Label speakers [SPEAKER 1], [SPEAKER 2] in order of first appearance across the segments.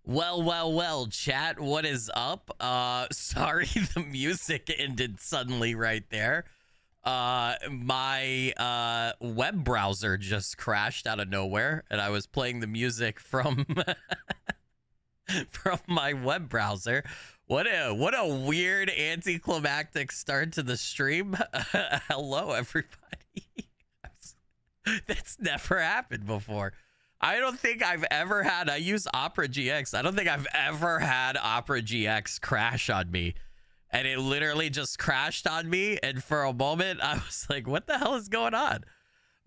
[SPEAKER 1] Well, chat, what is up? Sorry the music ended suddenly right there. My web browser just crashed out of nowhere, and I was playing the music from from my web browser. What a weird anticlimactic start to the stream. Hello, everybody. That's never happened before. I don't think I've ever had, I use Opera GX. I don't think I've ever had Opera GX crash on me. And it literally just crashed on me. And for a moment, I was like, what the hell is going on?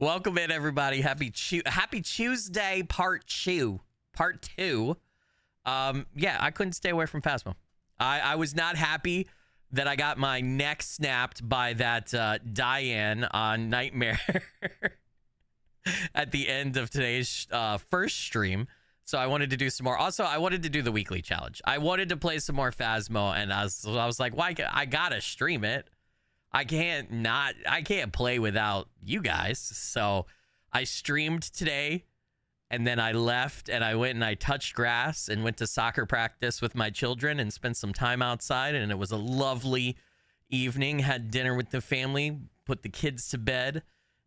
[SPEAKER 1] Welcome in, everybody. Happy Tuesday, part two. Yeah, I couldn't stay away from Phasmo. I was not happy that I got my neck snapped by that Diane on Nightmare. At the end of today's first stream. So I wanted to do some more. Also, I wanted to do the weekly challenge. I wanted to play some more Phasmo, and I was like, why? I gotta stream it. I can't play without you guys. So I streamed today, and then I left and I went and I touched grass and went to soccer practice with my children and spent some time outside, and it was a lovely evening. Had dinner with the family, put the kids to bed.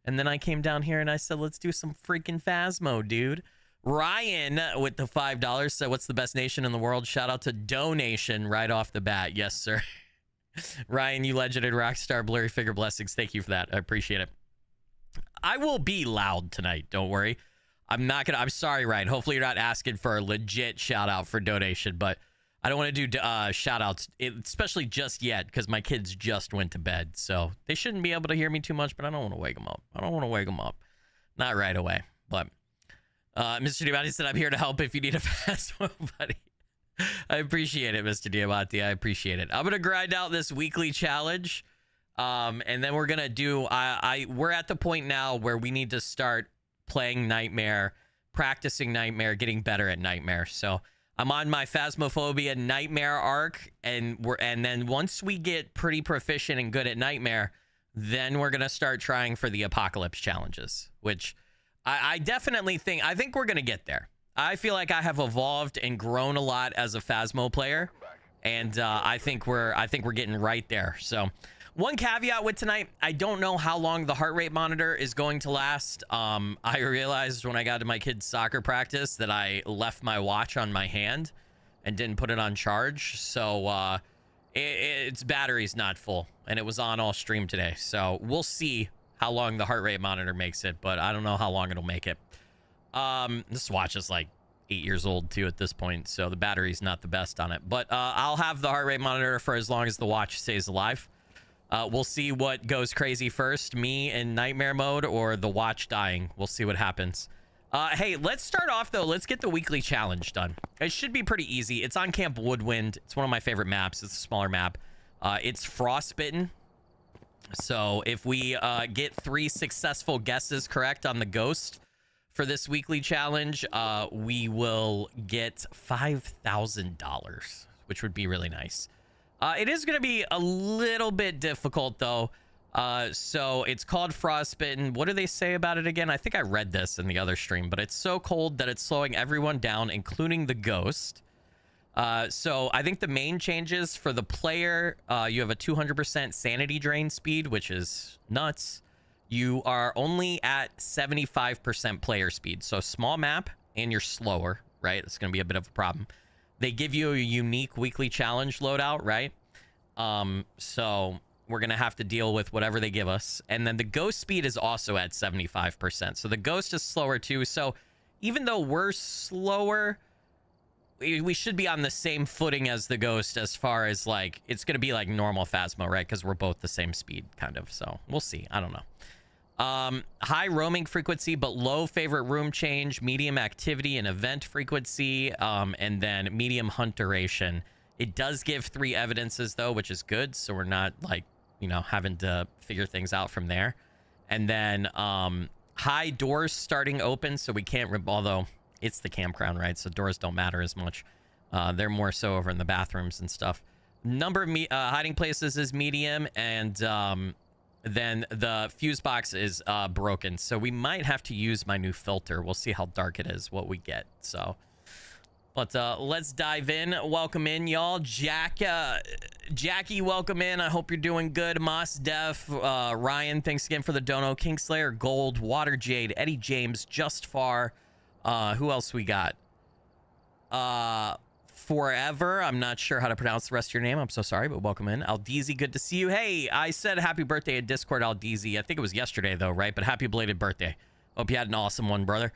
[SPEAKER 1] And then I came down here and I said, let's do some freaking Phasmo, dude. Ryan with the $5 said, what's the best nation in the world? Shout out to Donation right off the bat. Yes, sir. Ryan, you legended rockstar, blurry figure blessings. Thank you for that. I appreciate it. I will be loud tonight. Don't worry. I'm sorry, Ryan. Hopefully you're not asking for a legit shout out for donation, but I don't want to do shout outs, especially just yet, because my kids just went to bed. So they shouldn't be able to hear me too much, but I don't want to wake them up. Not right away. But Mr. Diamante said, I'm here to help if you need a Phasmo, buddy. I appreciate it, Mr. Diamante. I appreciate it. I'm going to grind out this weekly challenge. And then we're going to do, we're at the point now where we need to start playing Nightmare, practicing Nightmare, getting better at Nightmare. So I'm on my Phasmophobia Nightmare arc, and then once we get pretty proficient and good at Nightmare, then we're gonna start trying for the Apocalypse challenges, which I definitely think we're gonna get there. I feel like I have evolved and grown a lot as a Phasmo player, and I think we're getting right there. So one caveat with tonight, I don't know how long the heart rate monitor is going to last. I realized when I got to my kid's soccer practice that I left my watch on my hand and didn't put it on charge. So its battery's not full, and it was on all stream today. So we'll see how long the heart rate monitor makes it, but I don't know how long it'll make it. This watch is like 8 years old too at this point, so the battery's not the best on it. But I'll have the heart rate monitor for as long as the watch stays alive. We'll see what goes crazy first, me in nightmare mode or the watch dying. We'll see what happens. Hey, let's start off, though. Let's get the weekly challenge done. It should be pretty easy. It's on Camp Woodwind. It's one of my favorite maps. It's a smaller map. It's Frostbitten. So if we get 3 successful guesses correct on the ghost for this weekly challenge, we will get $5,000, which would be really nice. It is going to be a little bit difficult, though. So it's called Frostbitten. What do they say about it again? I think I read this in the other stream, but it's so cold that it's slowing everyone down, including the ghost. So I think the main changes for the player, you have a 200% sanity drain speed, which is nuts. You are only at 75% player speed. So small map and you're slower, right? It's going to be a bit of a problem. They give you a unique weekly challenge loadout, right? So we're going to have to deal with whatever they give us. And then the ghost speed is also at 75%. So the ghost is slower too. So even though we're slower, we should be on the same footing as the ghost as far as like, it's going to be like normal Phasmo, right? Because we're both the same speed kind of. So we'll see. I don't know. High roaming frequency, but low favorite room change, medium activity and event frequency, and then medium hunt duration. It does give 3 evidences though, which is good. So we're not like, you know, having to figure things out from there. And then, high doors starting open. So we can't, although it's the campground, right? So doors don't matter as much. They're more so over in the bathrooms and stuff. Number of hiding places is medium, and, then the fuse box is broken, so we might have to use my new filter. We'll see how dark it is, what we get. So But let's dive in. Welcome in, y'all. Jackie, welcome in. I hope you're doing good. Moss Def, Ryan, thanks again for the dono. Kingslayer, Gold, Water Jade, Eddie James, Just Far. Who else we got? Forever. I'm not sure how to pronounce the rest of your name. I'm so sorry, but welcome in. Aldeezy, good to see you. Hey, I said happy birthday at Discord, Aldeezy. I think it was yesterday, though, right? But happy belated birthday. Hope you had an awesome one, brother.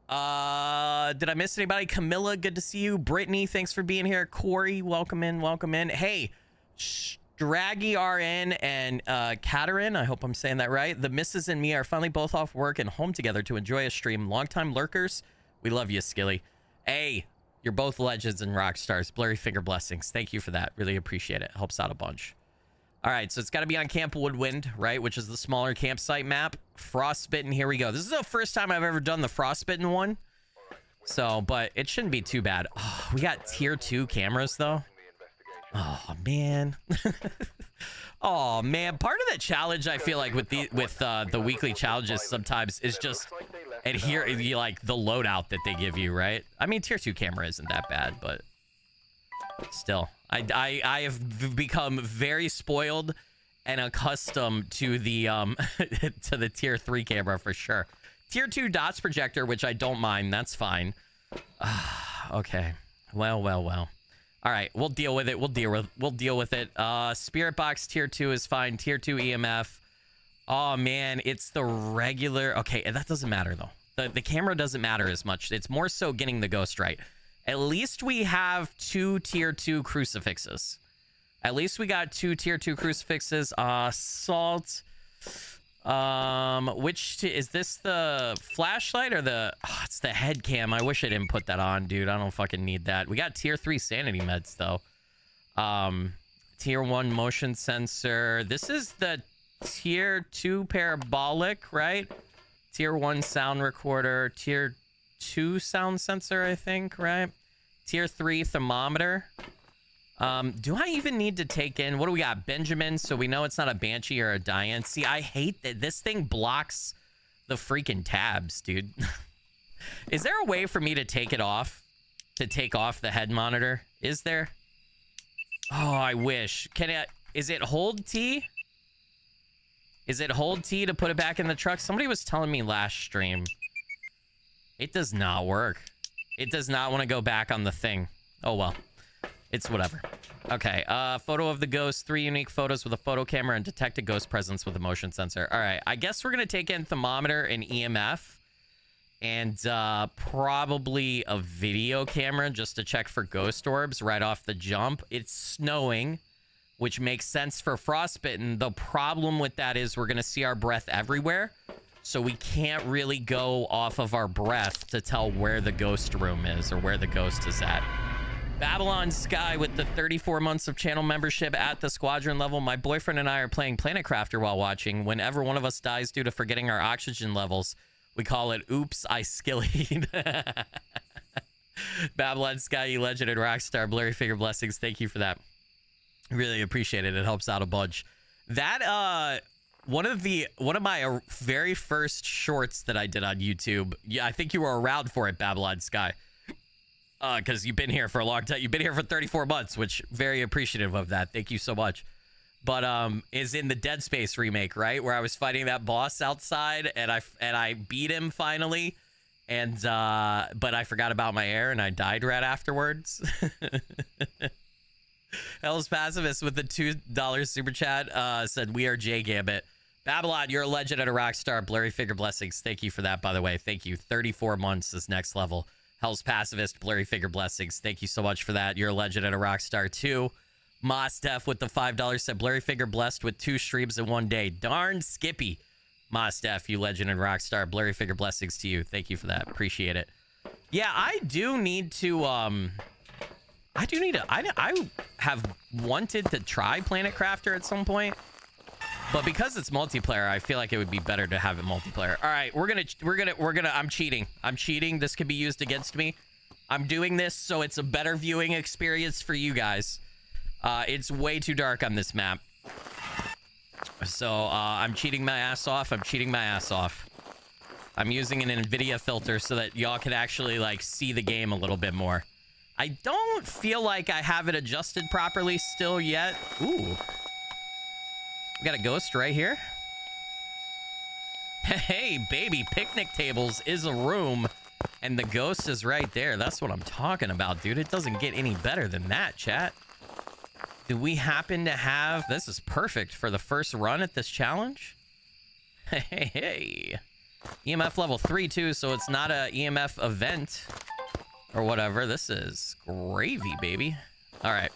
[SPEAKER 1] Did I miss anybody? Camilla, good to see you. Brittany, thanks for being here. Corey, welcome in, welcome in. Hey, Draggy RN and Katerin, I hope I'm saying that right. The missus and me are finally both off work and home together to enjoy a stream. Longtime lurkers, we love you, Skilly. Hey, you're both legends and rock stars. Blurry finger blessings. Thank you for that. Really appreciate it. Helps out a bunch. All right, so it's got to be on Camp Woodwind, right, which is the smaller campsite map. Frostbitten, here we go. This is the first time I've ever done the Frostbitten one. So, but it shouldn't be too bad. Oh, we got tier 2 cameras, though. Oh, man. Oh, man. Part of the challenge, I feel like, with the weekly challenges sometimes is just adhere, like, the loadout that they give you, right? I mean, tier 2 camera isn't that bad, but still. I have become very spoiled and accustomed to the to the tier 3 camera for sure. Tier 2 dots projector, which I don't mind. That's fine. Okay. Well. All right, we'll deal with it. We'll deal with it. Spirit box tier 2 is fine. Tier 2 EMF. Oh man, it's the regular. Okay, that doesn't matter though. The camera doesn't matter as much. It's more so getting the ghost right. At least we have 2 tier 2 crucifixes. At least we got 2 tier 2 crucifixes. Salt. Which is this the flashlight or the... Oh, it's the head cam. I wish I didn't put that on, dude. I don't fucking need that. We got tier 3 sanity meds, though. Tier 1 motion sensor. This is the tier 2 parabolic, right? Tier 1 sound recorder. Tier 2 sound sensor, I think, right? Tier 3 thermometer. Do I even need to take in... What do we got? Benjamin, so we know it's not a Banshee or a Diane. See, I hate that this thing blocks the freaking tabs, dude. Is there a way for me to take it off? To take off the head monitor? Is there? Oh, I wish. Can it... Is it hold T? Is it hold T to put it back in the truck? Somebody was telling me last stream. It does not work. It does not want to go back on the thing. Oh, well. It's whatever. Okay. Photo of the ghost. 3 unique photos with a photo camera and detect a ghost presence with a motion sensor. All right. I guess we're going to take in thermometer and EMF. And probably a video camera just to check for ghost orbs right off the jump. It's snowing, which makes sense for Frostbitten. The problem with that is we're going to see our breath everywhere. So we can't really go off of our breath to tell where the ghost room is or where the ghost is at. Babylon Sky with the 34 months of channel membership at the squadron level. My boyfriend and I are playing Planet Crafter while watching. Whenever one of us dies due to forgetting our oxygen levels, we call it, oops, I skillied. Babylon Sky, you legend and rockstar. Blurry figure blessings. Thank you for that. Really appreciate it. It helps out a bunch. That, one of my very first shorts that I did on YouTube. Yeah, I think you were around for it, Babylon Sky. Because you've been here for a long time. You've been here for 34 months, which very appreciative of that. Thank you so much. But is in the Dead Space remake, right? Where I was fighting that boss outside and I beat him finally. And but I forgot about my air and I died right afterwards. Hell's Pacifist with the $2 super chat said, we are J Gambit. Babylon, you're a legend and a rock star. Blurry figure blessings. Thank you for that, by the way. Thank you. 34 months is next level. Hell's Pacifist, Blurry figure blessings. Thank you so much for that. You're a legend and a rock star too. Mostef with the $5 said, Blurry figure blessed with 2 streams in 1 day. Darn Skippy. Mostef, you legend and rock star. Blurry figure blessings to you. Thank you for that. Appreciate it. Yeah, I do need to I have wanted to try Planet Crafter at some point, but because it's multiplayer, I feel like it would be better to have it multiplayer. All right, we're gonna I'm cheating. This could be used against me. I'm doing this so it's a better viewing experience for you guys. It's way too dark on this map, so I'm cheating my ass off. I'm using an NVIDIA filter so that y'all can actually like see the game a little bit more. I don't feel like I have it adjusted properly still yet. Ooh. We got a ghost right here. Hey, baby, picnic tables is a room, and the ghost is right there. That's what I'm talking about, dude. It doesn't get any better than that, chat. Do we happen to have... This is perfect for the first run at this challenge. Hey. EMF level 3, too, so it's not a EMF event or whatever. This is gravy, baby. All right.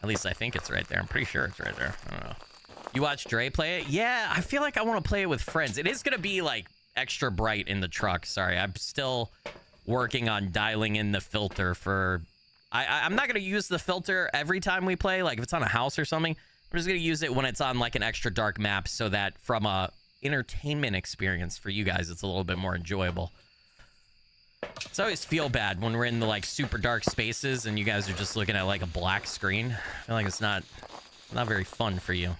[SPEAKER 1] At least I think it's right there. I'm pretty sure it's right there. I don't know. You watch Dre play it? Yeah, I feel like I want to play it with friends. It is going to be, like, extra bright in the truck. Sorry, I'm still working on dialing in the filter for... I'm not going to use the filter every time we play. Like, if it's on a house or something, I'm just going to use it when it's on, like, an extra dark map so that from a entertainment experience for you guys, it's a little bit more enjoyable. It's always feel bad when we're in the, like, super dark spaces and you guys are just looking at, like, a black screen. I feel like it's not very fun for you.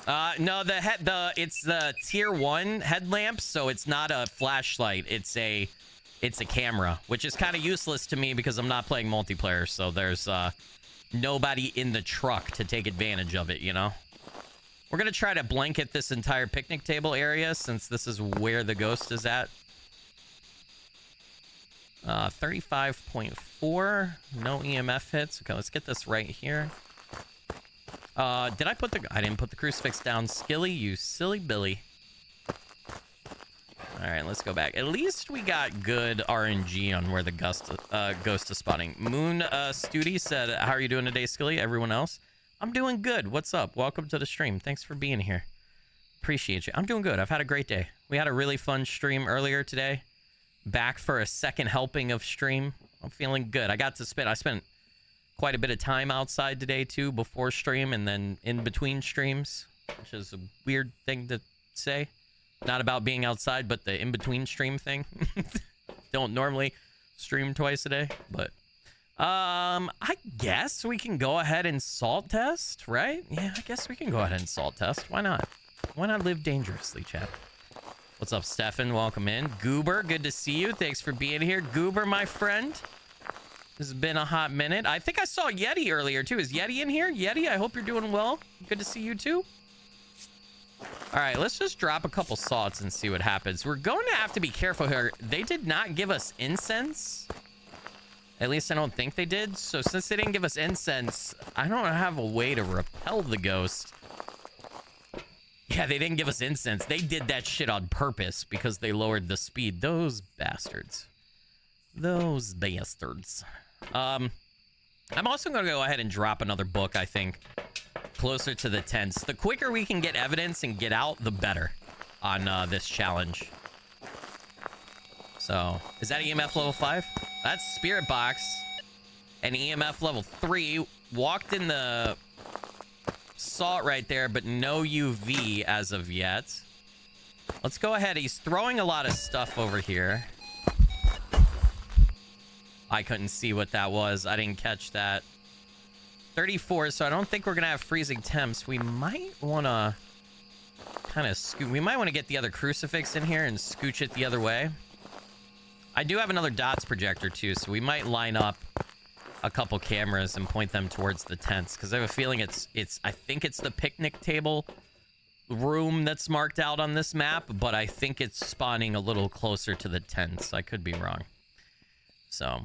[SPEAKER 1] No, it's the tier 1 headlamp, so it's not a flashlight. It's a camera, which is kind of useless to me because I'm not playing multiplayer, so there's nobody in the truck to take advantage of it, you know? We're gonna try to blanket this entire picnic table area since this is where the ghost is at. 35.4, no EMF hits. Okay, let's get this right here. I didn't put the crucifix down. Skilly, you silly Billy. All right, let's go back. At least we got good RNG on where the ghost is spawning. Moon Studi said, how are you doing today, Skilly? Everyone else? I'm doing good. What's up? Welcome to the stream. Thanks for being here. Appreciate you. I'm doing good. I've had a great day. We had a really fun stream earlier today. Back for a second helping of stream. I'm feeling good. I spent quite a bit of time outside today too, before stream and then in between streams, which is a weird thing to say. Not about being outside, but the in-between stream thing. Don't normally stream twice a day, but I guess we can go ahead and salt test, right? Yeah, I guess we can go ahead and salt test. Why not? Why not live dangerously, chat? What's up, Stefan? Welcome in. Goober, good to see you. Thanks for being here. Goober, my friend. This has been a hot minute. I think I saw Yeti earlier, too. Is Yeti in here? Yeti, I hope you're doing well. Good to see you, too. All right, let's just drop a couple salts and see what happens. We're going to have to be careful here. They did not give us incense. At least I don't think they did. So since they didn't give us incense, I don't have a way to repel the ghost. Yeah, they didn't give us incense. They did that shit on purpose because they lowered the speed. Those bastards. Those bastards. I'm also going to go ahead and drop another book, I think, closer to the tents. The quicker we can get evidence and get out, the better on this challenge. So, is that EMF level 5? That's Spirit Box. And EMF level 3. Walked in the salt right there, but no UV as of yet. Let's go ahead. He's throwing a lot of stuff over here. I couldn't see what that was. I didn't catch that. 34, so I don't think we're going to have freezing temps. We might want to kind of scoot. We might want to get the other crucifix in here and scooch it the other way. I do have another dots projector, too, so we might line up a couple cameras and point them towards the tents, because I have a feeling I think it's the picnic table room that's marked out on this map, but I think it's spawning a little closer to the tents. I could be wrong. So...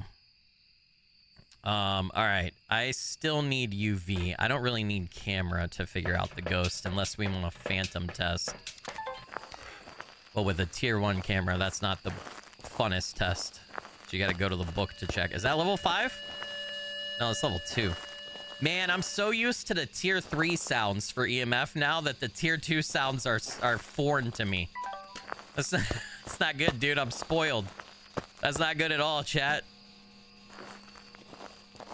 [SPEAKER 1] all right, I still need UV. I don't really need camera to figure out the ghost unless we want a phantom test. Well, with a tier 1 camera, that's not the funnest test. So you got to go to the book to check. Is that level 5? No, it's level 2. Man, I'm so used to the tier 3 sounds for EMF now that the tier 2 sounds are foreign to me. That's not good, dude. I'm spoiled. That's not good at all, chat.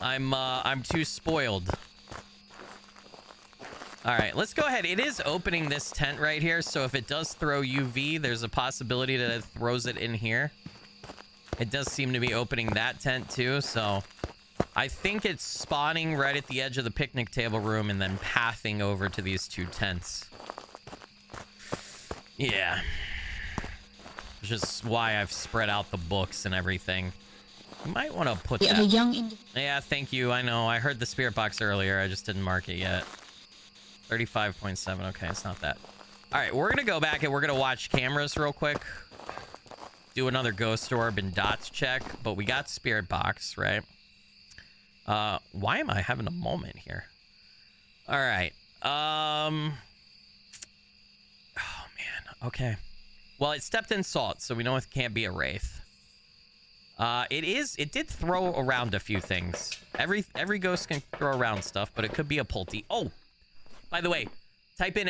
[SPEAKER 1] I'm too spoiled. All right, let's go ahead. It is opening this tent right here, so if it does throw UV, there's a possibility that it throws it in here. It does seem to be opening that tent too, so I think it's spawning right at the edge of the picnic table room and then pathing over to these 2 tents. Yeah. Which is why I've spread out the books and everything. You might want to put that. Yeah, thank you. I know. I heard the spirit box earlier. I just didn't mark it yet. 35.7. Okay, it's not that. All right, we're going to go back and we're going to watch cameras real quick. Do another ghost orb and dots check. But we got spirit box, right? Why am I having a moment here? All right. Oh, man. Okay. Well, it stepped in salt, so we know it can't be a wraith. It did throw around a few things. Every ghost can throw around stuff, but it could be a pulty. Oh, by the way, type in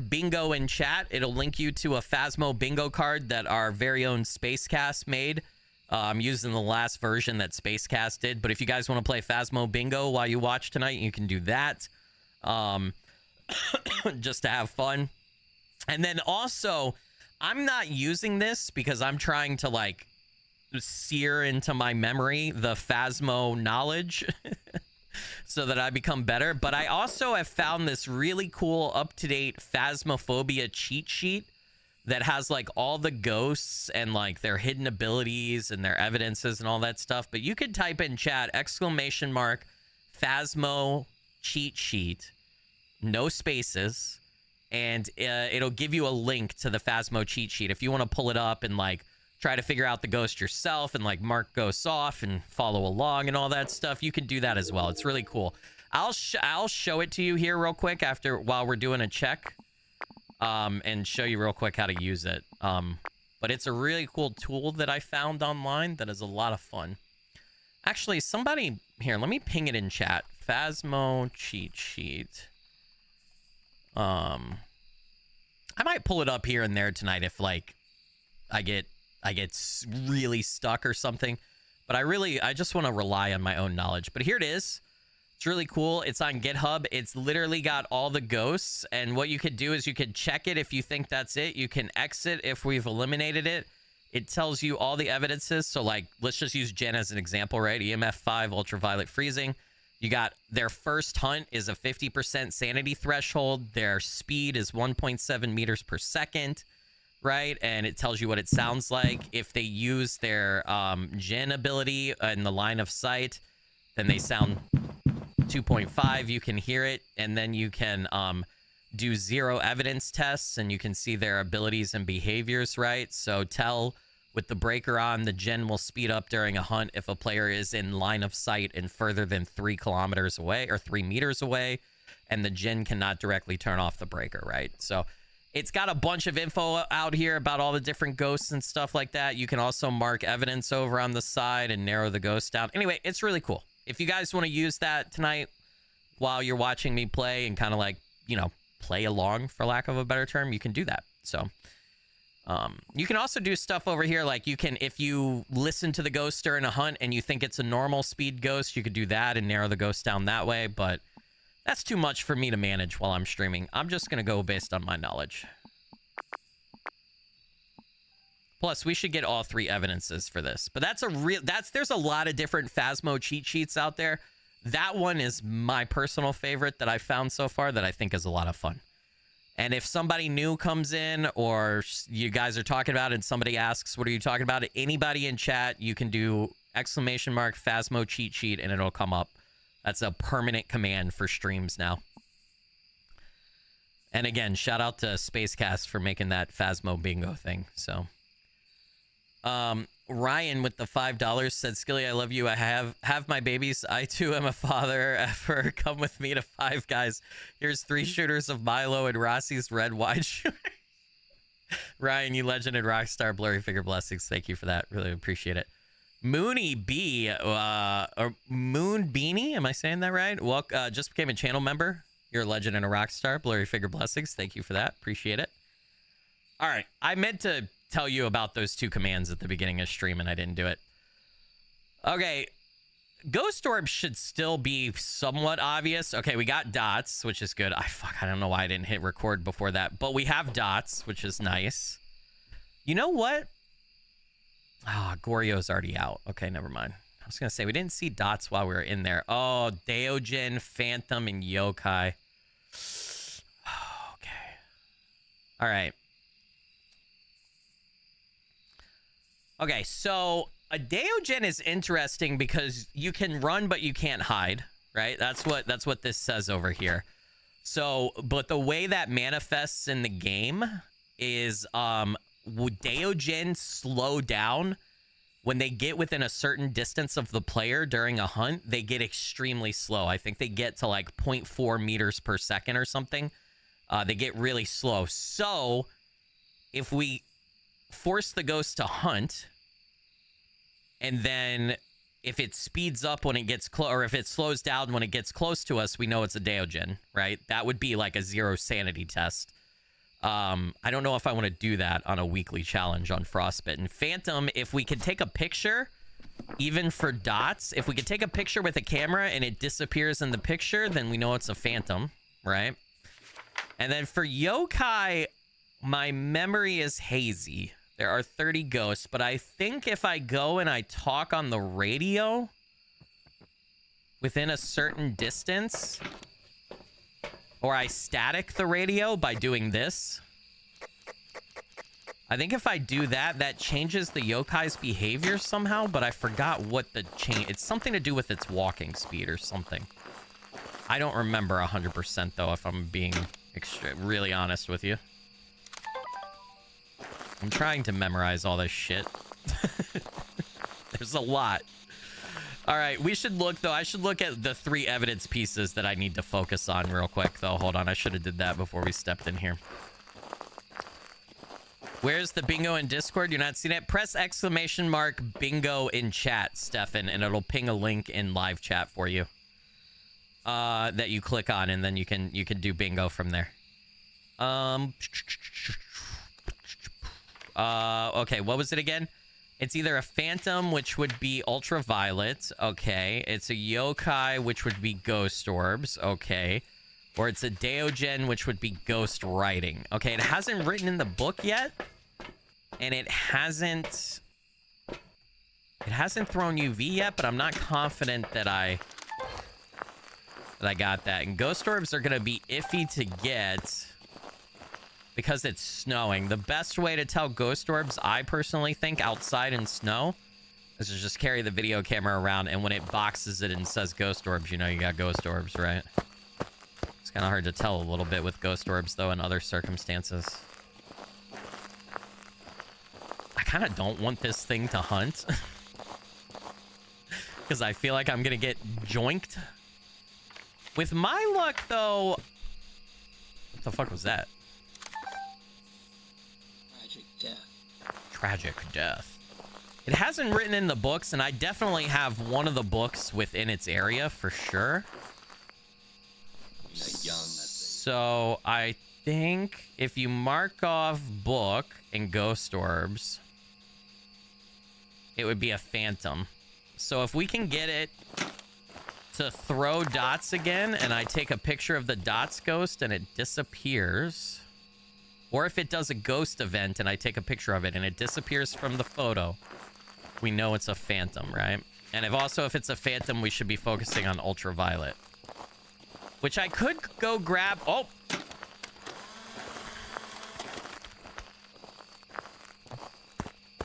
[SPEAKER 1] !bingo in chat. It'll link you to a Phasmo bingo card that our very own Spacecast made. I'm using the last version that Spacecast did, but if you guys want to play Phasmo bingo while you watch tonight, you can do that. Just to have fun. And then also, I'm not using this because I'm trying to like sear into my memory the Phasmo knowledge so that I become better. But I also have found this really cool up-to-date Phasmophobia cheat sheet that has like all the ghosts and like their hidden abilities and their evidences and all that stuff. But you could type in chat !Phasmo cheat sheet, no spaces, and it'll give you a link to the Phasmo cheat sheet if you want to pull it up and like try to figure out the ghost yourself and like mark ghosts off and follow along and all that stuff. You can do that as well. It's really cool. I'll show it to you here real quick while we're doing a check, and show you real quick how to use it. But it's a really cool tool that I found online that is a lot of fun. Actually, somebody here, let me ping it in chat. Phasmo cheat sheet. I might pull it up here and there tonight if like I get really stuck or something, but I just want to rely on my own knowledge. But here it is. It's really cool. It's on GitHub. It's literally got all the ghosts, and what you could do is you could check it if you think that's it. You can exit if we've eliminated it. It tells you all the evidences. So like, let's just use Jen as an example, right? EMF 5, ultraviolet freezing. You got their first hunt is a 50% sanity threshold. Their speed is 1.7 meters per second, right? And it tells you what it sounds like. If they use their Gen ability in the line of sight, then they sound 2.5. You can hear it, and then you can do 0 evidence tests, and you can see their abilities and behaviors, right? So tell with the breaker on, the Gen will speed up during a hunt if a player is in line of sight and further than 3 kilometers away or 3 meters away, and the Gen cannot directly turn off the breaker, right? So it's got a bunch of info out here about all the different ghosts and stuff like that. You can also mark evidence over on the side and narrow the ghost down. Anyway, it's really cool. If you guys want to use that tonight while you're watching me play and kind of like, you know, play along, for lack of a better term, you can do that. So you can also do stuff over here. Like you can, if you listen to the ghost during a hunt and you think it's a normal speed ghost, you could do that and narrow the ghost down that way. But that's too much for me to manage while I'm streaming. I'm just going to go based on my knowledge. Plus, we should get all 3 evidences for this. But there's a lot of different Phasmo cheat sheets out there. That one is my personal favorite that I found so far that I think is a lot of fun. And if somebody new comes in or you guys are talking about it and somebody asks, what are you talking about? Anybody in chat, you can do !Phasmo cheat sheet and it'll come up. That's a permanent command for streams now. And again, shout out to Spacecast for making that Phasmo bingo thing. So, Ryan with the $5 said, Skilly, I love you. I have my babies. I too am a father. Ever come with me to Five Guys. Here's 3 shooters of Milo and Rossi's red wine shooter. Ryan, you legend and rock star. Blurry figure blessings. Thank you for that. Really appreciate it. Moony B, or Moon Beanie, am I saying that right? Well, just became a channel member. You're a legend and a rock star. Blurry figure blessings. Thank you for that. Appreciate it. All right, I meant to tell you about those 2 commands at the beginning of stream and I didn't do it. Okay, ghost orb should still be somewhat obvious. Okay, we got dots, which is good. I don't know why I didn't hit record before that, but we have dots, which is nice. You know what? Ah, Goryo's already out. Okay, never mind. I was gonna say we didn't see dots while we were in there. Oh, Deogen, Phantom, and Yokai. Okay. All right. Okay, so A Deogen is interesting because you can run, but you can't hide, right? That's what this says over here. So, but the way that manifests in the game is would Deogen slow down when they get within a certain distance of the player during a hunt. They get extremely slow. I think they get to like 0.4 meters per second or something. They get really slow. So if we force the ghost to hunt, and then if it speeds up when it gets close, or if it slows down when it gets close to us, we know it's a Deogen, right? That would be like a 0 sanity test. I don't know if I want to do that on a weekly challenge on Frostbitten. Phantom, if we could take a picture, even for dots, if we could take a picture with a camera and it disappears in the picture, then we know it's a phantom, right? And then for yokai, my memory is hazy. There are 30 ghosts, but I think if I go and I talk on the radio within a certain distance, or I static the radio by doing this, I think if I do that, that changes the yokai's behavior somehow, but I forgot what the change... It's something to do with its walking speed or something. I don't remember 100% though, if I'm being really honest with you. I'm trying to memorize all this shit. There's a lot. All right, we should look, though. I should look at the 3 evidence pieces that I need to focus on real quick, though. Hold on. I should have did that before we stepped in here. Where's the bingo in Discord? You're not seeing it? Press ! bingo in chat, Stefan, and it'll ping a link in live chat for you. That you click on, and then you can do bingo from there. Okay, what was it again? It's either a phantom, which would be ultraviolet. Okay. It's a yokai, which would be ghost orbs. Okay. Or it's a Deogen, which would be ghost writing. Okay, it hasn't written in the book yet. And it hasn't thrown UV yet, but I'm not confident that I got that. And ghost orbs are going to be iffy to get because it's snowing. The best way to tell ghost orbs, I personally think, outside in snow, is to just carry the video camera around, and when it boxes it and says ghost orbs, you know you got ghost orbs, right? It's kind of hard to tell a little bit with ghost orbs, though, in other circumstances. I kind of don't want this thing to hunt. Because I feel like I'm going to get joinked. With my luck, though... What the fuck was that?
[SPEAKER 2] Tragic death.
[SPEAKER 1] Tragic death. It hasn't written in the books, and I definitely have one of the books within its area for sure. So I think if you mark off book and ghost orbs, it would be a phantom. So if we can get it to throw dots again, and I take a picture of the dots ghost and it disappears, or if it does a ghost event and I take a picture of it and it disappears from the photo, we know it's a phantom, right? And if it's a phantom, we should be focusing on ultraviolet, which I could go grab. Oh,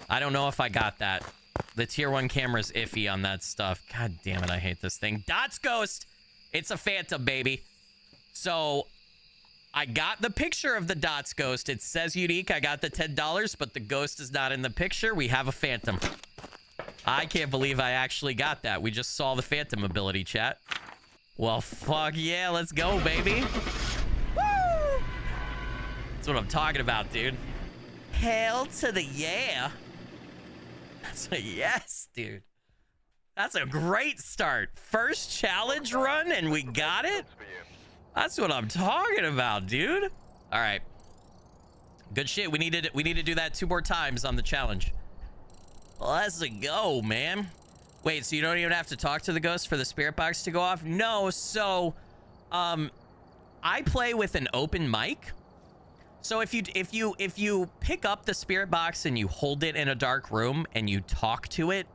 [SPEAKER 1] I don't know if I got that. The tier 1 camera's iffy on that stuff. God damn it, I hate this thing. Dots ghost. It's a phantom, baby. So I got the picture of the dots ghost. It says unique. I got the $10, but the ghost is not in the picture. We have a phantom. I can't believe I actually got that. We just saw the phantom ability, chat. Well, fuck yeah. Let's go, baby. Woo! That's what I'm talking about, dude. Hell to the yeah. That's a yes, dude. That's a great start. First challenge run and we got it. That's what I'm talking about, dude. All right. Good shit. We need to do that 2 more times on the challenge. Let's go, man. Wait, so you don't even have to talk to the ghost for the spirit box to go off? No, so I play with an open mic. So if you pick up the spirit box and you hold it in a dark room and you talk to it,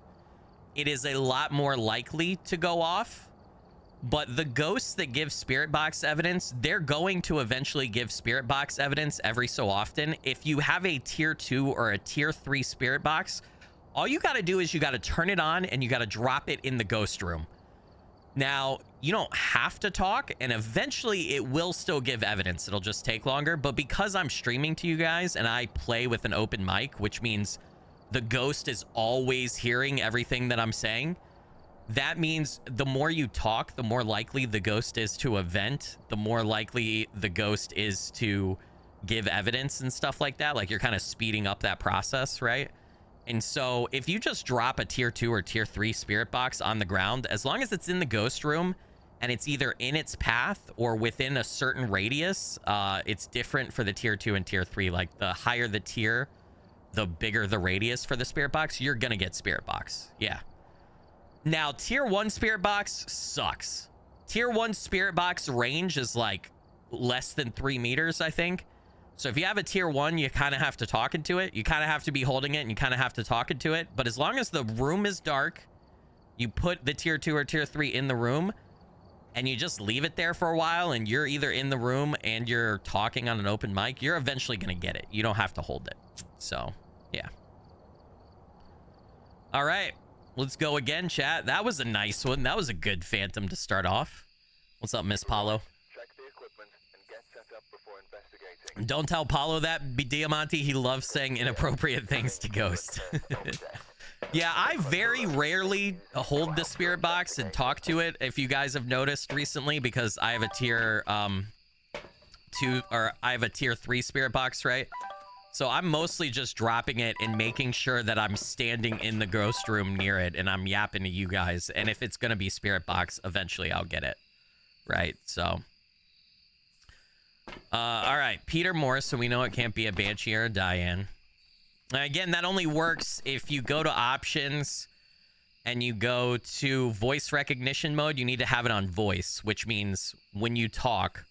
[SPEAKER 1] it is a lot more likely to go off. But the ghosts that give spirit box evidence, they're going to eventually give spirit box evidence every so often. If you have a tier 2 or a tier 3 spirit box, all you got to do is you got to turn it on and you got to drop it in the ghost room. Now, you don't have to talk, and eventually it will still give evidence. It'll just take longer. But because I'm streaming to you guys and I play with an open mic, which means the ghost is always hearing everything that I'm saying, that means the more you talk, the more likely the ghost is to event, the more likely the ghost is to give evidence and stuff like that. Like, you're kind of speeding up that process, right? And so if you just drop a tier 2 or tier 3 spirit box on the ground, as long as it's in the ghost room and it's either in its path or within a certain radius, it's different for the tier 2 and tier 3. Like, the higher the tier, the bigger the radius for the spirit box, you're gonna get spirit box. Yeah. Now, tier 1 spirit box sucks. Tier 1 spirit box range is like less than 3 meters, I think. So if you have a tier 1, you kind of have to talk into it. You kind of have to be holding it and you kind of have to talk into it. But as long as the room is dark, you put the tier 2 or tier 3 in the room and you just leave it there for a while and you're either in the room and you're talking on an open mic, you're eventually going to get it. You don't have to hold it. So, yeah. All right. Let's go again, chat. That was a nice one. That was a good phantom to start off. What's up, Miss Paulo?
[SPEAKER 2] Check the equipment and get set up before investigating.
[SPEAKER 1] Don't tell Paulo that, Diamante. He loves saying inappropriate things to Ghost. Yeah, I very rarely hold the spirit box and talk to it, if you guys have noticed recently, because I have a tier 2, or I have a tier 3 spirit box, right? So I'm mostly just dropping it and making sure that I'm standing in the ghost room near it and I'm yapping to you guys. And if it's going to be spirit box, eventually I'll get it. Right? So. All right. Peter Morris, so we know it can't be a Banshee or a Diane. Again, that only works if you go to options and you go to voice recognition mode. You need to have it on voice, which means when you talk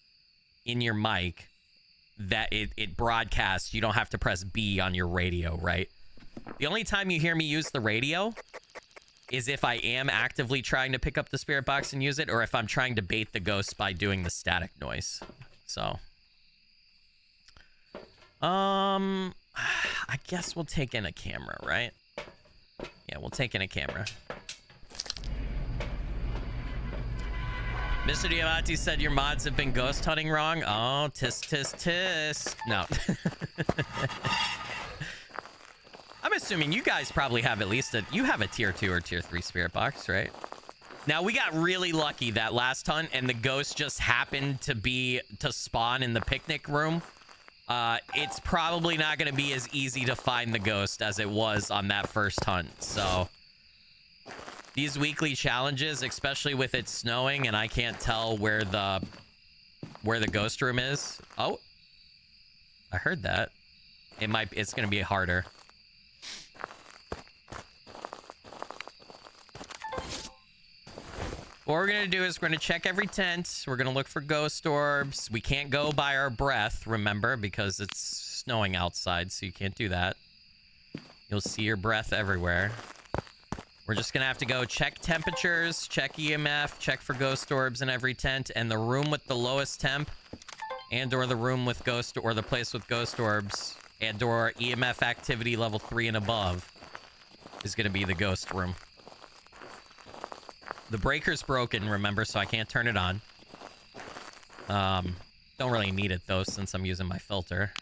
[SPEAKER 1] in your mic, that it broadcasts. You don't have to press B on your radio, right? The only time you hear me use the radio is if I am actively trying to pick up the spirit box and use it, or if I'm trying to bait the ghost by doing the static noise. So, I guess we'll take in a camera, right? Yeah, we'll take in a camera. Mr. Diamante said your mods have been ghost hunting wrong. Oh, tisk, tisk, tisk. No. I'm assuming you guys probably have at least you have a tier 2 or tier 3 spirit box, right? Now, we got really lucky that last hunt and the ghost just happened to spawn in the picnic room. It's probably not going to be as easy to find the ghost as it was on that first hunt, so these weekly challenges, especially with it snowing and I can't tell where the ghost room is. Oh, I heard that. It's going to be harder. What we're going to do is we're going to check every tent. We're going to look for ghost orbs. We can't go by our breath, remember, because it's snowing outside, so you can't do that. You'll see your breath everywhere. We're just going to have to go check temperatures, check EMF, check for ghost orbs in every tent, and the room with the lowest temp and or the room with ghost or the place with ghost orbs and or EMF activity level 3 and above is going to be the ghost room. The breaker's broken, remember, so I can't turn it on. Don't really need it, though, since I'm using my filter.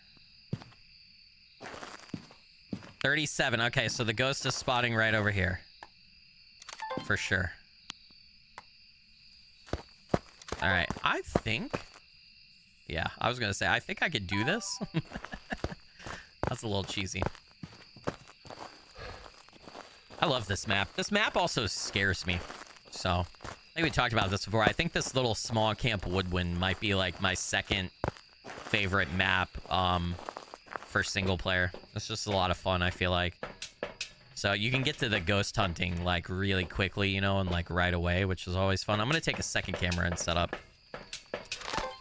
[SPEAKER 1] 37. Okay, so the ghost is spotting right over here. For sure. All right, I think... Yeah, I was going to say, I think I could do this. That's a little cheesy. I love this map. This map also scares me. So, I think we talked about this before. I think this little small camp woodwind might be like my second favorite map for single player. It's just a lot of fun, I feel like. So you can get to the ghost hunting like really quickly, you know, and like right away, which is always fun. I'm going to take a second camera and set up.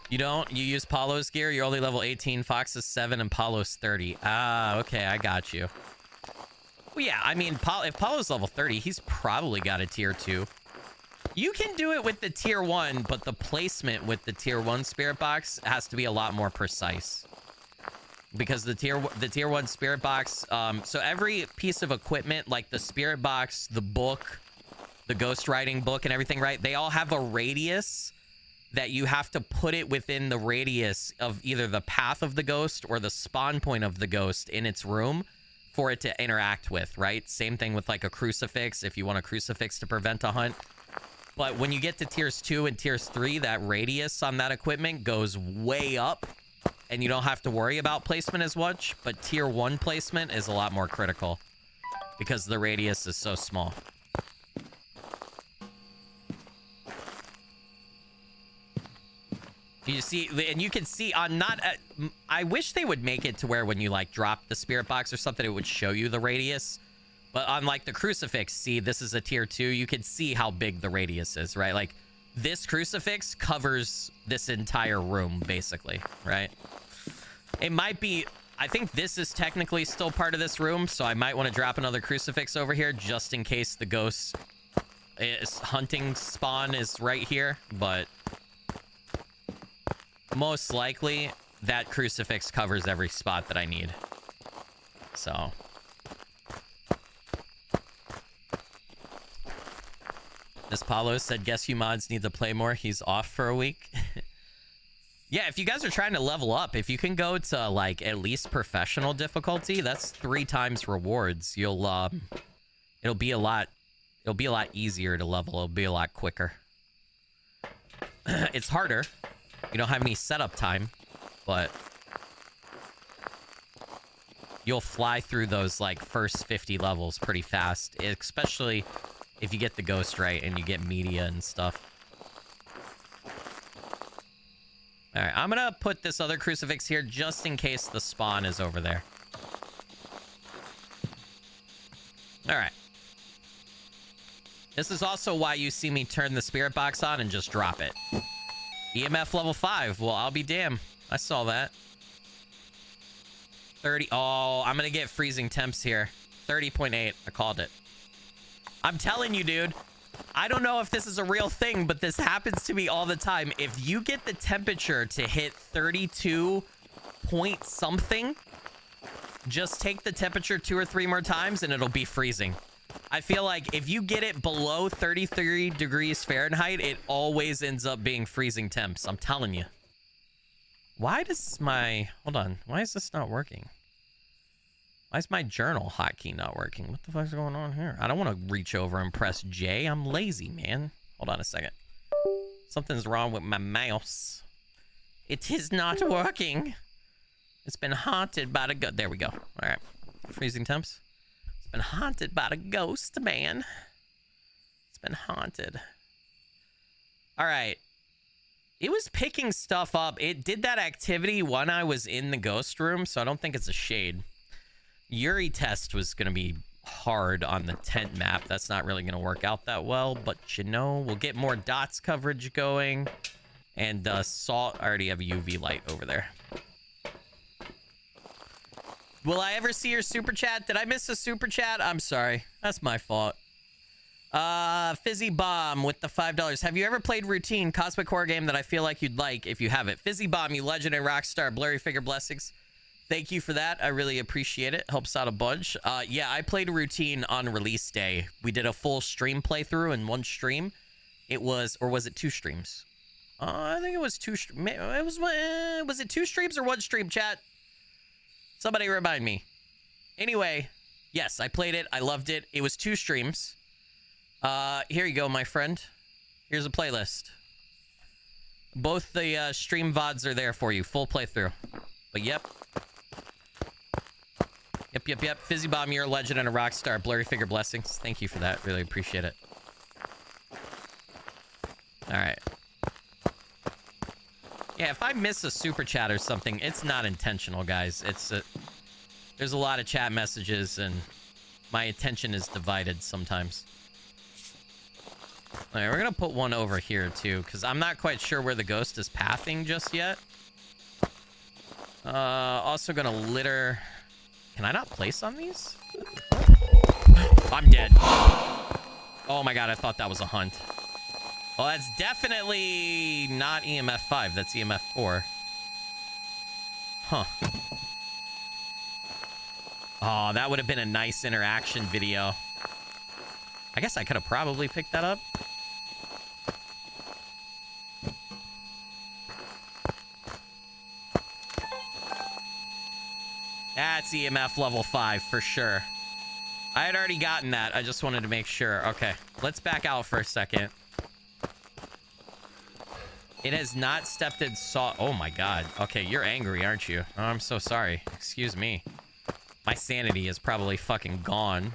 [SPEAKER 1] You don't? You use Paulo's gear? You're only level 18, Fox is 7, and Paulo's 30. Ah, okay, I got you. Well, yeah, I mean, if Paulo's level 30, he's probably got a tier 2. You can do it with the tier 1, but the placement with the tier 1 spirit box has to be a lot more precise. because the tier 1 spirit box, so every piece of equipment, like the spirit box, the book, the ghost writing book and everything, right? They all have a radius that you have to put it within the radius of either the path of the ghost or the spawn point of the ghost in its room for it to interact with, right? Same thing with like a crucifix, if you want a crucifix to prevent a hunt. But when you get to tiers 2 and tiers 3, that radius on that equipment goes way up and you don't have to worry about placement as much. But tier 1 placement is a lot more critical because the radius is so small. You see, and you can see on not... I wish they would make it to where when you like drop the spirit box or something, it would show you the radius. But on like the crucifix, see, this is a tier 2. You can see how big the radius is, right? Like this crucifix covers this entire room, basically, right? It might be... I think this is technically still part of this room, so I might want to drop another crucifix over here just in case the ghost hunting spawn is right here, but most likely that crucifix covers every spot that I need. So Miss Paulo said, guess you mods need to play more. He's off for a week. Yeah, if you guys are trying to level up, if you can go to like at least professional difficulty, that's 3 times rewards. You'll it'll be a lot easier to level. It'll be a lot quicker. It's harder. You don't have any setup time, but you'll fly through those like first 50 levels pretty fast, especially if you get the ghost right and you get media and stuff. All right, I'm gonna put this other crucifix here just in case the spawn is over there. All right. This is also why you see me turn the spirit box on and just drop it. EMF level 5. Well, I'll be damned. I saw that. 30. Oh, I'm gonna get freezing temps here. 30.8. I called it. I'm telling you, dude. I don't know if this is a real thing, but this happens to me all the time. If you get the temperature to hit 32 point something, just take the temperature 2 or 3 more times and it'll be freezing. I feel like if you get it below 33 degrees Fahrenheit, it always ends up being freezing temps. I'm telling you. Why does my... Hold on. Why is this not working? Why is my journal hotkey not working? What the fuck's going on here? I don't want to reach over and press J. I'm lazy, man. Hold on a second. Something's wrong with my mouse. It is not working. It's been haunted by the... There we go. All right. Freezing temps. It's been haunted by the ghost, man. It's been haunted. All right. It was picking stuff up. It did that activity when I was in the ghost room, so I don't think it's a shade. Yuri test was going to be hard on the tent map. That's not really going to work out that well, but you know, we'll get more dots coverage going. And Salt, I already have a UV light over there. Will I ever see your super chat? Did I miss a super chat? I'm sorry. That's my fault. Fizzy Bomb with the $5. Have you ever played Routine, cosmic horror game that I feel like you'd like if you have it? Fizzy Bomb, you legend and rock star, blurry figure blessings. Thank you for that. I really appreciate it. Helps out a bunch. Yeah, I played Routine on release day. We did a full stream playthrough in one stream. It was, or was it 2 streams? I think it was 2. Was it 2 streams or 1 stream, chat? Somebody remind me. Anyway, yes, I played it. I loved it. It was 2 streams. Here you go, my friend. Here's a playlist. Both the stream VODs are there for you. Full playthrough. But yep. Yep. Fizzy Bomb, you're a legend and a rock star. Blurry figure blessings. Thank you for that. Really appreciate it. All right. Yeah, if I miss a super chat or something, it's not intentional, guys. It's there's a lot of chat messages and my attention is divided sometimes. All right, we're gonna put one over here too, because I'm not quite sure where the ghost is pathing just yet. Also gonna litter. Can I not place on these? I'm dead. Oh my god, I thought that was a hunt. Well, that's definitely not EMF 5. That's EMF 4. Huh. Oh, that would have been a nice interaction video. I guess I could have probably picked that up. That's EMF level 5 for sure. I had already gotten that. I just wanted to make sure. Okay, let's back out for a second. It has not stepped in salt. Oh my god. Okay, you're angry, aren't you? Oh, I'm so sorry. Excuse me. My sanity is probably fucking gone.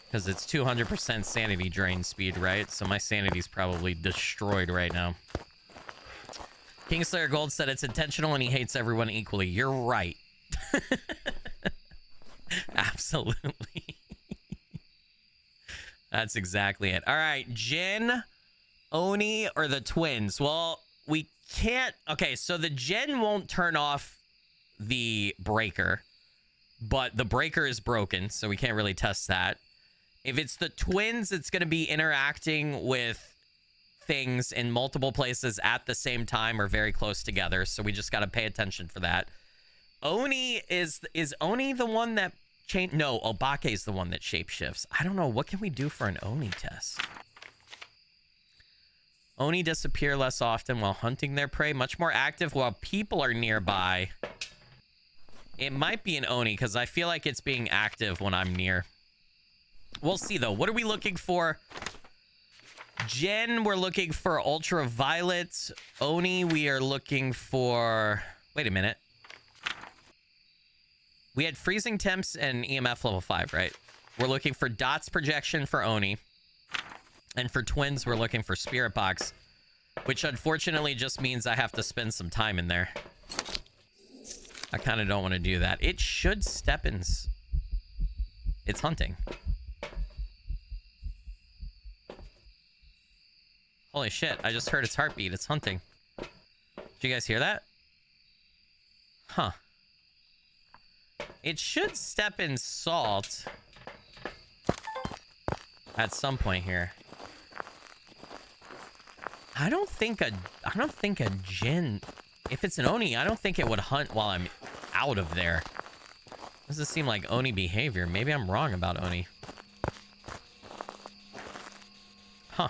[SPEAKER 1] Because it's 200% sanity drain speed, right? So my sanity's probably destroyed right now. Kingslayer Gold said it's intentional and he hates everyone equally. You're right. Absolutely. That's exactly it. All right, Jin, Oni, or the twins? Well, we can't... Okay, so the Jin won't turn off the breaker, but the breaker is broken, so we can't really test that. If it's the twins, it's going to be interacting with things in multiple places at the same time or very close together, so we just got to pay attention for that. Oni is Oni the one that change? No, Obake is the one that shapeshifts. I don't know. What can we do for an Oni test? Oni disappear less often while hunting their prey, much more active while people are nearby. It might be an Oni because I feel like it's being active when I'm near. We'll see though. What are we looking for? Jin, we're looking for ultraviolet. Oni, we are looking for... Wait a minute. We had freezing temps and EMF level 5, right? We're looking for dots projection for Oni. And for twins, we're looking for spirit box, which unfortunately just means I have to spend some time in there. I kind of don't want to do that. It should step in... It's hunting. Holy shit, I just heard its heartbeat. It's hunting. Did you guys hear that? Huh. It should step in salt at some point here. I don't think a Jin, if it's an Oni, I don't think it would hunt while I'm out of there. Doesn't seem like Oni behavior. Maybe I'm wrong about Oni. Huh.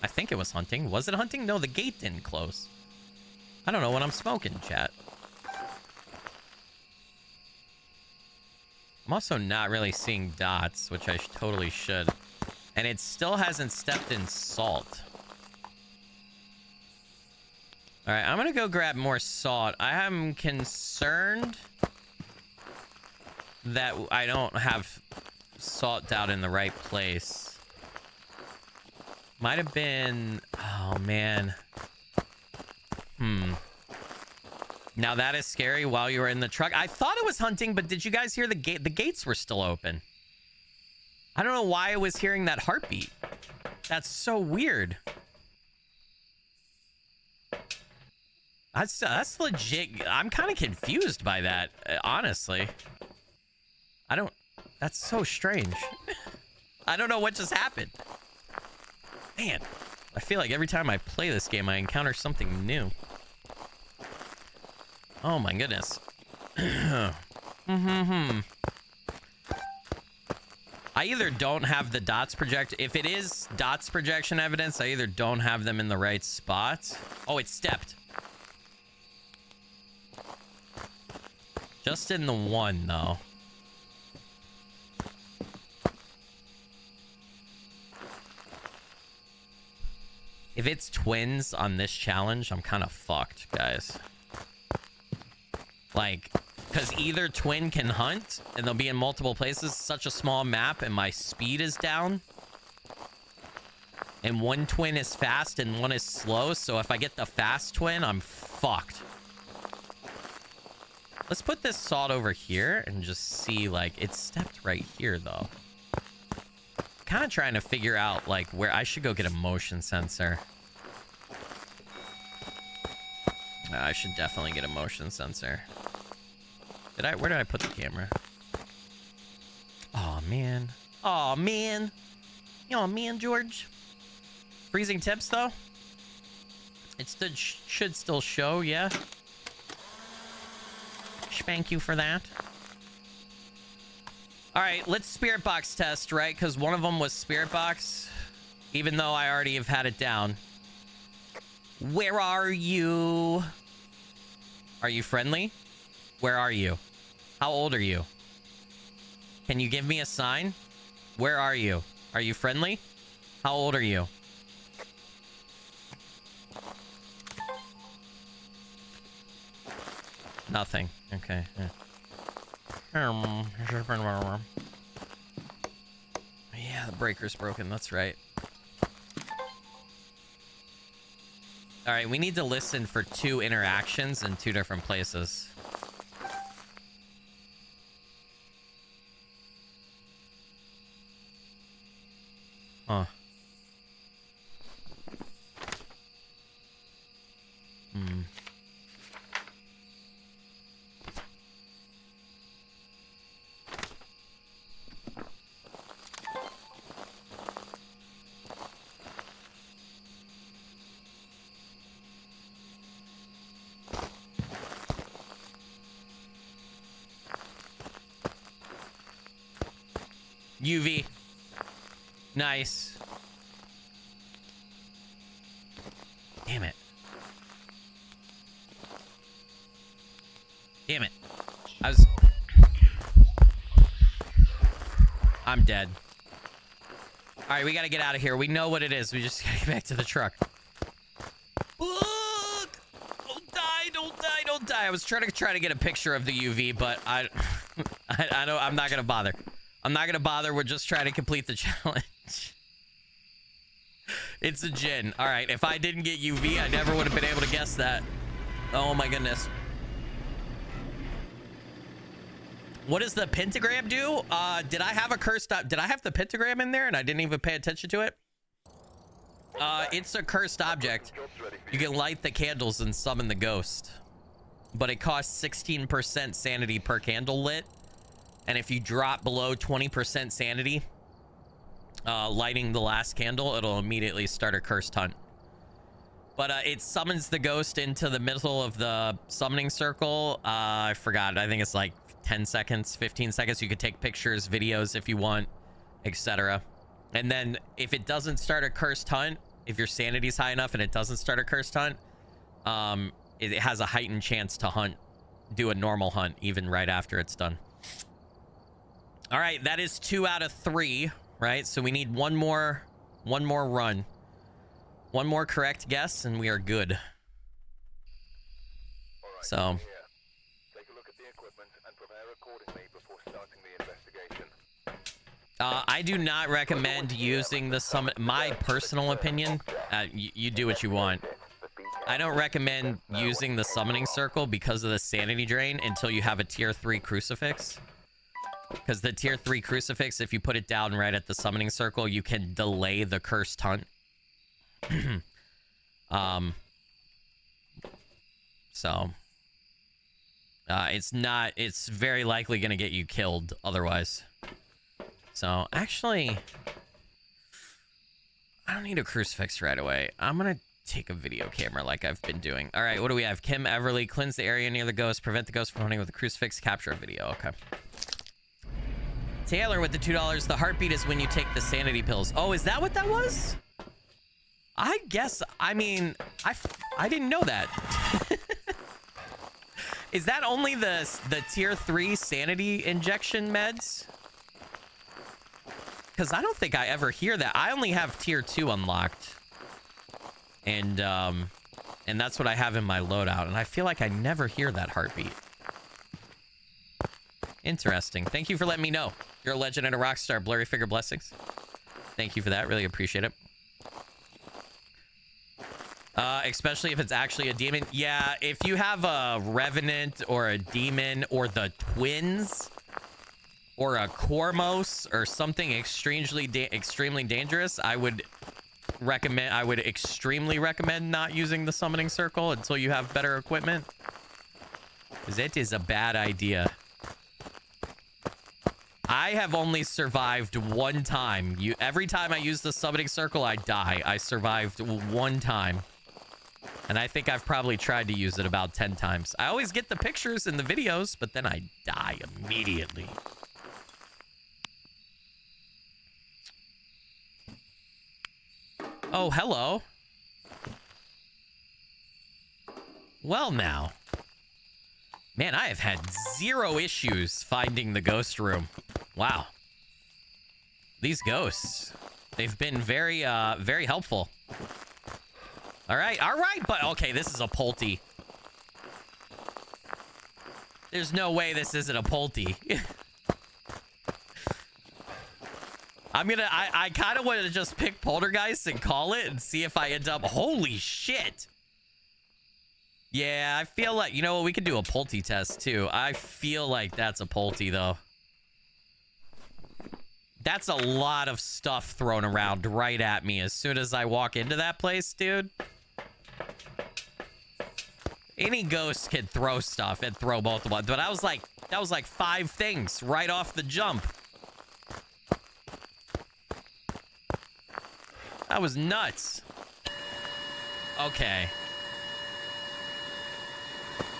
[SPEAKER 1] I think it was hunting. Was it hunting? No, the gate didn't close. I don't know what I'm smoking, chat. I'm also not really seeing dots, which I totally should. And it still hasn't stepped in salt. All right, I'm going to go grab more salt. I am concerned that I don't have salt out in the right place. Might have been... Oh, man. Now that is scary while you were in the truck. I thought it was hunting, but did you guys hear the gate? The gates were still open. I don't know why I was hearing that heartbeat. That's so weird. That's legit. I'm kind of confused by that, honestly. That's so strange. I don't know what just happened. Man, I feel like every time I play this game, I encounter something new. Oh my goodness. I either don't have the dots project. If it is dots projection evidence, I either don't have them in the right spot. Oh, it stepped. Just in the one, though. If it's twins on this challenge, I'm kind of fucked, guys. Like, because either twin can hunt, and they'll be in multiple places, such a small map, and my speed is down. And one twin is fast, and one is slow, so if I get the fast twin, I'm fucked. Let's put this salt over here, and just see, like, it stepped right here, though. Kind of trying to figure out, like, where I should go get a motion sensor. I should definitely get a motion sensor. Where did I put the camera? Oh man. Oh man. Oh man, George. Freezing tips though. It should still show, yeah. Spank you for that. All right, let's spirit box test, right? Because one of them was spirit box, even though I already have had it down. Where are you? Are you friendly? Where are you? How old are you? Can you give me a sign? Where are you? Are you friendly? How old are you? Nothing. Okay. Yeah, the breaker's broken. That's right. All right, we need to listen for 2 interactions in 2 different places. Huh. Hmm. UV. Nice. Damn it. Damn it. I'm dead. All right, we got to get out of here. We know what it is. We just got to get back to the truck. Look! Don't die, don't die, don't die. I was trying to get a picture of the UV, but I don't, I'm not going to bother. I'm not going to bother. We're just trying to complete the challenge. It's a Jinn. All right, if I didn't get UV, I never would have been able to guess that. Oh my goodness. What does the pentagram do? Did I have a cursed... Did I have the pentagram in there and I didn't even pay attention to it? It's a cursed object. You can light the candles and summon the ghost. But it costs 16% sanity per candle lit. And if you drop below 20% sanity, lighting the last candle, it'll immediately start a cursed hunt. But it summons the ghost into the middle of the summoning circle. I forgot. I think it's like 10 seconds, 15 seconds. You could take pictures, videos if you want, etc. And then if it doesn't start a cursed hunt, if your sanity's high enough and it doesn't start a cursed hunt, it has a heightened chance to hunt, do a normal hunt even right after it's done. All right, that is 2 out of 3, right? So we need one more run. One more correct guess and we are good.
[SPEAKER 2] Alright,
[SPEAKER 1] So
[SPEAKER 2] take a look at the equipment and prepare accordingly before starting the investigation.
[SPEAKER 1] I do not recommend using the summon. My personal opinion, you do what you want. I don't recommend using the summoning circle because of the sanity drain until you have a tier 3 crucifix. Because the tier 3 crucifix, if you put it down right at the summoning circle, you can delay the cursed hunt. It's very likely going to get you killed otherwise. So actually, I don't need a crucifix right away. I'm going to take a video camera like I've been doing. All right, what do we have? Kim Everly, cleanse the area near the ghost, prevent the ghost from hunting with a crucifix, capture a video. Okay. Taylor with the $2. The heartbeat is when you take the sanity pills. Oh, is that what that was? I guess, I mean, I didn't know that. Is that only the tier 3 sanity injection meds? Because I don't think I ever hear that. I only have tier 2 unlocked. And that's what I have in my loadout. And I feel like I never hear that heartbeat. Interesting. Thank you for letting me know. You're a legend and a rock star. Blurry figure blessings. Thank you for that. Really appreciate it. Especially if it's actually a demon. Yeah, if you have a revenant or a demon or the twins or a Cormos or something extremely dangerous, I would extremely recommend not using the summoning circle until you have better equipment. Because it is a bad idea. I have only survived one time. Every time I use the summoning circle, I die. I survived one time. And I think I've probably tried to use it about 10 times. I always get the pictures and the videos, but then I die immediately. Oh, hello. Well, now. Man, I have had 0 issues finding the ghost room. Wow. These ghosts, they've been very, very helpful. All right, but okay, this is a Pulte. There's no way this isn't a Pulte. I kind of wanted to just pick Poltergeist and call it and see if I end up, holy shit. Yeah, I feel like, you know what, we could do a Pulte test too. I feel like that's a Pulte though. That's a lot of stuff thrown around right at me as soon as I walk into that place, dude. Any ghost can throw stuff and throw both of them, but that was like 5 things right off the jump. That was nuts. Okay.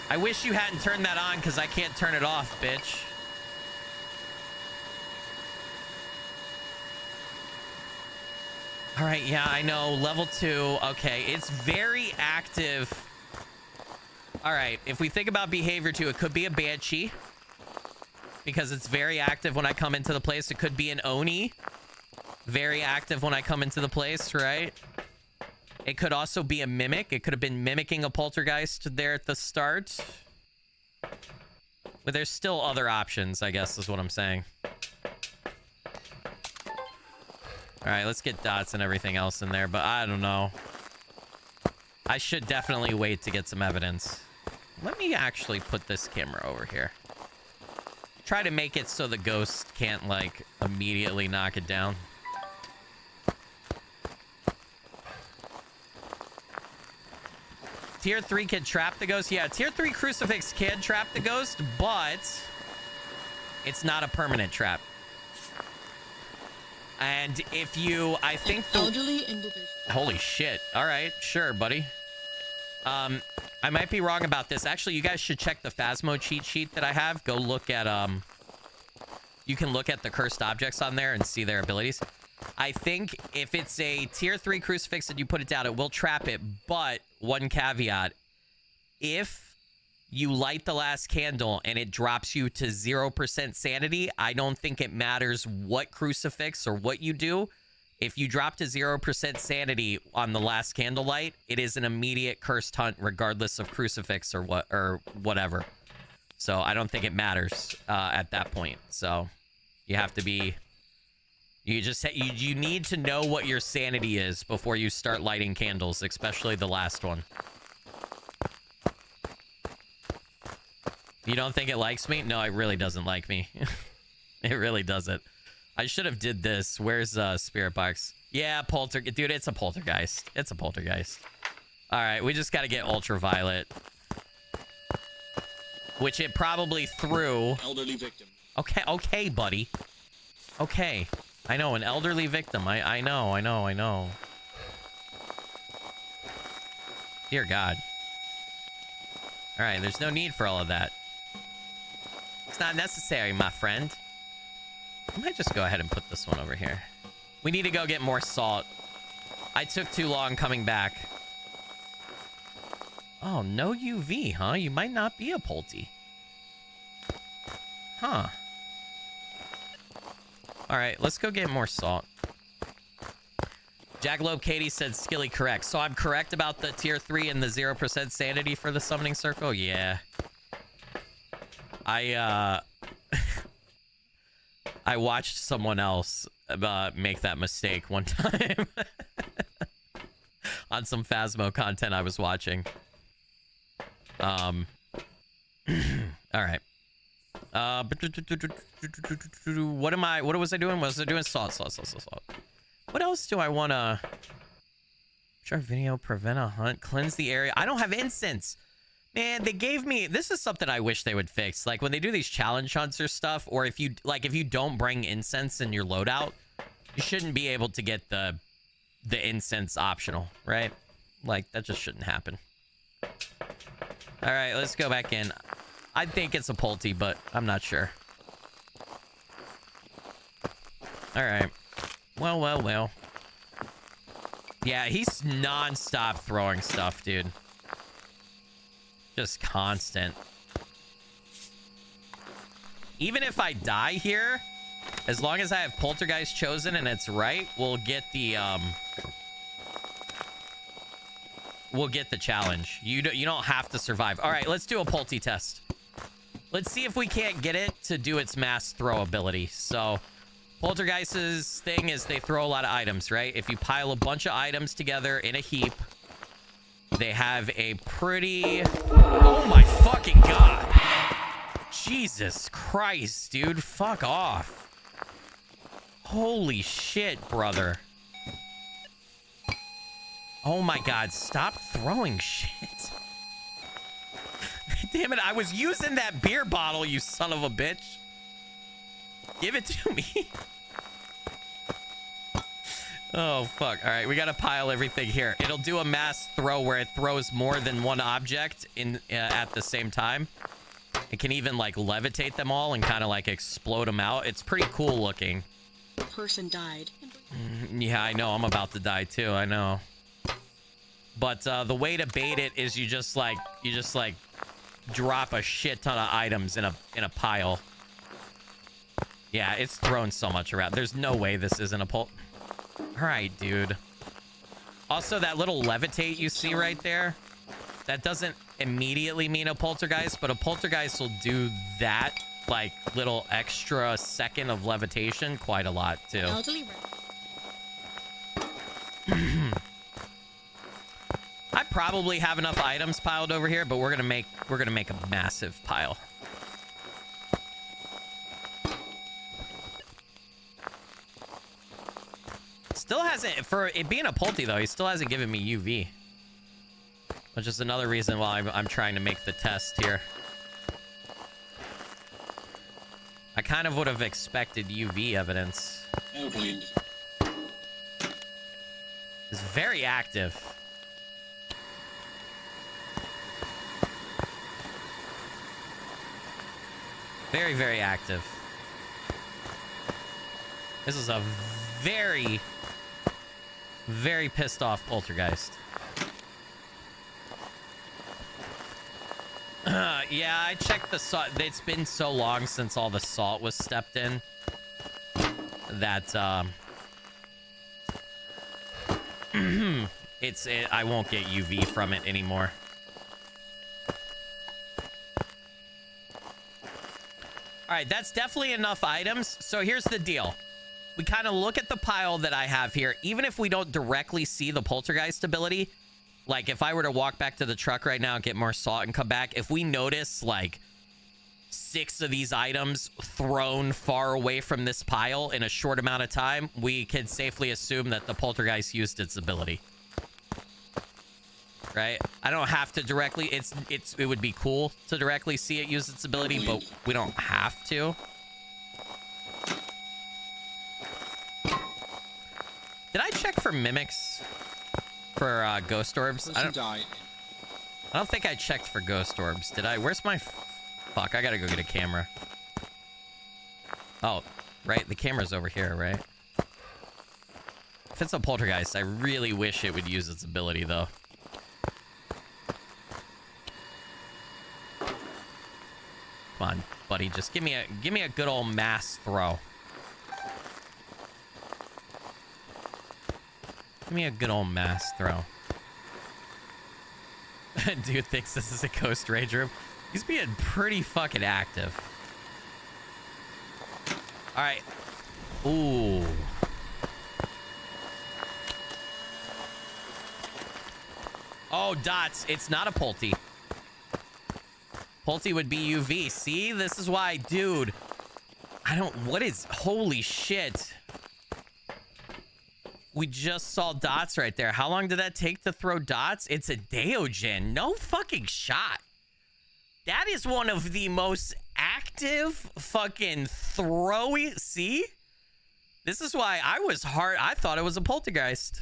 [SPEAKER 1] I wish you hadn't turned that on because I can't turn it off, bitch. All right, yeah, I know. Level 2. Okay, it's very active. All right, if we think about behavior 2, it could be a Banshee because it's very active when I come into the place. It could be an Oni. Very active when I come into the place, right? It could also be a Mimic. It could have been mimicking a Poltergeist there at the start. But there's still other options, I guess, is what I'm saying. All right, let's get dots and everything else in there, but I don't know. I should definitely wait to get some evidence. Let me actually put this camera over here. Try to make it so the ghost can't, like, immediately knock it down. Tier 3 can trap the ghost. Yeah, Tier 3 Crucifix can trap the ghost, but it's not a permanent trap. And if you, I think the... Elderly individual. Holy shit. All right, sure, buddy. I might be wrong about this. Actually, you guys should check the Phasmo cheat sheet that I have. Go look at, you can look at the cursed objects on there and see their abilities. I think if it's a Tier 3 Crucifix and you put it down, it will trap it. But one caveat, if you light the last candle and it drops you to 0% sanity, I don't think it matters what crucifix or what you do. If you drop to 0% sanity on the last candlelight, it is an immediate cursed hunt regardless of crucifix or whatever. So I don't think it matters at that point. So you have to be... You need to know what your sanity is before you start lighting candles, especially the last one. You don't think it likes me? No, it really doesn't like me. It really doesn't. I should have did this. Where's Spirit Box? Yeah, dude, it's a poltergeist. It's a poltergeist. All right, we just got to get ultraviolet, which it probably threw. Elderly victim. Okay, buddy. Okay. I know, an elderly victim. I know. Dear God. All right, there's no need for all of that. It's not necessary, my friend. I might just go ahead and put this one over here. We need to go get more salt. I took too long coming back. Oh, no UV, huh? You might not be a Pulte. Huh. All right, let's go get more salt. Jackalope Katie said Skilly correct. So I'm correct about the Tier 3 and the 0% sanity for the summoning circle? Yeah. I watched someone else make that mistake one time. On some Phasmo content I was watching. All right. What was I doing? Was I doing salt? What else do I want to... Share video, prevent a hunt, cleanse the area. I don't have incense. Man, they gave me... This is something I wish they would fix. Like, when they do these challenge hunts or stuff, or if you don't bring incense in your loadout, you shouldn't be able to get the incense optional, right? Like, that just shouldn't happen. All right, let's go back in. I think it's a Pulte, but I'm not sure. All right. Well. Yeah, he's non-stop throwing stuff, dude. Just constant. Even if I die here, as long as I have Poltergeist chosen and it's right, we'll get the challenge. You don't have to survive. All right, let's do a Polty test. Let's see if we can't get it to do its mass throw ability. So Poltergeist's thing is they throw a lot of items, right? If you pile a bunch of items together in a heap, they have a pretty... Oh my fucking god. Jesus Christ, dude. Fuck off. Holy shit, brother. Oh my god, stop throwing shit. Damn it, I was using that beer bottle, you son of a bitch. Give it to me. Oh, fuck. All right, we got to pile everything here. It'll do a mass throw where it throws more than one object in at the same time. It can even, like, levitate them all and kind of, like, explode them out. It's pretty cool looking.
[SPEAKER 3] The person died.
[SPEAKER 1] Yeah, I know. I'm about to die, too. I know. But the way to bait it is you just drop a shit ton of items in a pile. Yeah, it's thrown so much around. There's no way this isn't a All right, dude. Also, that little levitate you see right there, that doesn't immediately mean a poltergeist, but a poltergeist will do that, like, little extra second of levitation quite a lot, too.
[SPEAKER 3] Elderly.
[SPEAKER 1] I probably have enough items piled over here, but we're gonna make a massive pile. Still hasn't, for it being a Polty though, he still hasn't given me UV, which is another reason why I'm trying to make the test here. I kind of would have expected UV evidence. It's very active. Very, very active. This is a very, very pissed off poltergeist. Yeah, I checked the salt. It's been so long since all the salt was stepped in that I won't get UV from it anymore. All right, that's definitely enough items. So here's the deal. We kind of look at the pile that I have here. Even if we don't directly see the poltergeist ability, like if I were to walk back to the truck right now and get more salt and come back, if we notice like 6 of these items thrown far away from this pile in a short amount of time, we can safely assume that the poltergeist used its ability. Right? I don't have to directly, it would be cool to directly see it use its ability, but we don't have to. Did I check for mimics for ghost orbs? I don't think I checked for ghost orbs. Did I? Where's my fuck? I gotta go get a camera. Oh, right, the camera's over here, right? If it's a poltergeist, I really wish it would use its ability though. Come on, buddy, just give me a good old mass throw. Give me a good old mass throw. Dude thinks this is a ghost rage room. He's being pretty fucking active. All right. Ooh. Oh, dots. It's not a Polty. Polty would be UV. See? This is why, dude. I don't... What is... Holy shit. We just saw dots right there. How long did that take to throw dots? It's a Deogen. No fucking shot. That is one of the most active fucking throwy... See? This is why I was hard... I thought it was a poltergeist.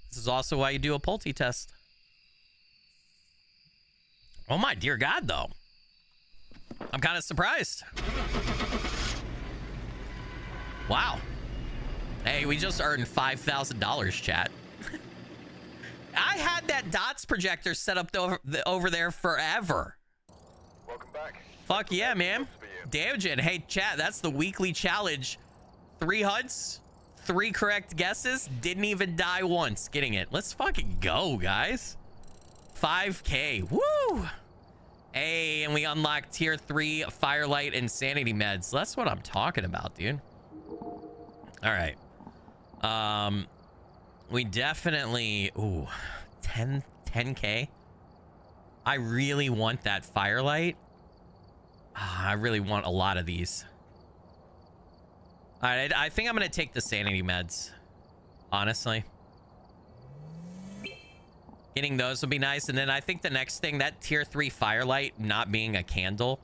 [SPEAKER 1] This is also why you do a Polty test. Oh my dear God, though. I'm kind of surprised. Wow. Hey, we just earned $5,000, chat. I had that dots projector set up over there forever.
[SPEAKER 2] Welcome back.
[SPEAKER 1] Fuck yeah, man. Damaging. Hey, chat, that's the weekly challenge. 3 hunts, 3 correct guesses, didn't even die once. Getting it. Let's fucking go, guys. 5K. Woo! Hey, and we unlocked tier 3 Firelight and Sanity meds. That's what I'm talking about, dude. All right. We definitely... Ooh, 10K? I really want that Firelight. I really want a lot of these. All right, I think I'm going to take the Sanity meds, honestly. Getting those would be nice. And then I think the next thing, that tier 3 Firelight not being a candle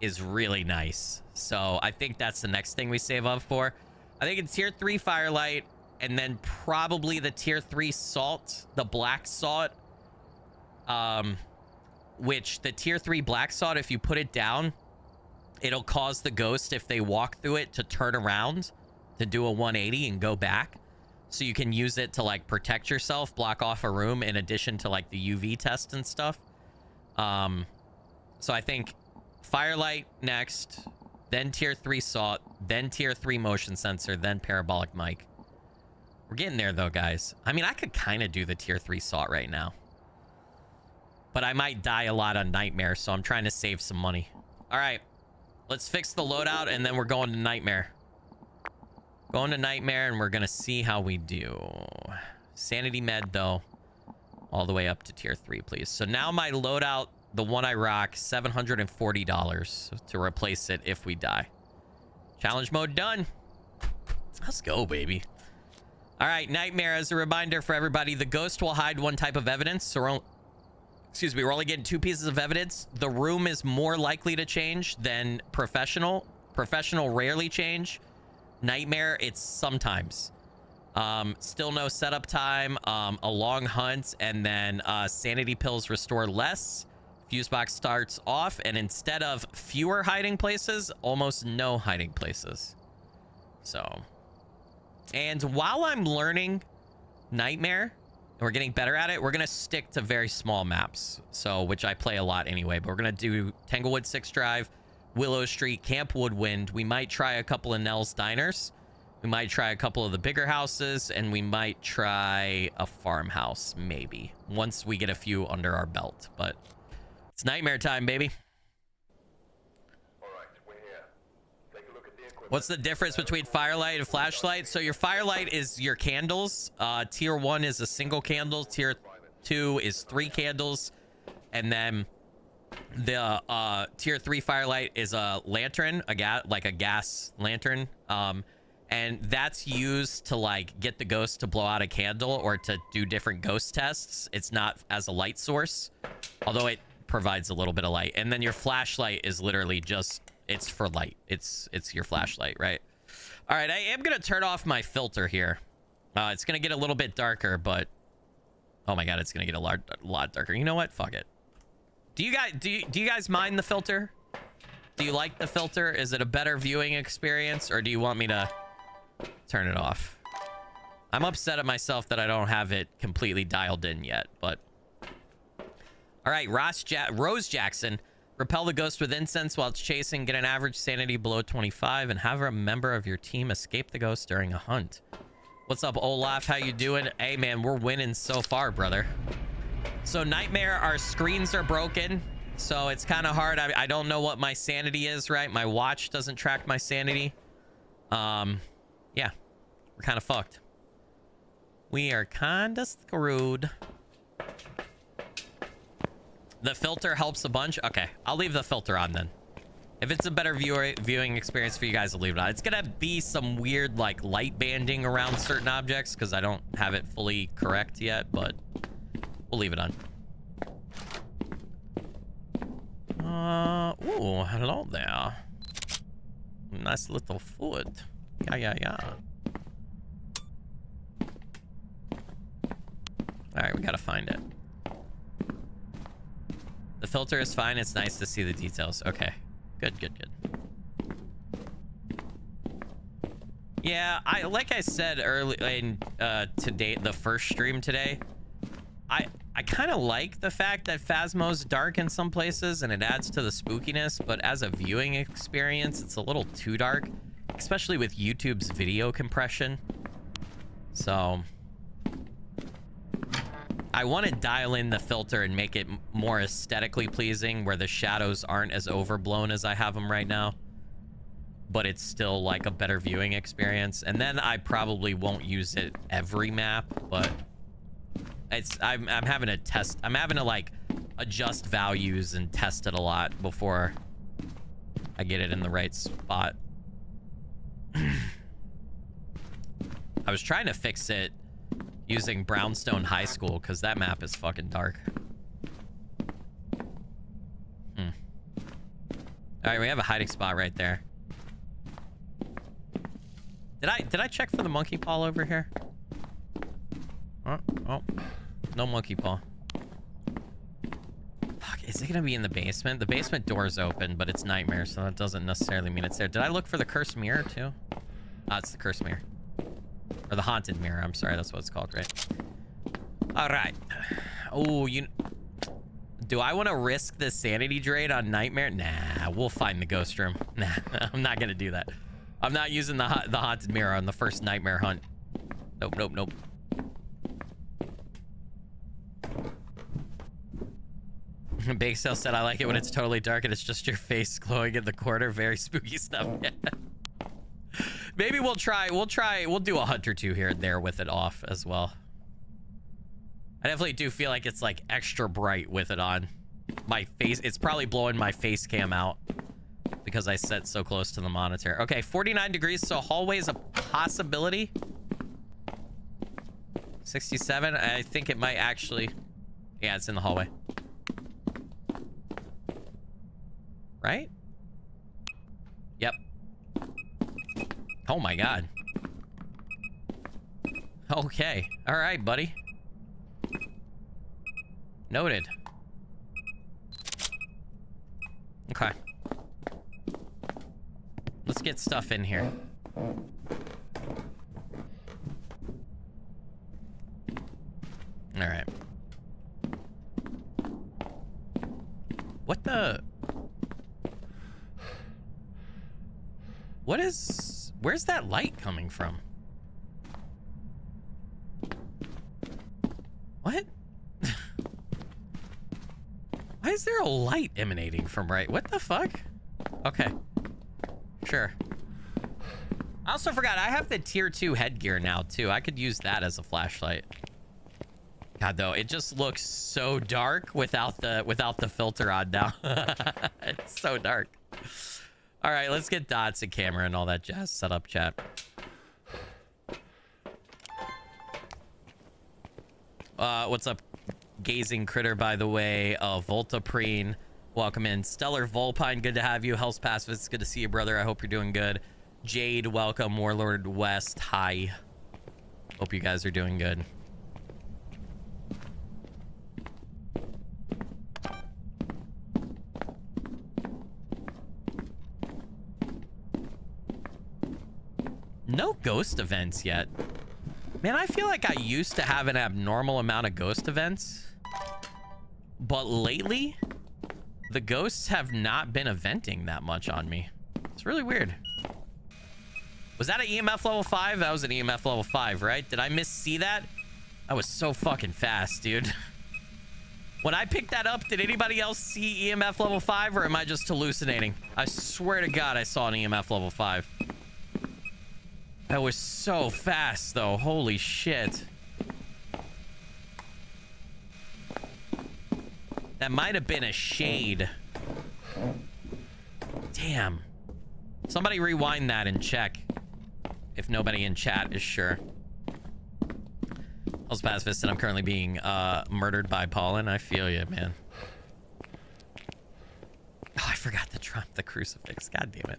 [SPEAKER 1] is really nice. So I think that's the next thing we save up for. I think it's tier 3 Firelight and then probably the tier 3 Salt, the Black Salt. Which the tier 3 Black Salt, if you put it down, it'll cause the ghost, if they walk through it, to turn around, to do a 180 and go back. So you can use it to like protect yourself, block off a room, in addition to like the UV test and stuff. So I think Firelight next, then tier 3 Salt, then tier 3 motion sensor, then parabolic mic. We're getting there though, guys. I mean, I could kind of do the tier 3 Salt right now, but I might die a lot on Nightmare, so I'm trying to save some money. All right, let's fix the loadout, and then we're going to Nightmare. Going to Nightmare, and we're going to see how we do. Sanity med, though, all the way up to tier 3, please. So now my loadout, the one I rock, $740 to replace it if we die. Challenge mode done. Let's go, baby. All right, Nightmare, as a reminder for everybody, the ghost will hide one type of evidence. So we're only getting 2 pieces of evidence. The room is more likely to change than professional. Professional rarely change. Nightmare, it's sometimes. Still no setup time, a long hunt, and then sanity pills restore less. Fuse box starts off, and instead of fewer hiding places, almost no hiding places. So, and while I'm learning Nightmare, and we're getting better at it, we're gonna stick to very small maps, so which I play a lot anyway. But we're gonna do Tanglewood 6 Drive, Willow Street, Camp Woodwind. We might try a couple of Nell's Diners. We might try a couple of the bigger houses, and we might try a farmhouse, maybe, once we get a few under our belt. But it's Nightmare time, baby.
[SPEAKER 2] All right, we're here. Take a look at the equipment.
[SPEAKER 1] What's the difference between Firelight and Flashlight? So your Firelight is your candles. Tier 1 is a single candle. Tier 2 is 3 candles. And then the tier 3 Firelight is a lantern, like a gas lantern. And that's used to like get the ghost to blow out a candle or to do different ghost tests. It's not as a light source, although it provides a little bit of light. And then your Flashlight is literally just, it's for light. It's your flashlight, right? All right, I am gonna turn off my filter here. It's gonna get a little bit darker, but oh my god, it's gonna get a lot darker. You know what? Fuck it. Do you guys mind the filter? Do you like the filter? Is it a better viewing experience, or do you want me to turn it off? I'm upset at myself that I don't have it completely dialed in yet, but all right. Rose Jackson, repel the ghost with incense while it's chasing, get an average sanity below 25, and have a member of your team escape the ghost during a hunt. What's up, Olaf? How you doing? Hey man, we're winning so far, brother. So Nightmare, our screens are broken, so it's kind of hard. I don't know what my sanity is, right? My watch doesn't track my sanity. Yeah, we're kind of fucked. We are kind of screwed. The filter helps a bunch. Okay, I'll leave the filter on then. If it's a better viewing experience for you guys, I'll leave it on. It's gonna be some weird like light banding around certain objects because I don't have it fully correct yet, but we'll leave it on. Ooh, hello there. Nice little food. Yeah. All right, we gotta find it. The filter is fine. It's nice to see the details. Okay, good. Yeah, like I said early in today, the first stream today, I kind of like the fact that Phasmo's dark in some places and it adds to the spookiness, but as a viewing experience, it's a little too dark, especially with YouTube's video compression. So I want to dial in the filter and make it more aesthetically pleasing, where the shadows aren't as overblown as I have them right now, but it's still like a better viewing experience. And then I probably won't use it every map, but I'm having to test. I'm having to like adjust values and test it a lot before I get it in the right spot. I was trying to fix it using Brownstone High School because that map is fucking dark. All right, we have a hiding spot right there. Did I check for the monkey paw over here? Oh, no monkey paw. Fuck, is it gonna be in the basement? The basement door's open, but it's nightmare, so that doesn't necessarily mean it's there. Did I look for the cursed mirror too? Ah, it's the cursed mirror. Or the haunted mirror, I'm sorry, that's what it's called, right? All right. Oh, do I want to risk the sanity drain on nightmare? Nah, we'll find the ghost room. Nah, I'm not gonna do that. I'm not using the haunted mirror on the first nightmare hunt. Nope, nope, nope. Bake Sale said, I like it when it's totally dark and it's just your face glowing in the corner. Very spooky stuff. Yeah. Maybe we'll do a hunt or two here and there with it off as well. I definitely do feel like it's like extra bright with it on. My face, it's probably blowing my face cam out because I sit so close to the monitor. Okay, 49 degrees, so hallway's a possibility. 67, I think it might actually, yeah, it's in the hallway. Right? Yep. Oh my god. Okay. All right, buddy. Noted. Okay. Let's get stuff in here. All right. What the... What is... Where's that light coming from? What? Why is there a light emanating from right? What the fuck? Okay. Sure. I also forgot I have the tier 2 headgear now too. I could use that as a flashlight. God, though, it just looks so dark without the filter on now. It's so dark. All right, let's get dots and camera and all that jazz set up, chat. What's up, Gazing Critter, by the way? Voltaprene, welcome in. Stellar Volpine, good to have you. Hell's Pacifist, it's good to see you, brother. I hope you're doing good. Jade, welcome. Warlord West, hi. Hope you guys are doing good. No ghost events yet. Man, I feel like I used to have an abnormal amount of ghost events, but lately the ghosts have not been eventing that much on me. It's really weird. Was that an EMF level 5? That was an EMF level 5, right? Did I see that? That was so fucking fast, dude. When I picked that up, did anybody else see EMF level 5, or am I just hallucinating? I swear to God, I saw an EMF level 5. That was so fast, though. Holy shit. That might have been a shade. Damn. Somebody rewind that and check. If nobody in chat is sure. Hell's Pacifist said I'm currently being murdered by pollen. I feel you, man. Oh, I forgot to drop the crucifix. God damn it.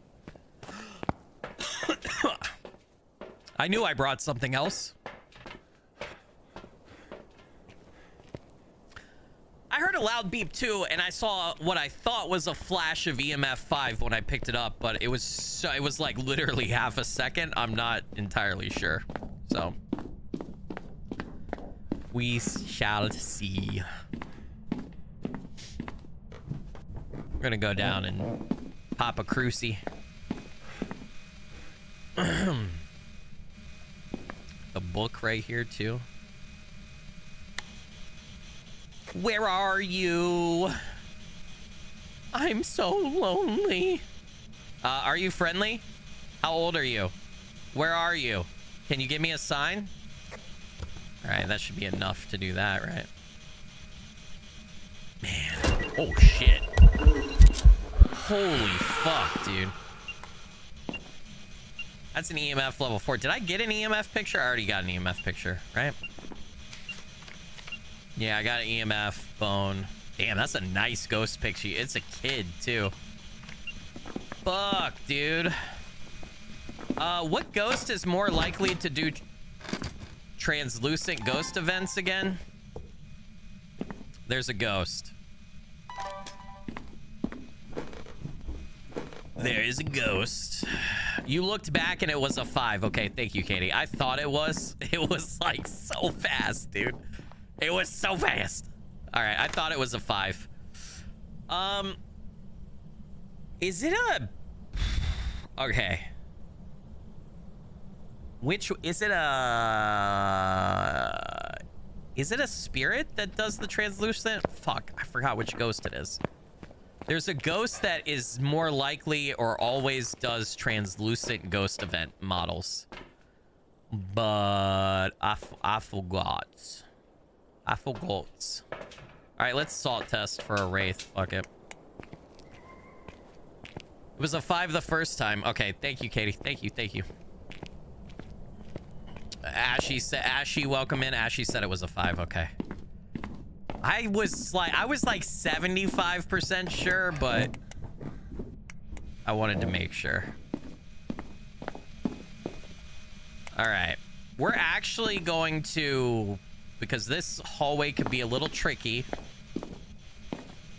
[SPEAKER 1] I knew I brought something else. I heard a loud beep too, and I saw what I thought was a flash of EMF 5 when I picked it up, but it was like literally half a second. I'm not entirely sure. So We shall see. We're gonna go down and pop a crucie. The book right here too. Where are you? I'm so lonely. Are you friendly? How old are you? Where are you? Can you give me a sign? All right, that should be enough to do that, right? Man. Oh, shit. Holy fuck, dude. That's an EMF level 4. Did I get an EMF picture? I already got an EMF picture, right? Yeah, I got an EMF bone. Damn, that's a nice ghost picture. It's a kid, too. Fuck, dude. What ghost is more likely to do translucent ghost events again? There's a ghost. There is a ghost. You looked back and it was a 5. Okay, thank you, Katie. I thought it was. It was like so fast, dude. It was so fast. All right, I thought it was a 5. Is it a... Okay. Which... Is it a... Is it a spirit that does the translucent? Fuck, I forgot which ghost it is. There's a ghost that is more likely or always does translucent ghost event models. But I forgot. I forgot. All right, let's salt test for a wraith. Fuck it. It was a 5 the first time. Okay, thank you, Katie. Thank you, thank you. Ashy, welcome in. Ashy said it was a 5. Okay. I was like 75% sure, but I wanted to make sure. All right. We're actually going to, because this hallway could be a little tricky.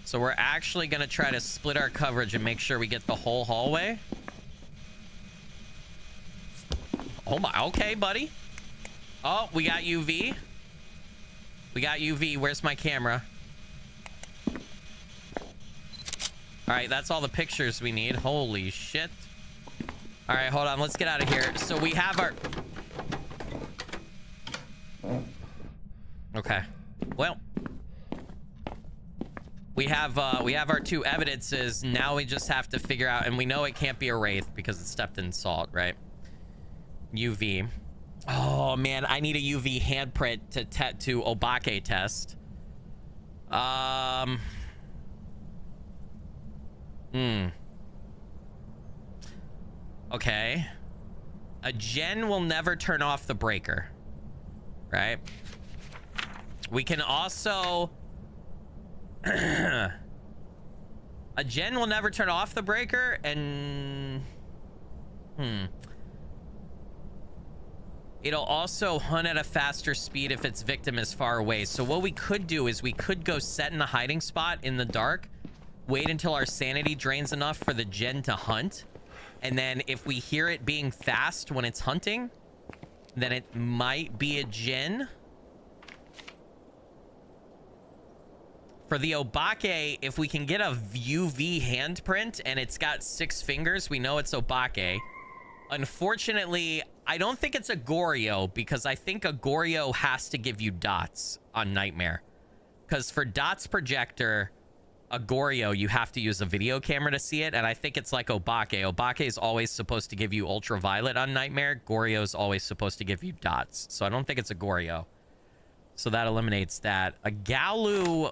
[SPEAKER 1] So we're actually going to try to split our coverage and make sure we get the whole hallway. Oh my, okay, buddy. Oh, we got UV. We got UV. Where's my camera? All right, that's all the pictures we need. Holy shit. All right, hold on. Let's get out of here. So we have our... Okay. Well, we have our 2 evidences. Now we just have to figure out, and we know it can't be a wraith because it stepped in salt, right? UV. Oh man, I need a UV handprint to Obake test. Okay. A gen will never turn off the breaker. Right? We can also... A gen will never turn off the breaker, and... It'll also hunt at a faster speed if its victim is far away. So what we could do is we could go set in a hiding spot in the dark, wait until our sanity drains enough for the gen to hunt, and then if we hear it being fast when it's hunting, then it might be a gen. For the Obake, if we can get a UV handprint and it's got 6 fingers, we know it's Obake. Unfortunately, I don't think it's a Goryo, because I think a Goryo has to give you dots on Nightmare. Because for dots projector, a Goryo, you have to use a video camera to see it, and I think it's like Obake. Obake is always supposed to give you ultraviolet on Nightmare. Goryo is always supposed to give you dots. So I don't think it's a Goryo. So that eliminates that. A Galu,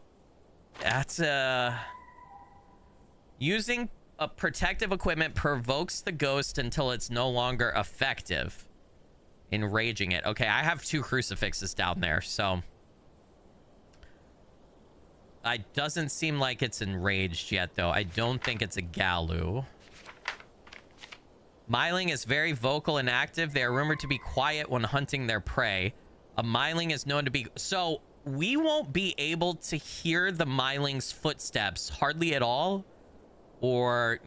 [SPEAKER 1] that's a... Using a protective equipment provokes the ghost until it's no longer effective. Enraging it. Okay, I have 2 crucifixes down there, so... It doesn't seem like it's enraged yet, though. I don't think it's a Galu. Myling is very vocal and active. They are rumored to be quiet when hunting their prey. A Myling is known to be... So, we won't be able to hear the Myling's footsteps hardly at all. Or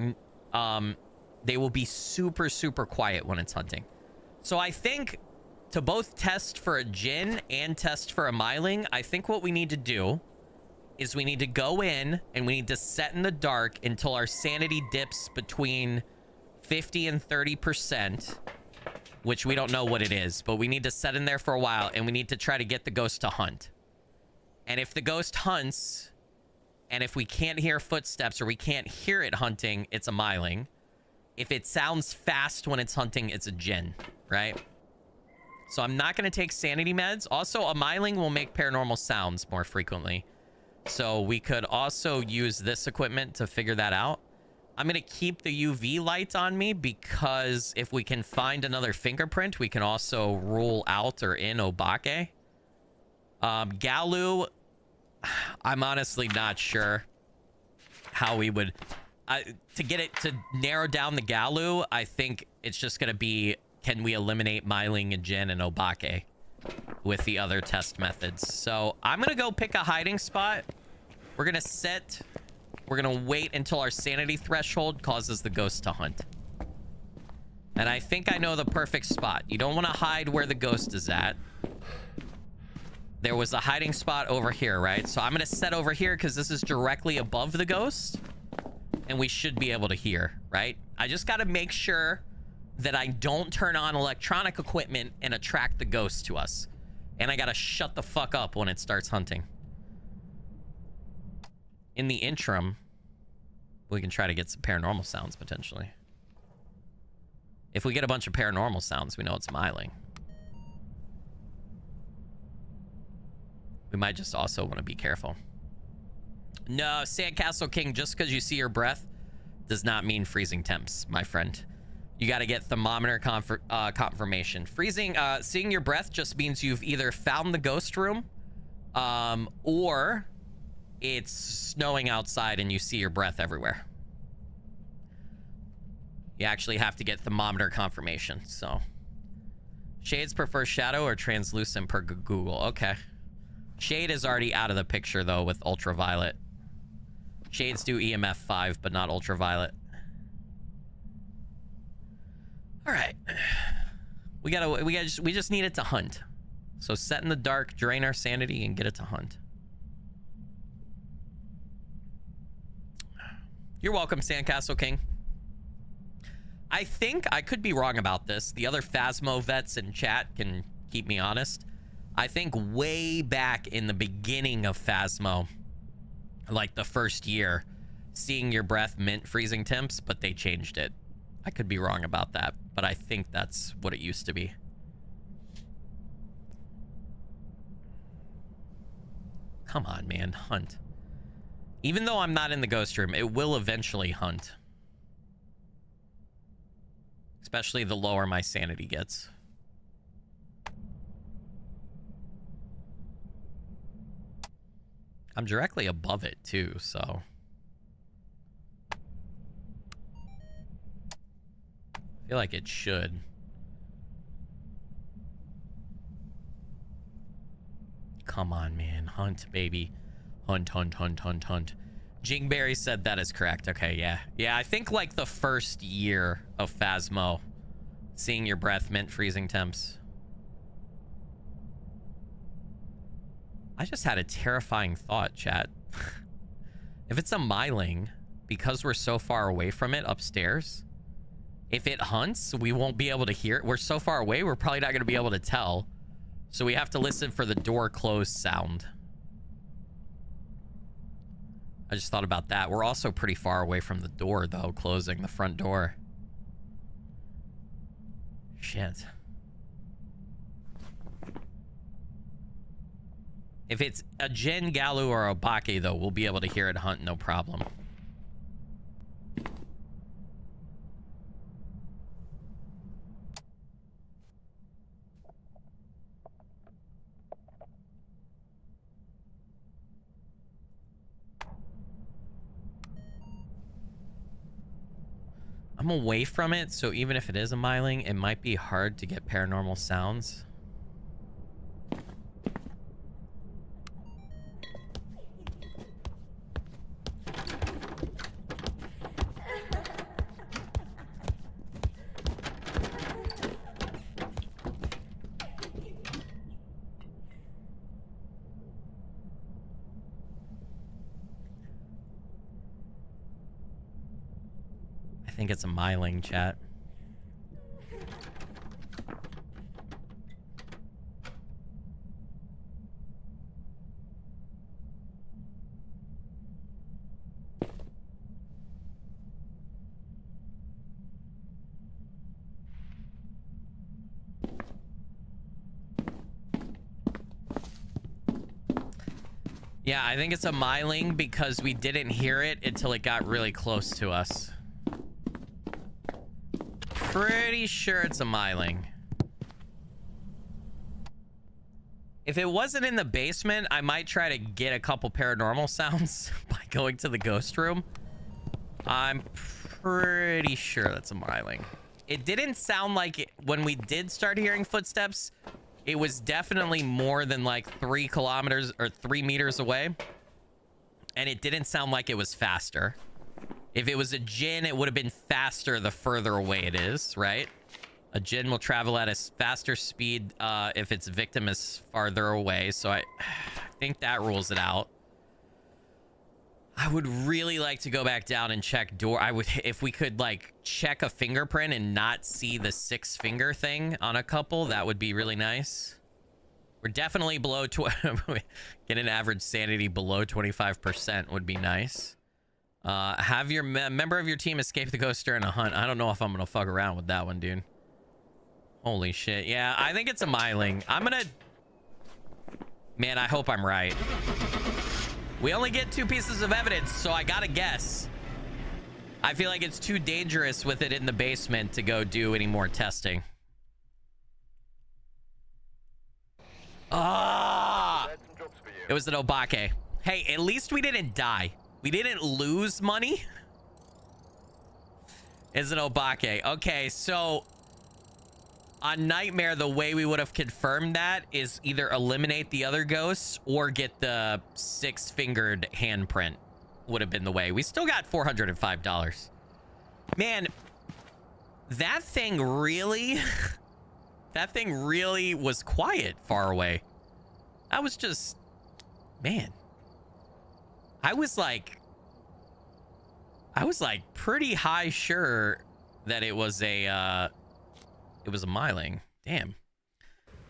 [SPEAKER 1] they will be super, super quiet when it's hunting. So I think to both test for a Jinn and test for a Myling, I think what we need to do is we need to go in and we need to set in the dark until our sanity dips between 50 and 30%, which we don't know what it is, but we need to set in there for a while, and we need to try to get the ghost to hunt. And if the ghost hunts, and if we can't hear footsteps or we can't hear it hunting, it's a Myling. If it sounds fast when it's hunting, it's a Jinn, right? So I'm not going to take sanity meds. Also, a Myling will make paranormal sounds more frequently. So we could also use this equipment to figure that out. I'm going to keep the UV light on me because if we can find another fingerprint, we can also rule out or in Obake. Galu, I'm honestly not sure how we would... to get it to narrow down the Galu, I think it's just going to be, can we eliminate Myling and Jinn and Obake with the other test methods? So I'm going to go pick a hiding spot. We're going to set... We're going to wait until our sanity threshold causes the ghost to hunt. And I think I know the perfect spot. You don't want to hide where the ghost is at. There was a hiding spot over here, right? So I'm going to set over here because this is directly above the ghost. And we should be able to hear, right? I just got to make sure that I don't turn on electronic equipment and attract the ghost to us. And I got to shut the fuck up when it starts hunting. In the interim, we can try to get some paranormal sounds, potentially. If we get a bunch of paranormal sounds, we know it's Myling. We might just also want to be careful. No, Sandcastle King, just because you see your breath does not mean freezing temps, my friend. You got to get thermometer confirmation. Seeing your breath just means you've either found the ghost room, or it's snowing outside and you see your breath everywhere. You actually have to get thermometer confirmation. So shades prefer shadow or translucent per Google. Okay. Shade is already out of the picture though with ultraviolet. Shades do EMF 5 but not ultraviolet. All right. We just need it to hunt. So set in the dark, drain our sanity, and get it to hunt. You're welcome, Sandcastle King. I think, I could be wrong about this. The other Phasmo vets in chat can keep me honest. I think way back in the beginning of Phasmo, like the first year, seeing your breath meant freezing temps, but they changed it. I could be wrong about that, but I think that's what it used to be. Come on, man, hunt. Even though I'm not in the ghost room, it will eventually hunt. Especially the lower my sanity gets. I'm directly above it too, so... I feel like it should. Come on, man. Hunt, baby. Hunt, hunt, hunt, hunt, hunt. Jingberry said that is correct. Okay, yeah. Yeah, I think like the first year of Phasmo, seeing your breath meant freezing temps. I just had a terrifying thought, chat. If it's a Myling, because we're so far away from it upstairs, if it hunts, we won't be able to hear it. We're so far away, we're probably not going to be able to tell. So we have to listen for the door closed sound. I just thought about that. We're also pretty far away from the door, though, closing the front door. Shit. If it's a Jinn, Galu, or Obake, though, we'll be able to hear it hunt, no problem. I'm away from it, so even if it is a Myling, it might be hard to get paranormal sounds. think it's a myling, chat. Yeah, I think it's a myling because we didn't hear it until it got really close to us. Pretty sure it's a myling. If it wasn't in the basement, I might try to get a couple paranormal sounds by going to the ghost room. I'm pretty sure that's a myling. It didn't sound like it when we did start hearing footsteps. It was definitely more than like 3 kilometers or 3 meters away. And it didn't sound like it was faster. If it was a djinn, it would have been faster the further away it is, right? A djinn will travel at a faster speed if its victim is farther away. So I think that rules it out. I would really like to go back down and check door. I would, if we could like check a fingerprint and not see the 6 finger thing on a couple, that would be really nice. We're definitely below get an average sanity below 25% would be nice. Have your member of your team escape the ghost during a hunt. I don't know if I'm gonna fuck around with that one, dude. Holy shit. Yeah, I think it's a myling. I'm gonna, man, I hope I'm right. We only get 2 pieces of evidence, so I gotta guess. I feel like it's too dangerous with it in the basement to go do any more testing. Ah! It was an obake. Hey, at least we didn't die. We didn't lose money. It's an obake. Okay, so on Nightmare, the way we would have confirmed that is either eliminate the other ghosts or get the 6-fingered handprint would have been the way. We still got $405. Man, that thing really... that thing really was quiet far away. That was just... Man. I was like pretty high sure that it was a myling. Damn.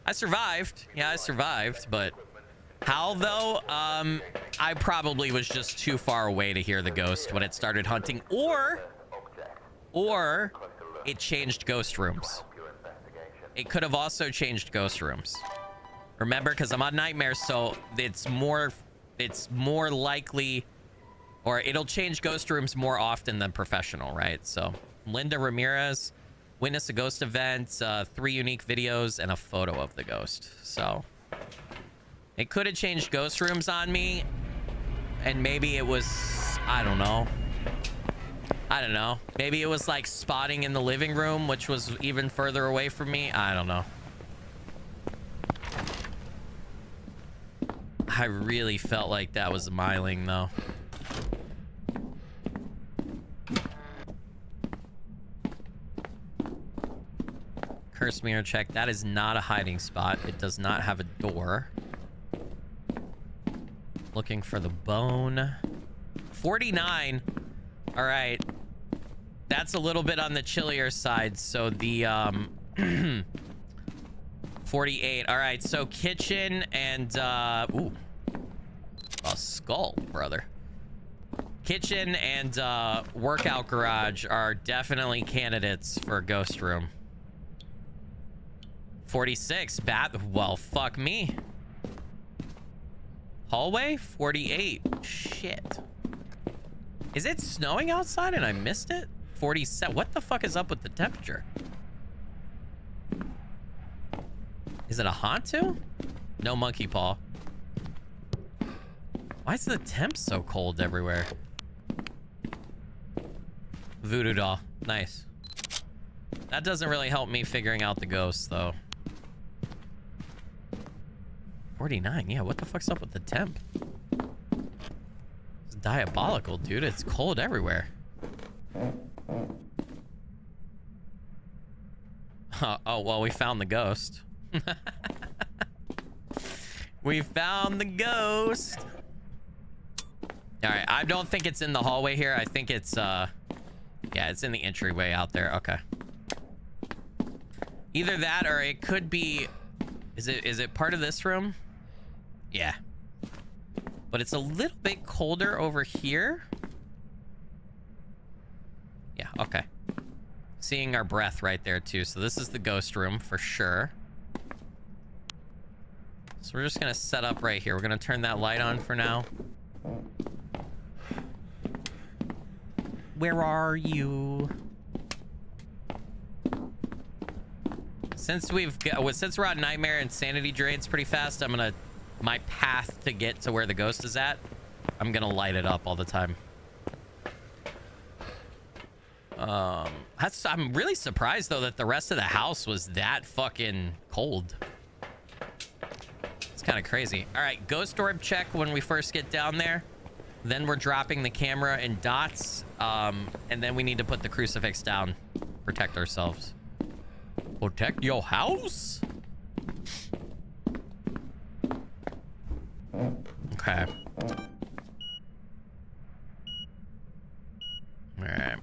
[SPEAKER 1] I survived. Yeah, I survived, but how though? I probably was just too far away to hear the ghost when it started hunting, or it changed ghost rooms. It could have also changed ghost rooms. Remember, because I'm on Nightmare, so it's more likely, or it'll change ghost rooms more often than Professional, right? So Linda Ramirez, witness a ghost event, 3 unique videos, and a photo of the ghost. So it could have changed ghost rooms on me, and maybe it was, I don't know. Maybe it was like spotting in the living room, which was even further away from me. I don't know. I really felt like that was a myling, though. Curse mirror check. That is not a hiding spot. It does not have a door. Looking for the bone. 49. All right. That's a little bit on the chillier side. So the 48. All right. So kitchen and ooh, a skull, brother. Kitchen and workout garage are definitely candidates for a ghost room. 46. Well, fuck me. Hallway 48. Shit. Is it snowing outside and I missed it? 47. What the fuck is up with the temperature? Is it a Hantu? No monkey paw. Why is the temp so cold everywhere? Voodoo doll. Nice. That doesn't really help me figuring out the ghosts, though. 49. Yeah, what the fuck's up with the temp? It's diabolical, dude. It's cold everywhere. Oh, well, we found the ghost. We found the ghost. All right, I don't think it's in the hallway here. I think it's Yeah, it's in the entryway out there. Okay. Either that or it could be... Is it part of this room? Yeah. But it's a little bit colder over here. Yeah, okay. Seeing our breath right there too. So this is the ghost room for sure. So we're just gonna set up right here. We're gonna turn that light on for now. Where are you? Since we're on Nightmare and Sanity drains pretty fast, my path to get to where the ghost is at, I'm gonna light it up all the time. I'm really surprised though that the rest of the house was that fucking cold. It's kind of crazy. All right, ghost orb check when we first get down there. Then we're dropping the camera in dots. And then we need to put the crucifix down. Protect ourselves. Protect your house? Okay. All right.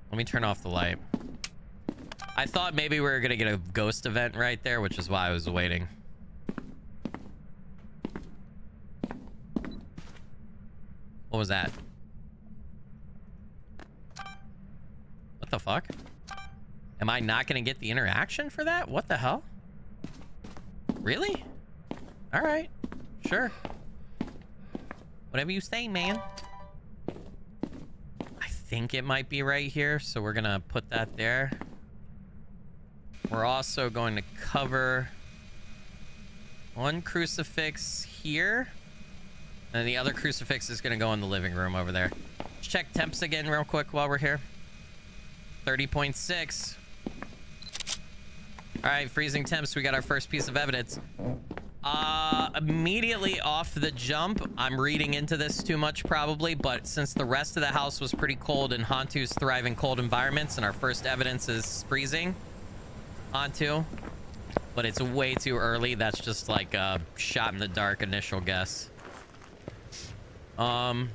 [SPEAKER 1] Let me turn off the light. I thought maybe we were gonna get a ghost event right there, which is why I was waiting. What was that? What the fuck? Am I not gonna get the interaction for that? What the hell? Really? All right, sure. Whatever you say, man. I think it might be right here, so we're gonna put that there. We're also going to cover one crucifix here, and the other crucifix is gonna go in the living room over there. Let's check temps again real quick while we're here. 30.6. All right, freezing temps. We got our first piece of evidence. Immediately off the jump, I'm reading into this too much probably, but since the rest of the house was pretty cold and Hantu's thrive in cold environments, and our first evidence is freezing Hantu, but it's way too early. That's just like a shot in the dark initial guess. Let's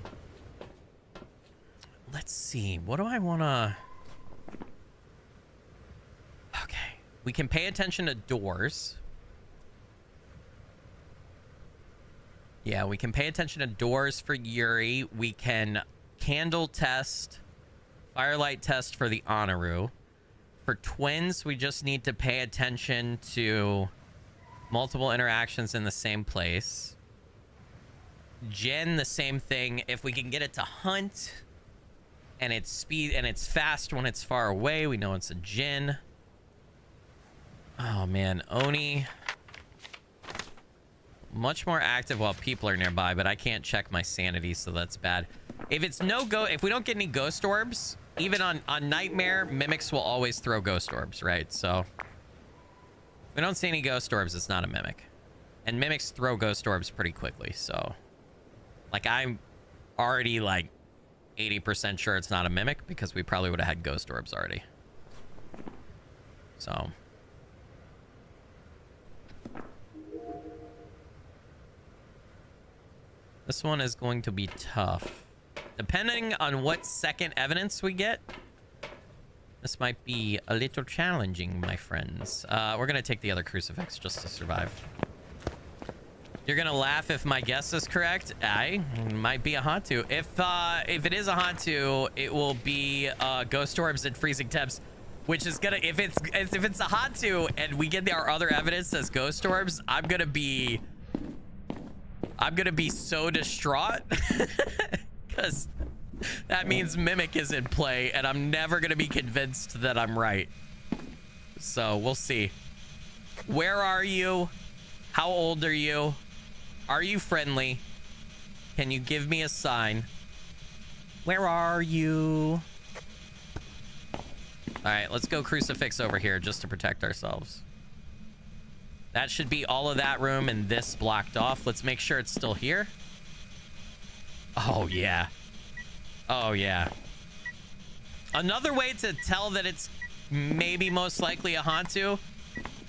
[SPEAKER 1] see. What do I want to... Okay. We can pay attention to doors. Yeah, we can pay attention to doors for Yuri. We can candle test, firelight test for the Honoru. For twins, we just need to pay attention to multiple interactions in the same place. Jen, the same thing. If we can get it to hunt and it's speed and it's fast when it's far away, we know it's a Jin. Oh man, Oni. Much more active while people are nearby, but I can't check my sanity, so that's bad. If it's if we don't get any ghost orbs, even on Nightmare, mimics will always throw ghost orbs, right? So if we don't see any ghost orbs, it's not a mimic. And mimics throw ghost orbs pretty quickly, so like I'm already like 80% sure it's not a mimic because we probably would have had ghost orbs already. So this one is going to be tough. Depending on what second evidence we get, this might be a little challenging, my friends. We're going to take the other crucifix just to survive. You're going to laugh if my guess is correct. I might be a Hantu. If it is a Hantu, it will be ghost orbs and freezing temps, which is going to... If it's a Hantu and we get our other evidence as ghost orbs, I'm going to be so distraught because that means mimic is in play and I'm never going to be convinced that I'm right. So we'll see. Where are you? How old are you? Are you friendly? Can you give me a sign? Where are you? All right, let's go crucifix over here just to protect ourselves. That should be all of that room and this blocked off. Let's make sure it's still here. Oh, yeah. Oh, yeah. Another way to tell that it's maybe most likely a Hantu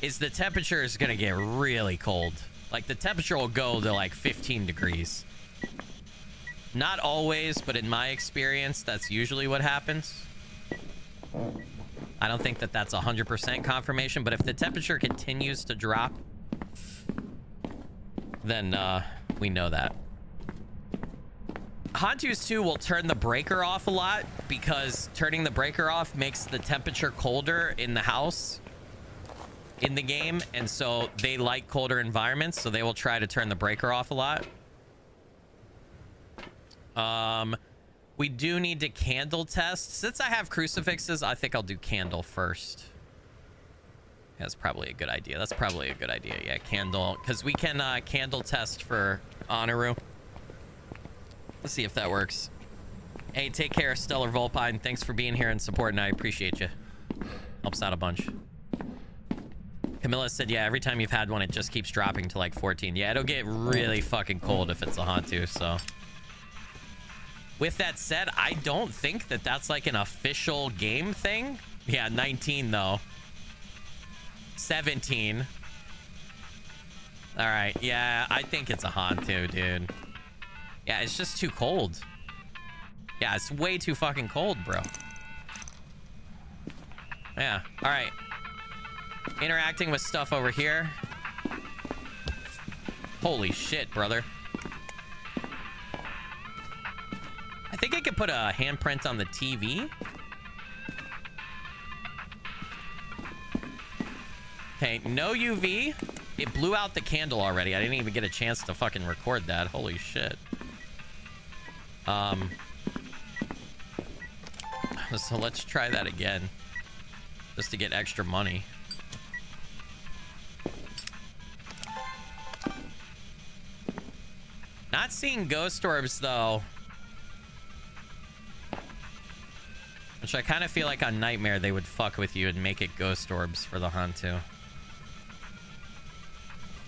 [SPEAKER 1] is the temperature is going to get really cold. Like, the temperature will go to, like, 15 degrees. Not always, but in my experience, that's usually what happens. I don't think that that's 100% confirmation, but if the temperature continues to drop, then we know that. Hantus 2 will turn the breaker off a lot because turning the breaker off makes the temperature colder in the house in the game, and so they like colder environments, so they will try to turn the breaker off a lot. We do need to candle test. Since I have crucifixes, I think I'll do candle first. That's probably a good idea. That's probably a good idea. Yeah, candle, because we can candle test for Honoru. Let's see if that works. Hey, take care, Stellar Volpine. Thanks for being here and supporting. I appreciate you. Helps out a bunch. Camilla said, yeah, every time you've had one, it just keeps dropping to like 14. Yeah, it'll get really fucking cold if it's a Hantu, so. With that said, I don't think that that's like an official game thing. Yeah, 19 though. 17. All right, yeah, I think it's a Hantu, dude. Yeah, it's just too cold. Yeah, it's way too fucking cold, bro. Yeah, all right. Interacting with stuff over here. Holy shit, brother. I think I could put a handprint on the TV. Okay, no UV. It blew out the candle already. I didn't even get a chance to fucking record that. Holy shit. So let's try that again. Just to get extra money. Not seeing ghost orbs, though. Which I kind of feel like on Nightmare they would fuck with you and make it ghost orbs for the Hantu.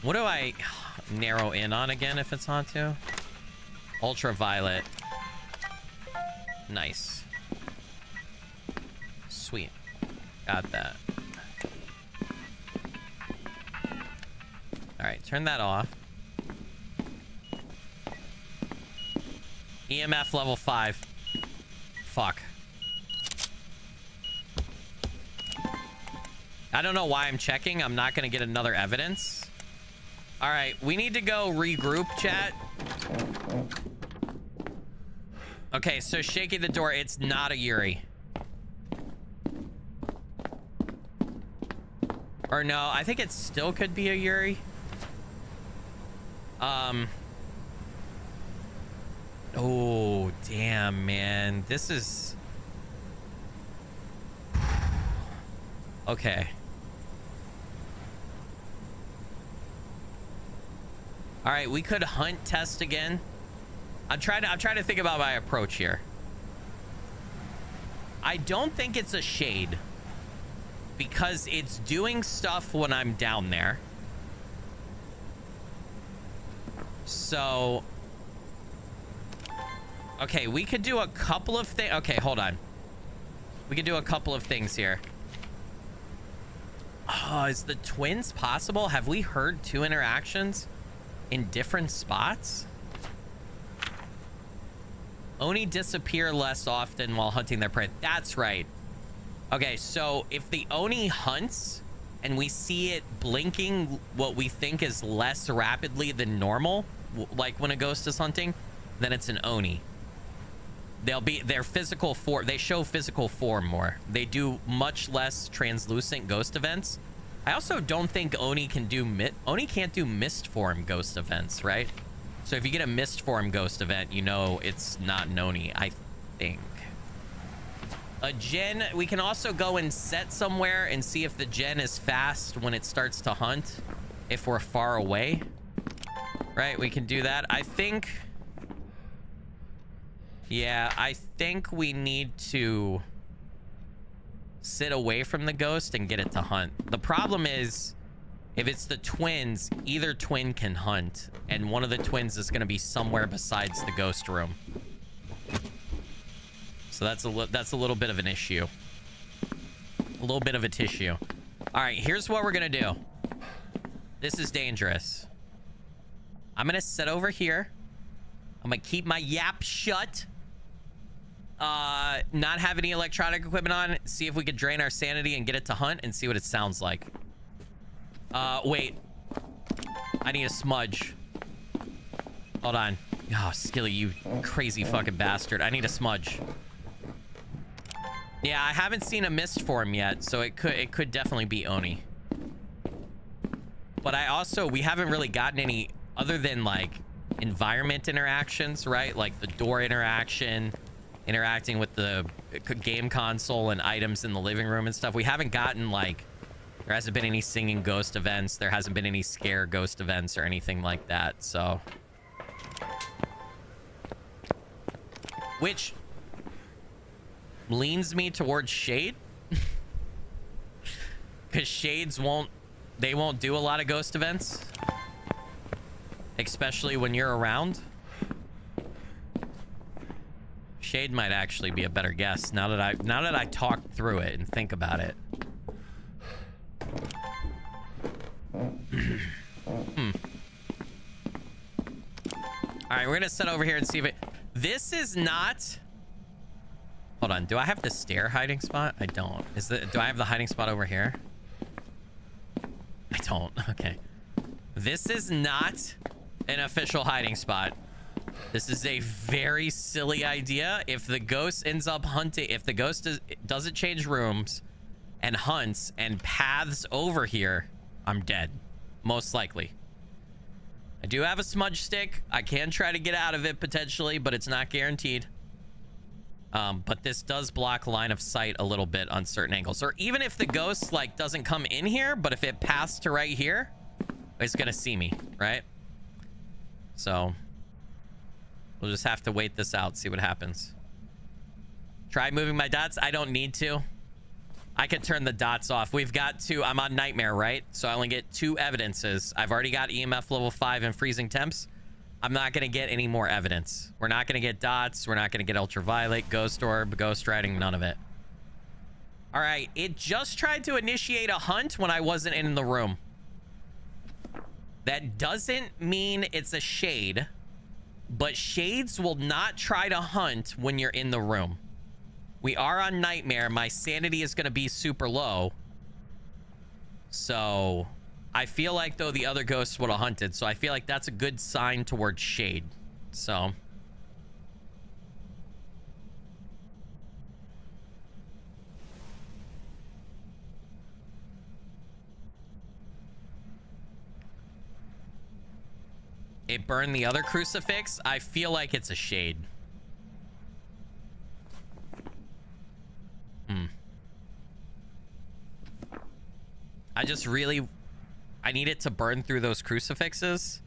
[SPEAKER 1] What do I narrow in on again if it's Hantu? Ultraviolet. Nice. Sweet. Got that. Alright, turn that off. EMF level 5. Fuck. I don't know why I'm checking. I'm not going to get another evidence. All right, we need to go regroup, chat. Okay, so shaking the door. It's not a Yuri. Or no, I think it still could be a Yuri. Oh, damn, man. This is... Okay. All right, we could hunt test again. I'm trying to think about my approach here. I don't think it's a shade because it's doing stuff when I'm down there. So, okay, we could do a couple of things. Okay, hold on. We could do a couple of things here. Oh, is the twins possible? Have we heard 2 interactions in different spots? Oni disappear less often while hunting their prey. That's right. Okay, so if the Oni hunts and we see it blinking what we think is less rapidly than normal, like when a ghost is hunting, then it's an Oni. Their physical form, they show physical form more. They do much less translucent ghost events. I also don't think Oni can do Oni can't do mist form ghost events, right? So if you get a mist form ghost event, you know it's not an Oni, I think. A gen, we can also go and set somewhere and see if the gen is fast when it starts to hunt, if we're far away. Right, we can do that. I think... Yeah, I think we need to sit away from the ghost and get it to hunt. The problem is, if it's the twins, either twin can hunt, and one of the twins is going to be somewhere besides the ghost room. So that's a little bit of an issue. A little bit of a tissue. All right, here's what we're going to do. This is dangerous. I'm going to sit over here. I'm gonna keep my yap shut. Not have any electronic equipment on. See if we could drain our sanity and get it to hunt and see what it sounds like. Wait. I need a smudge. Hold on. Oh, Skilly, you crazy fucking bastard. I need a smudge. Yeah, I haven't seen a mist form yet, so it could definitely be Oni. But we haven't really gotten any other than like environment interactions, right? Like the door interaction, interacting with the game console and items in the living room and stuff. We haven't gotten like, there hasn't been any singing ghost events. There hasn't been any scare ghost events or anything like that. So, which leans me towards Shade, because Shades won't do a lot of ghost events, especially when you're around. Shade might actually be a better guess now that I talk through it and think about it. All right, we're gonna sit over here and see if it. This is not. Hold on. Do I have the stair hiding spot? I don't. Do I have the hiding spot over here? I don't. Okay. This is not an official hiding spot. This is a very silly idea. If the ghost ends up hunting, if the ghost doesn't change rooms and hunts and paths over here, I'm dead. Most likely. I do have a smudge stick. I can try to get out of it potentially, but it's not guaranteed. But this does block line of sight a little bit on certain angles. Or even if the ghost like doesn't come in here, but if it passed to right here, it's gonna see me, right? So we'll just have to wait this out, see what happens. Try moving my dots. I don't need to. I could turn the dots off. We've got two. I'm on Nightmare, right? So I only get 2 evidences. I've already got EMF level 5 and freezing temps. I'm not going to get any more evidence. We're not going to get dots. We're not going to get ultraviolet, ghost orb, ghost riding, none of it. All right. It just tried to initiate a hunt when I wasn't in the room. That doesn't mean it's a shade, but shades will not try to hunt when you're in the room. We are on Nightmare. My sanity is going to be super low. So I feel like, though, the other ghosts would have hunted. So I feel like that's a good sign towards shade. So it burned the other crucifix. I feel like it's a shade. I need it to burn through those crucifixes.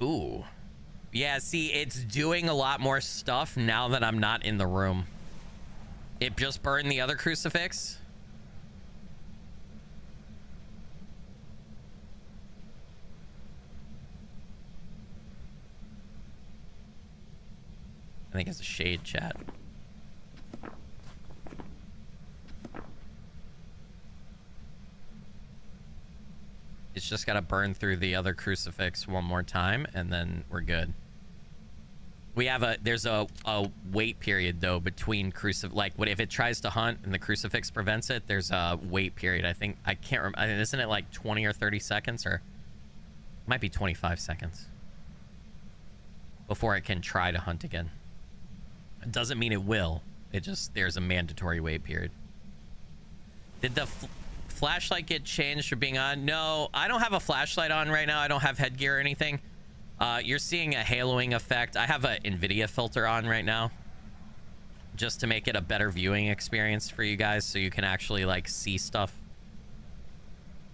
[SPEAKER 1] Ooh. Yeah, see, it's doing a lot more stuff now that I'm not in the room. It just burned the other crucifix. I think it's a shade, chat. It's just got to burn through the other crucifix one more time, and then we're good. We have there's a wait period, though, between like, what if it tries to hunt and the crucifix prevents it? There's a wait period. I think, I can't remember. Isn't it like 20 or 30 seconds, or it might be 25 seconds before it can try to hunt again? It doesn't mean it will. It just, there's a mandatory wait period. Did the flashlight get changed for being on? No, I don't have a flashlight on right now. I don't have headgear or anything. You're seeing a haloing effect. I have an NVIDIA filter on right now just to make it a better viewing experience for you guys, so you can actually like see stuff.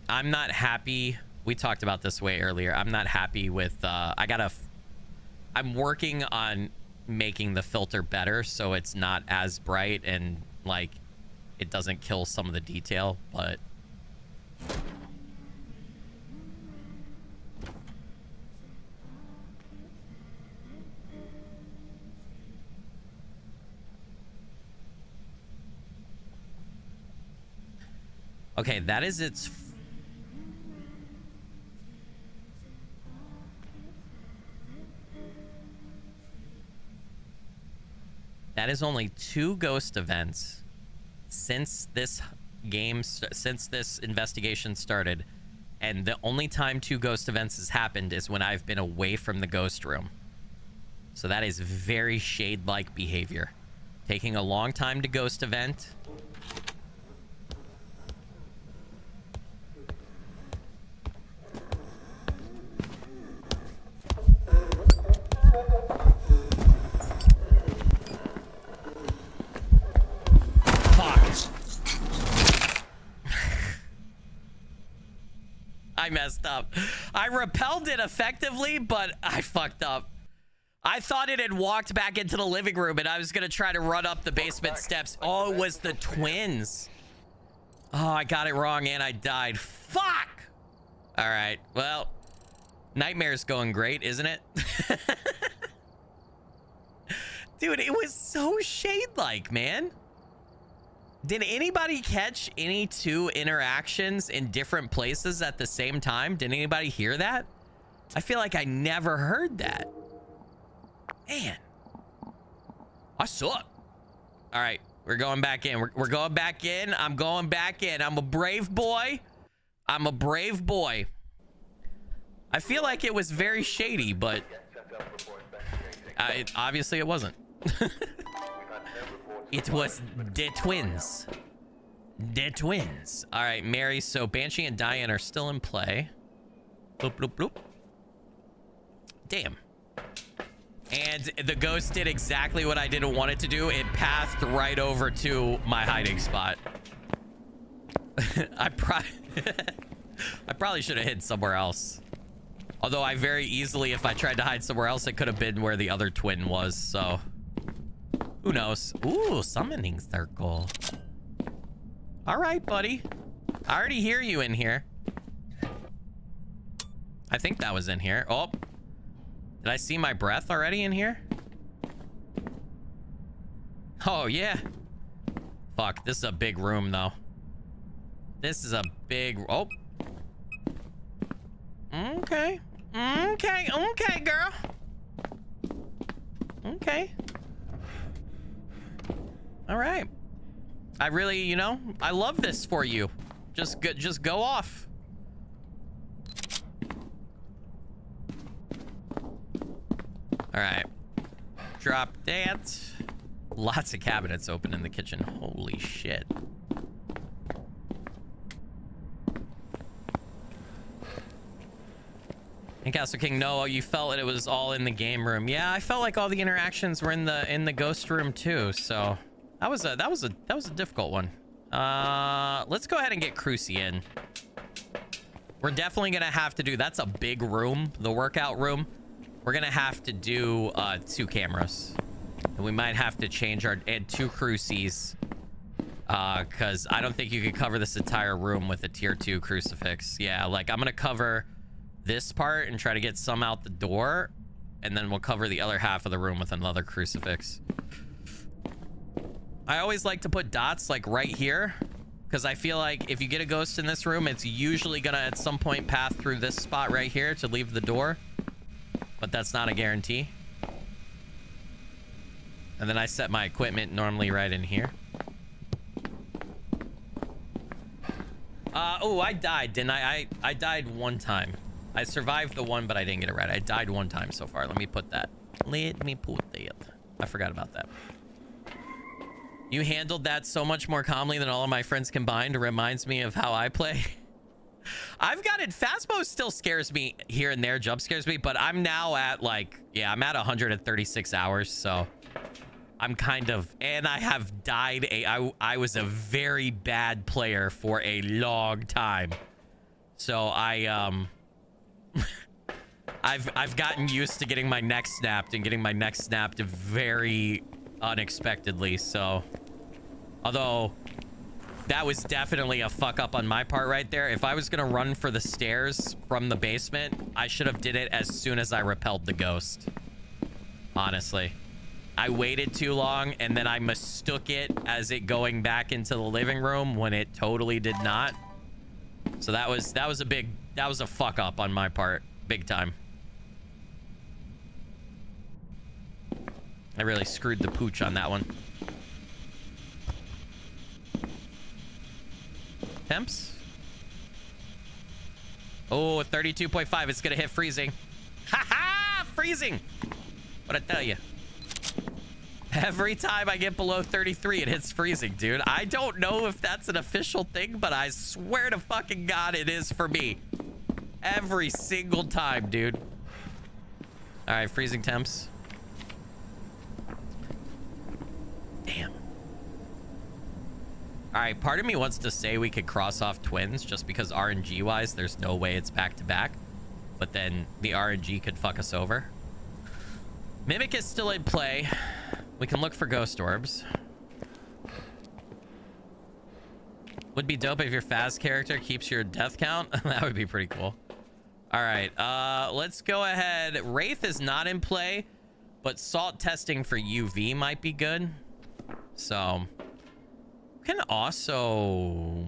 [SPEAKER 1] I'm not happy. We talked about this way earlier. I'm not happy with I'm working on making the filter better so it's not as bright and like it doesn't kill some of the detail, but okay, that is its That is only 2 ghost events since this since this investigation started. And the only time 2 ghost events has happened is when I've been away from the ghost room. So that is very shade-like behavior. Taking a long time to ghost event. I messed up. I repelled it effectively, but I fucked up. I thought it had walked back into the living room and I was gonna try to run up the basement steps. Oh, it was the twins. Oh, I got it wrong and I died. Fuck! All right, well, Nightmare's going great, isn't it? Dude, it was so shade-like, man. Did anybody catch any 2 interactions in different places at the same time? Did anybody hear that? I feel like I never heard that. Man. I suck. All right, we're going back in. We're going back in. I'm going back in. I'm a brave boy. I'm a brave boy. I feel like it was very shady, but obviously it wasn't. It was the twins. The twins. All right, Mary. So Banshee and Diane are still in play. Bloop, bloop, bloop. Damn. And the ghost did exactly what I didn't want it to do. It pathed right over to my hiding spot. I probably should have hid somewhere else. Although I very easily, if I tried to hide somewhere else, it could have been where the other twin was, so... Who knows? Ooh, summoning circle. All right, buddy. I already hear you in here. I think that was in here. Oh. Did I see my breath already in here? Oh, yeah. Fuck, this is a big room, though. This is a big... Oh. Okay. Okay, okay, girl. Okay. All right. I really, you know, I love this for you. Just go off. All right. Drop that. Lots of cabinets open in the kitchen. Holy shit. And Castle King, no, you felt it was all in the game room. Yeah, I felt like all the interactions were in the ghost room too. So that was a difficult one. Let's go ahead and get Crucy in. We're definitely gonna have to do. That's a big room, the workout room. We're gonna have to do 2 cameras, and we might have to change our add 2 Crucies, because I don't think you could cover this entire room with a tier 2 crucifix. Yeah, like I'm gonna cover this part and try to get some out the door, and then we'll cover the other half of the room with another crucifix. I always like to put dots like right here, because I feel like if you get a ghost in this room, it's usually gonna at some point path through this spot right here to leave the door, but that's not a guarantee. And then I set my equipment normally right in here. Oh, I died, didn't I? I died one time. I survived the one, but I didn't get it right. I died one time so far. Let me put that. Let me put that. I forgot about that. You handled that so much more calmly than all of my friends combined. It reminds me of how I play. I've got it. Phasmo still scares me here and there. Jump scares me, but I'm now at like, yeah, I'm at 136 hours. So I'm kind of, and I have died. I was a very bad player for a long time. So I've gotten used to getting my neck snapped and getting my neck snapped very unexpectedly. So although that was definitely a fuck up on my part right there. If I was gonna run for the stairs from the basement, I should have did it as soon as I repelled the ghost. Honestly, I waited too long, and then I mistook it as it going back into the living room when it totally did not. So that was a fuck up on my part, big time. I really screwed the pooch on that one. Temps. Oh, 32.5. It's going to hit freezing. Ha ha! Freezing! What'd I tell you? Every time I get below 33, it hits freezing, dude. I don't know if that's an official thing, but I swear to fucking God it is for me. Every single time, dude. All right, freezing temps. Damn. All right, part of me wants to say we could cross off twins just because RNG-wise, there's no way it's back-to-back. But then the RNG could fuck us over. Mimic is still in play. We can look for ghost orbs. Would be dope if your fast character keeps your death count. That would be pretty cool. All right, let's go ahead. Wraith is not in play, but salt testing for UV might be good. So we can also,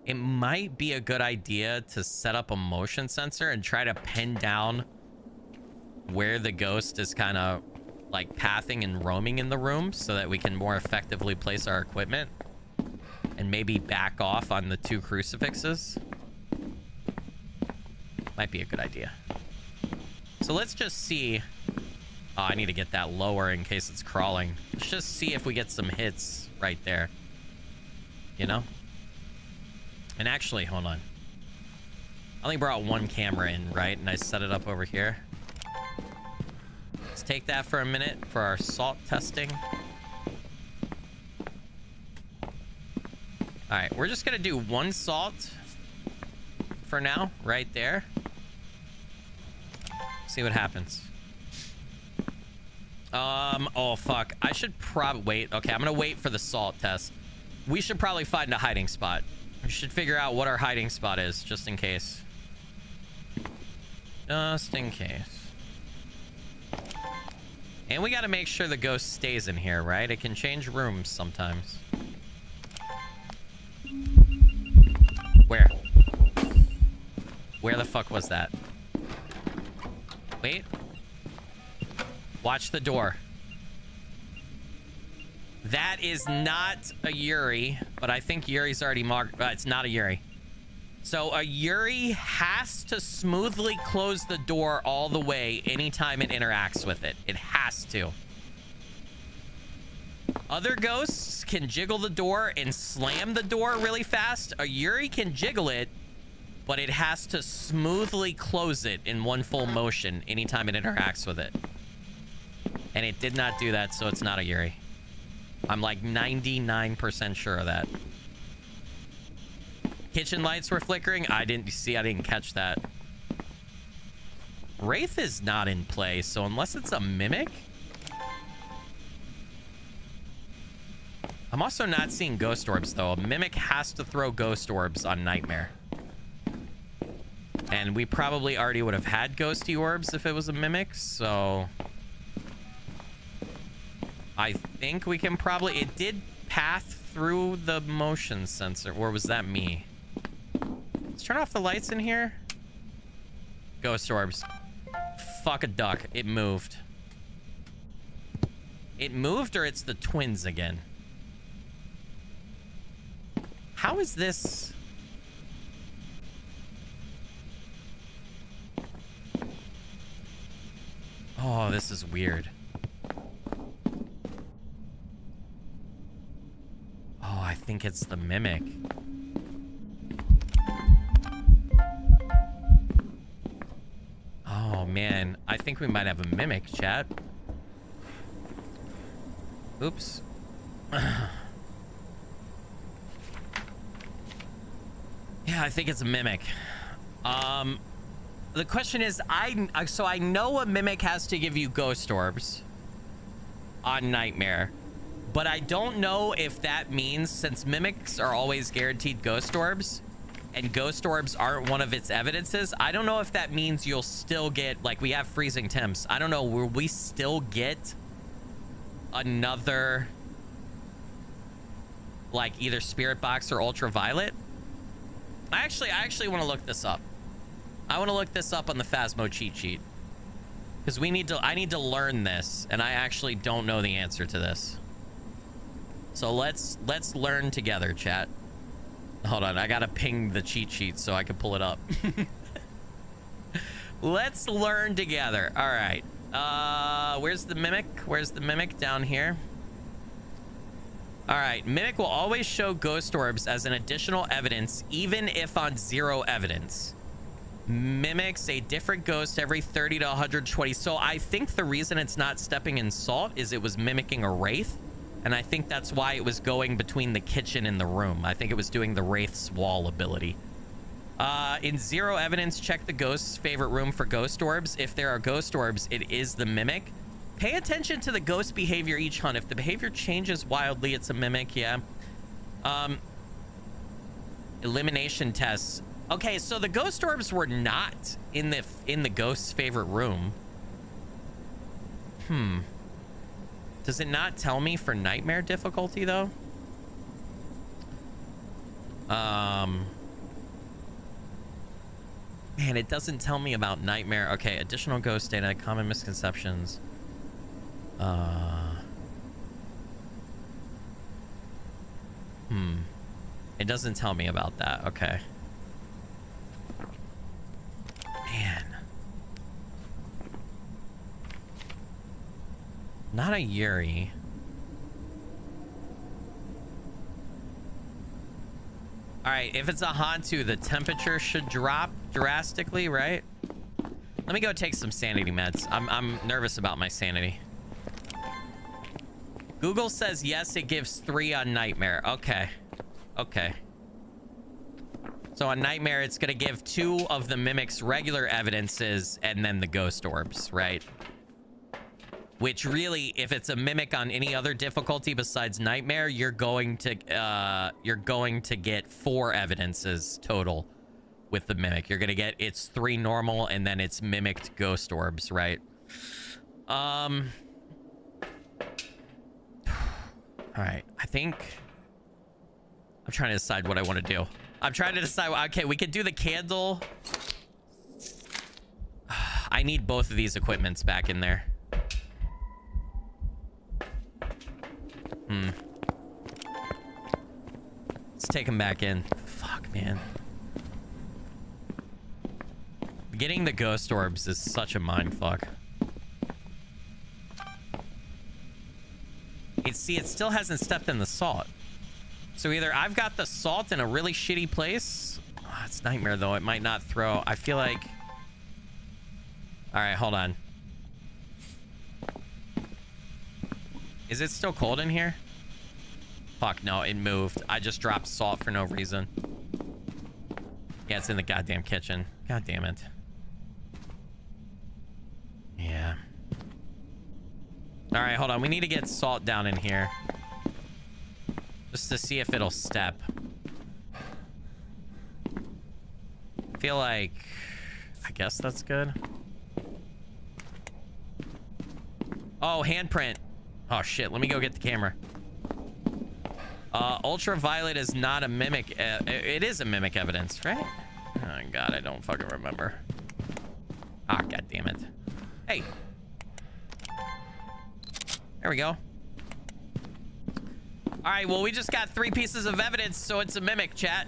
[SPEAKER 1] it might be a good idea to set up a motion sensor and try to pin down where the ghost is kind of like pathing and roaming in the room so that we can more effectively place our equipment and maybe back off on the 2 crucifixes. Might be a good idea. So let's just see. Oh, I need to get that lower in case it's crawling. Let's just see if we get some hits right there. You know? And actually, hold on. I only brought 1 camera in, right? And I set it up over here. Let's take that for a minute for our salt testing. All right, we're just gonna do 1 salt for now, right there. See what happens. Oh fuck, I should probably wait. Okay, I'm gonna wait for the salt test. We should probably find a hiding spot. We should figure out what our hiding spot is, just in case. Just in case. And we gotta make sure the ghost stays in here, right? It can change rooms sometimes. Where? Where the fuck was that? Wait. Watch the door. That is not a Yuri, but I think Yuri's already marked. It's not a Yuri. So a Yuri has to smoothly close the door all the way anytime it interacts with it. It has to. Other ghosts can jiggle the door and slam the door really fast. A Yuri can jiggle it, but it has to smoothly close it in 1 full motion anytime it interacts with it. And it did not do that, so it's not a Yuri. I'm like 99% sure of that. Kitchen lights were flickering. I didn't catch that. Wraith is not in play, so unless it's a mimic. I'm also not seeing ghost orbs, though. A mimic has to throw ghost orbs on Nightmare. And we probably already would have had ghosty orbs if it was a mimic, so I think we can probably... It did path through the motion sensor. Or was that me? Let's turn off the lights in here. Ghost orbs. Fuck a duck. It moved. It moved, or it's the twins again? How is this... Oh, this is weird. Oh, I think it's the mimic. Oh, man. I think we might have a mimic, chat. Oops. Yeah, I think it's a mimic. The question is, so I know a mimic has to give you ghost orbs on Nightmare, but I don't know if that means, since mimics are always guaranteed ghost orbs, and ghost orbs aren't one of its evidences, I don't know if that means you'll still get, like, we have freezing temps. I don't know, will we still get another, like, either spirit box or ultraviolet? I actually want to look this up. I want to look this up on the Phasmo cheat sheet. Because I need to learn this, and I actually don't know the answer to this. So let's learn together, chat. Hold on, I gotta ping the cheat sheet so I can pull it up. Let's learn together. All right. Where's the mimic? Where's the mimic? Down here. All right. Mimic will always show ghost orbs as an additional evidence, even if on 0 evidence. Mimics a different ghost every 30 to 120. So I think the reason it's not stepping in salt is it was mimicking a wraith. And I think that's why it was going between the kitchen and the room. I think it was doing the wraith's wall ability. In 0 evidence, check the ghost's favorite room for ghost orbs. If there are ghost orbs, it is the mimic. Pay attention to the ghost behavior each hunt. If the behavior changes wildly, it's a mimic. Yeah. Elimination tests. Okay, so the ghost orbs were not in the ghost's favorite room. Does it not tell me for nightmare difficulty though? Man, it doesn't tell me about nightmare. Okay, additional ghost data, common misconceptions. It doesn't tell me about that. Okay. Man. Not a Yuri. All right, if it's a Hantu, the temperature should drop drastically, right? Let me go take some sanity meds. I'm nervous about my sanity. Google says yes, it gives 3 on nightmare. Okay. Okay. So on nightmare, it's gonna give 2 of the mimic's regular evidences and then the ghost orbs, right? Which really, if it's a mimic on any other difficulty besides nightmare, you're going to get 4 evidences total with the mimic. You're gonna get its 3 normal and then it's mimicked ghost orbs, right? All right, I think I'm trying to decide what I want to do. I'm trying to decide. Okay, we could do the candle. I need both of these equipments back in there. Let's take them back in. Fuck, man. Getting the ghost orbs is such a mindfuck. See, it still hasn't stepped in the salt. So either I've got the salt in a really shitty place. Oh, it's nightmare, though. It might not throw. I feel like... All right, hold on. Is it still cold in here? Fuck, no, it moved. I just dropped salt for no reason. Yeah, it's in the goddamn kitchen. God damn it. Yeah. All right, hold on. We need to get salt down in here. Just to see if it'll step. I feel like... I guess that's good. Oh, handprint. Oh, shit. Let me go get the camera. Ultraviolet is not a mimic. It is a mimic evidence, right? Oh, God. I don't fucking remember. Ah, God damn it. Hey. There we go. All right, well, we just got 3 pieces of evidence, so it's a mimic, chat.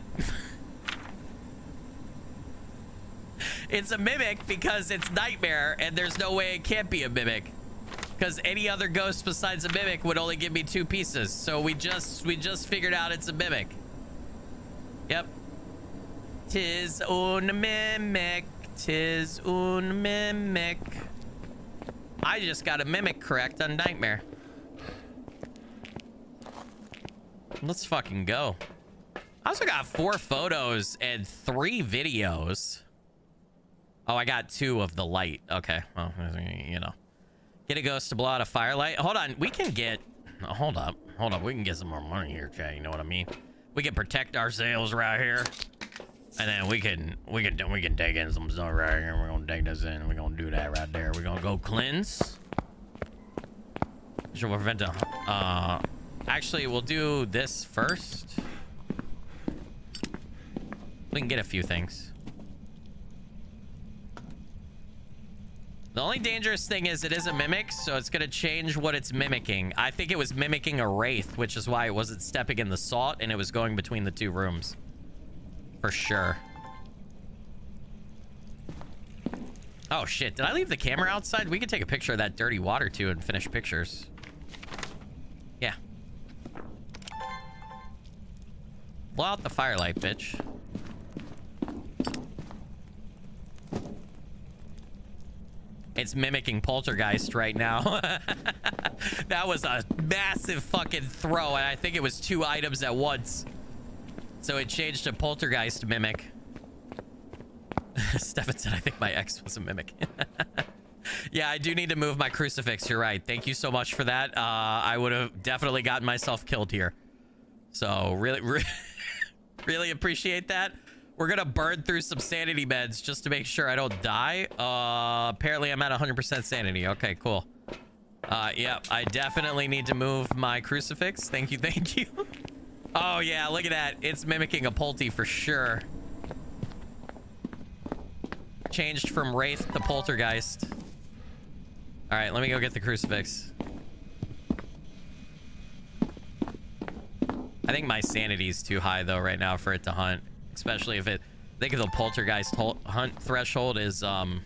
[SPEAKER 1] It's a mimic because it's nightmare, and there's no way it can't be a mimic. Because any other ghost besides a mimic would only give me 2 pieces. So we just figured out it's a mimic. Yep. Tis un mimic. Tis un mimic. I just got a mimic correct on nightmare. Let's fucking go. I also got 4 photos and 3 videos. Oh, I got 2 of the light. Okay. Well, you know. Get a ghost to blow out a firelight. Hold on. We can get... Oh, hold up. Hold up. We can get some more money here, chat. You know what I mean? We can protect ourselves right here. And then we can take in some stuff right here. We're gonna take this in. We're gonna do that right there. We're gonna go cleanse. Should prevent a... Actually, we'll do this first. We can get a few things. The only dangerous thing is it is a mimic, so it's going to change what it's mimicking. I think it was mimicking a wraith, which is why it wasn't stepping in the salt and it was going between the two rooms. For sure. Oh, shit. Did I leave the camera outside? We could take a picture of that dirty water, too, and finish pictures. Yeah. Blow out the firelight, bitch. It's mimicking Poltergeist right now. That was a massive fucking throw, and I think it was 2 items at once. So it changed to Poltergeist mimic. Stefan said, I think my ex was a mimic. Yeah, I do need to move my crucifix. You're right. Thank you so much for that. I would have definitely gotten myself killed here. So really, really appreciate that. We're going to burn through some sanity meds just to make sure I don't die. Apparently, I'm at 100% sanity. Okay, cool. Yeah, I definitely need to move my crucifix. Thank you, thank you. Oh, yeah, look at that. It's mimicking a Polty for sure. Changed from Wraith to Poltergeist. All right, let me go get the crucifix. I think my sanity is too high, though, right now for it to hunt. Especially if it... I think if the Poltergeist hunt threshold is 50%,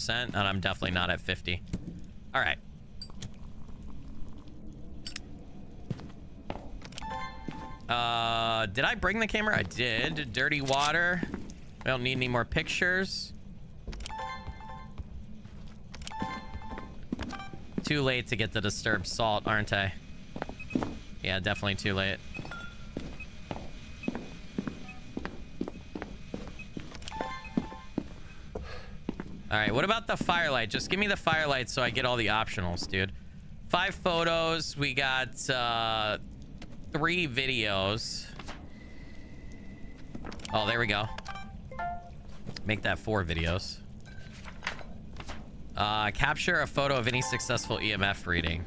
[SPEAKER 1] and I'm definitely not at 50. All right. Did I bring the camera? I did. Dirty water. We don't need any more pictures. Too late to get the disturbed salt, aren't I? Yeah, definitely too late. All right, what about the firelight? Just give me the firelight so I get all the optionals, dude. 5 photos. We got 3 videos. Oh, there we go. Make that 4 videos. Capture a photo of any successful EMF reading.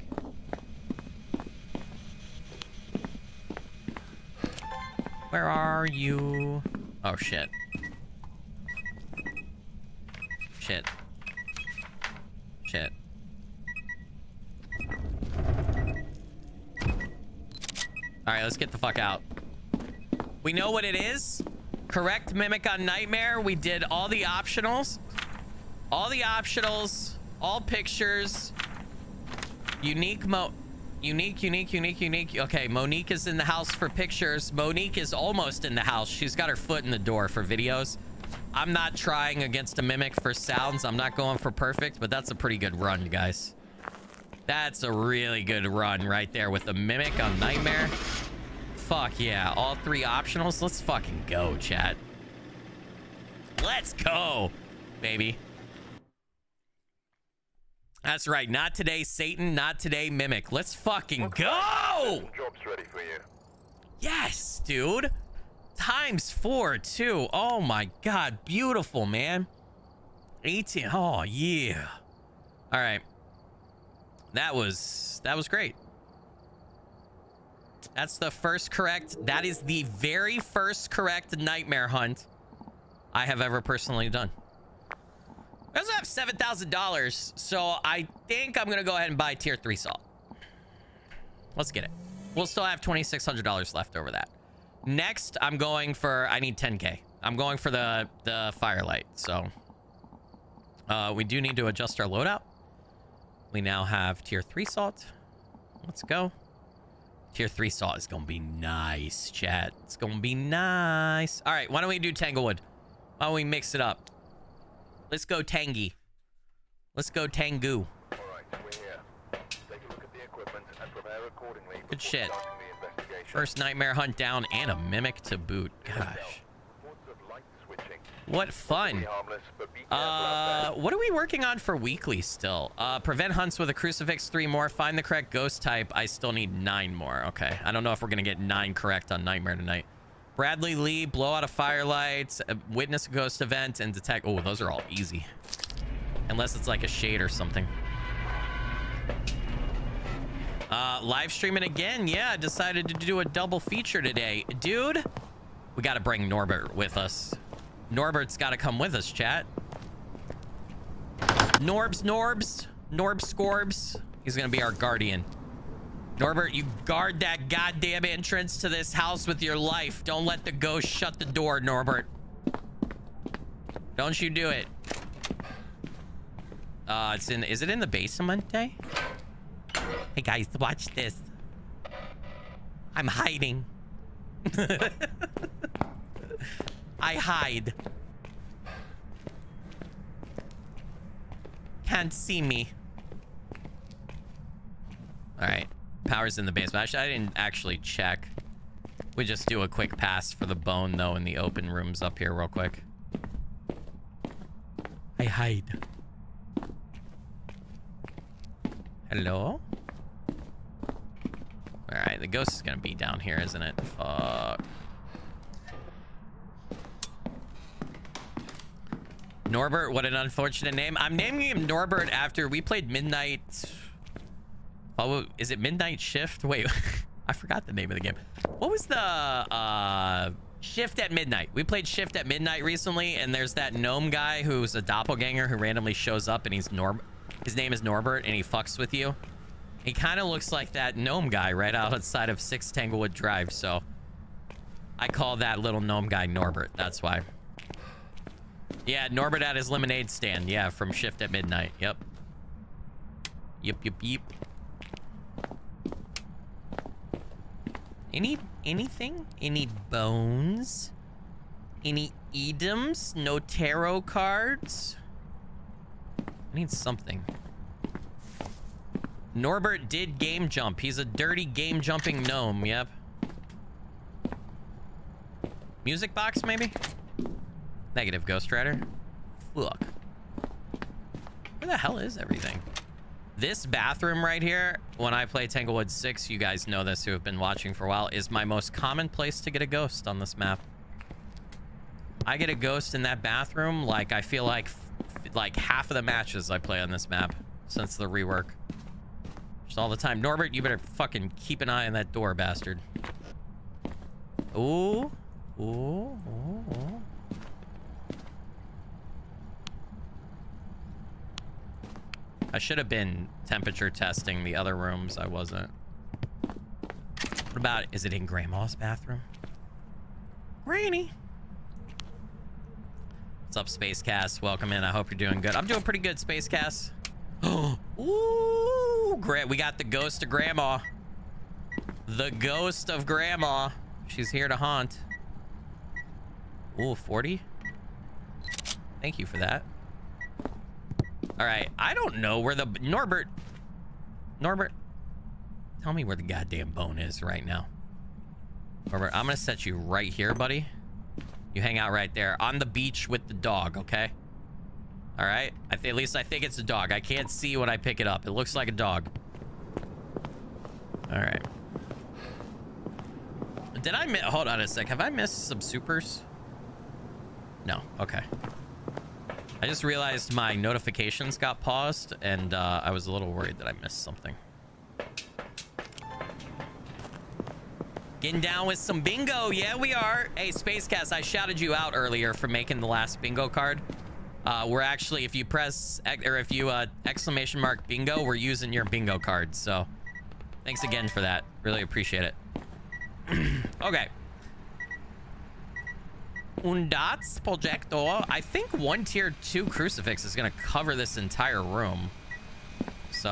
[SPEAKER 1] Where are you? Oh, shit. Shit. Shit. Alright, let's get the fuck out. We know what it is. Correct mimic on Nightmare. We did all the optionals. All the optionals. All pictures. Unique. Okay, Monique is in the house for pictures. Monique is almost in the house. She's got her foot in the door for videos. I'm not trying against a mimic for sounds. I'm not going for perfect, but that's a pretty good run, guys. That's a really good run right there with the mimic on Nightmare. Fuck yeah. All 3 optionals. Let's fucking go, chat. Let's go, baby. That's right. Not today, Satan. Not today, mimic. Let's fucking go.
[SPEAKER 2] Job's ready for you.
[SPEAKER 1] Yes, dude. ×4 too. Oh my god, beautiful, man. 18. Oh yeah. All right. That was great. That's the first correct. That is the very first correct Nightmare hunt I have ever personally done. I also have $7,000, so I think I'm gonna go ahead and buy tier 3 salt. Let's get it. We'll still have $2,600 left over that. Next, I'm going for, I need 10K. I'm going for the firelight. So we do need to adjust our loadout. We now have tier 3 salt. Let's go. Tier 3 salt is going to be nice, chat. It's going to be nice. All right, why don't we do Tanglewood? Why don't we mix it up? Let's go Tangy. Let's go Tangu.
[SPEAKER 2] All right, we're here. Take a look at the equipment and prepare accordingly.
[SPEAKER 1] Good shit.
[SPEAKER 2] Starting the investigation.
[SPEAKER 1] First Nightmare hunt down and a mimic to boot. Gosh. What fun. What are we working on for weekly still? Prevent hunts with a crucifix, 3 more. Find the correct ghost type. I still need 9 more. Okay. I don't know if we're going to get 9 correct on Nightmare tonight. Bradley Lee, blow out a firelight, witness a ghost event, and detect. Oh, those are all easy. Unless it's like a shade or something. Live streaming again. Yeah, decided to do a double feature today. Dude, we got to bring Norbert with us. Norbert's got to come with us, chat. Norbs, Scorbs. He's gonna be our guardian. Norbert, you guard that goddamn entrance to this house with your life. Don't let the ghost shut the door, Norbert. Don't you do it. Is it in the basement, eh? Hey guys, watch this. I'm hiding. I hide. Can't see me. All right. Power's in the basement. I didn't actually check. We just do a quick pass for the bone, though, in the open rooms up here real quick. I hide. Hello? All right, the ghost is gonna be down here, isn't it? Fuck. Norbert, what an unfortunate name. I'm naming him Norbert after we played Midnight... Oh, is it Midnight Shift? Wait, I forgot the name of the game. What was the Shift at Midnight? We played Shift at Midnight recently, and there's that gnome guy who's a doppelganger who randomly shows up, and his name is Norbert, and he fucks with you. He kind of looks like that gnome guy right outside of 6 Tanglewood Drive, so I call that little gnome guy Norbert. That's why. Yeah, Norbert at his lemonade stand. Yeah, from Shift at Midnight. Yep. Yep. Anything? Any bones? Any items? No tarot cards? I need something. Norbert did game jump. He's a dirty game jumping gnome. Yep. Music box, maybe? Negative, Ghost Rider. Fuck. Where the hell is everything? This bathroom right here, when I play Tanglewood 6, you guys know this who have been watching for a while, is my most common place to get a ghost on this map. I get a ghost in that bathroom, like, I feel like half of the matches I play on this map since the rework. Just all the time. Norbert, you better fucking keep an eye on that door, bastard. Ooh. Ooh. I should have been temperature testing the other rooms. I wasn't. What about, is it in Grandma's bathroom? Granny. What's up, Space Cast? Welcome in. I hope you're doing good. I'm doing pretty good, Space Cast. Ooh, great. We got the ghost of Grandma. The ghost of Grandma. She's here to haunt. Ooh, 40. Thank you for that. All right, I don't know where the... Norbert, tell me where the goddamn bone is right now. Norbert, I'm gonna set you right here, buddy. You hang out right there on the beach with the dog, okay? All right, at least I think it's a dog. I can't see when I pick it up. It looks like a dog. All right. Did I miss... Hold on a sec. Have I missed some supers? No, okay. I just realized my notifications got paused, and I was a little worried that I missed something. Getting down with some bingo. Yeah, we are. Hey, Spacecast, I shouted you out earlier for making the last bingo card. We're actually, if you press, or if you exclamation mark bingo, we're using your bingo card. So thanks again for that. Really appreciate it. Okay. Undats projector. I think 1 tier 2 crucifix is gonna cover this entire room, so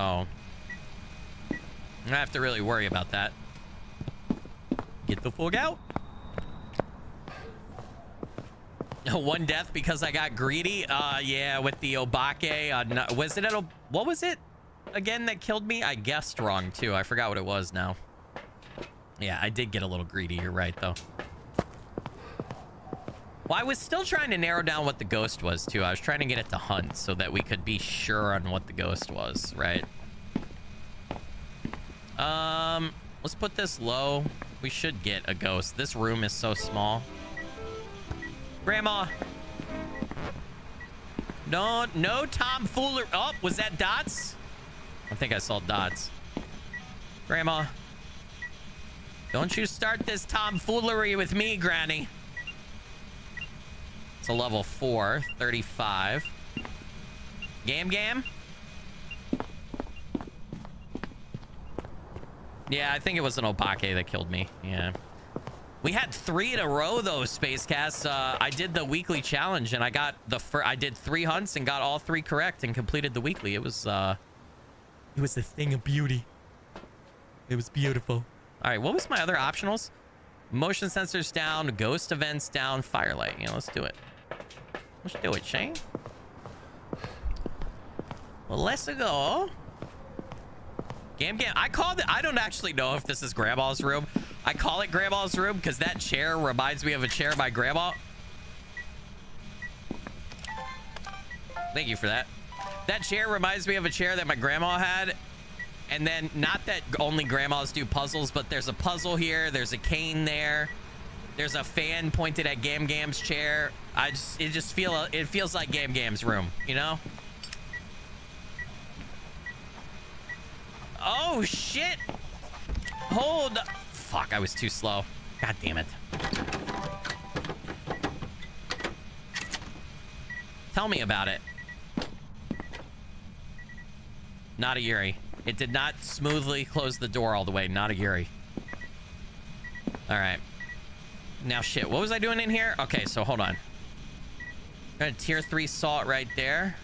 [SPEAKER 1] I'm gonna have to really worry about that. Get the fuck out. 1 death because I got greedy. Yeah, with the obake. Was it what was it again that killed me? I guessed wrong too. I forgot what it was now. Yeah, I did get a little greedy. You're right though. Well, I was still trying to narrow down what the ghost was, too. I was trying to get it to hunt so that we could be sure on what the ghost was, right? Let's put this low. We should get a ghost. This room is so small. Grandma. No tomfoolery. Oh, was that dots? I think I saw dots. Grandma. Don't you start this tomfoolery with me, Granny. It's a level 4, 35. Gam? Yeah, I think it was an Opake that killed me. Yeah. We had 3 in a row, though, Spacecast. I did the weekly challenge, and I got I did 3 hunts and got all 3 correct and completed the weekly. It was a thing of beauty. It was beautiful. All right, what was my other optionals? Motion sensors down, ghost events down, firelight. Yeah, let's do it. Let's do it, Shane. Well, let's go. Gam. I called it. I don't actually know if this is Grandma's room. I call it Grandma's room because that chair reminds me of a chair by Grandma. Thank you for that. That chair reminds me of a chair that my grandma had. And then, not that only grandmas do puzzles, but there's a puzzle here. There's a cane there. There's a fan pointed at Gam's chair. It feels like Gam's room, you know? Oh, shit. Hold. Fuck, I was too slow. God damn it. Tell me about it. Not a Yuri. It did not smoothly close the door all the way. Not a Yuri. All right. Now, shit. What was I doing in here? Okay, so hold on. Got a tier 3 salt right there.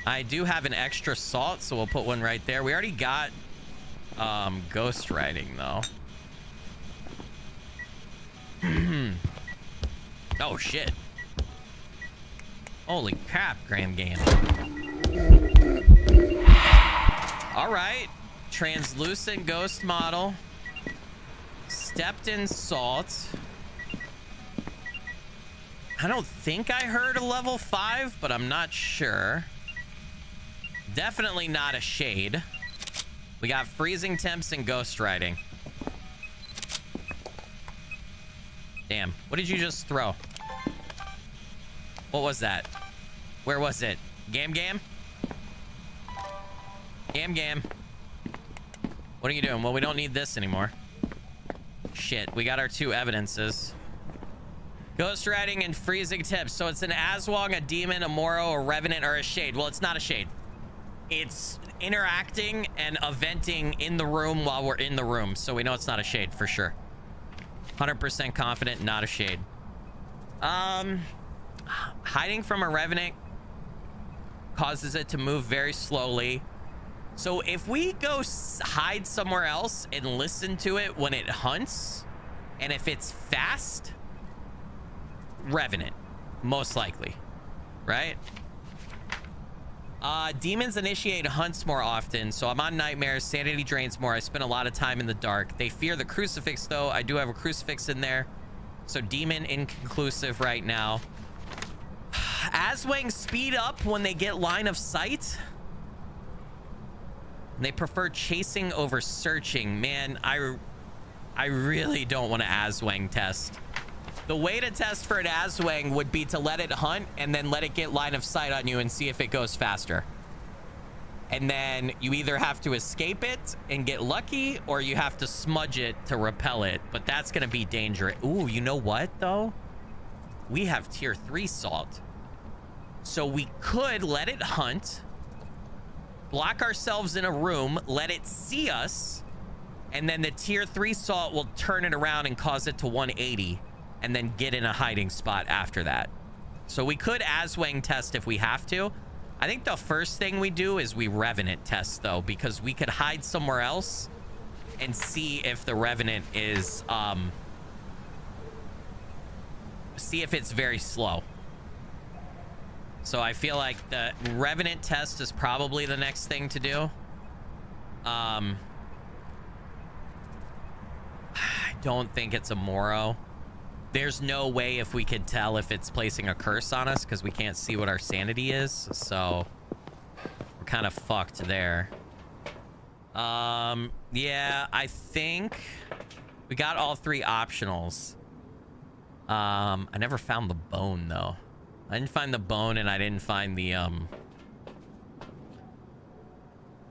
[SPEAKER 1] I do have an extra salt, so we'll put one right there. We already got ghost writing, though. Oh, shit. Holy crap, Game. All right. Translucent ghost model. Stepped in salt. I don't think I heard a level 5, but I'm not sure. Definitely not a shade. We got freezing temps and ghost writing. Damn. What did you just throw? What was that? Where was it? Gam? Gam. What are you doing? Well, we don't need this anymore. Shit. We got our 2 evidences. Ghost writing and freezing temps. So it's an Aswang, a demon, a Moro, a revenant, or a shade. Well, it's not a shade. It's interacting and eventing in the room while we're in the room. So we know it's not a shade for sure. 100% confident, not a shade. Hiding from a revenant causes it to move very slowly. So if we go hide somewhere else and listen to it when it hunts, and if it's fast, revenant, most likely, right? Demons initiate hunts more often, so I'm on nightmares. Sanity drains more. I spend a lot of time in the dark. They fear the crucifix, though. I do have a crucifix in there. So demon inconclusive right now. Aswang speed up when they get line of sight. They prefer chasing over searching. Man, I really don't want to Aswang test. The way to test for an Aswang would be to let it hunt and then let it get line of sight on you and see if it goes faster. And then you either have to escape it and get lucky, or you have to smudge it to repel it. But that's going to be dangerous. Ooh, you know what, though? We have tier 3 salt. So we could let it hunt, block ourselves in a room, let it see us, and then the tier 3 salt will turn it around and cause it to 180. And then get in a hiding spot after that. So we could Aswang test if we have to. I think the first thing we do is we Revenant test, though, because we could hide somewhere else and see if the Revenant is, see if it's very slow. So I feel like the Revenant test is probably the next thing to do. I don't think it's a Moro. There's no way if we could tell if it's placing a curse on us because we can't see what our sanity is. So we're kind of fucked there. Yeah, I think we got all 3 optionals. I never found the bone, though. I didn't find the bone, and I didn't find the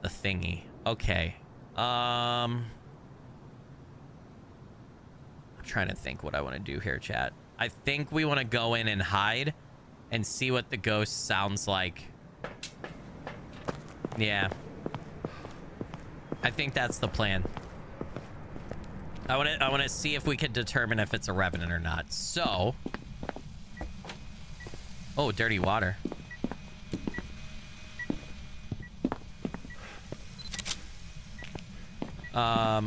[SPEAKER 1] thingy. Okay. I'm trying to think what I want to do here, chat. I think we want to go in and hide and see what the ghost sounds like Yeah. I think that's the plan. I want to see if we can determine if it's a revenant or not. So, oh, dirty water. All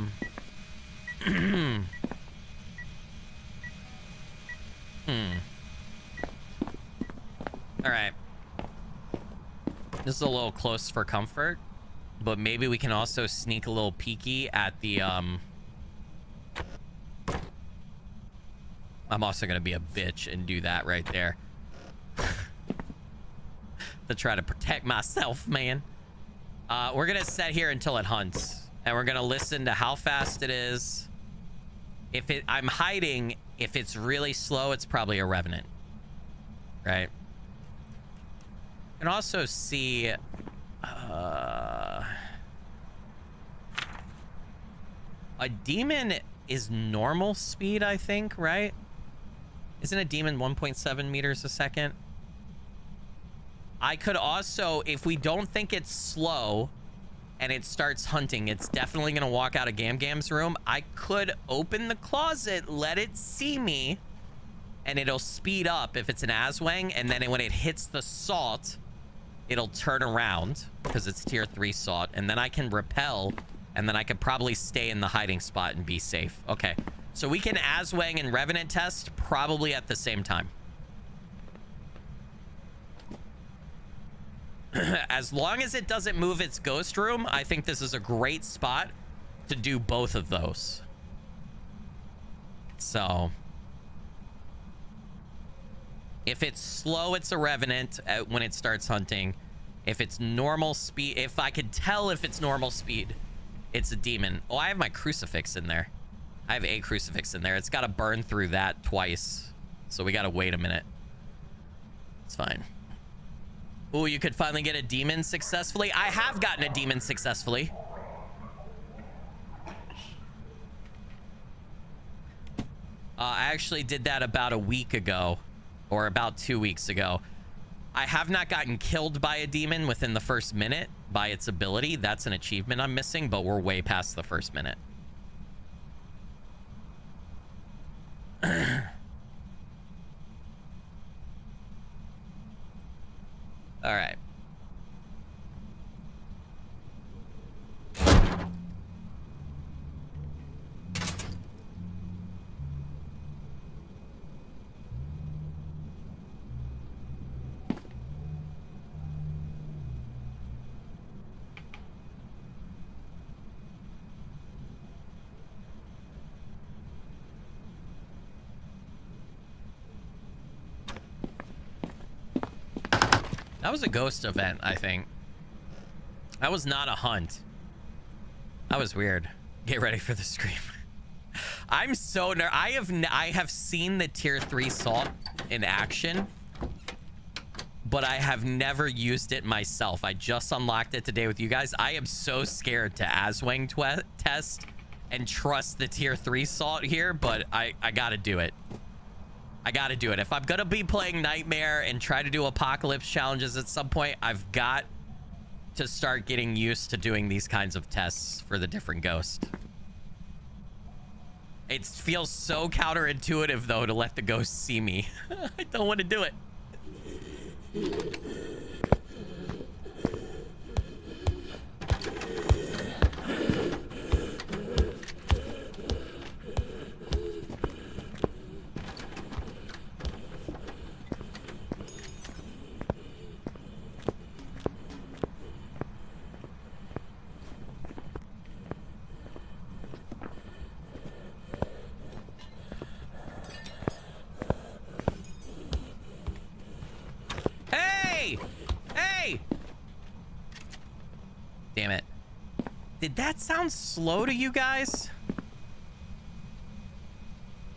[SPEAKER 1] right. This is a little close for comfort, but maybe we can also sneak a little peeky at the I'm also gonna be a bitch and do that right there. To try to protect myself, man. We're gonna set here until it hunts, and we're gonna listen to how fast it is. I'm hiding. If it's really slow, it's probably a revenant, right? And also see a demon is normal speed, I think, right? Isn't a demon 1.7 meters a second? I could also, if we don't think it's slow and it starts hunting, it's definitely gonna walk out of Gam's room. I could open the closet, let it see me, and it'll speed up if it's an Aswang, and then when it hits the salt, it'll turn around because it's tier 3 salt, and then I can repel, and then I could probably stay in the hiding spot and be safe. Okay, so we can Aswang and Revenant test probably at the same time. As long as it doesn't move its ghost room, I think this is a great spot to do both of those. So if it's slow, it's a Revenant when it starts hunting. If it's normal speed, if I could tell if it's normal speed, it's a demon. Oh, I have my crucifix in there. I have a crucifix in there. It's got to burn through that twice. So we got to wait a minute. It's fine. Oh, you could finally get a demon successfully. I have gotten a demon successfully. I actually did that about a week ago, or about 2 weeks ago. I have not gotten killed by a demon within the first minute by its ability. That's an achievement I'm missing, but we're way past the first minute. All right. That was a ghost event, I think. That was not a hunt. That was weird. Get ready for the scream. I'm so nervous. I have seen the tier 3 salt in action, but I have never used it myself. I just unlocked it today with you guys. I am so scared to Aswang test and trust the tier 3 salt here, but I gotta do it. I gotta do it. If I'm gonna be playing Nightmare and try to do apocalypse challenges at some point, I've got to start getting used to doing these kinds of tests for the different ghosts. It feels so counterintuitive though to let the ghost see me. I don't want to do it. Damn it. Did that sound slow to you guys?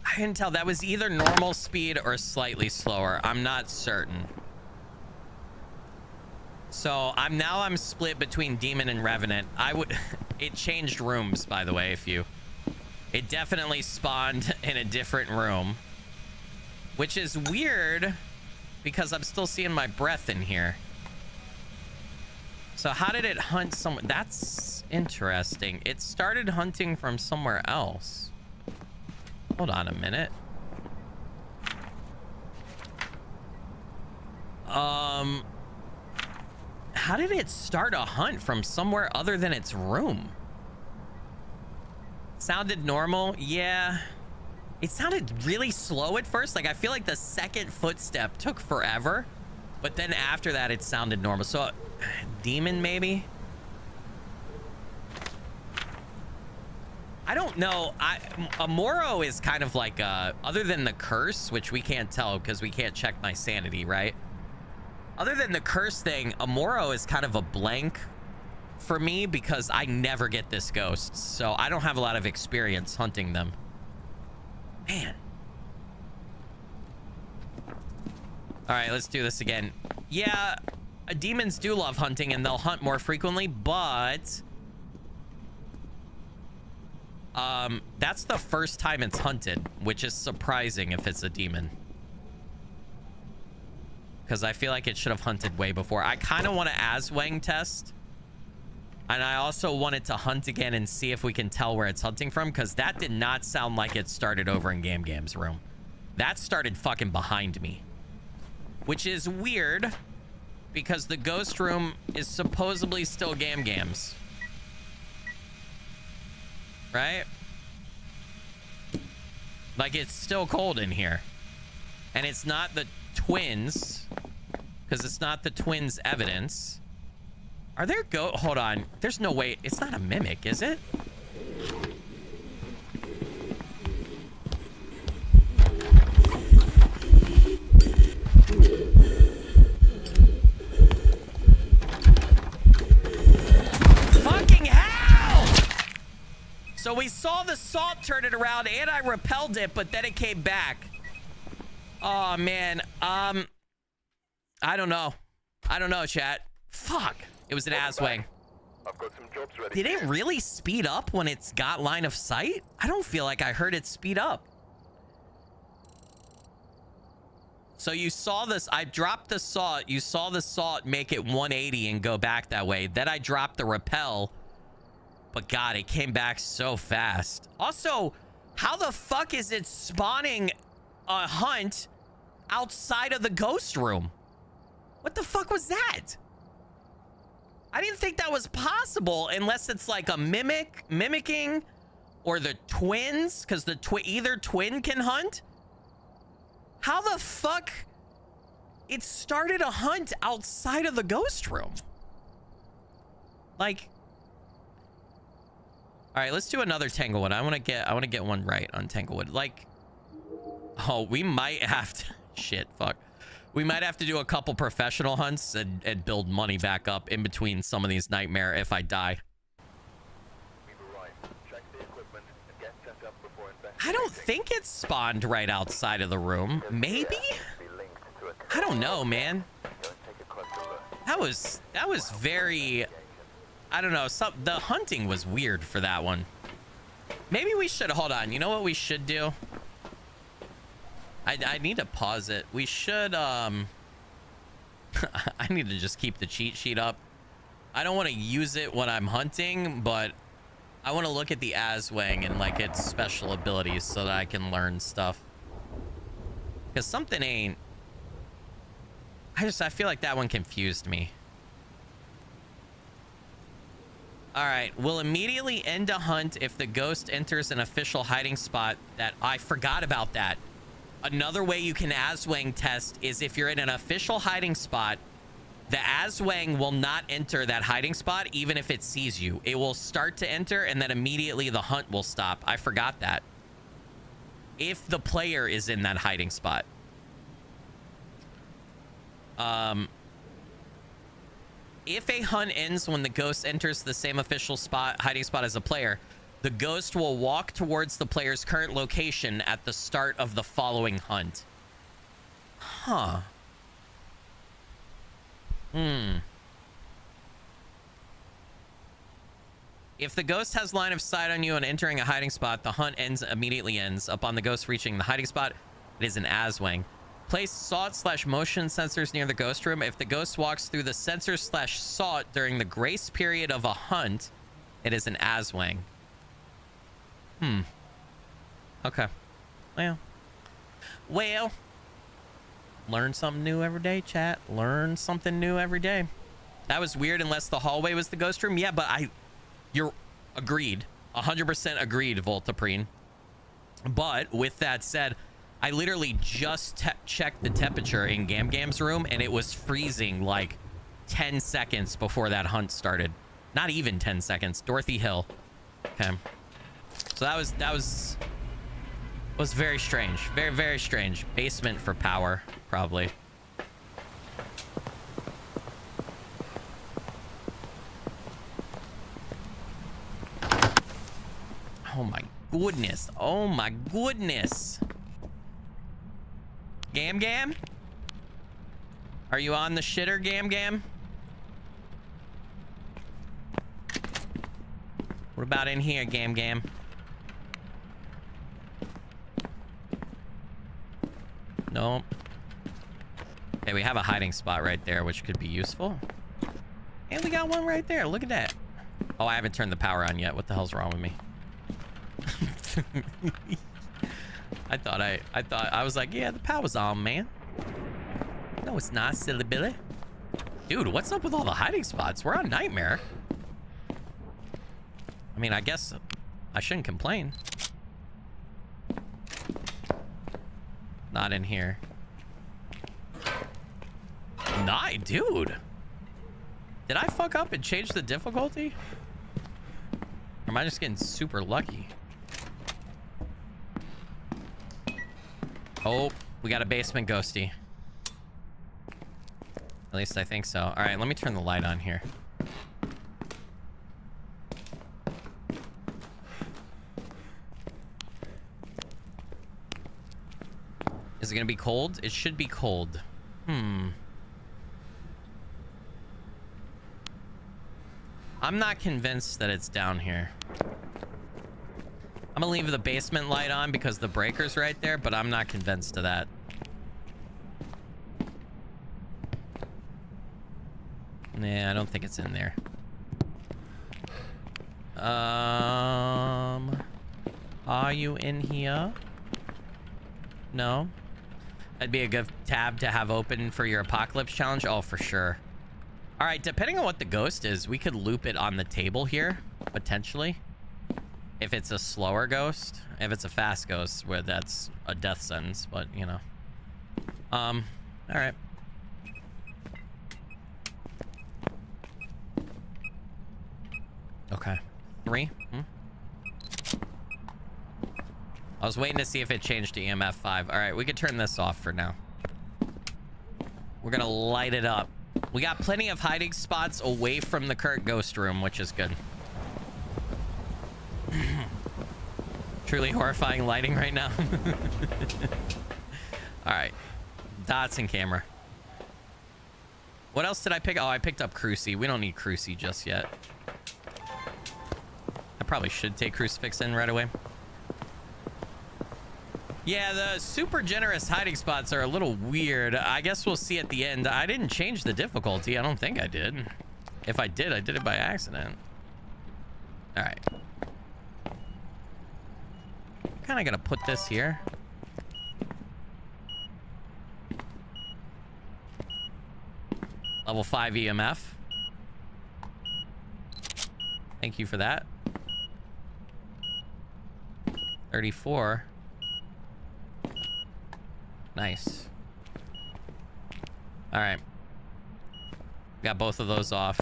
[SPEAKER 1] I couldn't tell. That was either normal speed or slightly slower. I'm not certain. So I'm split between Demon and Revenant. It changed rooms, by the way, it definitely spawned in a different room, which is weird because I'm still seeing my breath in here. So how did it hunt someone? That's interesting. It started hunting from somewhere else. Hold on a minute. How did it start a hunt from somewhere other than its room? Sounded normal. Yeah. It sounded really slow at first. Like, I feel like the second footstep took forever. But then after that, it sounded normal. So, demon maybe? I don't know. Amoro is kind of like, other than the curse, which we can't tell because we can't check my sanity, right? Other than the curse thing, Amoro is kind of a blank for me because I never get this ghost. So I don't have a lot of experience hunting them. Man. All right, let's do this again. Yeah, demons do love hunting and they'll hunt more frequently, but that's the first time it's hunted, which is surprising if it's a demon. Because I feel like it should have hunted way before. I kind of want to Aswang test. And I also wanted to hunt again and see if we can tell where it's hunting from, because that did not sound like it started over in Gam's room. That started fucking behind me. Which is weird, because the ghost room is supposedly still Gam's. Right? Like, it's still cold in here. And it's not the twins, because it's not the twins' evidence. Are there hold on. There's no way. It's not a mimic, is it? Fucking hell! So we saw the salt turn it around and I repelled it, but then it came back. Oh, man. I don't know. I don't know, chat. Fuck. It was an Aswang.
[SPEAKER 2] I've got some jobs ready.
[SPEAKER 1] Did it really speed up when it's got line of sight? I don't feel like I heard it speed up. So you saw this. I dropped the salt. You saw the salt make it 180 and go back that way. Then I dropped the repel. But God, it came back so fast. Also, how the fuck is it spawning a hunt outside of the ghost room? What the fuck was that? I didn't think that was possible unless it's like a mimicking, or the twins, because the either twin can hunt. How the fuck it started a hunt outside of the ghost room? Like, all right, let's do another Tanglewood. I want to get one right on Tanglewood. Like, oh, we might have to shit, fuck. We might have to do a couple professional hunts and build money back up in between some of these nightmare if I die.
[SPEAKER 2] We've arrived. Check the equipment and get set up before
[SPEAKER 1] I don't think it spawned right outside of the room. Maybe? I don't know, man. That was very, I don't know. The hunting was weird for that one. Maybe we should, hold on. You know what we should do? I need to pause it. We should, I need to just keep the cheat sheet up. I don't want to use it when I'm hunting, but I want to look at the Aswang and like its special abilities so that I can learn stuff. Because something ain't, I feel like that one confused me. All right, we'll immediately end a hunt if the ghost enters an official hiding spot that I forgot about that. Another way you can Aswang test is if you're in an official hiding spot, the Aswang will not enter that hiding spot even if it sees you. It will start to enter and then immediately the hunt will stop. I forgot that. If the player is in that hiding spot. If a hunt ends when the ghost enters the same official hiding spot as a player, the ghost will walk towards the player's current location at the start of the following hunt. Huh. If the ghost has line of sight on you and entering a hiding spot, the hunt immediately ends. Upon the ghost reaching the hiding spot, it is an Aswang. Place salt/motion sensors near the ghost room. If the ghost walks through the sensor/salt during the grace period of a hunt, it is an Aswang. Okay. Well. Learn something new every day, chat. Learn something new every day. That was weird unless the hallway was the ghost room. Yeah, but you're agreed. 100% agreed, Voltaprine. But with that said, I literally just checked the temperature in Gamgam's room, and it was freezing like 10 seconds before that hunt started. Not even 10 seconds. Dorothy Hill. Okay. So that was very strange. Very, very strange. Basement for power, probably. Oh my goodness. Oh my goodness. Gam? Are you on the shitter, Gam? What about in here, Gam? No. Okay, we have a hiding spot right there, which could be useful. And we got one right there. Look at that. Oh, I haven't turned the power on yet. What the hell's wrong with me? I was like, yeah, the power's on, man. No, it's not, silly Billy. Dude, what's up with all the hiding spots? We're on Nightmare. I mean, I guess I shouldn't complain. Not in here. Nah, dude. Did I fuck up and change the difficulty? Or am I just getting super lucky? Oh, we got a basement ghosty. At least I think so. All right, let me turn the light on here. Is it gonna be cold? It should be cold. I'm not convinced that it's down here. I'm gonna leave the basement light on because the breaker's right there, but I'm not convinced of that. Nah, I don't think it's in there. Are you in here? No? That'd be a good tab to have open for your apocalypse challenge. Oh, for sure. All right, depending on what the ghost is, we could loop it on the table here, potentially. If it's a slower ghost. If it's a fast ghost, where that's a death sentence, but, you know. All right. Okay. 3. I was waiting to see if it changed to EMF 5. All right, we could turn this off for now. We're gonna light it up. We got plenty of hiding spots away from the current ghost room, which is good. Truly horrifying lighting right now. All right, dots and camera. What else did I pick? Oh, I picked up Cruci. We don't need Cruci just yet. I probably should take Crucifix in right away. Yeah, the super generous hiding spots are a little weird. I guess we'll see at the end. I didn't change the difficulty. I don't think I did. If I did it by accident. All right. Kind of gonna put this here. Level 5 EMF. Thank you for that. 34. Nice. All right. Got both of those off.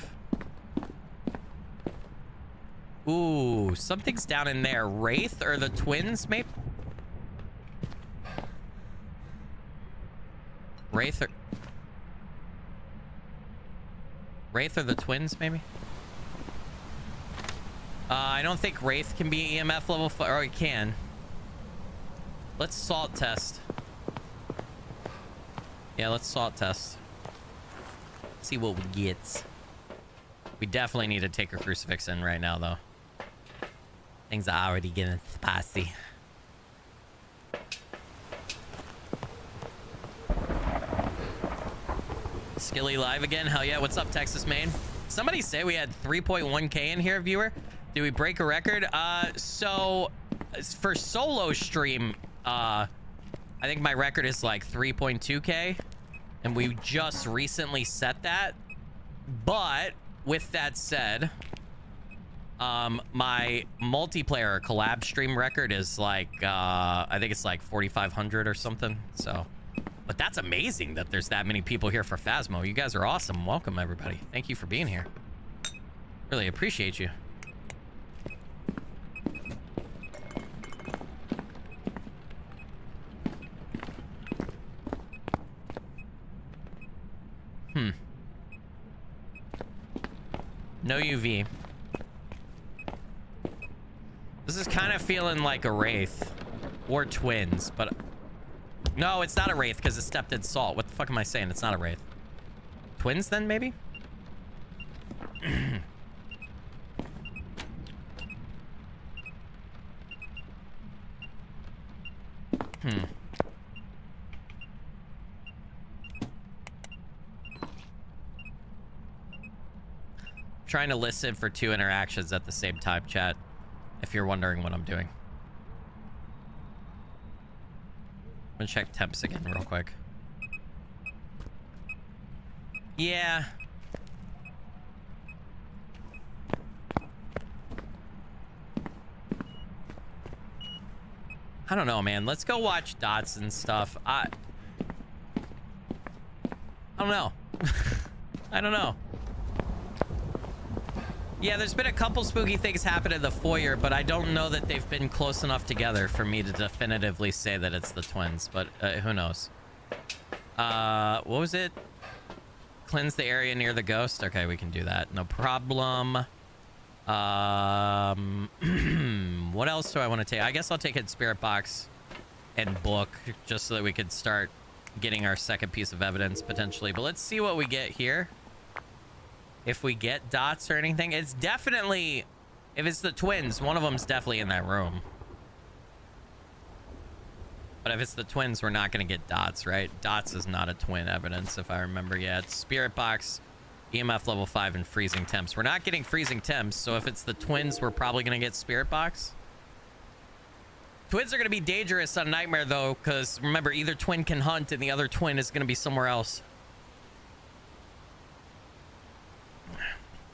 [SPEAKER 1] Ooh, something's down in there. Wraith or the twins, maybe? Wraith or the twins, maybe? I don't think Wraith can be EMF level 5, or it can. Let's salt test. Yeah, let's salt test. See what we get. We definitely need to take a crucifix in right now, though. Things are already getting spicy. Skilly live again. Hell yeah. What's up, Texas Maine? Somebody say we had 3.1k in here, viewer. Did we break a record? So for solo stream, I think my record is like 3.2k, and we just recently set that. But with that said, my multiplayer collab stream record is like I think it's like 4,500 or something. So, but that's amazing that there's that many people here for Phasmo. You guys are awesome. Welcome everybody. Thank you for being here. Really appreciate you. No UV. This is kind of feeling like a Wraith or Twins, but no, it's not a Wraith because it stepped in salt. What the fuck am I saying? It's not a Wraith. Twins then, maybe? Trying to listen for 2 interactions at the same time, chat, if you're wondering what I'm doing. I'm gonna check temps again real quick. Yeah. I don't know, man. Let's go watch dots and stuff. I don't know. I don't know. Yeah, there's been a couple spooky things happen in the foyer, but I don't know that they've been close enough together for me to definitively say that it's the twins, but who knows? What was it? Cleanse the area near the ghost? Okay, we can do that. No problem. What else do I want to take? I guess I'll take it spirit box and book just so that we could start getting our second piece of evidence potentially. But let's see what we get here. If we get dots or anything, it's definitely, if it's the twins, one of them's definitely in that room. But if it's the twins, we're not going to get dots, right? Dots is not a twin evidence, if I remember. Yeah, it's spirit box, EMF level 5, and freezing temps. We're not getting freezing temps, so if it's the twins, we're probably going to get spirit box. Twins are going to be dangerous on Nightmare, though, because remember, either twin can hunt and the other twin is going to be somewhere else.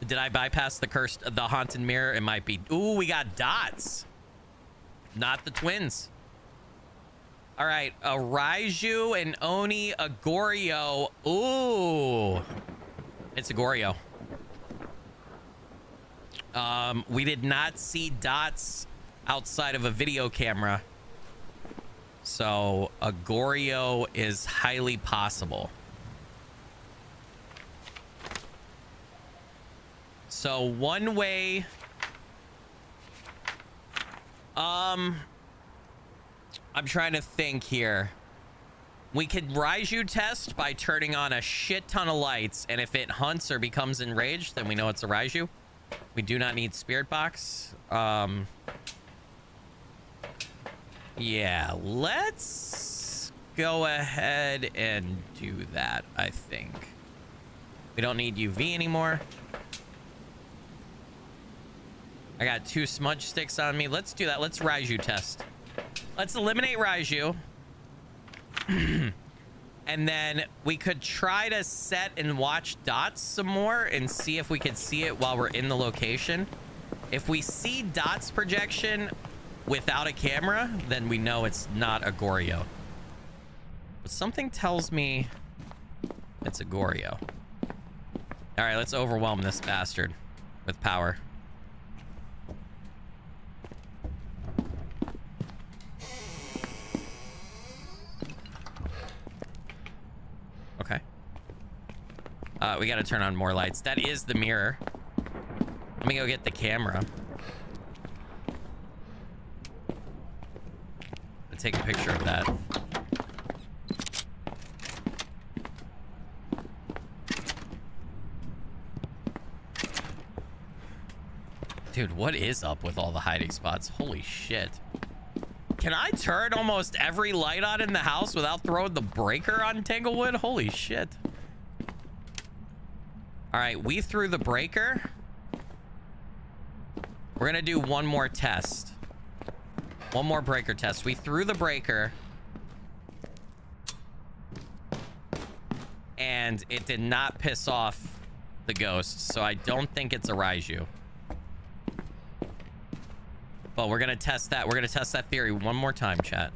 [SPEAKER 1] Did I bypass the haunted mirror? It might be. Ooh, we got dots. Not the twins. All right, a Raiju, an Oni, a Goryo. Ooh, it's a Goryo. We did not see dots outside of a video camera, so a Goryo is highly possible. So one way, I'm trying to think here. We could Raiju test by turning on a shit ton of lights, and if it hunts or becomes enraged, then we know it's a Raiju. We do not need spirit box. Yeah, let's go ahead and do that, I think. We don't need UV anymore. I got 2 smudge sticks on me. Let's do that. Let's Raiju test. Let's eliminate Raiju. And then we could try to set and watch dots some more and see if we could see it while we're in the location. If we see dots projection without a camera, then we know it's not a Goryo. But something tells me it's a Goryo. All right, let's overwhelm this bastard with power. Okay. We got to turn on more lights. That is the mirror. Let me go get the camera. I'll take a picture of that. Dude, what is up with all the hiding spots? Holy shit. Can I turn almost every light on in the house without throwing the breaker on Tanglewood? Holy shit. All right, we threw the breaker. We're gonna do one more test. One more breaker test. We threw the breaker. And it did not piss off the ghost, so I don't think it's a Raiju. But we're gonna test that. We're gonna test that theory one more time, chat.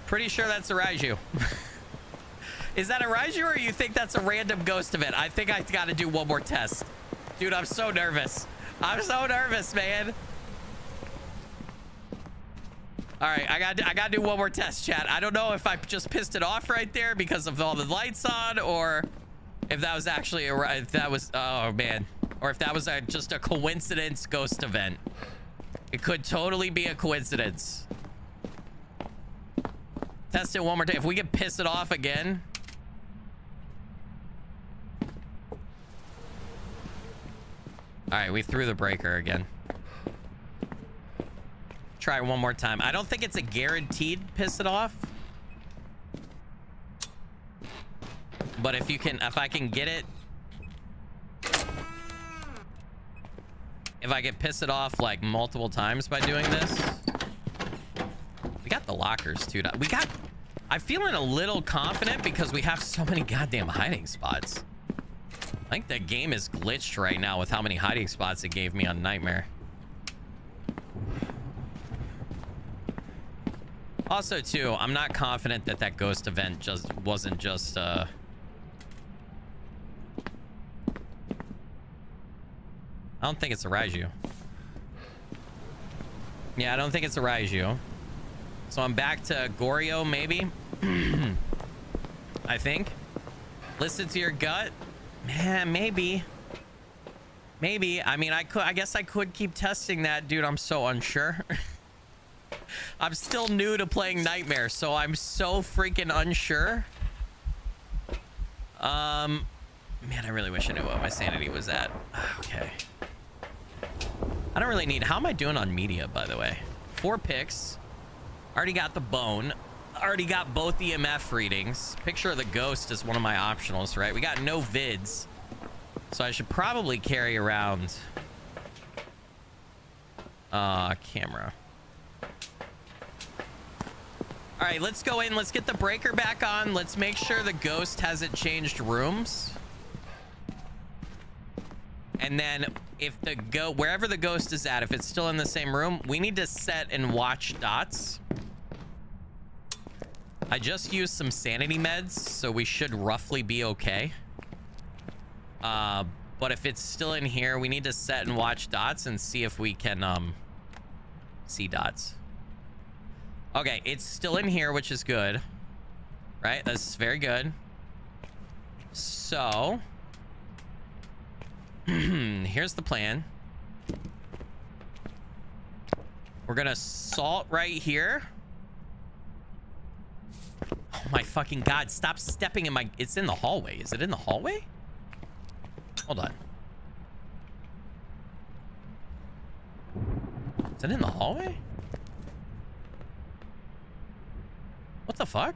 [SPEAKER 1] Pretty sure that's a Raiju. Is that a Raiju, or you think that's a random ghost event? I think I gotta do one more test. Dude, I'm so nervous. I'm so nervous, man. All right, I gotta do one more test, chat. I don't know if I just pissed it off right there because of all the lights on, or if that was actually if that was, oh man, or if that was just a coincidence ghost event. It could totally be a coincidence. Test it one more time. If we can piss it off again. All right, we threw the breaker again. Try one more time. I don't think it's a guaranteed piss it off. But if I can get it. If I can piss it off like multiple times by doing this. We got the lockers too. I'm feeling a little confident because we have so many goddamn hiding spots. I think the game is glitched right now with how many hiding spots it gave me on Nightmare. Also too, I'm not confident that that ghost event wasn't just I don't think it's a Raiju. Yeah, I don't think it's a Raiju. So I'm back to Goryo, maybe. I think. Listen to your gut. Man, maybe. Maybe. I mean, I guess I could keep testing that, dude. I'm so unsure. I'm still new to playing Nightmare, so I'm so freaking unsure. Man, I really wish I knew what my sanity was at. Okay. I don't really need... How am I doing on media, by the way? 4 picks. Already got the bone. Already got both EMF readings. Picture of the ghost is one of my optionals, right? We got no vids. So I should probably carry around camera. All right, let's go in. Let's get the breaker back on. Let's make sure the ghost hasn't changed rooms. And then if wherever the ghost is at, if it's still in the same room, we need to set and watch dots. I just used some sanity meds, so we should roughly be okay. But if it's still in here, we need to set and watch dots and see if we can see dots. Okay, it's still in here, which is good. Right? That's very good. So here's the plan. We're gonna salt right here. Oh my fucking god, stop stepping in my... It's in the hallway. Is it in the hallway? Hold on. Is it in the hallway? What the fuck?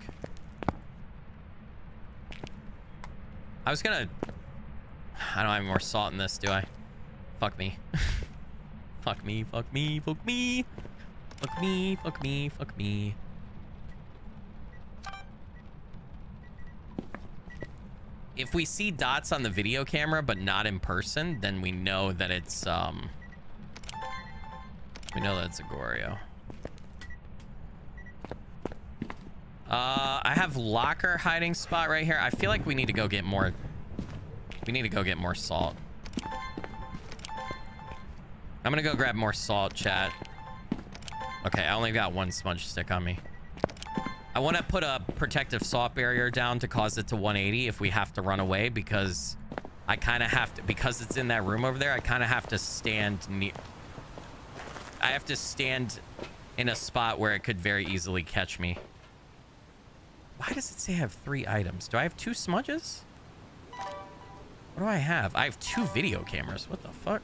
[SPEAKER 1] I was gonna... I don't have any more salt in this, do I? Fuck me. Fuck me, fuck me, fuck me. Fuck me, fuck me, fuck me. If we see dots on the video camera but not in person, then we know that it's we know that it's a Goryo. I have locker hiding spot right here. I feel like we need to go get more. We need to go get more salt. I'm gonna go grab more salt, chat. Okay, I only got 1 smudge stick on me. I want to put a protective salt barrier down to cause it to 180 if we have to run away, because I kind of have to, because it's in that room over there, I kind of have to stand near. I have to stand in a spot where it could very easily catch me. Why does it say I have 3 items? Do I have 2 smudges? What do I have? I have 2 video cameras. What the fuck?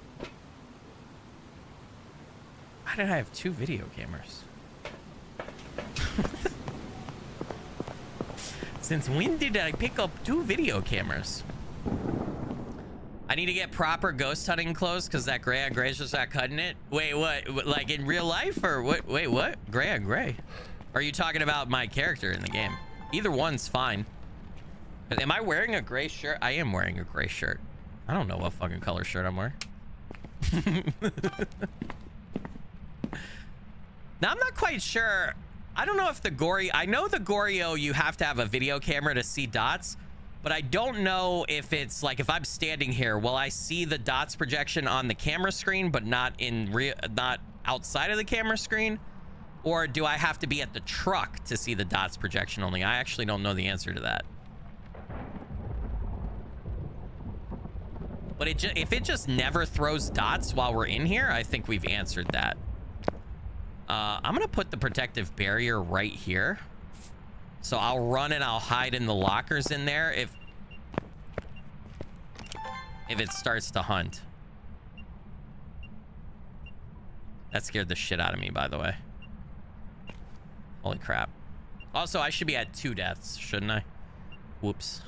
[SPEAKER 1] Why did I have 2 video cameras? Since when did I pick up 2 video cameras? I need to get proper ghost hunting clothes because that gray on gray is just not cutting it. Wait, what? Like in real life or what? Wait, what? Gray on gray? Are you talking about my character in the game? Either one's fine. Am I wearing a gray shirt? I am wearing a gray shirt. I don't know what fucking color shirt I'm wearing. Now, I'm not quite sure. I don't know if the Goryo... I know the Goryo, you have to have a video camera to see dots. But I don't know if it's like, if I'm standing here, will I see the dots projection on the camera screen, but not outside of the camera screen? Or do I have to be at the truck to see the dots projection only? I actually don't know the answer to that. But if it just never throws dots while we're in here, I think we've answered that. I'm gonna put the protective barrier right here. So I'll run and I'll hide in the lockers in there if it starts to hunt. That scared the shit out of me, by the way. Holy crap. Also, I should be at 2 deaths, shouldn't I? Whoops.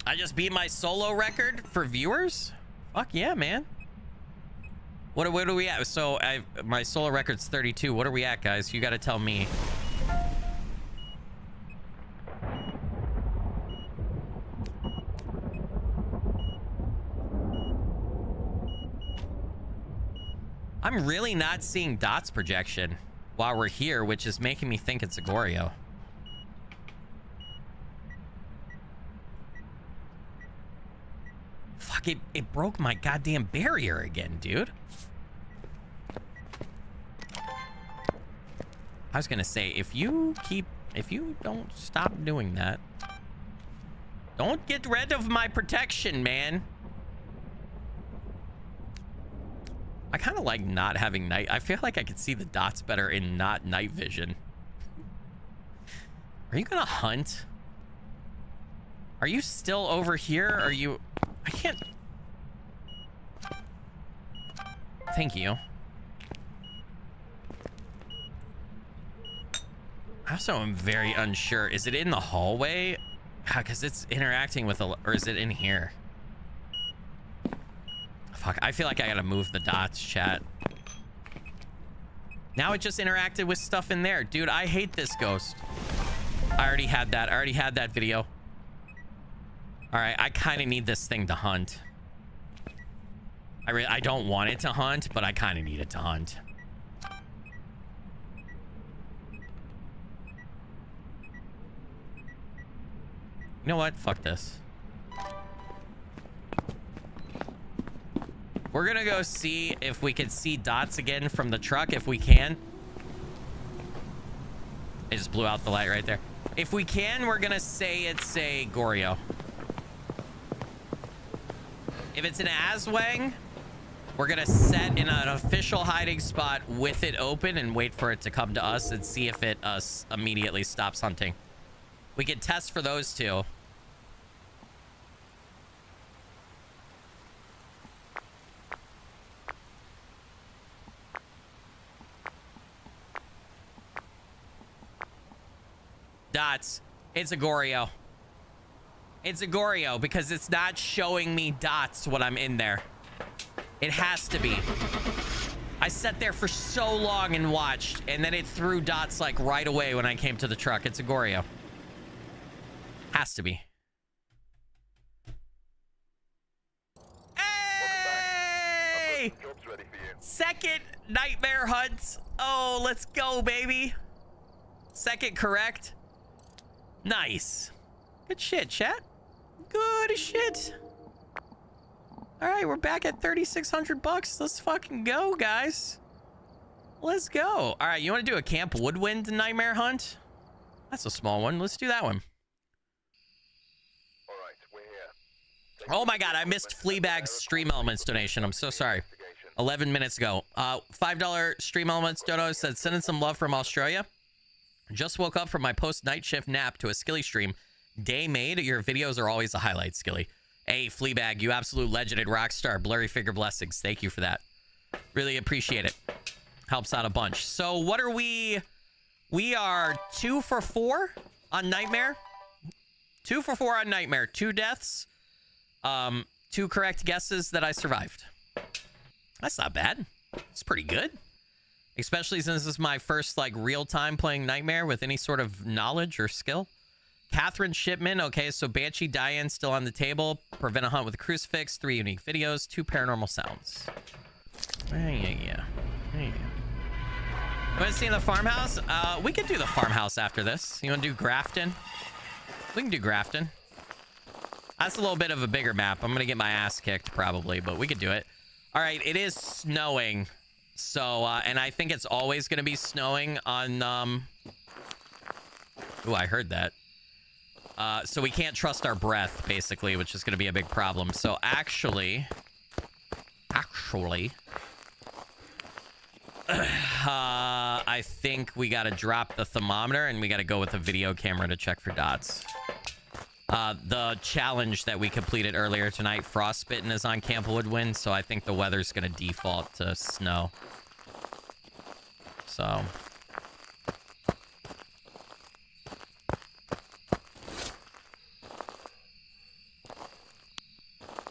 [SPEAKER 1] I just beat my solo record for viewers? Fuck yeah, man. What are we at? So my solo record's 32. What are we at, guys? You got to tell me. I'm really not seeing dots projection while we're here, which is making me think it's a Goryo. Fuck, it broke my goddamn barrier again, dude. I was gonna say, if you don't stop doing that, don't get rid of my protection, man. I kind of like not having night. I feel like I could see the dots better in not night vision. Are you gonna hunt? Are you still over here? Are you... I can't... Thank you. I also am very unsure. Is it in the hallway? Because it's interacting with a... Or is it in here? Fuck, I feel like I gotta move the dots, chat. Now it just interacted with stuff in there. Dude, I hate this ghost. I already had that. I already had that video. All right, I kind of need this thing to hunt. I don't want it to hunt, but I kind of need it to hunt. You know what? Fuck this. We're gonna go see if we can see dots again from the truck, if we can. I just blew out the light right there. If we can, we're gonna say it's a Goryo. If it's an Aswang, we're gonna set in an official hiding spot with it open and wait for it to come to us and see if it immediately stops hunting. We can test for those two. Dots. It's a Goryo. It's a Goryo because it's not showing me dots when I'm in there. It has to be. I sat there for so long and watched, and then it threw dots like right away when I came to the truck. It's a Goryo. Has to be. Hey! Second nightmare hunt. Oh, let's go, baby. Second correct. Nice. Good shit, chat. Good shit. All right, we're back at 3,600 bucks. Let's fucking go, guys. Let's go. All right, you want to do a Camp Woodwind nightmare hunt? That's a small one. Let's do that one.
[SPEAKER 2] All right, we're here.
[SPEAKER 1] Oh my god, I missed Fleabag's Stream Elements donation. I'm so sorry. 11 minutes ago. $5 stream elements dono said, sending some love from Australia. Just woke up from my post-night shift nap to a Skilly stream. Day made. Your videos are always a highlight, Skilly. Hey, Fleabag, you absolute legend and rock star. Blurry figure blessings. Thank you for that. Really appreciate it. Helps out a bunch. So what are we? We are 2 for 4 on Nightmare. 2 for 4 on Nightmare. 2 deaths. 2 correct guesses that I survived. That's not bad. It's pretty good. Especially since this is my first like real time playing Nightmare with any sort of knowledge or skill. Catherine Shipman. Okay, so Banshee die-in still on the table. Prevent a hunt with a crucifix. 3 unique videos. 2 paranormal sounds. Yeah. You want to see the farmhouse? We could do the farmhouse after this. You want to do Grafton? We can do Grafton. That's a little bit of a bigger map. I'm going to get my ass kicked probably, but we could do it. All right, it is snowing. So, and I think it's always going to be snowing on, Ooh, I heard that. So we can't trust our breath, basically, which is going to be a big problem. So actually, I think we got to drop the thermometer and we got to go with a video camera to check for dots. The challenge that we completed earlier tonight, Frostbitten, is on Camp Woodwind, so I think the weather's going to default to snow. So...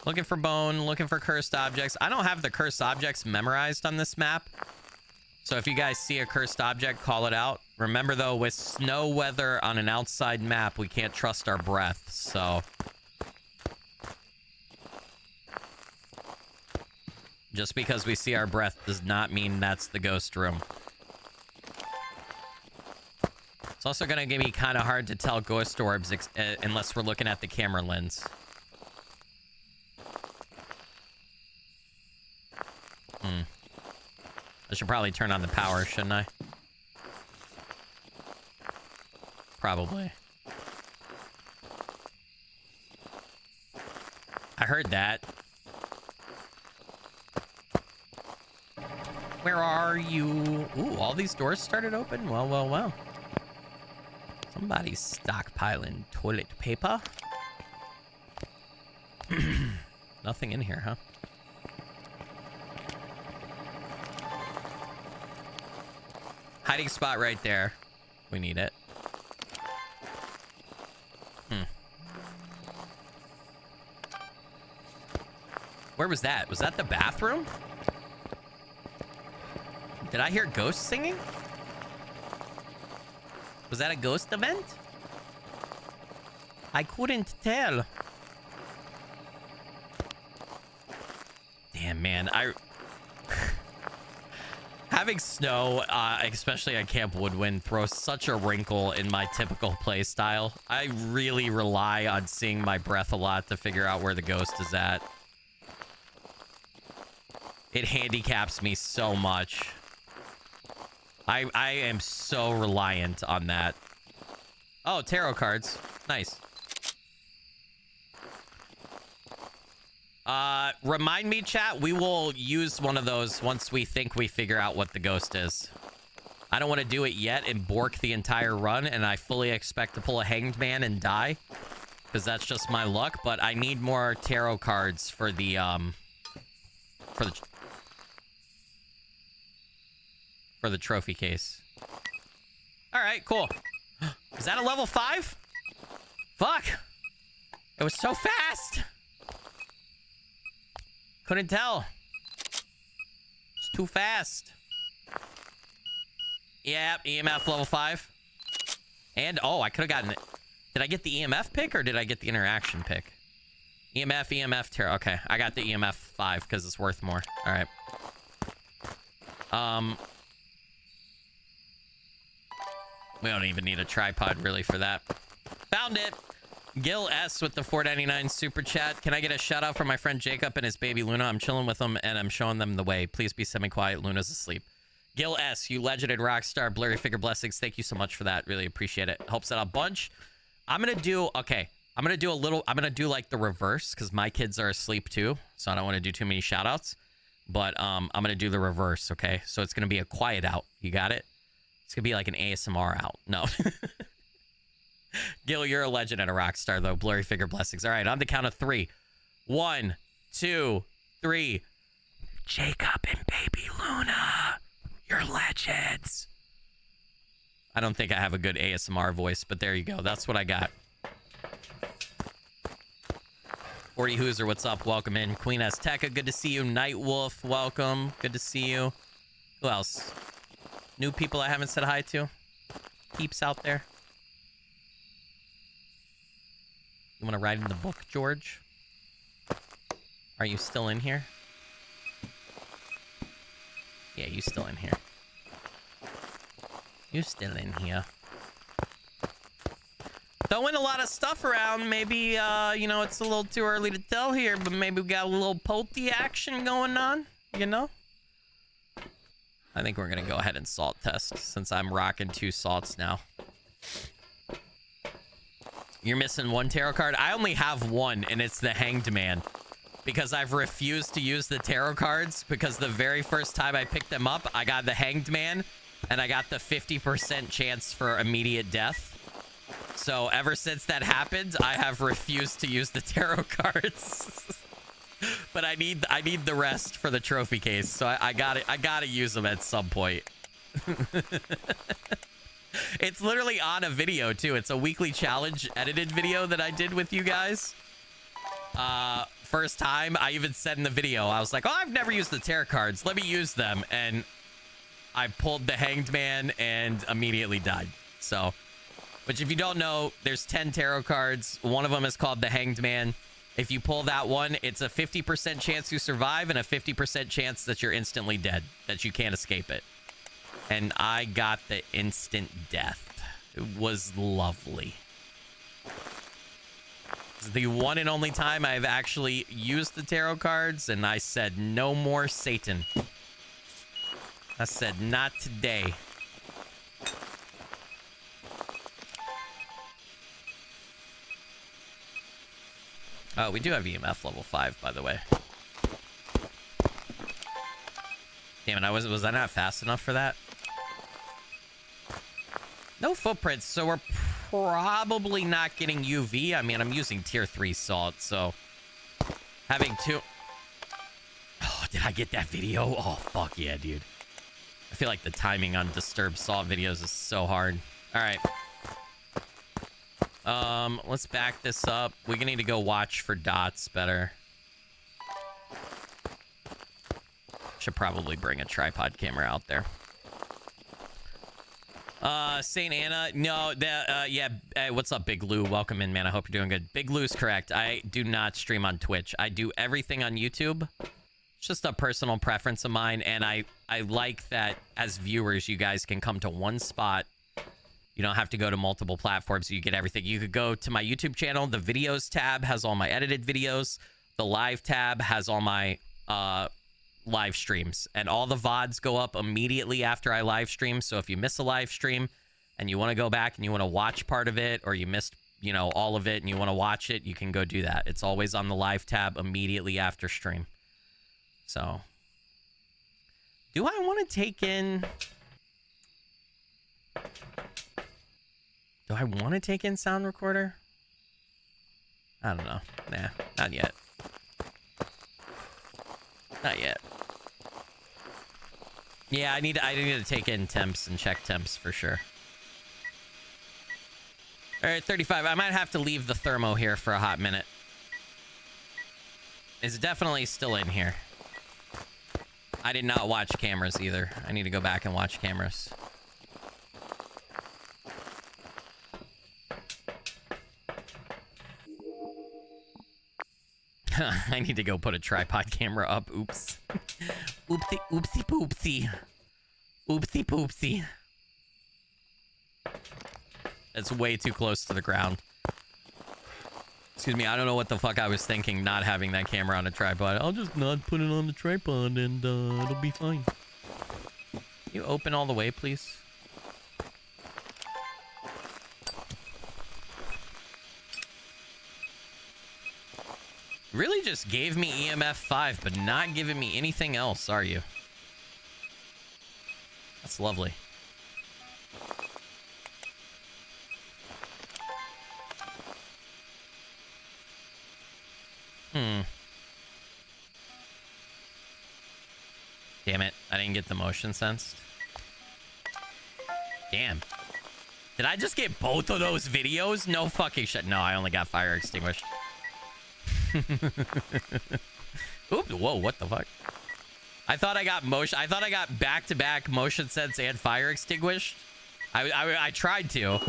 [SPEAKER 1] looking for bone, looking for cursed objects. I don't have the cursed objects memorized on this map. So if you guys see a cursed object, call it out. Remember, though, with snow weather on an outside map, we can't trust our breath, so... just because we see our breath does not mean that's the ghost room. It's also going to be kind of hard to tell ghost orbs unless we're looking at the camera lens. I should probably turn on the power, shouldn't I? Probably. I heard that. Where are you? Ooh, all these doors started open? Well. Somebody's stockpiling toilet paper. Nothing in here, huh? Hiding spot right there. We need it. Where was that? Was that the bathroom? Did I hear ghosts singing? Was that a ghost event? I couldn't tell. Damn, man. Having snow, especially at Camp Woodwind, throws such a wrinkle in my typical play style. I really rely on seeing my breath a lot to figure out where the ghost is at. It handicaps me so much. I am so reliant on that. Oh, tarot cards. Nice. Remind me, chat, we will use one of those once we think we figure out what the ghost is. I don't want to do it yet and bork the entire run, and I fully expect to pull a hanged man and die, because that's just my luck, but I need more tarot cards for the trophy case. All right, cool. Is that a level 5? Fuck. It was so fast. Couldn't tell. It's too fast. Yeah, EMF level 5. And, oh, I could have gotten it. Did I get the EMF pick or did I get the interaction pick? EMF, tarot. Okay, I got the EMF 5 because it's worth more. All right. We don't even need a tripod, really, for that. Found it. Gil S with the $4.99 super chat. Can I get a shout out from my friend Jacob and his baby Luna? I'm chilling with them and I'm showing them the way. Please be semi-quiet. Luna's asleep. Gil S, you legended rock star, blurry figure blessings. Thank you so much for that. Really appreciate it. Helps out a bunch. I'm going to do, okay. I'm going to do like the reverse because my kids are asleep too. So I don't want to do too many shout outs. but I'm gonna do the reverse. Okay, so it's gonna be a quiet out. You got it? It's gonna be like an ASMR out. No. Gil, you're a legend and a rock star, though. Blurry figure blessings. All right, on the count of 3. 1, 2, 3. Jacob and baby Luna, you're legends. I don't think I have a good ASMR voice, but there you go. That's what I got. 40 Hooser, what's up? Welcome in. Queen Azteca, good to see you. Night Wolf, welcome. Good to see you. Who else? New people I haven't said hi to? Peeps out there? You want to write in the book, George? Are you still in here? Yeah, you still in here. You still in here. Throwing a lot of stuff around. Maybe, you know, it's a little too early to tell here, but maybe we got a little potty action going on, you know? I think we're going to go ahead and salt test since I'm rocking 2 salts now. You're missing 1 tarot card. I only have 1, and it's the Hanged Man. Because I've refused to use the tarot cards, because the very first time I picked them up, I got the Hanged Man, and I got the 50% chance for immediate death. So ever since that happened, I have refused to use the tarot cards. But I need the rest for the trophy case, so I gotta use them at some point. It's literally on a video too. It's a weekly challenge edited video that I did with you guys. First time, I even said in the video, I was like, oh, I've never used the tarot cards. Let me use them. And I pulled the Hanged Man and immediately died. So, which if you don't know, there's 10 tarot cards. One of them is called the Hanged Man. If you pull that one, it's a 50% chance you survive and a 50% chance that you're instantly dead, that you can't escape it. And I got the instant death. It was lovely. It's the one and only time I've actually used the tarot cards, and I said, no more Satan. I said, not today. We do have EMF level 5, by the way. Damn it, was I not fast enough for that? No footprints, so we're probably not getting UV. I mean, I'm using tier 3 salt, so having 2... Oh, did I get that video? Oh, fuck yeah, dude. I feel like the timing on disturbed salt videos is so hard. All right. Let's back this up. We're gonna need to go watch for dots better. Should probably bring a tripod camera out there. St. Anna, no, yeah, hey, what's up, Big Lou? Welcome in, man. I hope you're doing good. Big Lou's correct. I do not stream on Twitch. I do everything on YouTube. It's just a personal preference of mine, and I like that as viewers, you guys can come to one spot. You don't have to go to multiple platforms, so you get everything. You could go to my YouTube channel. The videos tab has all my edited videos. The live tab has all my live streams, and all the VODs go up immediately after I live stream. So if you miss a live stream and you want to go back and you want to watch part of it, or you missed, you know, all of it and you want to watch it, you can go do that. It's always on the live tab immediately after stream. So do I want to take in... Do I want to take in sound recorder? I don't know. Nah, not yet. Not yet. Yeah, I need to take in temps and check temps for sure. All right, 35. I might have to leave the thermo here for a hot minute. It's definitely still in here. I did not watch cameras either. I need to go back and watch cameras. I need to go put a tripod camera up. Oops. Oopsie, oopsie, poopsie. Oopsie, poopsie. That's way too close to the ground. Excuse me, I don't know what the fuck I was thinking not having that camera on a tripod. I'll just not put it on the tripod and it'll be fine. Can you open all the way, please? really just gave me EMF 5, but not giving me anything else, are you? That's lovely. Damn it. I didn't get the motion sensed. Damn. Did I just get both of those videos? No fucking shit. No, I only got fire extinguished. Oop, whoa, what the fuck? I thought I got motion. I thought I got back-to-back motion sense and fire extinguished. I tried to.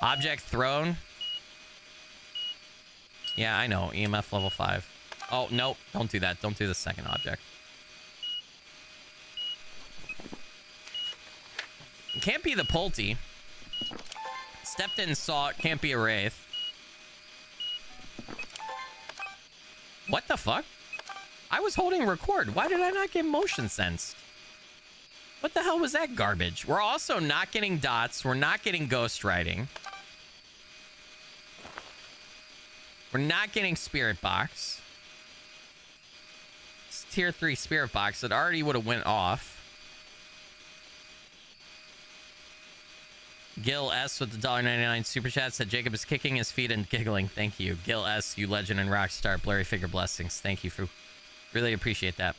[SPEAKER 1] Object thrown. Yeah, I know. EMF level 5. Oh, nope. Don't do that. Don't do the second object. It can't be the Pulte. Stepped in, saw it. Can't be a Wraith. What the fuck? I was holding record. Why did I not get motion sensed? What the hell was that garbage? We're also not getting dots. We're not getting ghost riding. We're not getting spirit box. It's tier 3 spirit box that already would have went off. Gil S with the $1.99 super chat said Jacob is kicking his feet and giggling. Thank you. Gil S, you legend and rock star. Blurry figure blessings. Thank you for really appreciate that.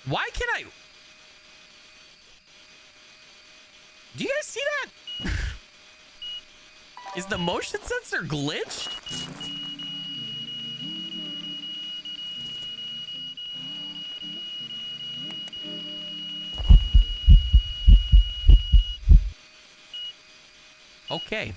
[SPEAKER 1] Why can I? Do you guys see that? Is the motion sensor glitched? Okay.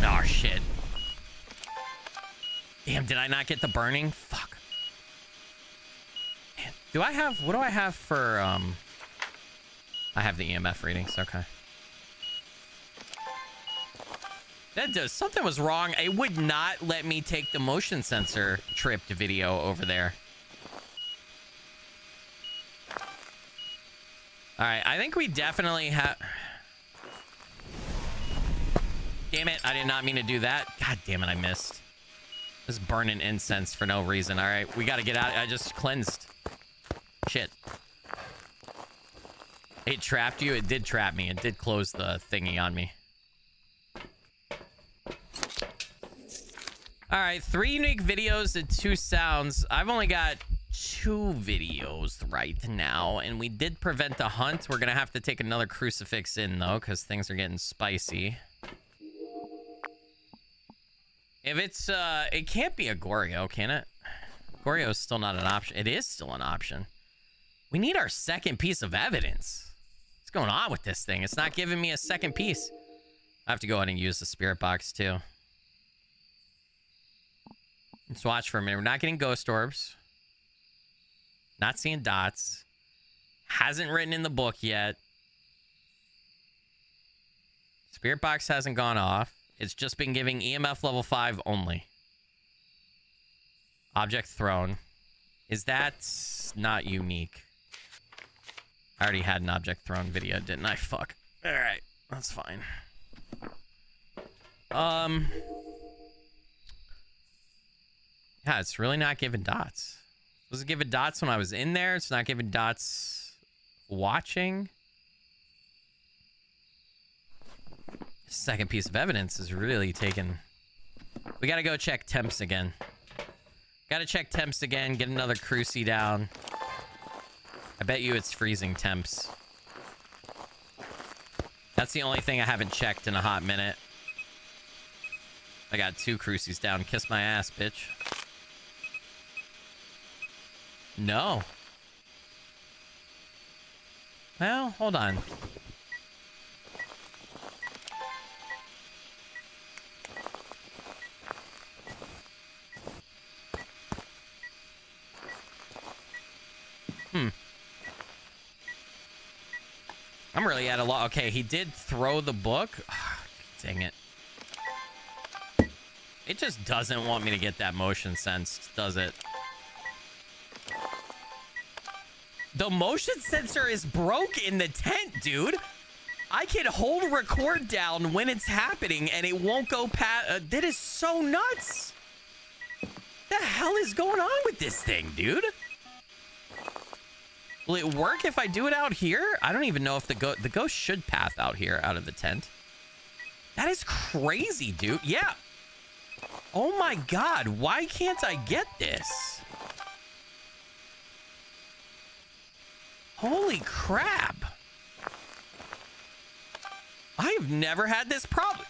[SPEAKER 1] Oh, shit. Damn, did I not get the burning? Fuck. Man, do I have... What do I have for, I have the EMF readings. Okay. That does... Something was wrong. It would not let me take the motion sensor tripped video over there. Alright, I think we definitely have... Damn it, I did not mean to do that. God damn it, I missed. Just burning incense for no reason. Alright, we gotta get out. I just cleansed. Shit. It trapped you? It did trap me. It did close the thingy on me. Alright, 3 unique videos and 2 sounds. I've only got 2 videos right now, and we did prevent the hunt. We're gonna have to take another crucifix in, though, because things are getting spicy. If it's, it can't be a Goryo, can it? Goryo is still not an option. It is still an option. We need our second piece of evidence. What's going on with this thing? It's not giving me a second piece. I have to go ahead and use the spirit box, too. Let's watch for a minute. We're not getting ghost orbs. Not seeing dots. Hasn't written in the book yet. Spirit box hasn't gone off. It's just been giving EMF level 5 only. Object thrown. Is that not unique? I already had an object thrown video, didn't I? Fuck. Alright, that's fine. Yeah, it's really not giving dots. Was it giving dots when I was in there? It's not giving dots watching. Second piece of evidence is really taking... We gotta go check temps again. Gotta check temps again, get another cruci down. I bet you it's freezing temps. That's the only thing I haven't checked in a hot minute. I got 2 crucis down. Kiss my ass, bitch. No. Well, hold on. I'm really at a lot. Okay, he did throw the book. Oh, dang it. It just doesn't want me to get that motion sensed, does it? The motion sensor is broke in the tent, dude. I can hold record down when it's happening and it won't go past. That is so nuts. The hell is going on with this thing, dude? Will it work if I do it out here? I don't even know if the ghost should path out here, out of the tent. That is crazy, dude. Yeah. Oh my God. Why can't I get this? Holy crap. I've never had this problem.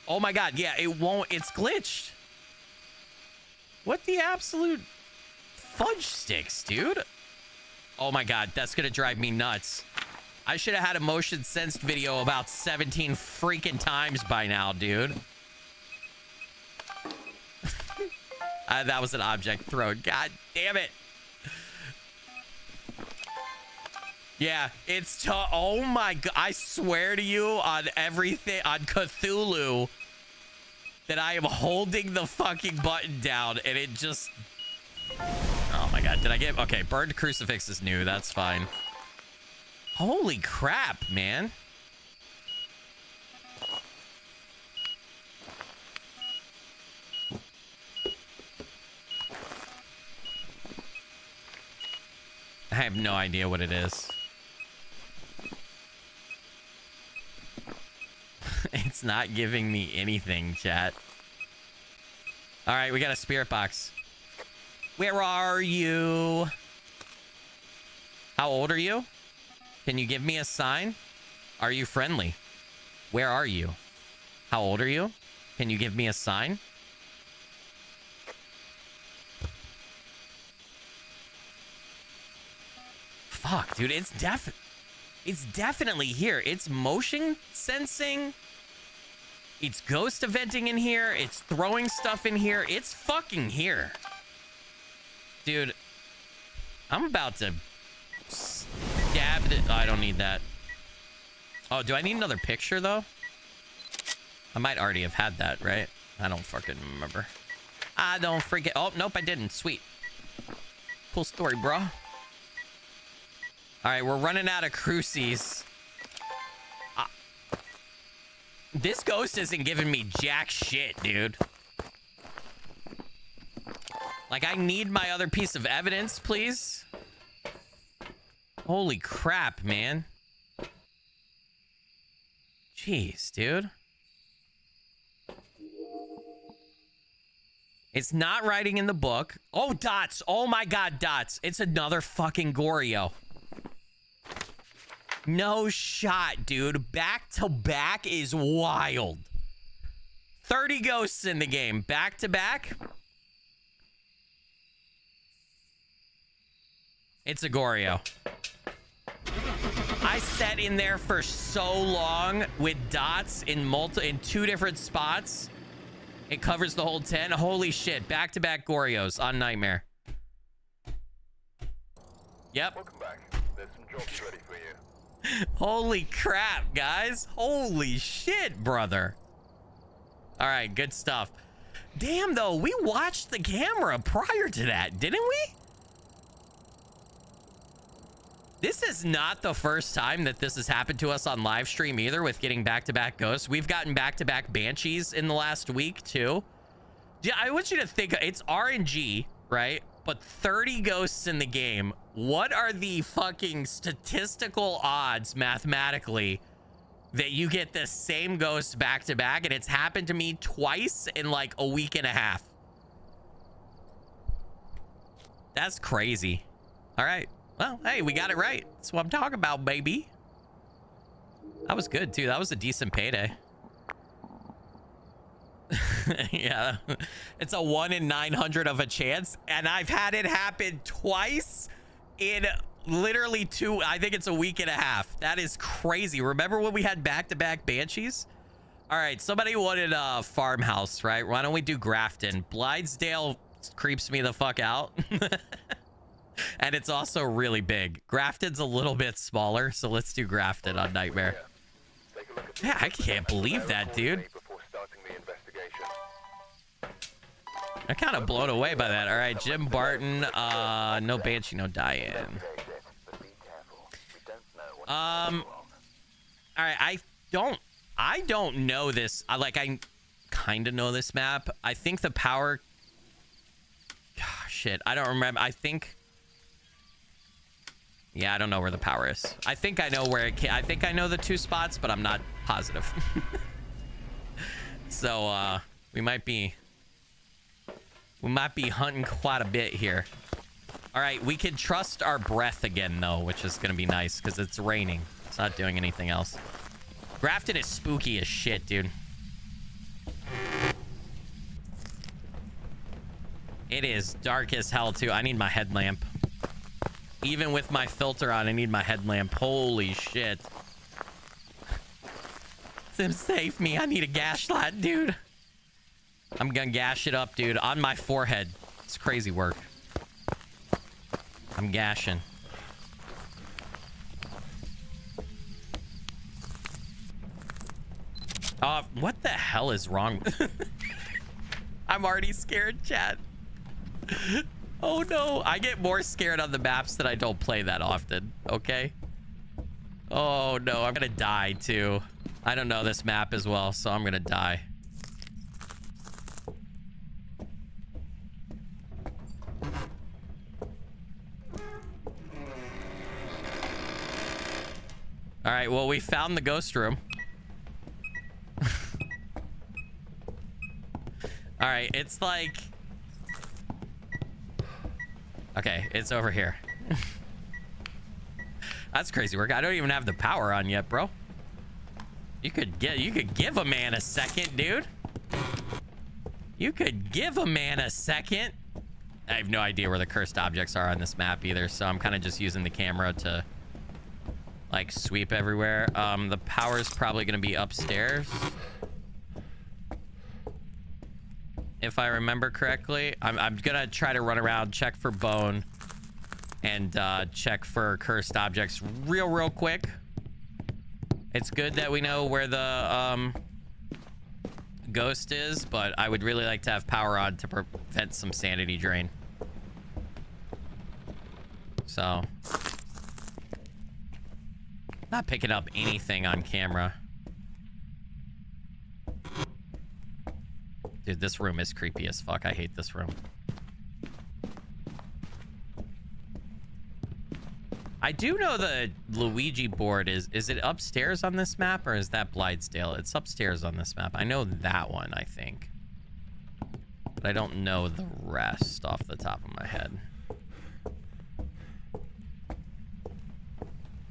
[SPEAKER 1] Oh my God. Yeah, it won't. It's glitched. What the absolute fudge sticks, dude? Oh my God. That's going to drive me nuts. I should have had a motion sensed video about 17 freaking times by now, dude. That was an object thrown. God damn it. Yeah, it's oh my God. I swear to you on everything on Cthulhu that I am holding the fucking button down and it just... Oh my God. Did I get... Okay, burned crucifix is new. That's fine. Holy crap, man. I have no idea what it is. It's not giving me anything, chat. All right, we got a spirit box. Where are you? How old are you? Can you give me a sign? Are you friendly? Where are you? How old are you? Can you give me a sign? Fuck, dude, it's definitely here. It's motion sensing. It's ghost eventing in here. It's throwing stuff in here. It's fucking here. Dude, I'm about to stab it. Oh, I don't need that. Oh, do I need another picture, though? I might already have had that, right? I don't fucking remember. I don't forget. Oh, nope, I didn't. Sweet. Cool story, bro. All right, we're running out of crucies. This ghost isn't giving me jack shit, dude. Like, I need my other piece of evidence, please. Holy crap, man. Jeez, dude. It's not writing in the book. Oh, dots. Oh my God, dots. It's another fucking Goryo. No shot, dude. Back to back is wild. 30 ghosts in the game. Back to back. It's a Goryo. I sat in there for so long with dots in two different spots. It covers the whole 10. Holy shit. Back to back Goryos on Nightmare. Yep.
[SPEAKER 2] Welcome back. There's some jobs ready for you.
[SPEAKER 1] Holy crap, guys. Holy shit, brother. All right, good stuff. Damn, though, we watched the camera prior to that, didn't we? This is not the first time that this has happened to us on live stream either with getting back-to-back ghosts. We've gotten back-to-back banshees in the last week, too. Yeah, I want you to think, it's RNG, right? But 30 ghosts in the game. What are the fucking statistical odds mathematically that you get the same ghost back to back? And it's happened to me twice in like a week and a half. That's crazy. All right. Well, hey, we got it right. That's what I'm talking about, baby. That was good, too. That was a decent payday. Yeah, it's a 1 in 900 of a chance, and I've had it happen twice in literally I think it's a week and a half. That is crazy. Remember when we had back-to-back banshees? All right, somebody wanted a farmhouse, right? Why don't we do Grafton? Blindsdale creeps me the fuck out. And it's also really big. Grafton's a little bit smaller, so let's do Grafton on Nightmare. Yeah, I can't believe that, dude. I'm kind of blown away by that. All right, Jim Barton. No Banshee, no Diane. All right, I don't know this. I kind of know this map. I think the power. Shit, I don't remember. I think. Yeah, I don't know where the power is. I think I know where it can. I think I know the 2 spots, but I'm not positive. So we might be hunting quite a bit here. All right, we can trust our breath again though, which is gonna be nice because it's raining. It's not doing anything else. Grafton is spooky as shit, dude. It is dark as hell too. I need my headlamp. Even with my filter on, I need my headlamp. Holy shit. Sim, save me. I need a gaslight, dude. I'm gonna gash it up, dude. On my forehead. It's crazy work. I'm gashing. What the hell is wrong? I'm already scared, chat. Oh no, I get more scared on the maps that I don't play that often, okay? Oh no, I'm gonna die too. I don't know this map as well, so I'm gonna die. All right, well, we found the ghost room. All right, it's like... Okay, it's over here. That's crazy work. I don't even have the power on yet, bro. You could give a man a second, dude. You could give a man a second. I have no idea where the cursed objects are on this map either, so I'm kind of just using the camera to like sweep everywhere. The power's probably gonna be upstairs, if I remember correctly. I'm gonna try to run around, check for bone, and check for cursed objects real quick. It's good that we know where the ghost is, but I would really like to have power on to prevent some sanity drain. So, not picking up anything on camera. Dude, this room is creepy as fuck. I hate this room. I do know the Luigi board is it upstairs on this map, or is that Blightsdale? It's upstairs on this map. I know that one, I think. But I don't know the rest off the top of my head.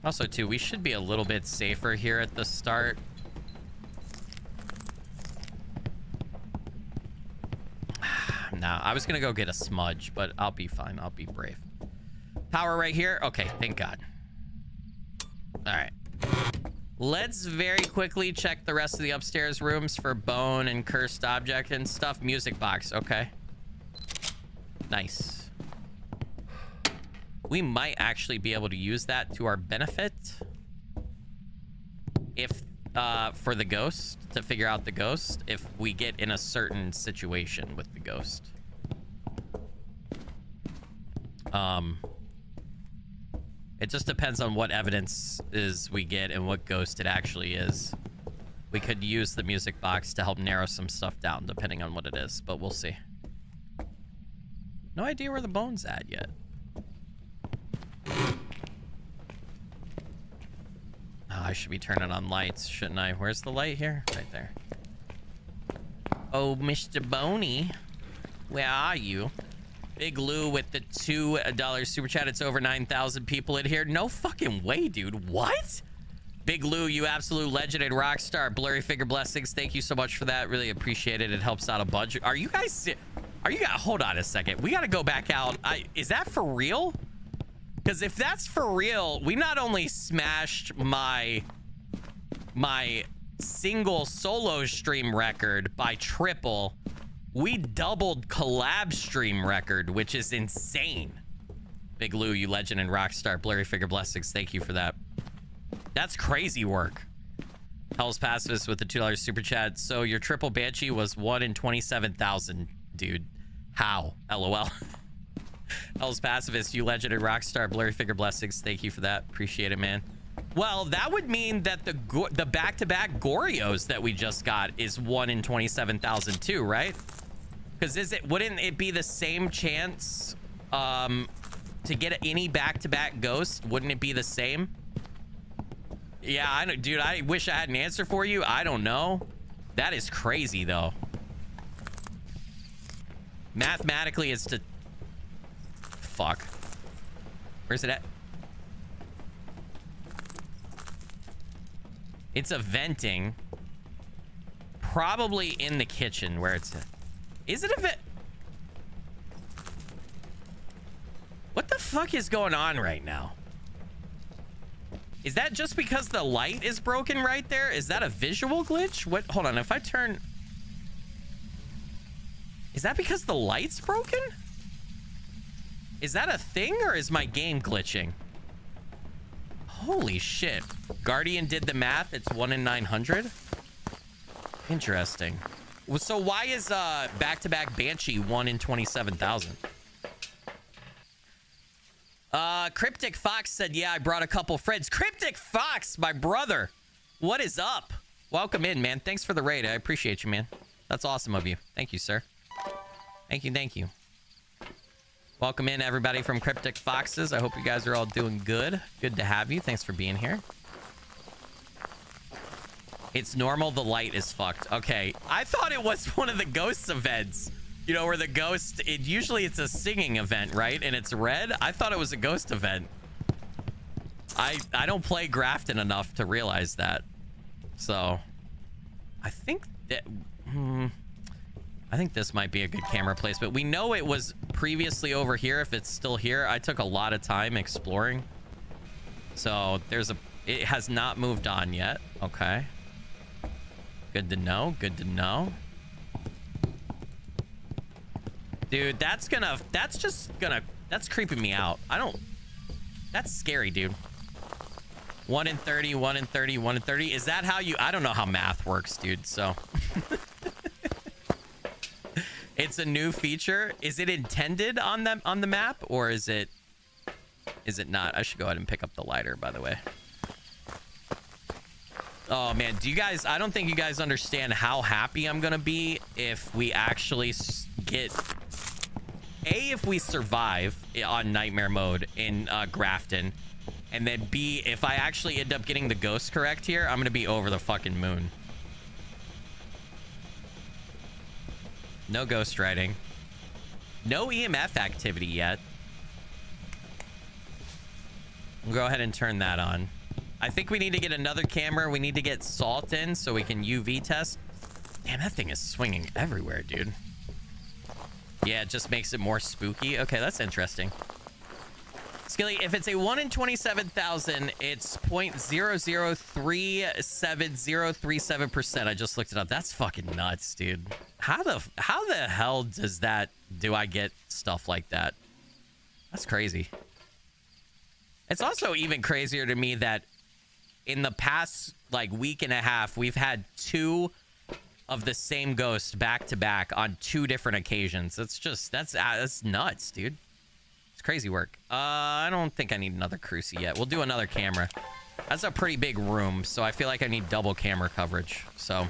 [SPEAKER 1] Also, too, we should be a little bit safer here at the start. Nah, I was gonna go get a smudge, but I'll be fine. I'll be brave. Power right here. Okay, thank God. All right. Let's very quickly check the rest of the upstairs rooms for bone and cursed object and stuff. Music box. Okay. Nice. We might actually be able to use that to our benefit. If, for the ghost, to figure out the ghost, if we get in a certain situation with the ghost. It just depends on what evidence we get and what ghost it actually is. We could use the music box to help narrow some stuff down, depending on what it is, but we'll see. No idea where the bone's at yet. Oh, I should be turning on lights, shouldn't I? Where's the light here? Right there. Oh, Mr. Boney, where are you? Big Lou with the $2 super chat. It's over 9,000 people in here. No fucking way, dude. What? Big Lou, you absolute legend and rock star. Blurry Figure Blessings. Thank you so much for that. Really appreciate it. It helps out a bunch. Are you guys... hold on a second. We got to go back out. Is that for real? Because if that's for real, we not only smashed my single solo stream record by triple, we doubled collab stream record, which is insane. Big Lou, you legend and rockstar. Blurry Figure Blessings, thank you for that. That's crazy work. Hell's Pacifist with the $2 super chat. So your triple Banshee was 1 in 27,000, dude. How? LOL. Hell's Pacifist, you legend and rockstar, blurry figure blessings. Thank you for that. Appreciate it, man. Well, that would mean that the back-to-back Gorios that we just got is 1 in 27,002, right? Because wouldn't it be the same chance to get any back-to-back ghost? Wouldn't it be the same? Yeah, I know, dude. I wish I had an answer for you. I don't know. That is crazy, though. Mathematically, it's to... Fuck. Where's it at? It's a venting. Probably in the kitchen where it's... Is it a vent? What the fuck is going on right now? Is that just because the light is broken right there? Is that a visual glitch? What? Hold on. If I turn... Is that because the light's broken? Is that a thing or is my game glitching? Holy shit. Guardian did the math. It's 1 in 900. Interesting. So why is back-to-back Banshee 1 in 27,000? Cryptic Fox said, yeah, I brought a couple friends. Cryptic Fox, my brother. What is up? Welcome in, man. Thanks for the raid. I appreciate you, man. That's awesome of you. Thank you, sir. Thank you, thank you. Welcome in, everybody from Cryptic Foxes. I hope you guys are all doing good. Good to have you. Thanks for being here. It's normal. The light is fucked. Okay. I thought it was one of the ghosts events. You know, where the ghost... Usually it's a singing event, right? And it's red. I thought it was a ghost event. I don't play Grafton enough to realize that. So... I think that... I think this might be a good camera placement. We know it was previously over here if it's still here. I took a lot of time exploring. So there's a... It has not moved on yet. Okay. Good to know. Good to know. Dude, that's creeping me out. That's scary, dude. 1 in 30, 1 in 30, 1 in 30. Is that how you... I don't know how math works, dude, so... It's a new feature. Is it intended on the map, or is it not? I should go ahead and pick up the lighter, by the way. Oh man, I don't think you guys understand how happy I'm gonna be if we actually get if we survive on nightmare mode in Grafton, and then B, if I actually end up getting the ghost correct here, I'm gonna be over the fucking moon. No ghost writing. No EMF activity yet. We'll go ahead and turn that on. I think we need to get another camera. We need to get salt in so we can UV test. Damn, that thing is swinging everywhere, dude. Yeah, it just makes it more spooky. Okay, that's interesting. Skilly, if it's a 1 in 27,000, it's 0.0037037%. I just looked it up. That's fucking nuts, dude. How the hell do I get stuff like that? That's crazy. It's also even crazier to me that in the past like week and a half, we've had 2 of the same ghost back to back on 2 different occasions. That's nuts, dude. It's crazy work. I don't think I need another cruci yet. We'll do another camera. That's a pretty big room, so I feel like I need double camera coverage. So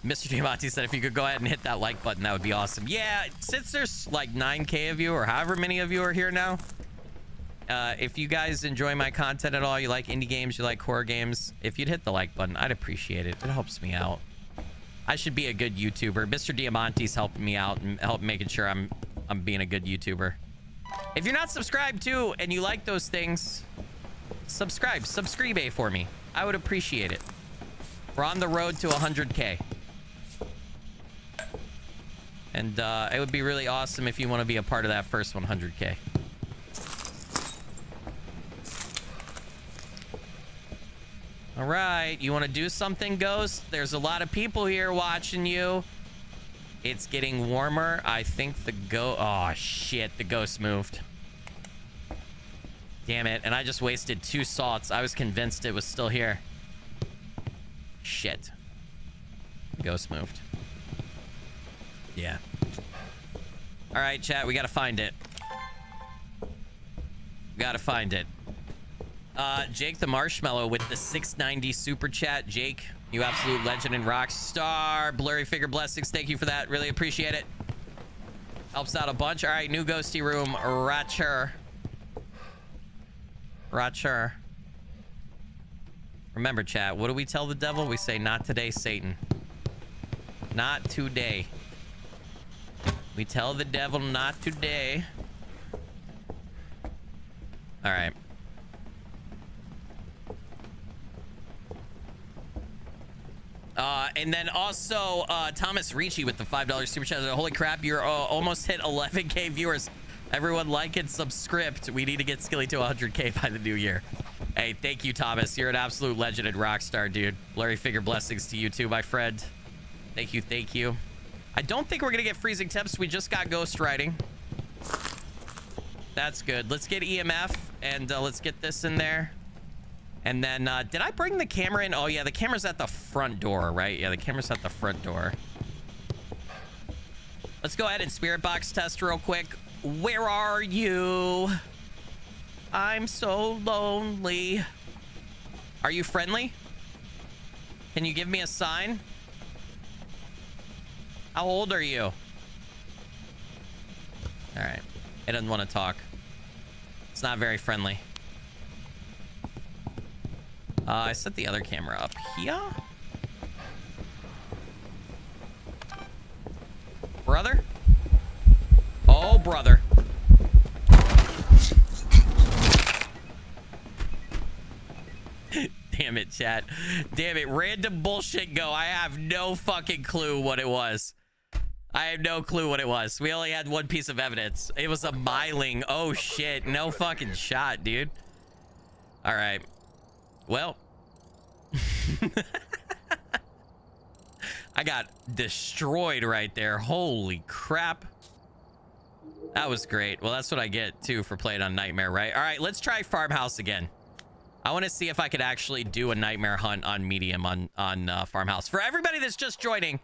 [SPEAKER 1] Mr. Diamante said if you could go ahead and hit that like button, that would be awesome. Yeah, since there's like 9K of you or however many of you are here now, if you guys enjoy my content at all, you like indie games, you like horror games, if you'd hit the like button, I'd appreciate it. It helps me out. I should be a good YouTuber. Mr. Diamante's helping me out and making sure I'm being a good YouTuber. If you're not subscribed to and you like those things, subscribe for me. I would appreciate it. We're on the road to 100K. And it would be really awesome if you want to be a part of that first 100K. All right, you want to do something, Ghost? There's a lot of people here watching you. It's getting warmer. I think oh shit, the ghost moved. Damn it, and I just wasted 2 salts. I was convinced it was still here. Shit. The ghost moved. Yeah. All right, chat, we gotta find it. Gotta find it. Jake the Marshmallow with the 690 super chat. Jake, you absolute legend and rock star. Blurry figure blessings. Thank you for that. Really appreciate it. Helps out a bunch. All right, new ghosty room. Ratcher. Remember, chat, what do we tell the devil? We say, not today, Satan. Not today. We tell the devil not today. All right. And then also Thomas Ricci with the $5 super chat. Holy crap, you're almost hit 11k viewers. Everyone like and subscribe. We need to get Skilly to 100k by the new year. Hey, thank you, Thomas. You're an absolute legend and rock star, dude. Blurry figure blessings to you too, my friend. Thank you, thank you. I don't think we're gonna get freezing temps. We just got ghost riding. That's good. Let's get EMF and let's get this in there. And then, did I bring the camera in? Oh, yeah, the camera's at the front door, right? Yeah, the camera's at the front door. Let's go ahead and spirit box test real quick. Where are you? I'm so lonely. Are you friendly? Can you give me a sign? How old are you? All right. It doesn't want to talk. It's not very friendly. I set the other camera up here. Brother? Oh, brother. Damn it, chat. Damn it. Random bullshit go. I have no fucking clue what it was. I have no clue what it was. We only had one piece of evidence. It was a myling. Oh, shit. No fucking shot, dude. All right. Well, I got destroyed right there. Holy crap. That was great. Well, that's what I get, too, for playing on Nightmare, right? All right, let's try Farmhouse again. I want to see if I could actually do a Nightmare hunt on medium on Farmhouse. For everybody that's just joining,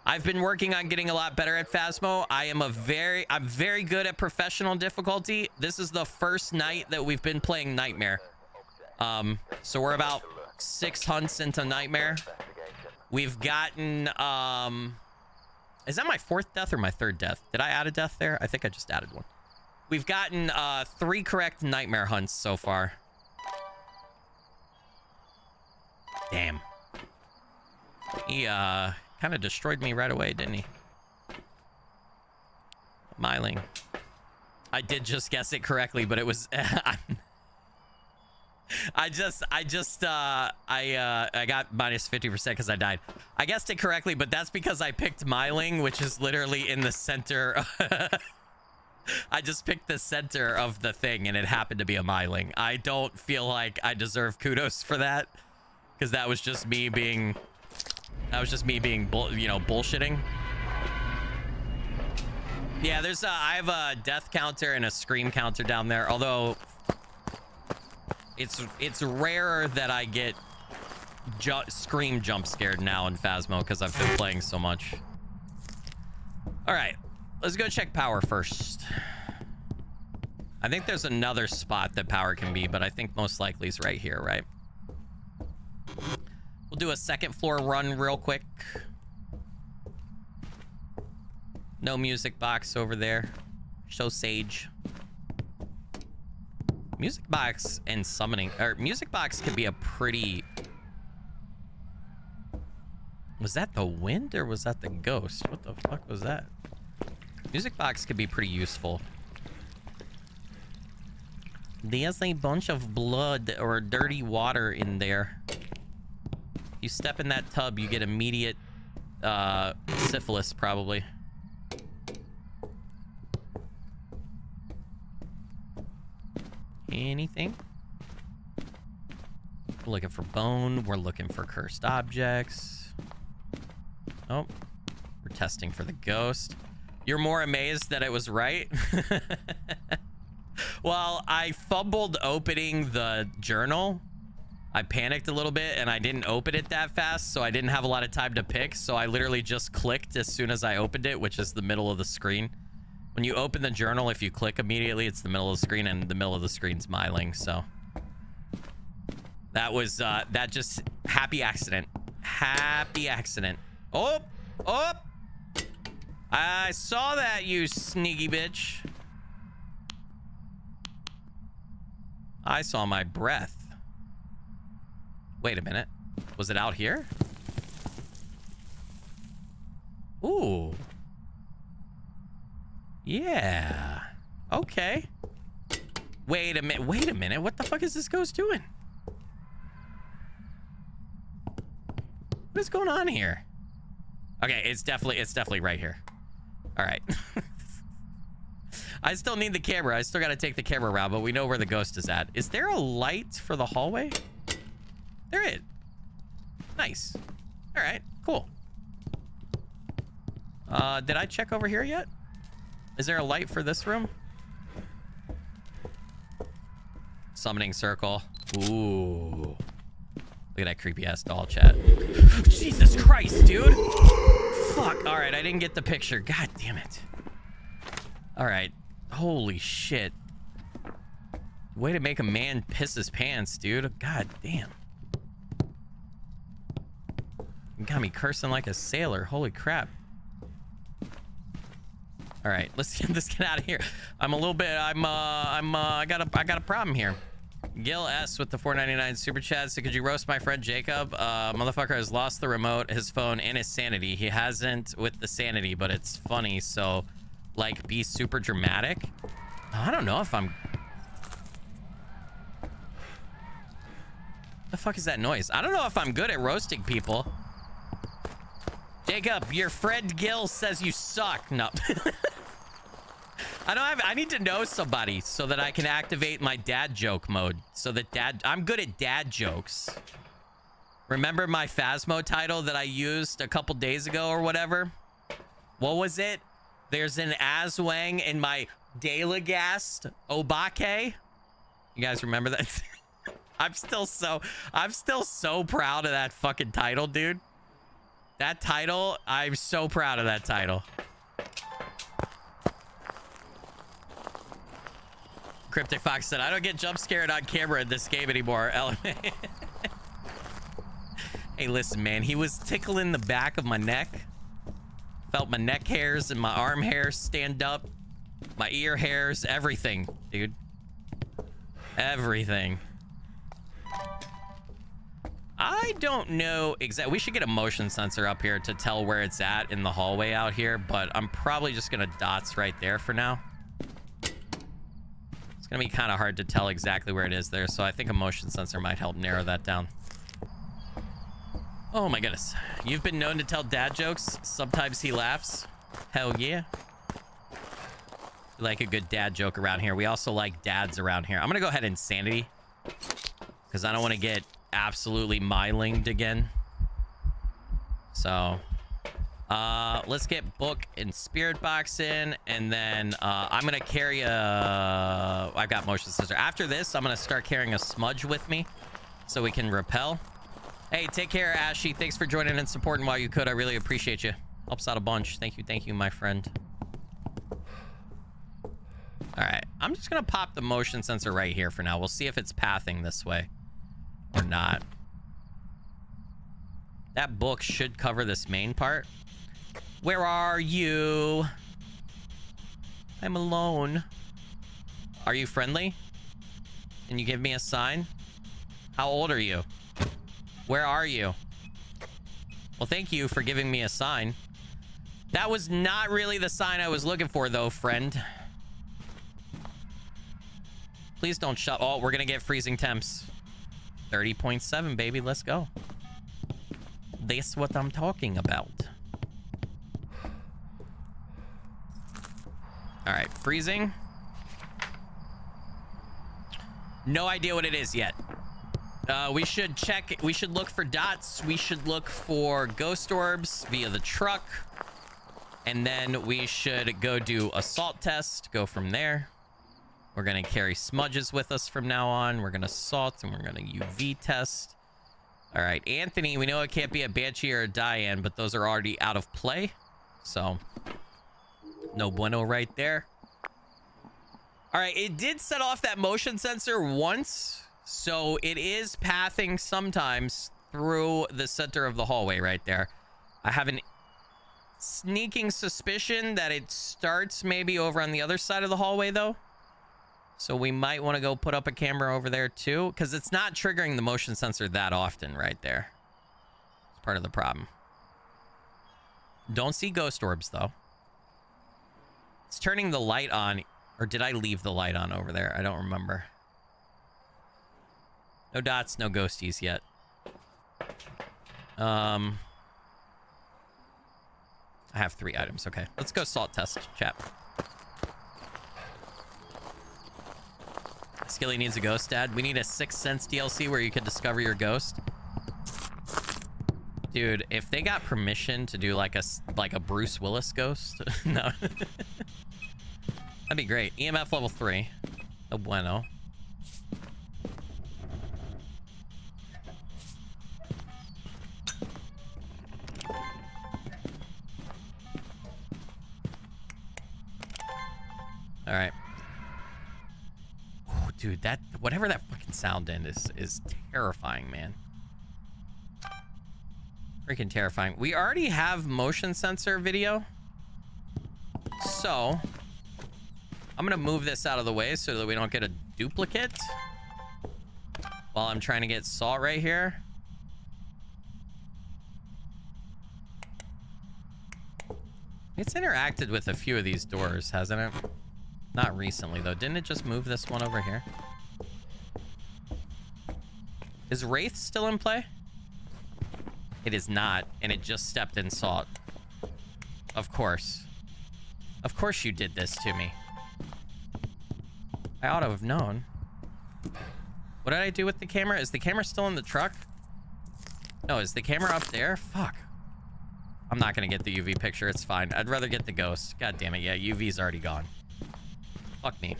[SPEAKER 1] I've been working on getting a lot better at Phasmo. I'm very good at professional difficulty. This is the first night that we've been playing Nightmare. So we're about 6 hunts into Nightmare. We've gotten, is that my 4th death or my 3rd death? Did I add a death there? I think I just added one. We've gotten, 3 correct Nightmare hunts so far. Damn. He, kind of destroyed me right away, didn't he? Myling. I did just guess it correctly, but it was, I got minus 50% because I died. I guessed it correctly, but that's because I picked Myling, which is literally in the center. I just picked the center of the thing, and it happened to be a Myling. I don't feel like I deserve kudos for that, because that was just me being, bullshitting. Yeah, there's I have a death counter and a scream counter down there, although it's rarer that I get scream jump scared now in Phasmo because I've been playing so much. All right, let's go check power first. I think there's another spot that power can be, but I think most likely is right here, right? We'll do a 2nd floor run real quick. No music box over there. So sage. Music box and summoning, or music box could be a pretty... Was that the wind or was that the ghost? What the fuck was that? Music box could be pretty useful. There's a bunch of blood or dirty water in there. You step in that tub, you get immediate syphilis, probably. Anything? We're looking for bone. We're looking for cursed objects. Oh, we're testing for the ghost. You're more amazed that it was right? Well, I fumbled opening the journal. I panicked a little bit and I didn't open it that fast, so I didn't have a lot of time to pick. So I literally just clicked as soon as I opened it, which is the middle of the screen. When you open the journal, if you click immediately, it's the middle of the screen, and the middle of the screen's Myling. So that was that just happy accident. Happy accident. Oh, oh! I saw that, you sneaky bitch. I saw my breath. Wait a minute. Was it out here? Ooh. Yeah. Okay. Wait a minute. Wait a minute. What the fuck is this ghost doing? What is going on here? Okay, it's definitely right here. All right. I still need the camera. I still got to take the camera around, but we know where the ghost is at. Is there a light for the hallway? There is. Nice. All right, cool. Did I check over here yet? Is there a light for this room? Summoning circle. Ooh. Look at that creepy ass doll, chat. Jesus Christ, dude. Fuck. All right, I didn't get the picture. God damn it. All right. Holy shit. Way to make a man piss his pants, dude. God damn. You got me cursing like a sailor. Holy crap. All right, let's get this out of here. I'm a little bit. I got a problem here. Gil S with the $4.99 super chat. So could you roast my friend Jacob? Motherfucker has lost the remote, his phone, and his sanity. He hasn't with the sanity, but it's funny. So, like, be super dramatic. I don't know if I'm. The fuck is that noise? I don't know if I'm good at roasting people. Jacob, your friend Gil says you suck. No. I need to know somebody so that I can activate my dad joke mode. So that I'm good at dad jokes. Remember my Phasmo title that I used a couple days ago or whatever? What was it? There's an Aswang in my Dalagast Obake. You guys remember that? I'm still so proud of that fucking title, dude. That title, I'm so proud of that title. Cryptic Fox said, I don't get jump scared on camera in this game anymore. Hey, listen, man. He was tickling the back of my neck. Felt my neck hairs and my arm hairs stand up. My ear hairs, everything, dude. Everything. I don't know exactly. We should get a motion sensor up here to tell where it's at in the hallway out here, but I'm probably just gonna dots right there for now. It's gonna be kind of hard to tell exactly where it is there, so I think a motion sensor might help narrow that down. Oh my goodness. You've been known to tell dad jokes. Sometimes he laughs. Hell yeah. We like a good dad joke around here. We also like dads around here. I'm gonna go ahead and sanity because I don't want to get absolutely mylinged again. So let's get book and spirit box in, and then I'm gonna carry I've got motion sensor. After this, I'm gonna start carrying a smudge with me so we can repel. Hey, take care, Ashy. Thanks for joining and supporting while you could. I really appreciate you. Helps out a bunch. Thank you, my friend. All right, I'm just gonna pop the motion sensor right here for now. We'll see if it's pathing this way or not. That book should cover this main part. Where are you? I'm alone. Are you friendly? Can you give me a sign? How old are you? Where are you? Well, thank you for giving me a sign. That was not really the sign I was looking for, though, friend. Please don't shut. Oh, we're gonna get freezing temps. 30.7, baby. Let's go. That's what I'm talking about. All right, freezing. No idea what it is yet. We should check. We should look for dots. We should look for ghost orbs via the truck. And then we should go do a salt test. Go from there. We're going to carry smudges with us from now on. We're going to salt and we're going to UV test. All right, Anthony, we know it can't be a Banshee or a Diane, but those are already out of play. So No bueno right there. All right, it did set off that motion sensor once, so it is pathing sometimes through the center of the hallway right there. I have an sneaking suspicion that it starts maybe over on the other side of the hallway, though. So we might want to go put up a camera over there, too, because it's not triggering the motion sensor that often right there. It's part of the problem. Don't see ghost orbs, though. It's turning the light on. Or did I leave the light on over there? I don't remember. No dots, no ghosties yet. I have 3 items. Okay, let's go salt test, chat. Skilly needs a ghost dad. We need a 6th Sense DLC where you can discover your ghost. Dude, if they got permission to do like a Bruce Willis ghost, no. That'd be great. EMF level 3. No bueno. All right. Oh, dude, that whatever that fucking sound in is terrifying, man. Freaking terrifying. We already have motion sensor video. So I'm gonna move this out of the way so that we don't get a duplicate while I'm trying to get salt right here. It's interacted with a few of these doors, hasn't it? Not recently, though. Didn't it just move this one over here? Is Wraith still in play? It is not, and it just stepped in salt. Of course. Of course you did this to me. I ought to have known. What did I do with the camera? Is the camera still in the truck? No, is the camera up there? Fuck. I'm not gonna get the UV picture. It's fine. I'd rather get the ghost. God damn it. Yeah, UV's already gone. Fuck me.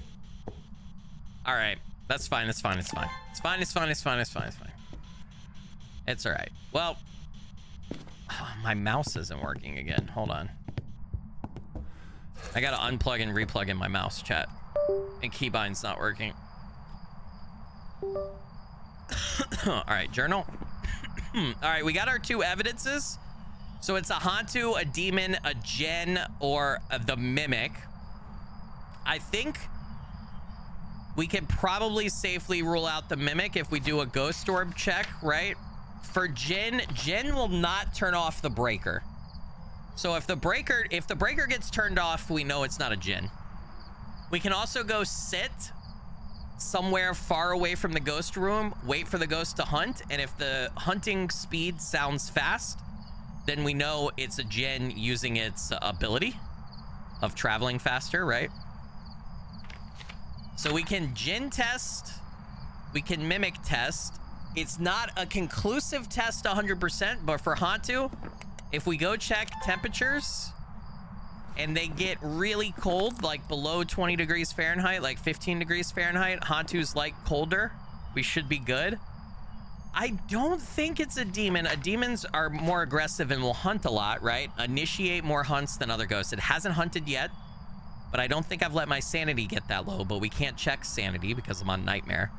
[SPEAKER 1] All right. That's fine. It's fine. It's fine. It's fine. It's fine. It's fine. It's fine. It's fine. It's all right. Well, my mouse isn't working again. Hold on. I gotta unplug and replug in my mouse, chat. And keybind's not working. All right, journal. All right, we got our 2 evidences. So it's a Hantu, a demon, a Gen, or the Mimic. I think we can probably safely rule out the Mimic if we do a ghost orb check, right? For Gen will not turn off the breaker. So if the breaker gets turned off, we know it's not a Gen. We can also go sit somewhere far away from the ghost room, wait for the ghost to hunt, and if the hunting speed sounds fast, then we know it's a Gen using its ability of traveling faster, right? So we can Gen test, we can Mimic test. It's not a conclusive test 100%, but for Hantu, if we go check temperatures and they get really cold, like below 20 degrees Fahrenheit, like 15 degrees Fahrenheit, Hantu's like colder, we should be good. I don't think it's a demon. Demons are more aggressive and will hunt a lot, right? Initiate more hunts than other ghosts. It hasn't hunted yet, but I don't think I've let my sanity get that low, but we can't check sanity because I'm on Nightmare.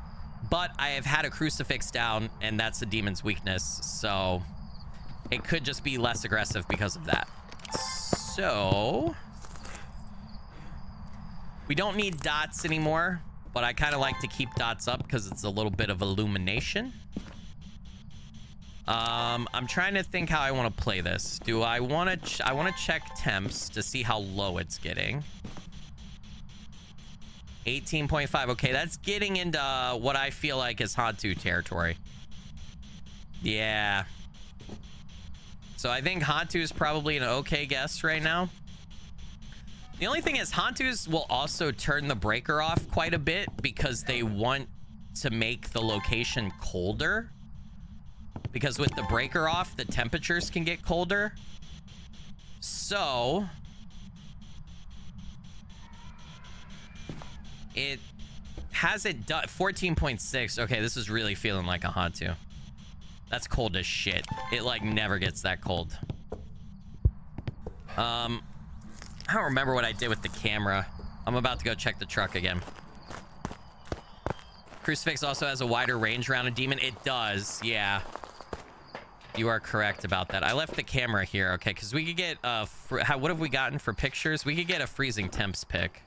[SPEAKER 1] But I have had a crucifix down, and that's the demon's weakness, so it could just be less aggressive because of that. So we don't need dots anymore, but I kind of like to keep dots up because it's a little bit of illumination. I'm trying to think how I want to play this. Do I want to I want to check temps to see how low it's getting. 18.5. Okay, that's getting into what I feel like is Hantu territory. Yeah. So I think Hantu is probably an okay guess right now. The only thing is Hantus will also turn the breaker off quite a bit because they want to make the location colder. Because with the breaker off, the temperatures can get colder. So it has it done 14.6. Okay, this is really feeling like a Hantu. That's cold as shit. It like never gets that cold. I don't remember what I did with the camera. I'm about to go check the truck again. Crucifix also has a wider range around a demon. It does, yeah. You are correct about that. I left the camera here, okay, because we could get what have we gotten for pictures? We could get a freezing temps pic.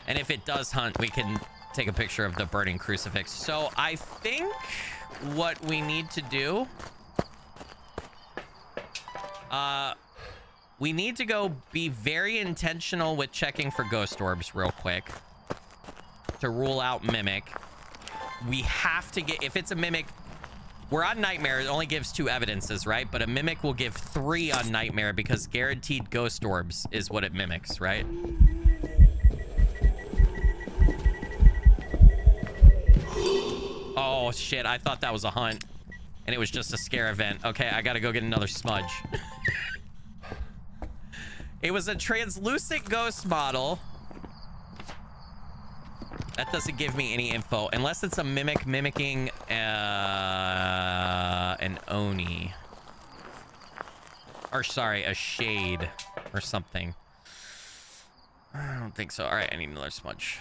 [SPEAKER 1] And if it does hunt, we can take a picture of the burning crucifix. So I think what we need to do, we need to go be very intentional with checking for ghost orbs real quick to rule out mimic. We have to get, if it's a mimic, we're on nightmare, it only gives 2 evidences, right? But a mimic will give 3 on nightmare because guaranteed ghost orbs is what it mimics, right? Oh shit, I thought that was a hunt and it was just a scare event. Okay, I gotta go get another smudge. It was a translucent ghost model. That doesn't give me any info unless it's a mimic mimicking an Oni. Or sorry, a shade or something. I don't think so. All right, I need another smudge.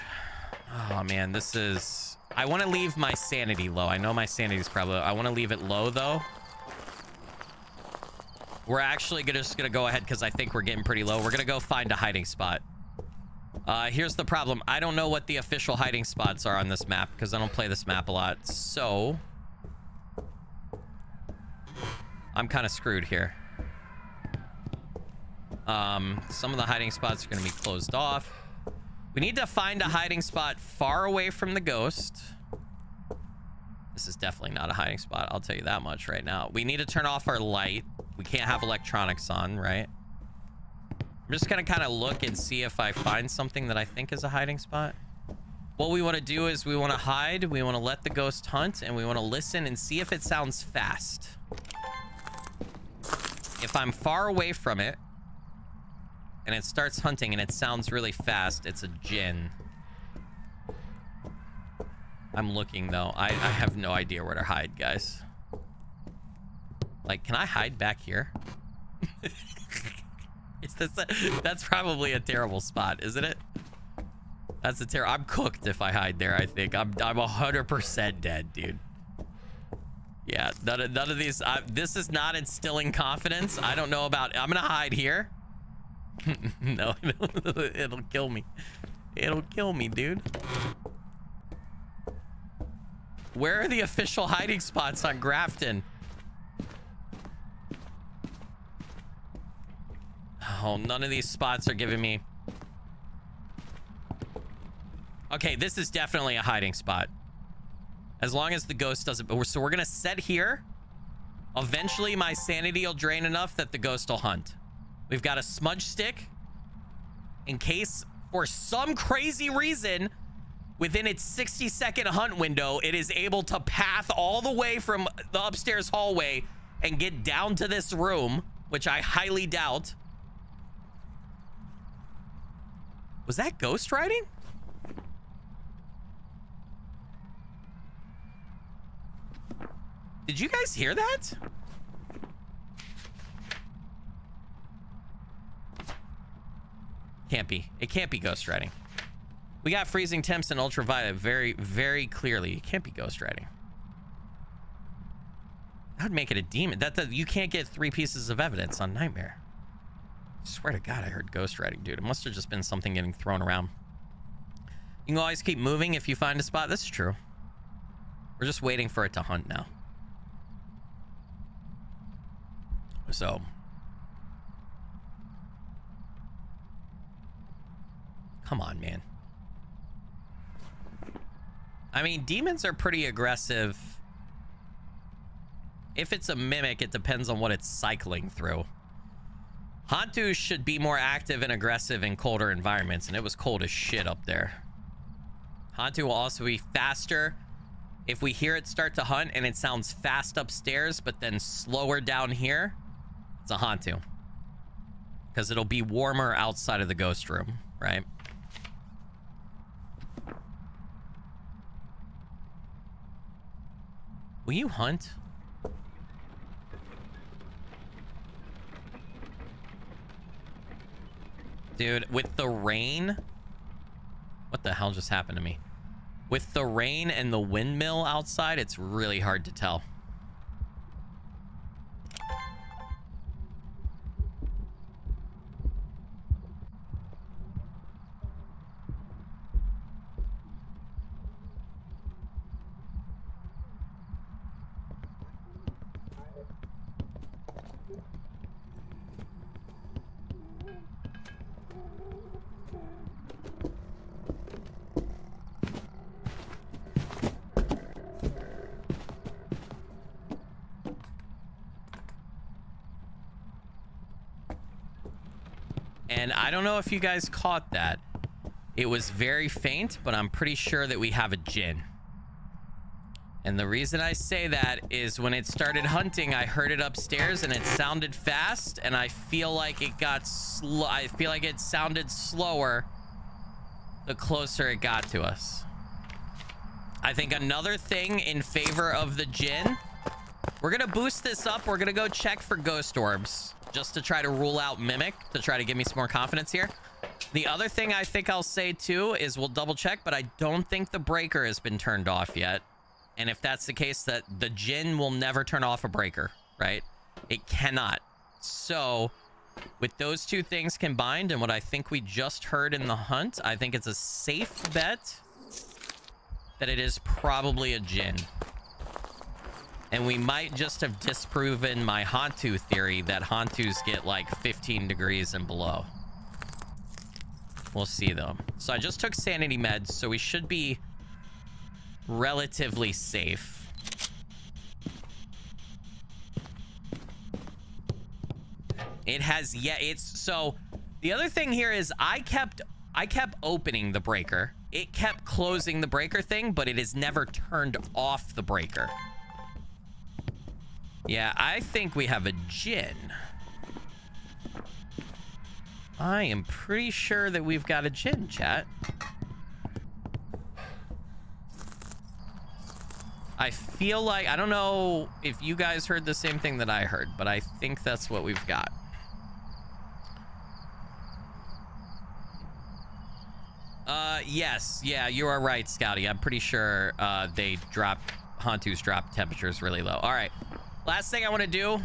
[SPEAKER 1] Oh man, this is... I want to leave my sanity low. I know my sanity is probably low. I want to leave it low though. We're actually just gonna go ahead because I think we're getting pretty low. We're gonna go find a hiding spot. Here's the problem. I don't know what the official hiding spots are on this map because I don't play this map a lot. So I'm kind of screwed here. Some of the hiding spots are going to be closed off. We need to find a hiding spot far away from the ghost. This is definitely not a hiding spot. I'll tell you that much right now. We need to turn off our light. We can't have electronics on, right? I'm just gonna kind of look and see if I find something that I think is a hiding spot. What we want to do is we want to hide, we want to let the ghost hunt, and we want to listen and see if it sounds fast. If I'm far away from it and it starts hunting and it sounds really fast, it's a djinn. I'm looking though. I have no idea where to hide, guys. Like, can I hide back here? That's probably a terrible spot, isn't it? That's a terrible... I'm cooked if I hide there, I think. I'm 100% dead, dude. Yeah, none of these... this is not instilling confidence. I don't know about... I'm gonna hide here. No, it'll kill me. It'll kill me, dude. Where are the official hiding spots on Grafton? Oh, none of these spots are giving me... Okay, this is definitely a hiding spot. As long as the ghost doesn't... So we're gonna set here. Eventually, my sanity will drain enough that the ghost will hunt. We've got a smudge stick. In case, for some crazy reason, within its 60-second hunt window, it is able to path all the way from the upstairs hallway and get down to this room, which I highly doubt. Was that ghost riding? Did you guys hear that? Can't be. It can't be ghost riding. We got freezing temps and ultraviolet very, very clearly. It can't be ghost riding. That would make it a demon. You can't get 3 pieces of evidence on Nightmare. I swear to God, I heard ghost riding, dude. It must have just been something getting thrown around. You can always keep moving if you find a spot. This is true. We're just waiting for it to hunt now. So... Come on, man. I mean, demons are pretty aggressive. If it's a mimic, it depends on what it's cycling through. Hantu should be more active and aggressive in colder environments, and it was cold as shit up there. Hantu will also be faster. If we hear it start to hunt and it sounds fast upstairs, but then slower down here, it's a Hantu. Because it'll be warmer outside of the ghost room, right? Will you hunt? Dude, with the rain... What the hell just happened to me? With the rain and the windmill outside, it's really hard to tell. And I don't know if you guys caught that. It was very faint, but I'm pretty sure that we have a djinn. And the reason I say that is when it started hunting, I heard it upstairs and it sounded fast, and I feel like it got slow. I feel like it sounded slower the closer it got to us. I think another thing in favor of the djinn, we're gonna boost this up. We're gonna go check for ghost orbs just to try to rule out mimic, to try to give me some more confidence here. The other thing I think I'll say too is we'll double check, but I don't think the breaker has been turned off yet. And if that's the case, that the djinn will never turn off a breaker, right? It cannot. So with those two things combined and what I think we just heard in the hunt, I think it's a safe bet that it is probably a djinn. And we might just have disproven my Hantu theory that Hantus get like 15 degrees and below. We'll see though. So I just took sanity meds, so we should be relatively safe. It has, yeah, it's, so the other thing here is I kept opening the breaker. It kept closing the breaker thing, but it has never turned off the breaker. Yeah, I think we have a djinn. I am pretty sure that we've got a djinn, chat. I feel like, I don't know if you guys heard the same thing that I heard, but I think that's what we've got. Yes, yeah, you are right, Scouty. I'm pretty sure Hantus drop temperatures really low. All right, last thing I want to do,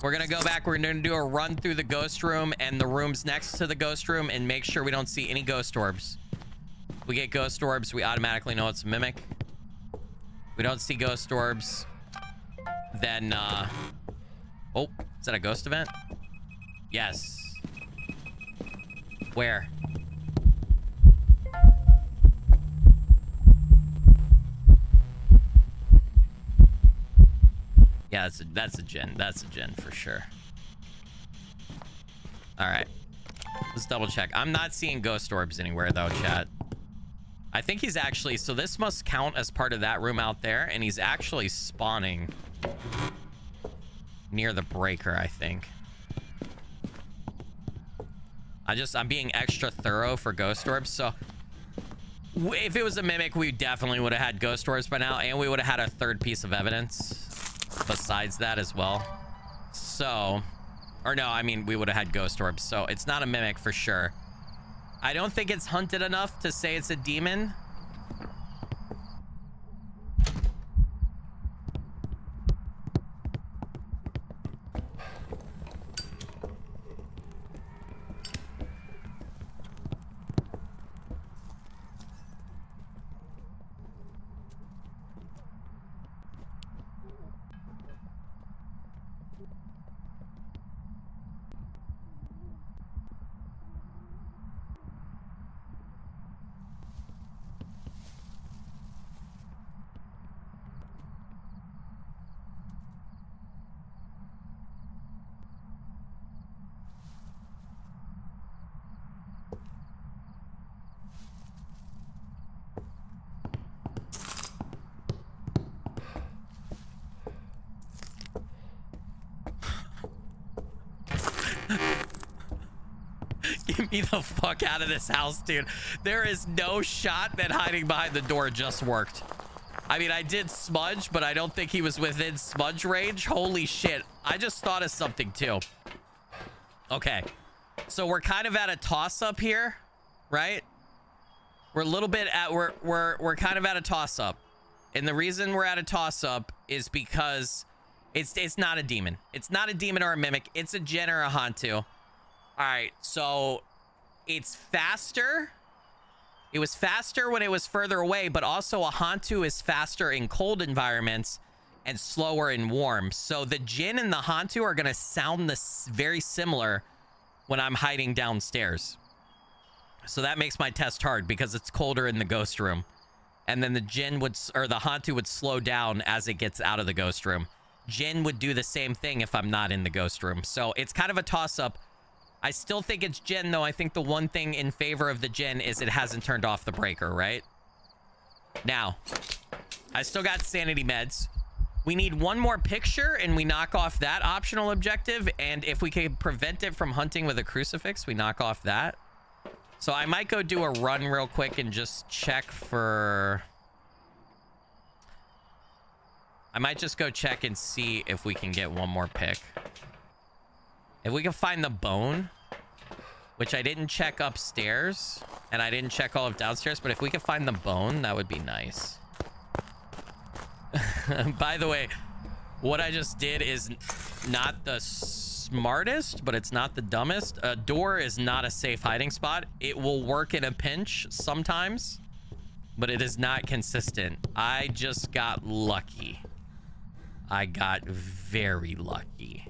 [SPEAKER 1] we're gonna go back. We're gonna do a run through the ghost room and the rooms next to the ghost room and make sure we don't see any ghost orbs. If we get ghost orbs, we automatically know it's a mimic. If we don't see ghost orbs, then oh, is that a ghost event? Yes. Where? Yeah, that's a djinn. That's a djinn for sure. All right, let's double check. I'm not seeing ghost orbs anywhere though, chat. I think he's actually, so this must count as part of that room out there, and he's actually spawning near the breaker, I think. I'm being extra thorough for ghost orbs. So if it was a mimic, we definitely would have had ghost orbs by now, and we would have had a third piece of evidence besides that as well. So, or no, I mean, we would have had ghost orbs. So it's not a mimic for sure. I don't think it's hunted enough to say it's a demon. Get me the fuck out of this house, dude. There is no shot that hiding behind the door just worked. I mean, I did smudge, but I don't think he was within smudge range. Holy shit. I just thought of something too. Okay. So we're kind of at a toss-up here, right? We're a little bit at we're kind of at a toss-up. And the reason we're at a toss-up is because it's not a demon. It's not a demon or a mimic. It's a Jinn or a Hantu. All right, so it's faster. It was faster when it was further away, but also a Hantu is faster in cold environments and slower in warm. So the Jinn and the Hantu are going to sound very similar when I'm hiding downstairs. So that makes my test hard because it's colder in the ghost room. And then the Jinn would, or the Hantu would slow down as it gets out of the ghost room. Jinn would do the same thing if I'm not in the ghost room. So it's kind of a toss-up. I still think it's Jinn, though. I think the one thing in favor of the Jinn is it hasn't turned off the breaker, right? Now, I still got sanity meds. We need one more picture, and we knock off that optional objective. And if we can prevent it from hunting with a crucifix, we knock off that. So I might go do a run real quick and just check for... I might just go check and see if we can get one more pick. If we can find the bone, which I didn't check upstairs, and I didn't check all of downstairs, but if we could find the bone, that would be nice. By the way, what I just did is not the smartest, but it's not the dumbest. A door is not a safe hiding spot. It will work in a pinch sometimes, but it is not consistent. I just got lucky. I got very lucky.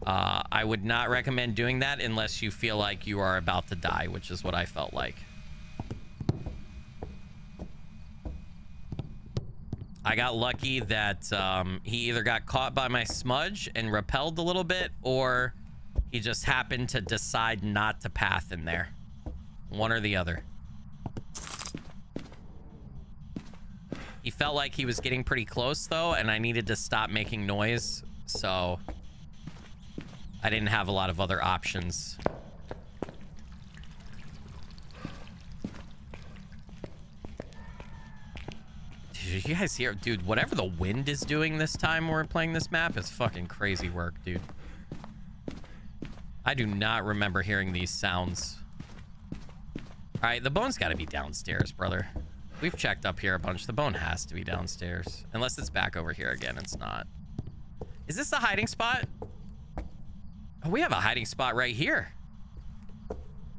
[SPEAKER 1] I would not recommend doing that unless you feel like you are about to die, which is what I felt like. I got lucky that he either got caught by my smudge and repelled a little bit, or he just happened to decide not to path in there. One or the other. He felt like he was getting pretty close, though, and I needed to stop making noise, so I didn't have a lot of other options. Did you guys hear? Dude, whatever the wind is doing this time we're playing this map is fucking crazy work, dude. I do not remember hearing these sounds. All right, the bone's got to be downstairs, brother. We've checked up here a bunch. The bone has to be downstairs. Unless it's back over here again. It's not. Is this a hiding spot? Oh, we have a hiding spot right here.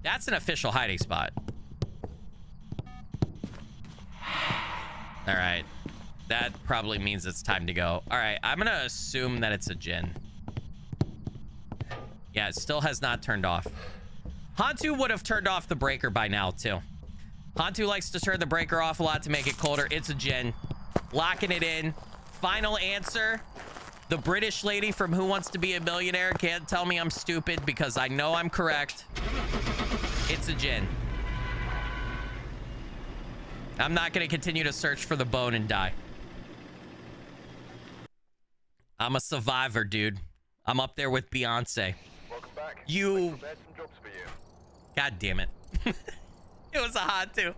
[SPEAKER 1] That's an official hiding spot. All right. That probably means it's time to go. All right. I'm going to assume that it's a Jinn. Yeah, it still has not turned off. Hantu would have turned off the breaker by now, too. Hantu likes to turn the breaker off a lot to make it colder. It's a Jinn. Locking it in. Final answer. The British lady from Who Wants to Be a Millionaire can't tell me I'm stupid because I know I'm correct. It's a Jinn. I'm not going to continue to search for the bone and die. I'm a survivor, dude. I'm up there with Beyonce.
[SPEAKER 2] Welcome back.
[SPEAKER 1] You...
[SPEAKER 2] Prepared some jobs for you.
[SPEAKER 1] God damn it. It was a Hantu.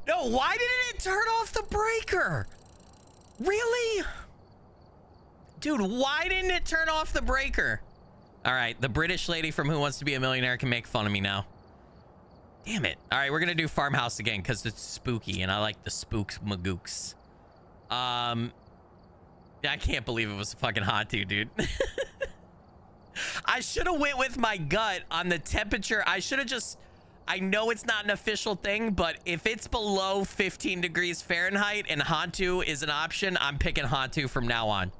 [SPEAKER 1] No, why didn't it turn off the breaker? Really? Dude, why didn't it turn off the breaker? All right, the British lady from Who Wants to Be a Millionaire can make fun of me now. Damn it. All right, we're going to do farmhouse again because it's spooky and I like the spooks magooks. I can't believe it was a fucking Hantu, dude. I should have went with my gut on the temperature. I should have just... I know it's not an official thing, but if it's below 15 degrees Fahrenheit and Hantu is an option, I'm picking Hantu from now on.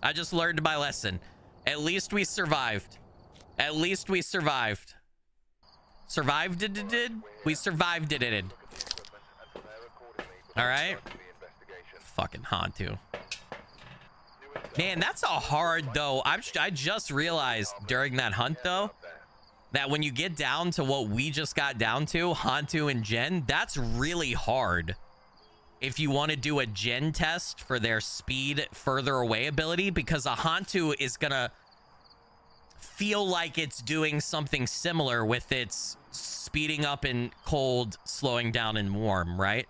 [SPEAKER 1] I just learned my lesson. At least we survived. At least we survived. Survived it? We survived it. All right. Fucking Hantu. Man, that's a hard, though. I just realized during that hunt, though, that when you get down to what we just got down to, Hantu and Jinn, that's really hard. If you want to do a Jinn test for their speed further away ability, because a Hantu is going to feel like it's doing something similar with its speeding up in cold, slowing down in warm, right?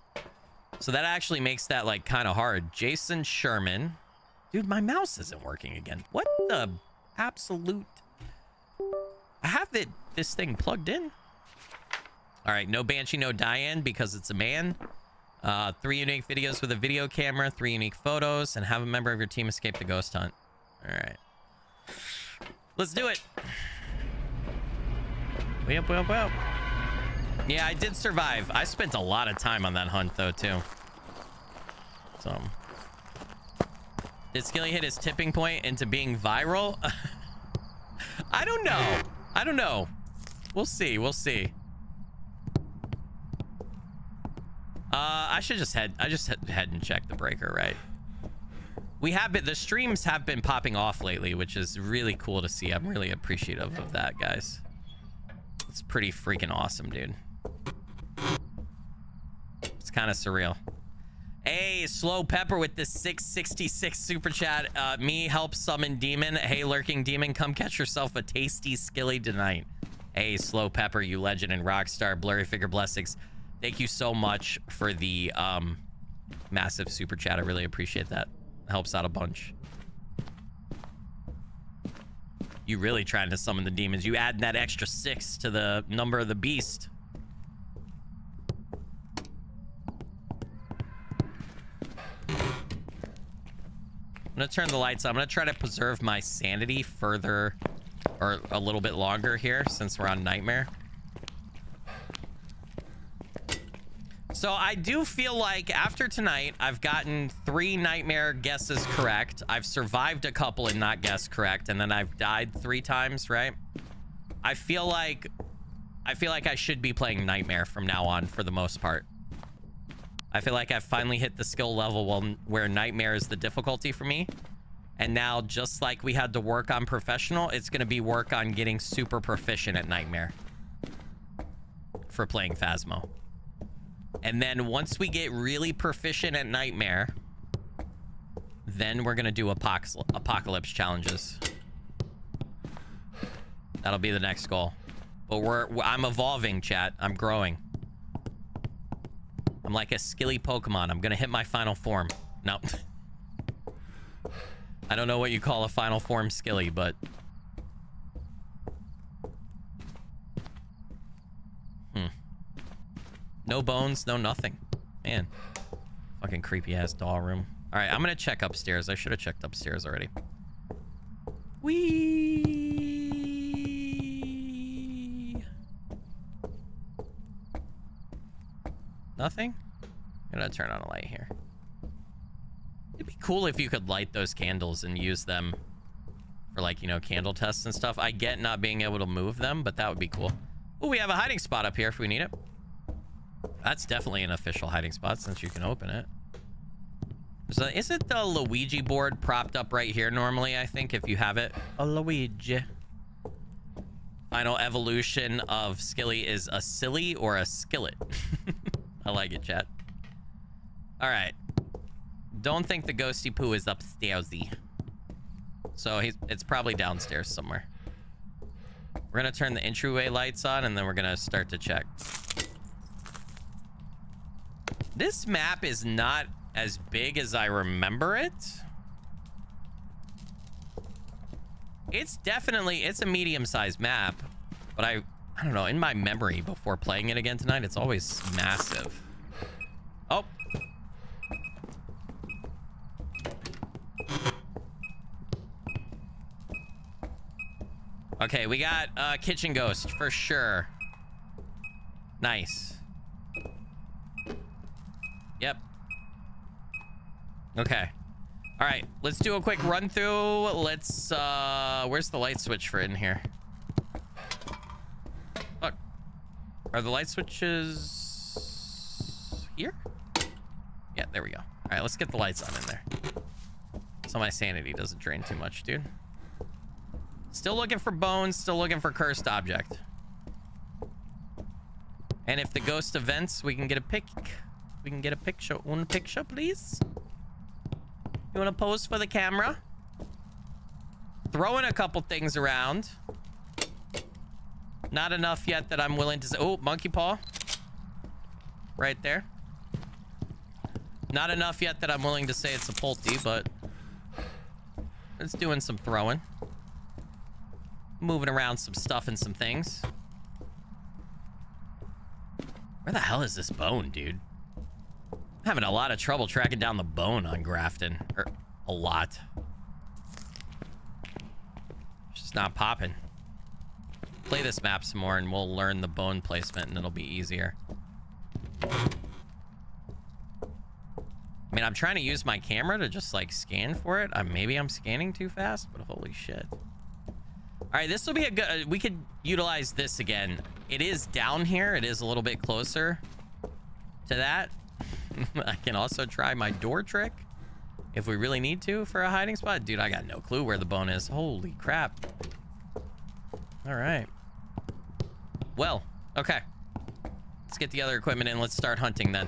[SPEAKER 1] So that actually makes that like kind of hard. Jason Sherman. Dude, my mouse isn't working again. What the absolute... I have this thing plugged in. All right, no Banshee, no Diane because it's a man. 3 unique videos with a video camera, 3 unique photos, and have a member of your team escape the ghost hunt. All right. Let's do it. Well. Yeah, I did survive. I spent a lot of time on that hunt, though, too. So... Did Skilly hit his tipping point into being viral? I don't know. I don't know. We'll see. We'll see. I should just head and check the breaker, right? The streams have been popping off lately, which is really cool to see. I'm really appreciative of that, guys. It's pretty freaking awesome, dude. It's kind of surreal. Hey, Slow Pepper with the 666 super chat. Me help summon demon. Hey, lurking demon, come catch yourself a tasty skilly tonight. Hey, Slow Pepper, you legend and rockstar. Blurry figure blessings. Thank you so much for the massive super chat. I really appreciate that. Helps out a bunch. You really trying to summon the demons. You add that extra 6 to the number of the beast. I'm gonna turn the lights on. I'm gonna try to preserve my sanity further, or a little bit longer here, since we're on Nightmare. So I do feel like after tonight, I've gotten 3 Nightmare guesses correct. I've survived a couple and not guessed correct, and then I've died 3 times, right? I feel like I should be playing Nightmare from now on for the most part. I feel like I've finally hit the skill level where Nightmare is the difficulty for me. And now, just like we had to work on Professional, it's going to be work on getting super proficient at Nightmare for playing Phasmo. And then once we get really proficient at Nightmare, then we're going to do Apocalypse challenges. That'll be the next goal. But I'm evolving, chat. I'm growing. I'm like a skilly Pokemon. I'm gonna hit my final form. No. I don't know what you call a final form skilly, but... No bones, no nothing. Man. Fucking creepy ass doll room. Alright, I'm gonna check upstairs. I should have checked upstairs already. Whee! Nothing? I'm gonna turn on a light here. It'd be cool if you could light those candles and use them for, like, you know, candle tests and stuff. I get not being able to move them, but that would be cool. Oh, we have a hiding spot up here if we need it. That's definitely an official hiding spot since you can open it. So isn't the Luigi board propped up right here normally, I think, if you have it? A Luigi. Final evolution of Skilly is a silly or a skillet. I like it, chat. All right. Don't think the ghosty poo is upstairsy. So it's probably downstairs somewhere. We're gonna turn the entryway lights on and then we're gonna start to check. This map is not as big as I remember it. It's a medium-sized map, but I don't know, in my memory before playing it again tonight, it's always massive. Oh. Okay, we got kitchen ghost for sure. Nice. Yep. Okay. All right, let's do a quick run through. Let's where's the light switch for in here? Look. Are the light switches here? Yeah, there we go. All right, let's get the lights on in there. So my sanity doesn't drain too much, dude. Still looking for bones, still looking for cursed object. And if the ghost events, we can get a pic. We can get a picture. One picture, please. You want to pose for the camera? Throwing a couple things around. Not enough yet that I'm willing to say. Oh, monkey paw. Right there. Not enough yet that I'm willing to say it's a Pulte, but It's doing some throwing. Moving around some stuff and some things. Where the hell is this bone, dude? I'm having a lot of trouble tracking down the bone on Grafton. Or a lot. It's just not popping. Play this map some more and we'll learn the bone placement and it'll be easier. I mean, I'm trying to use my camera to just like scan for it. Maybe I'm scanning too fast, but holy shit. All right, this will be a good, we could utilize this again. It is down here. It is a little bit closer to that. I can also try my door trick if we really need to for a hiding spot. Dude, I got no clue where the bone is. Holy crap. All right. Well, okay. Let's get the other equipment in. Let's start hunting then.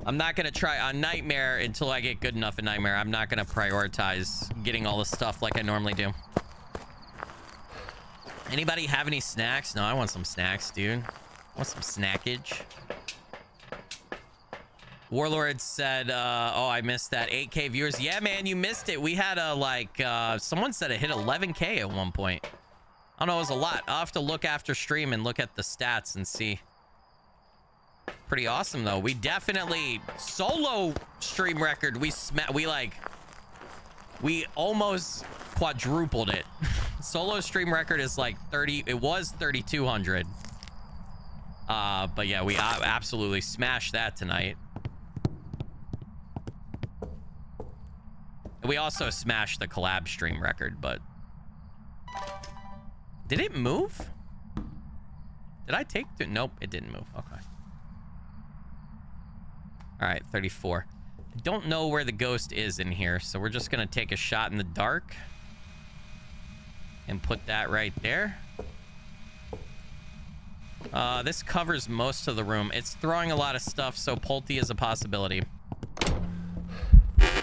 [SPEAKER 1] I'm not going to try on Nightmare until I get good enough in Nightmare. I'm not going to prioritize getting all the stuff like I normally do. Anybody have any snacks? No, I want some snacks, dude. I want some snackage. Warlord said, oh, I missed that. 8K viewers. Yeah, man, you missed it. We had a, someone said it hit 11K at one point. I don't know, it was a lot. I'll have to look after stream and look at the stats and see. Pretty awesome, though. We definitely, solo stream record, we almost quadrupled it. Solo stream record is like 30, it was 3,200. But yeah, we absolutely smashed that tonight. We also smashed the collab stream record, but did it move? Did I take it? Nope, it didn't move. Okay. All right, 34. I don't know where the ghost is in here, so we're just gonna take a shot in the dark and put that right there. This covers most of the room. It's throwing a lot of stuff, so Pulte is a possibility.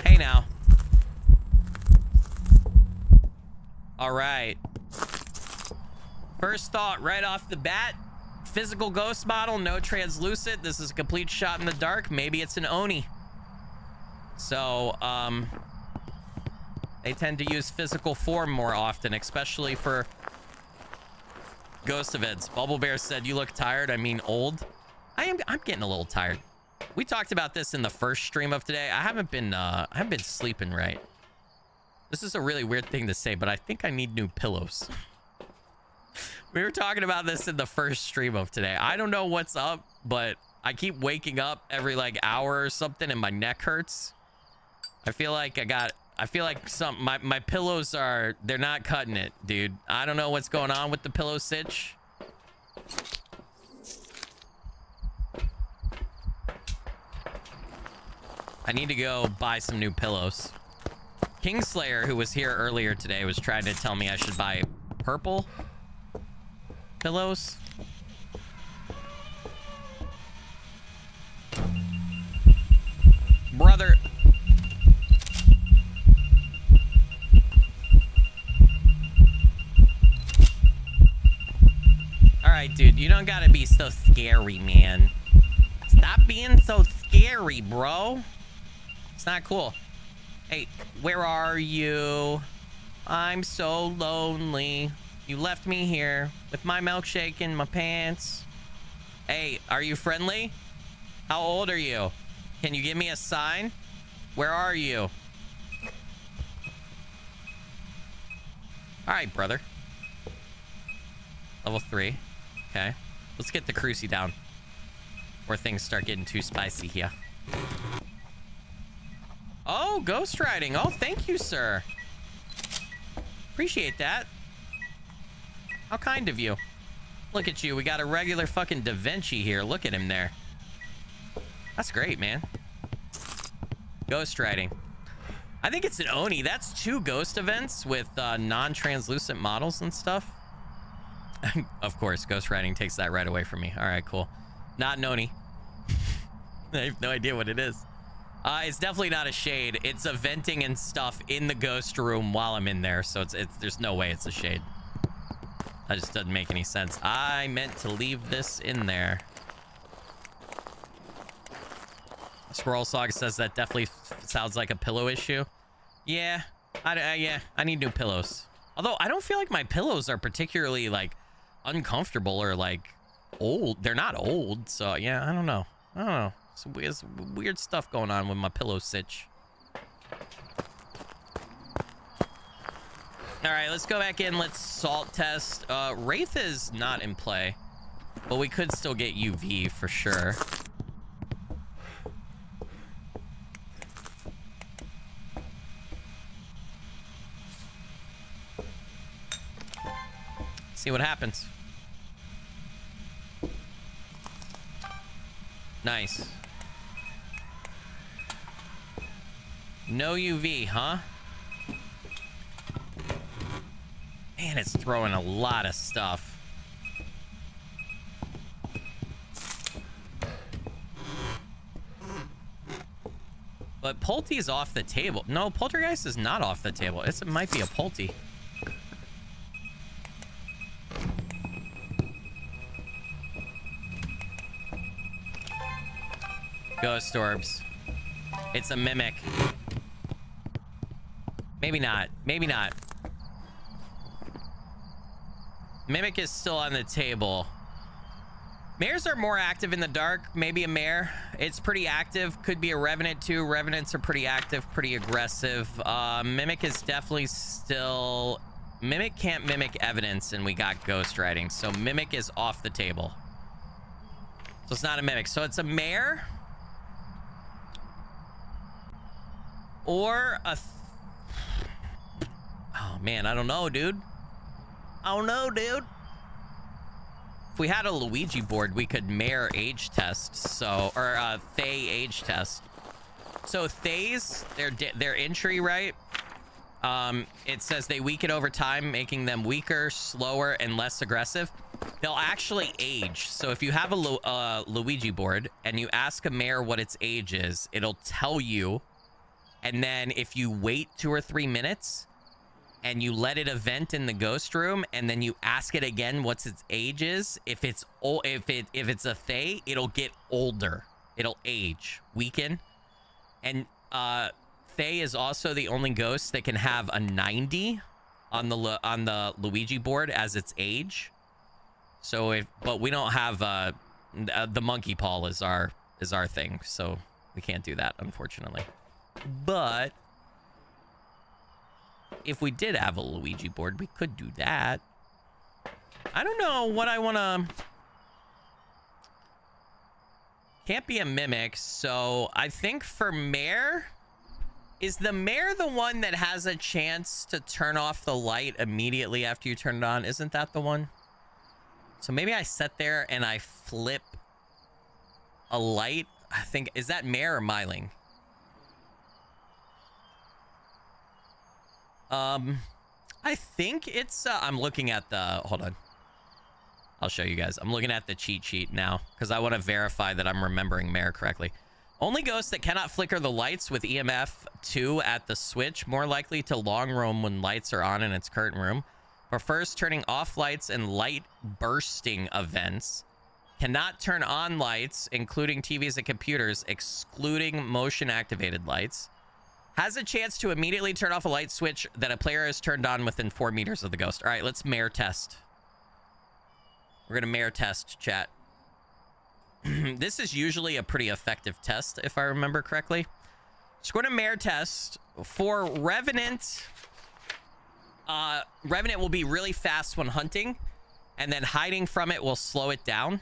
[SPEAKER 1] Hey now. All right. First thought right off the bat, physical ghost model, no translucent. This is a complete shot in the dark. Maybe it's an Oni. So, they tend to use physical form more often, especially for ghost events. Bubble Bear said, you look tired. I mean, old. I'm getting a little tired. We talked about this in the first stream of today. I haven't been sleeping right. This is a really weird thing to say, but I think I need new pillows. We were talking about this in the first stream of today. I don't know what's up, but I keep waking up every like hour or something and my neck hurts. I feel like my pillows they're not cutting it, dude. I don't know what's going on with the pillow sitch. I need to go buy some new pillows. Kingslayer, who was here earlier today, was trying to tell me I should buy purple pillows. Brother. All right, dude, you don't gotta be so scary, man. Stop being so scary, bro. It's not cool. Hey, where are you? I'm so lonely. You left me here with my milkshake in my pants. Hey, are you friendly? How old are you? Can you give me a sign? Where are you? All right, brother. Level 3. Okay. Let's get the Cruci down. Before things start getting too spicy here. Oh, ghost riding. Oh, thank you, sir. Appreciate that. How kind of you. Look at you. We got a regular fucking Da Vinci here. Look at him there. That's great, man. Ghost riding. I think it's an Oni. That's 2 ghost events with non-translucent models and stuff. Of course, ghost riding takes that right away from me. All right, cool. Not an Oni. I have no idea what it is. It's definitely not a shade. It's a venting and stuff in the ghost room while I'm in there. So there's no way it's a shade. That just doesn't make any sense. I meant to leave this in there. Squirrel Saga says that definitely sounds like a pillow issue. Yeah. Yeah, I need new pillows. Although I don't feel like my pillows are particularly like uncomfortable or like old. They're not old, so yeah, I don't know. It's weird stuff going on with my pillow sitch. All right, let's go back in. Let's salt test. Wraith is not in play, but we could still get UV for sure. See what happens. Nice. No UV, huh? Man, it's throwing a lot of stuff. But Pulty's off the table. No, Poltergeist is not off the table. It might be a Pulty. Ghost orbs. It's a mimic. Maybe not. Maybe not. Mimic is still on the table. Mares are more active in the dark. Maybe a mare. It's pretty active. Could be a revenant too. Revenants are pretty active, pretty aggressive. Mimic is definitely still... Mimic can't mimic evidence, and we got ghost writing. So Mimic is off the table. So it's not a Mimic. So it's a mare. Or a... Oh, man. I don't know, dude. I don't know, dude. If we had a Luigi board, we could mare age test. So... Or Thay age test. So Thays, their entry, right? It says they weaken over time, making them weaker, slower, and less aggressive. They'll actually age. So if you have a Luigi board and you ask a mare what its age is, it'll tell you. And then if you wait 2 or 3 minutes and you let it event in the ghost room, and then you ask it again what's its age is, if it's a Thay, it'll get older. It'll age, weaken. And Thay is also the only ghost that can have a 90 on the Luigi board as its age. So but we don't have the monkey paw is our thing, so we can't do that, unfortunately. But if we did have a Luigi board, we could do that. I don't know what I want to... Can't be a mimic, so I think for mare... Is the mare the one that has a chance to turn off the light immediately after you turn it on? Isn't that the one? So maybe I sit there and I flip a light. I think... Is that mare or Myling? I think it's, I'm looking at the, hold on. I'll show you guys. I'm looking at the cheat sheet now because I want to verify that I'm remembering mare correctly. Only ghosts that cannot flicker the lights with EMF 2 at the switch, more likely to long roam when lights are on in its current room. Prefers turning off lights and light bursting events. Cannot turn on lights, including TVs and computers, excluding motion activated lights. Has a chance to immediately turn off a light switch that a player has turned on within 4 meters of the ghost. All right, let's mare test. We're going to mare test, chat. This is usually a pretty effective test, if I remember correctly. So we're going to mare test. For Revenant, Revenant will be really fast when hunting, and then hiding from it will slow it down.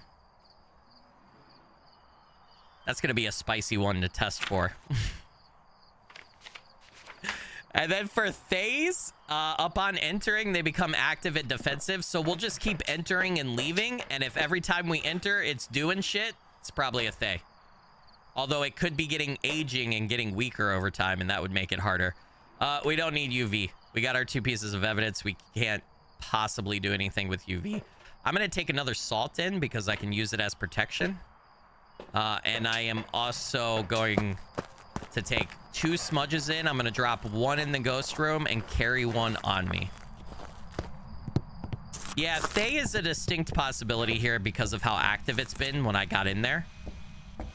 [SPEAKER 1] That's going to be a spicy one to test for. And then for Thays, upon entering, they become active and defensive. So we'll just keep entering and leaving. And if every time we enter, it's doing shit, it's probably a Thay. Although it could be getting aging and getting weaker over time, and that would make it harder. We don't need UV. We got our 2 pieces of evidence. We can't possibly do anything with UV. I'm going to take another salt in because I can use it as protection. And I am also going to take 2 smudges in. I'm going to drop 1 in the ghost room and carry 1 on me. Yeah, Thay is a distinct possibility here because of how active it's been when I got in there.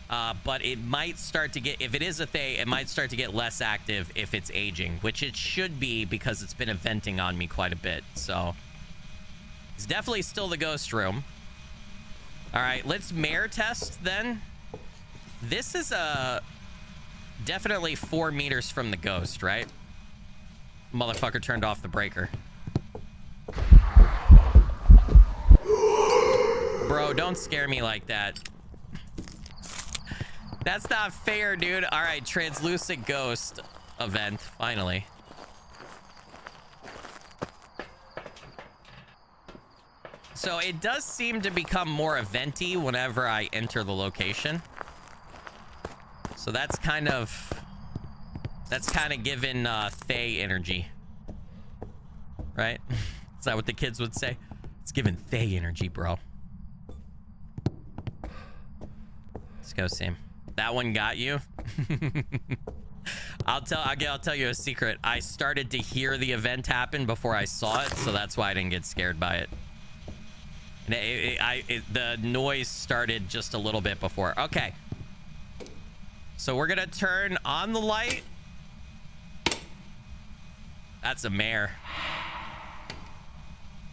[SPEAKER 1] But it might start to get, if it is a Thay, it might start to get less active if it's aging, which it should be because it's been eventing on me quite a bit. So it's definitely still the ghost room. All right, let's mare test then. This is definitely 4 meters from the ghost, right? Motherfucker turned off the breaker. Bro, don't scare me like that. That's not fair, dude. All right, translucent ghost event, finally. So it does seem to become more eventy whenever I enter the location. So that's kind of given Thay energy, right? Is that what the kids would say? It's giving Thay energy, bro. Let's go, Sam. That one got you. I'll tell you a secret. I started to hear the event happen before I saw it, so that's why I didn't get scared by it. And the noise started just a little bit before. Okay. So we're gonna turn on the light. That's a mare.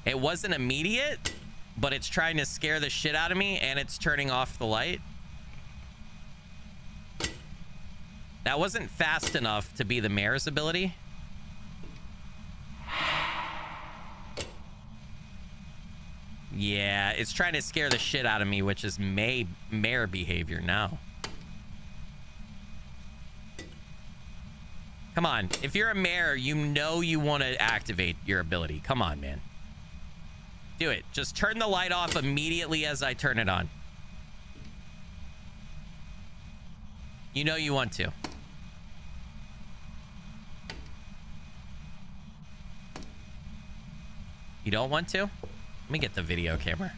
[SPEAKER 1] It wasn't immediate, but it's trying to scare the shit out of me, and it's turning off the light. That wasn't fast enough to be the mare's ability. Yeah, it's trying to scare the shit out of me, which is mare behavior now. Come on. If you're a mare, you know you want to activate your ability. Come on, man. Do it. Just turn the light off immediately as I turn it on. You know you want to. You don't want to? Let me get the video camera.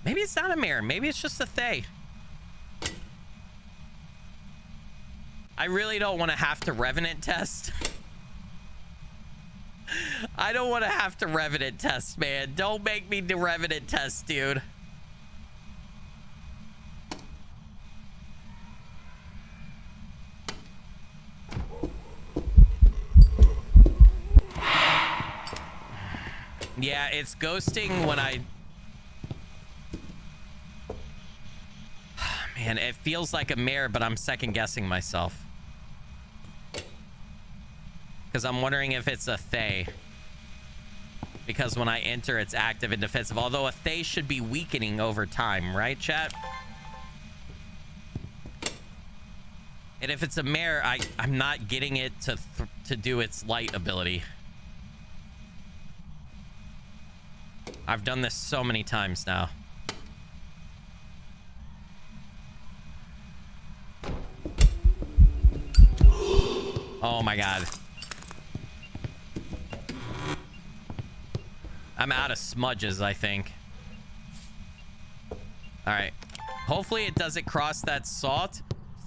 [SPEAKER 1] Maybe it's not a mare. Maybe it's just a Thay. I really don't want to have to Revenant test. I don't want to have to Revenant test, man. Don't make me do Revenant test, dude. Yeah, it's ghosting when I... Man, it feels like a mare, but I'm second guessing myself. Because I'm wondering if it's a Thay. Because when I enter, it's active and defensive. Although a Thay should be weakening over time, right, chat? And if it's a mare, I'm not getting it to do its light ability. I've done this so many times now. Oh my god. I'm out of smudges, I think. Alright. Hopefully it doesn't cross that salt.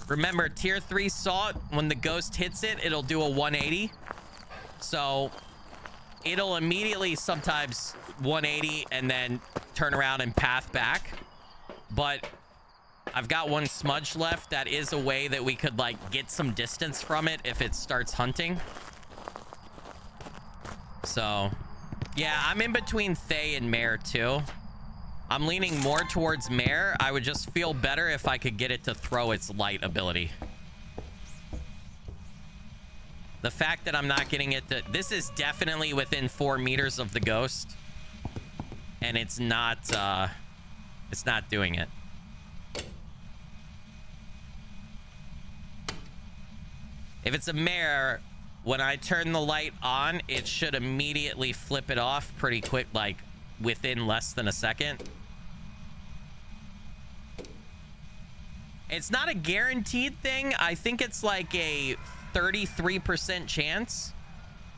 [SPEAKER 1] Remember, tier 3 salt, when the ghost hits it, it'll do a 180. So it'll immediately sometimes 180 and then turn around and path back. But I've got one smudge left. That is a way that we could like get some distance from it if it starts hunting. So yeah, I'm in between Thay and mare too. I'm leaning more towards mare. I would just feel better if I could get it to throw its light ability. The fact that I'm not getting it to... This is definitely within 4 meters of the ghost. And it's not doing it. If it's a mare, when I turn the light on, it should immediately flip it off pretty quick, like within less than a second. It's not a guaranteed thing. I think it's like a 33% chance.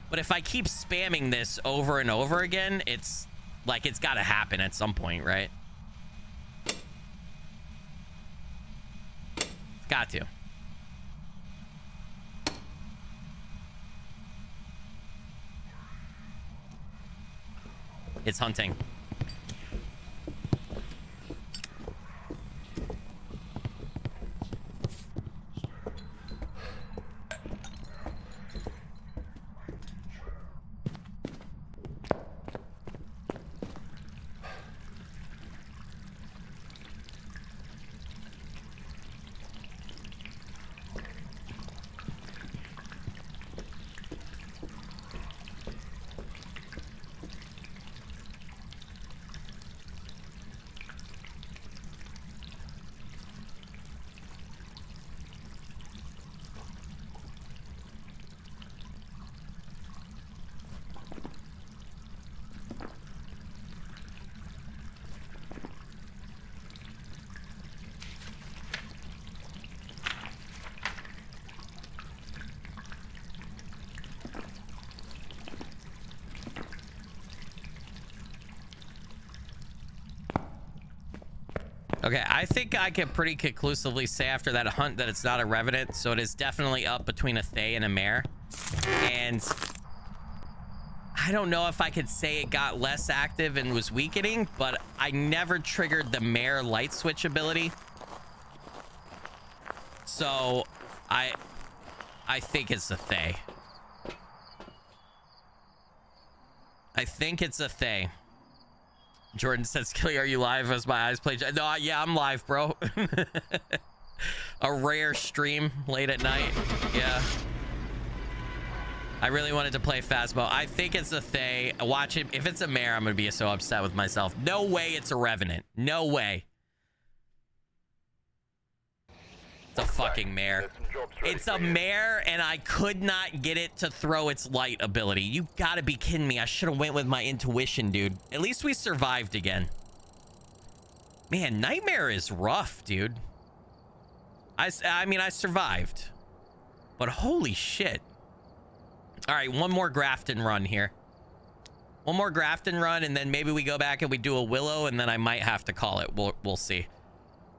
[SPEAKER 1] But if I keep spamming this over and over again, it's like it's got to happen at some point, right? It's got to. It's hunting. Okay, I think I can pretty conclusively say after that hunt that it's not a Revenant, so it is definitely up between a Thay and a Mare. And I don't know if I could say it got less active and was weakening, but I never triggered the Mare light switch ability. So I think it's a Thay. I think it's a Thay. Jordan said, Skilly, are you live as my eyes play? No, yeah, I'm live, bro. A rare stream late at night. Yeah. I really wanted to play Phasmo. I think it's a Thay. Watch it. If it's a Mare, I'm going to be so upset with myself. No way it's a Revenant. No way. It's a fucking Mare. It's a Mare, and I could not get it to throw its light ability. You gotta be kidding me. I should have went with my intuition, dude. At least we survived again. Man, Nightmare is rough, dude. I mean, I survived. But holy shit. All right, one more Grafton run here. One more Grafton run, and then maybe we go back and we do a Willow, and then I might have to call it. We'll see.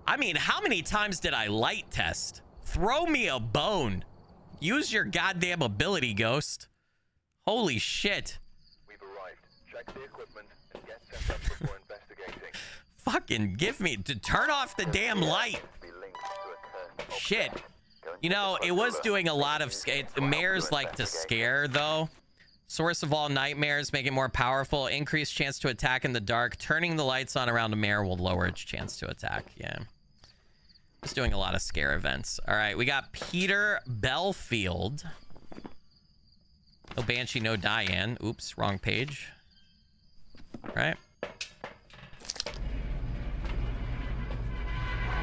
[SPEAKER 1] I mean, how many times did I light test? Throw me a bone. Use your goddamn ability, Ghost. Holy shit.
[SPEAKER 2] We've arrived. Check the equipment and get set up before investigating.
[SPEAKER 1] Fucking give me to turn off the damn light. Shit. You know, it was doing a lot of Mares like to scare though. Source of all nightmares, make it more powerful. Increased chance to attack in the dark. Turning the lights on around a Mare will lower its chance to attack. Yeah. Just doing a lot of scare events. All right, we got Peter Belfield. No Banshee, no Diane. Oops, wrong page. All right.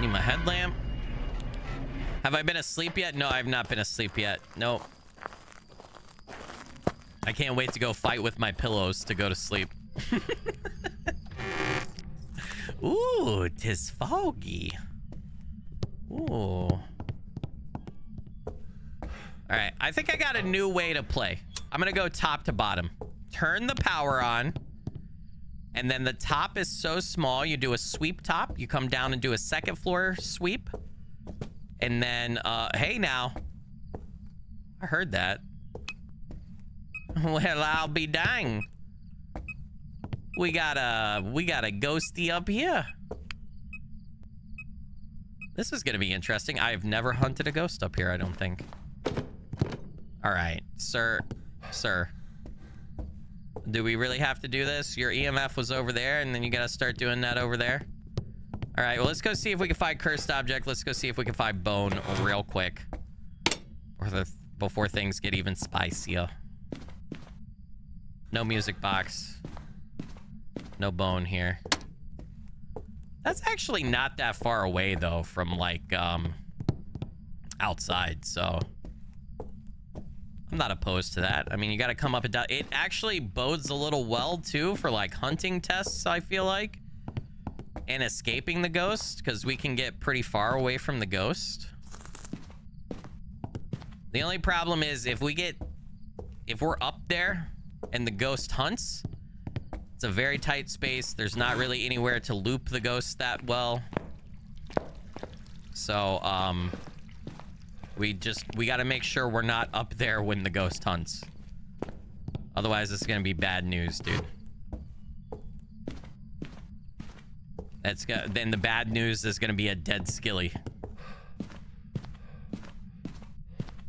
[SPEAKER 1] Need my headlamp. Have I been asleep yet? No, I have not been asleep yet. Nope. I can't wait to go fight with my pillows to go to sleep. Ooh, 'tis foggy. Ooh. All right, I think I got a new way to play. I'm gonna go top to bottom. Turn the power on, and then the top is so small, you do a sweep top. You come down and do a second floor sweep. And then, hey now. I heard that. Well, I'll be dang. We got a ghosty up here. This is gonna be interesting. I've never hunted a ghost up here, I don't think. All right, sir. Do we really have to do this? Your EMF was over there, and then you gotta start doing that over there. All right, well, let's go see if we can find cursed object. Let's go see if we can find bone real quick. Before things get even spicier. No music box. No bone here. That's actually not that far away, though, from, like, outside, so I'm not opposed to that. I mean, you got to come up and down. It actually bodes a little well, too, for, like, hunting tests, I feel like. And escaping the ghost, because we can get pretty far away from the ghost. The only problem is if we're up there and the ghost hunts, it's a very tight space. There's not really anywhere to loop the ghost that well. So, we got to make sure we're not up there when the ghost hunts. Otherwise, it's going to be bad news, dude. Then the bad news is going to be a dead Skilly.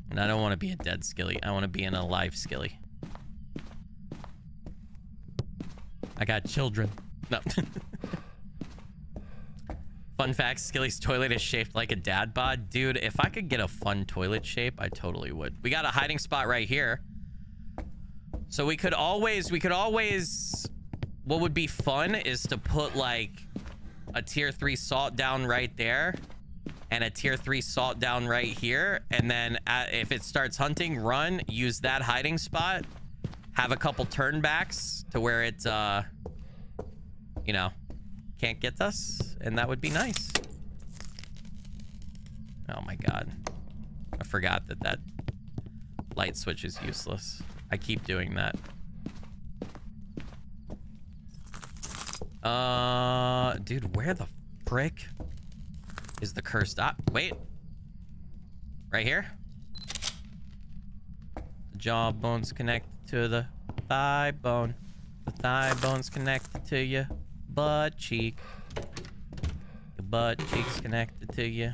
[SPEAKER 1] And I don't want to be a dead Skilly. I want to be an alive Skilly. I got children. No. Fun fact, Skilly's toilet is shaped like a dad bod. Dude, if I could get a fun toilet shape, I totally would. We got a hiding spot right here. So we could always... What would be fun is to put, like, a tier 3 salt down right there and a tier 3 salt down right here, and then if it starts hunting, run, use that hiding spot, have a couple turnbacks to where it you know, can't get us, and that would be nice. Oh my god, I forgot that light switch is useless. I keep doing that. Dude, where the brick is the cursed wait. Right here? The jawbone's connected to the thigh bone. The thigh bone's connected to your butt cheek. Your butt cheek's connected to you.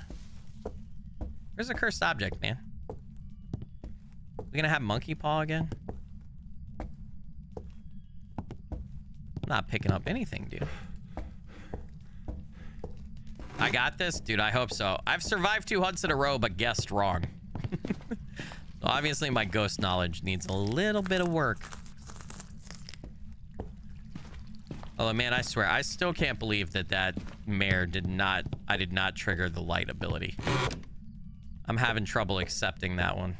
[SPEAKER 1] Where's the cursed object, man? We gonna have monkey paw again? I'm not picking up anything, dude. I got this? Dude, I hope so. I've survived 2 hunts in a row, but guessed wrong. So obviously my ghost knowledge needs a little bit of work. Oh man, I swear, I still can't believe that mare I did not trigger the light ability. I'm having trouble accepting that one.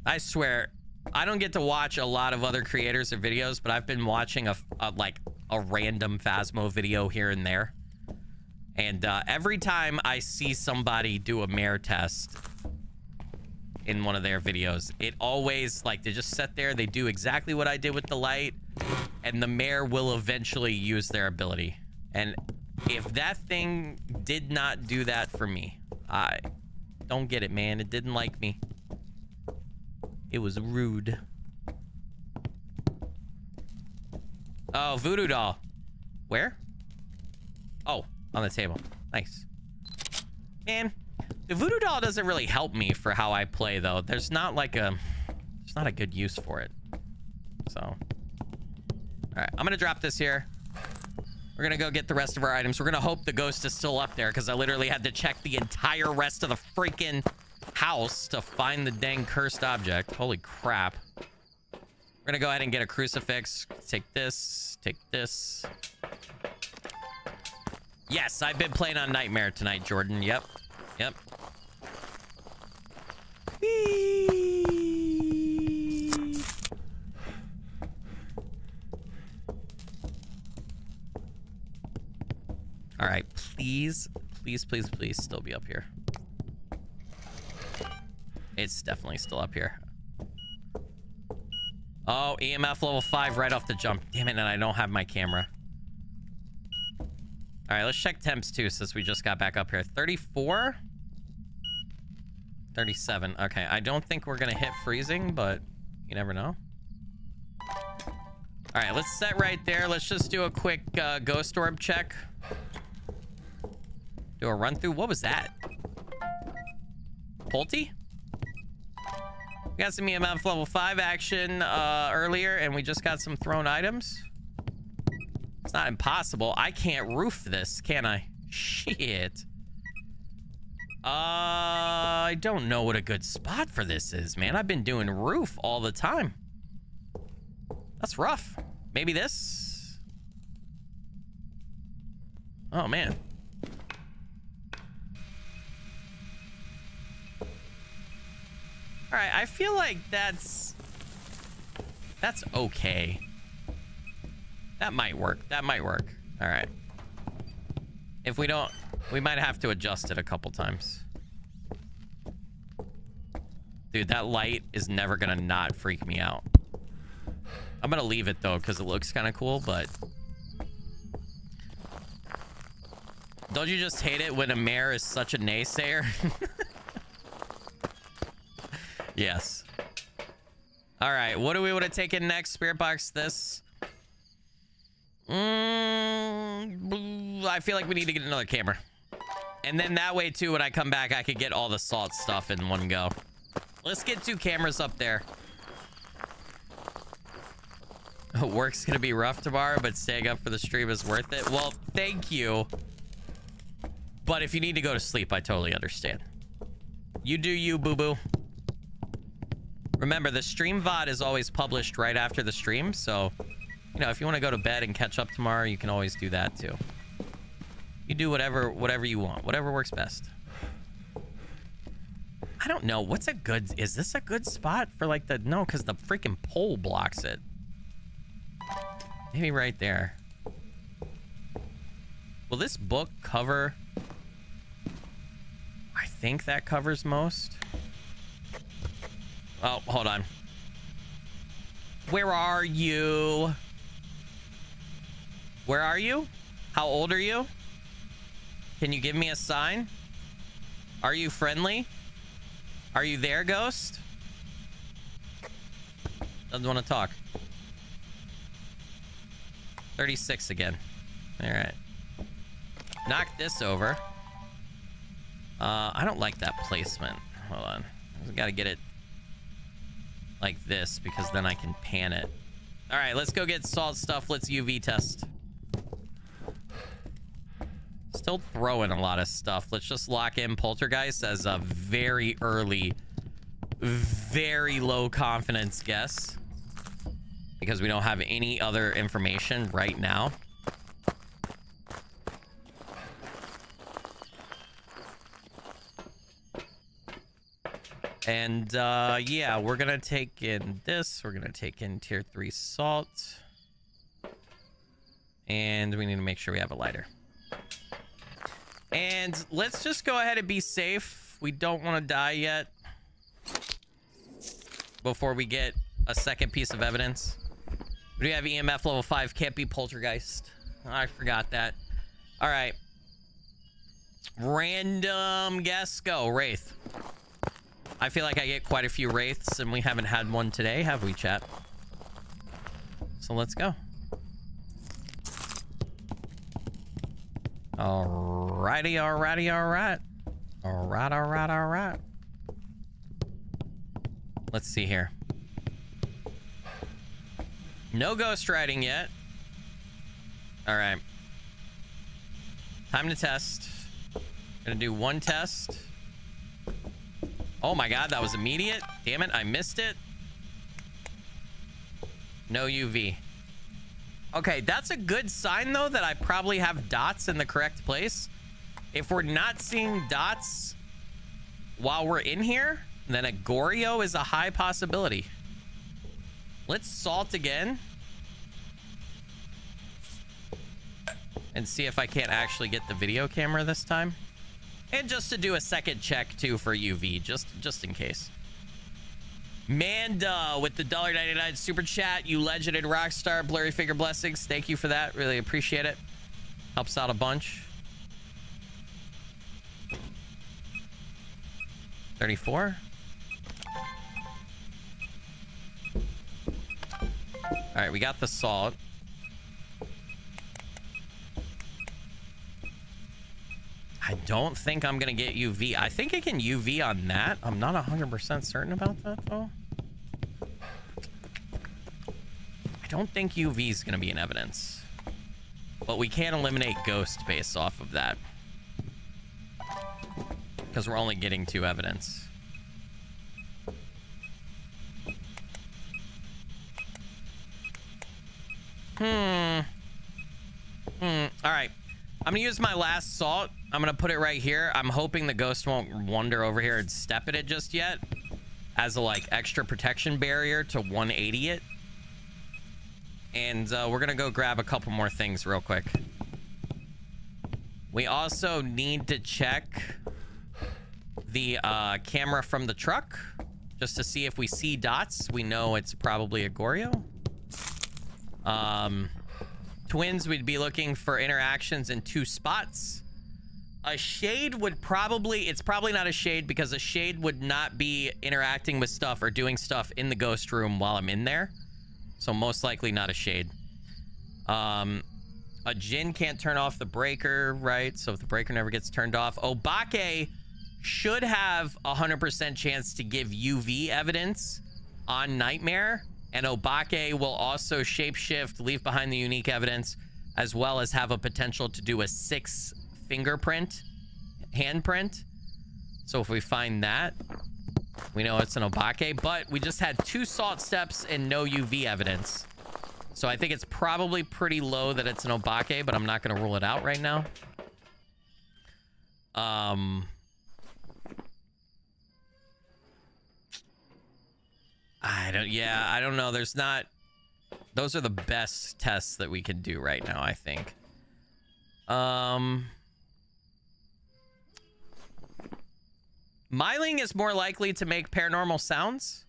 [SPEAKER 1] I swear, I don't get to watch a lot of other creators or videos, but I've been watching a random Phasmo video here and there. And every time I see somebody do a mare test in one of their videos, it always, like, they just sit there, they do exactly what I did with the light, and the mare will eventually use their ability. And if that thing did not do that for me, I don't get it, man. It didn't like me. It was rude. Oh, voodoo doll. Where? Oh, on the table. Nice. Man, the voodoo doll doesn't really help me for how I play, though. There's not like there's not a good use for it. So, all right, I'm gonna drop this here. We're gonna go get the rest of our items. We're gonna hope the ghost is still up there, because I literally had to check the entire rest of the freaking house to find the dang cursed object. Holy crap. We're gonna go ahead and get a crucifix. Take this. Take this. Yes, I've been playing on Nightmare tonight, Jordan. Yep. Yep. Whee! All right, please, please, please, please still be up here. It's definitely still up here. Oh, EMF level 5 right off the jump. Damn it, and I don't have my camera. All right, let's check temps too, since we just got back up here. 34? 37. Okay, I don't think we're gonna hit freezing, but you never know. All right, let's set right there. Let's just do a quick ghost orb check. Do a run through. What was that? Pulte? We got some EMF level 5 action earlier, and we just got some thrown items. It's not impossible. I can't roof this, can I? Shit. I don't know what a good spot for this is, man. I've been doing roof all the time. That's rough. Maybe this? Oh, man. All right, I feel like that's okay. That might work. That might work. All right. If we don't, we might have to adjust it a couple times. Dude, that light is never gonna not freak me out. I'm gonna leave it though, because it looks kind of cool, but don't you just hate it when a mare is such a naysayer? Yes. All right, what do we want to take in next? Spirit box this. I feel like we need to get another camera. And then that way too, when I come back, I could get all the salt stuff in one go. Let's get 2 cameras up there. Work's gonna be rough tomorrow, but staying up for the stream is worth it. Well, thank you. But if you need to go to sleep, I totally understand. You do you, boo-boo. Remember, the stream VOD is always published right after the stream, so, you know, if you want to go to bed and catch up tomorrow, you can always do that too. You do whatever you want, whatever works best. I don't know. What's a good... Is this a good spot for, like, the... No, because the freaking pole blocks it. Maybe right there. Will this book cover... I think that covers most. Oh, hold on. Where are you? Where are you? How old are you? Can you give me a sign? Are you friendly? Are you there, ghost? Doesn't want to talk. 36 again. All right. Knock this over. I don't like that placement. Hold on. I gotta get it like this because then I can pan it. All right, let's go get salt stuff. Let's UV test. Still throwing a lot of stuff. Let's just lock in poltergeist as a very early, very low confidence guess because we don't have any other information right now. And yeah, we're gonna take in this. We're gonna take in tier 3 salt, and we need to make sure we have a lighter. And let's just go ahead and be safe. We don't want to die yet before we get a second piece of evidence. We have EMF level 5. Can't be poltergeist. I forgot that. All right. Random guess. Go. Wraith. I feel like I get quite a few wraiths, and we haven't had one today, have we, chat? So let's go. Alrighty, alrighty, alright. Alright. Let's see here. No ghost riding yet. Alright. Time to test. Gonna do one test. Oh my god, that was immediate. Damn it, I missed it. No UV. Okay, that's a good sign, though, that I probably have dots in the correct place. If we're not seeing dots while we're in here, then a Goryo is a high possibility. Let's salt again. And see if I can't actually get the video camera this time. And just to do a second check, too, for UV, just in case. Manda with the $1.99 super chat. You legend and rockstar. Blurry figure blessings. Thank you for that. Really appreciate it. Helps out a bunch. 34. All right, we got the salt. I don't think I'm gonna get UV. I think I can UV on that. I'm not 100% certain about that, though. I don't think UV is gonna be in evidence, but we can eliminate ghost based off of that because we're only getting 2 evidence. All right, I'm gonna use my last salt. I'm gonna put it right here. I'm hoping the ghost won't wander over here and step at it just yet as a like extra protection barrier to 180 it. And we're gonna go grab a couple more things real quick. We also need to check the camera from the truck just to see if we see dots. We know it's probably a Goryo. Twins, we'd be looking for interactions in 2 spots. A shade would probably, it's probably not a shade because a shade would not be interacting with stuff or doing stuff in the ghost room while I'm in there. So most likely not a shade. A Jinn can't turn off the breaker, right? So if the breaker never gets turned off. Obake should have 100% chance to give UV evidence on Nightmare. And Obake will also shapeshift, leave behind the unique evidence, as well as have a potential to do a 6 fingerprint, handprint. So if we find that, we know it's an Obake, but we just had 2 salt steps and no UV evidence. So I think it's probably pretty low that it's an Obake, but I'm not going to rule it out right now. I don't know. There's not, those are the best tests that we can do right now, I think. Myling is more likely to make paranormal sounds.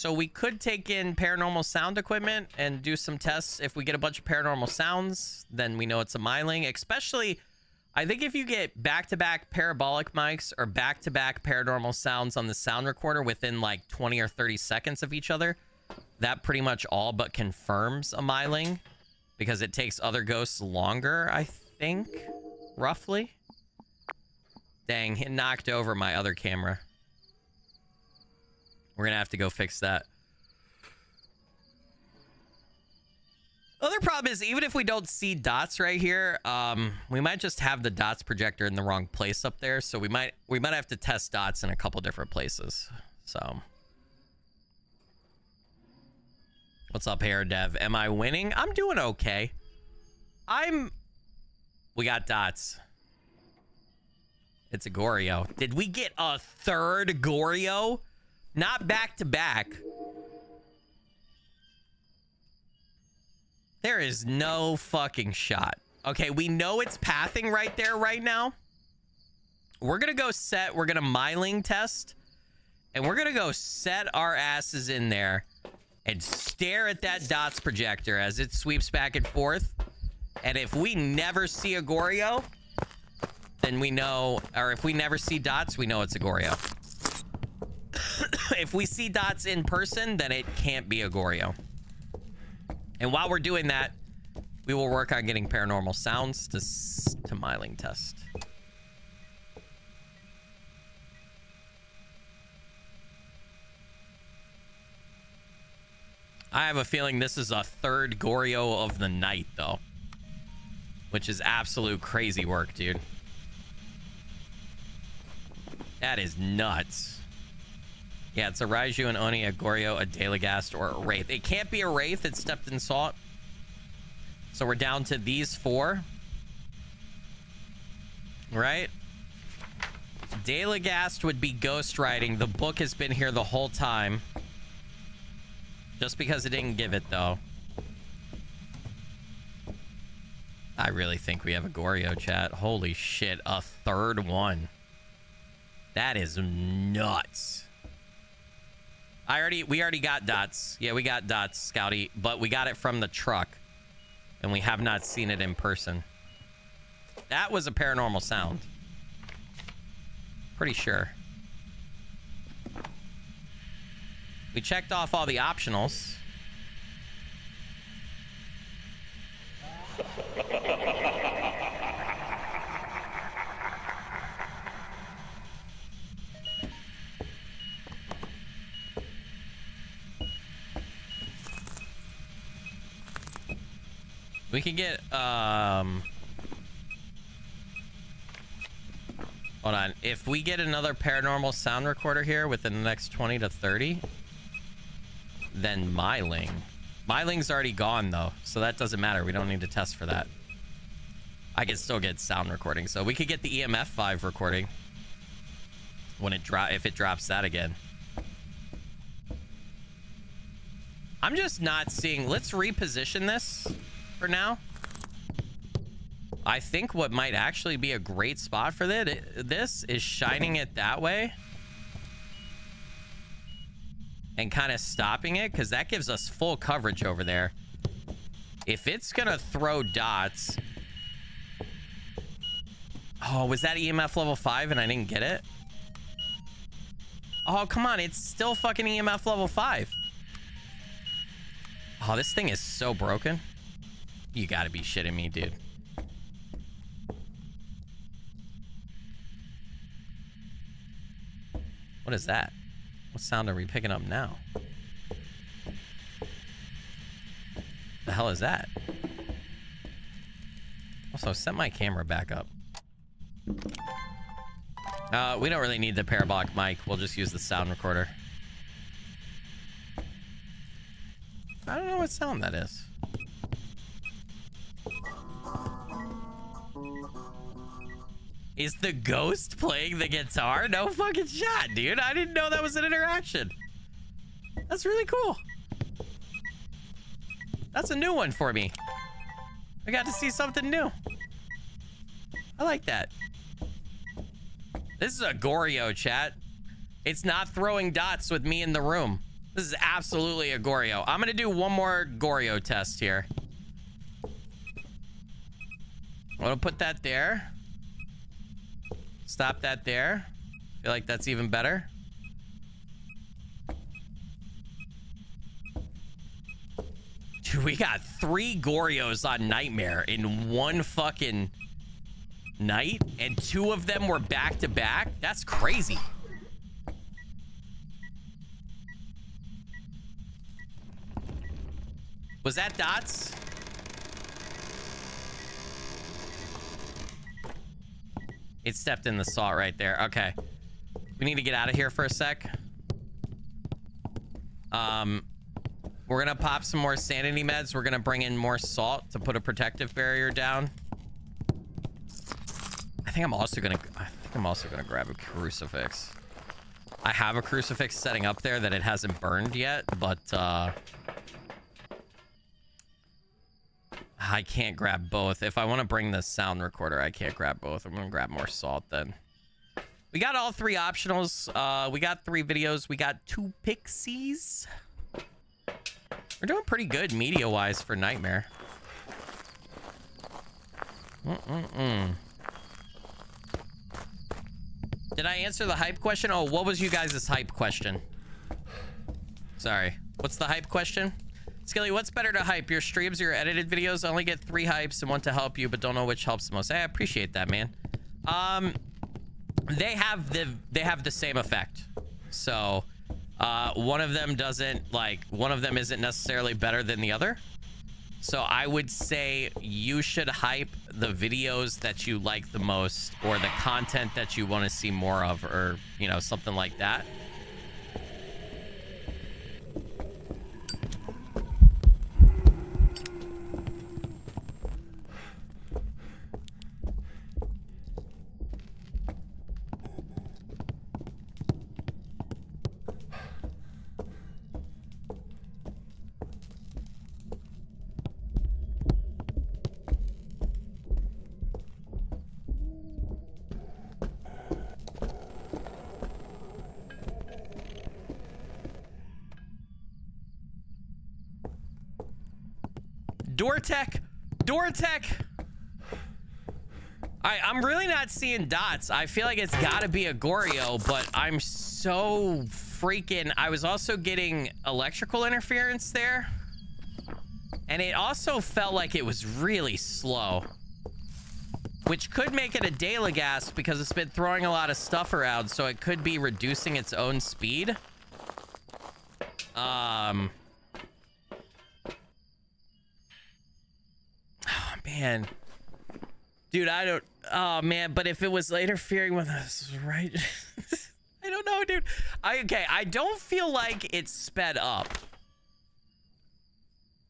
[SPEAKER 1] So we could take in paranormal sound equipment and do some tests. If we get a bunch of paranormal sounds, then we know it's a myling. Especially, I think if you get back-to-back parabolic mics or back-to-back paranormal sounds on the sound recorder within like 20 or 30 seconds of each other, that pretty much all but confirms a myling, because it takes other ghosts longer, I think, roughly. Dang, it knocked over my other camera. We're gonna have to go fix that. Other problem is, even if we don't see dots right here, we might just have the dots projector in the wrong place up there. So we might have to test dots in a couple different places. So, what's up, Hair Dev? Am I winning? I'm doing okay. We got dots. It's a Goryo. Did we get a third Goryo? Not back to back. There is no fucking shot. Okay, we know it's pathing right there right now. We're gonna go set, we're gonna myling test, and we're gonna go set our asses in there and stare at that dots projector as it sweeps back and forth. And if we never see a Goryo, then we know, or if we never see dots, we know it's a Goryo. If we see dots in person, then it can't be a Goryo. And while we're doing that, we will work on getting paranormal sounds to myling test. I have a feeling this is a third Goryo of the night, though, which is absolute crazy work, dude. That is nuts. Yeah, it's a Raiju, an Oni, a Goryo, a Dailagast, or a Wraith. It can't be a Wraith. It's stepped in salt. So we're down to these four. Right? Dailagast would be ghost riding. The book has been here the whole time. Just because it didn't give it, though. I really think we have a Goryo, chat. Holy shit, a third one. That is nuts. We already got dots. Yeah, we got dots, Scouty, but we got it from the truck, and we have not seen it in person. That was a paranormal sound. Pretty sure. We checked off all the optionals. We can get, hold on. If we get another paranormal sound recorder here within the next 20 to 30, then myling. Myling's already gone, though, so that doesn't matter. We don't need to test for that. I can still get sound recording, so we could get the EMF 5 recording when if it drops that again. I'm just not seeing. Let's reposition this for now. I think what might actually be a great spot for this is shining it that way and kind of stopping it, because that gives us full coverage over there. If it's gonna throw dots. Oh, was that EMF level 5 and I didn't get it? Oh, come on, it's still fucking EMF level 5. Oh, this thing is so broken. You gotta be shitting me, dude. What is that? What sound are we picking up now? The hell is that? Also, set my camera back up. We don't really need the parabolic mic. We'll just use the sound recorder. I don't know what sound that is. Is the ghost playing the guitar? No fucking shot, dude. I didn't know that was an interaction. That's really cool. That's a new one for me. I got to see something new. I like that. This is a Goryo, chat. It's not throwing dots with me in the room. This is absolutely a Goryo. I'm gonna do one more Goryo test here. I'm gonna put that there. Stop that there. Feel like that's even better. Dude, we got 3 Goryos on Nightmare in one fucking night, and 2 of them were back to back. That's crazy. Was that dots? It stepped in the salt right there. Okay. We need to get out of here for a sec. We're gonna pop some more sanity meds. We're gonna bring in more salt to put a protective barrier down. I think I'm also gonna grab a crucifix. I have a crucifix setting up there that it hasn't burned yet, but I can't grab both. If I want to bring the sound recorder, I can't grab both. I'm gonna grab more salt then. We got all 3 optionals. We got 3 videos. We got 2 pixies. We're doing pretty good media-wise for Nightmare. Did I answer the hype question? Oh, what was you guys' hype question? Sorry. What's the hype question? Skilly, what's better to hype? Your streams or your edited videos? I only get 3 hypes and want to help you, but don't know which helps the most. I appreciate that, man. They have the same effect. So one of them isn't necessarily better than the other. So I would say you should hype the videos that you like the most, or the content that you want to see more of, or, you know, something like that. Dortech. I'm really not seeing dots. I feel like it's got to be a Goryo, but I'm so freaking... I was also getting electrical interference there, and it also felt like it was really slow, which could make it a Dalagas because it's been throwing a lot of stuff around, so it could be reducing its own speed. Oh, man. Dude, I don't... Oh, man, but if it was interfering with us, right? I don't know, dude. Okay, I don't feel like it's sped up.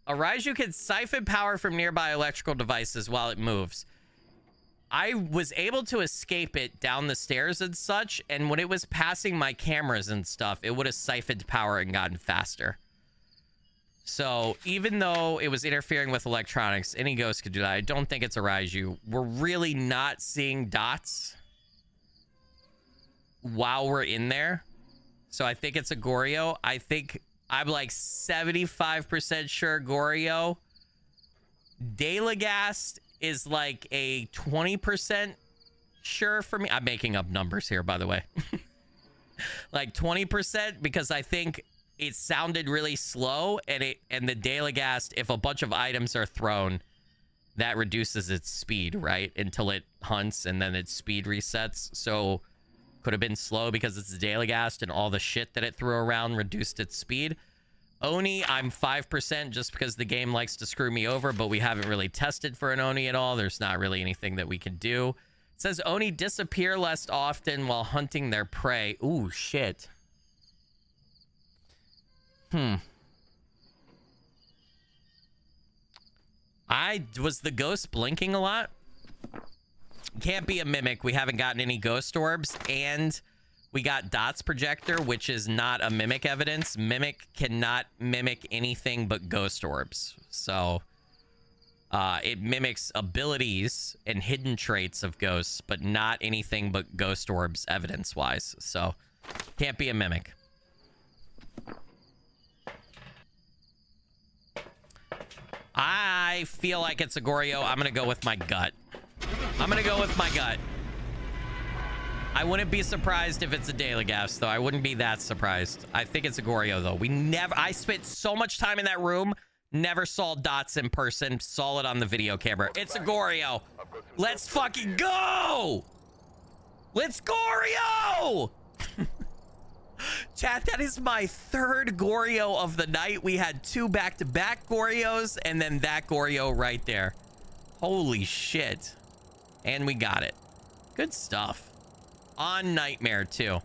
[SPEAKER 1] A Raiju can siphon power from nearby electrical devices while it moves. I was able to escape it down the stairs and such, and when it was passing my cameras and stuff, it would have siphoned power and gotten faster. So even though it was interfering with electronics, any ghost could do that. I don't think it's a Raiju. We're really not seeing dots while we're in there. So I think it's a Goryo. I think I'm like 75% sure Goryo. Dalagast is like a 20% sure for me. I'm making up numbers here, by the way. Like 20%, because I think it sounded really slow, and the Dalagast, if a bunch of items are thrown, that reduces its speed, right? Until it hunts and then its speed resets. So could have been slow because it's a Dalagast and all the shit that it threw around reduced its speed. Oni, I'm 5% just because the game likes to screw me over, but we haven't really tested for an Oni at all. There's not really anything that we can do. It says Oni disappear less often while hunting their prey. Ooh, shit. Was the ghost blinking a lot? Can't be a mimic. We haven't gotten any ghost orbs, and we got dots projector, which is not a mimic evidence. Mimic cannot mimic anything but ghost orbs. So it mimics abilities and hidden traits of ghosts, but not anything but ghost orbs evidence wise. So can't be a mimic. I feel like it's a Goryo. I'm gonna go with my gut. I'm gonna go with my gut. I wouldn't be surprised if it's a Daily Gas, though. I wouldn't be that surprised. I think it's a Goryo, though. I spent so much time in that room, never saw dots in person, saw it on the video camera. It's a Goryo. Let's fucking go! Let's Goryo! Chat, that is my third Goryo of the night. We had 2 back-to-back Goryos, and then that Goryo right there. Holy shit. And we got it. Good stuff. On Nightmare, too.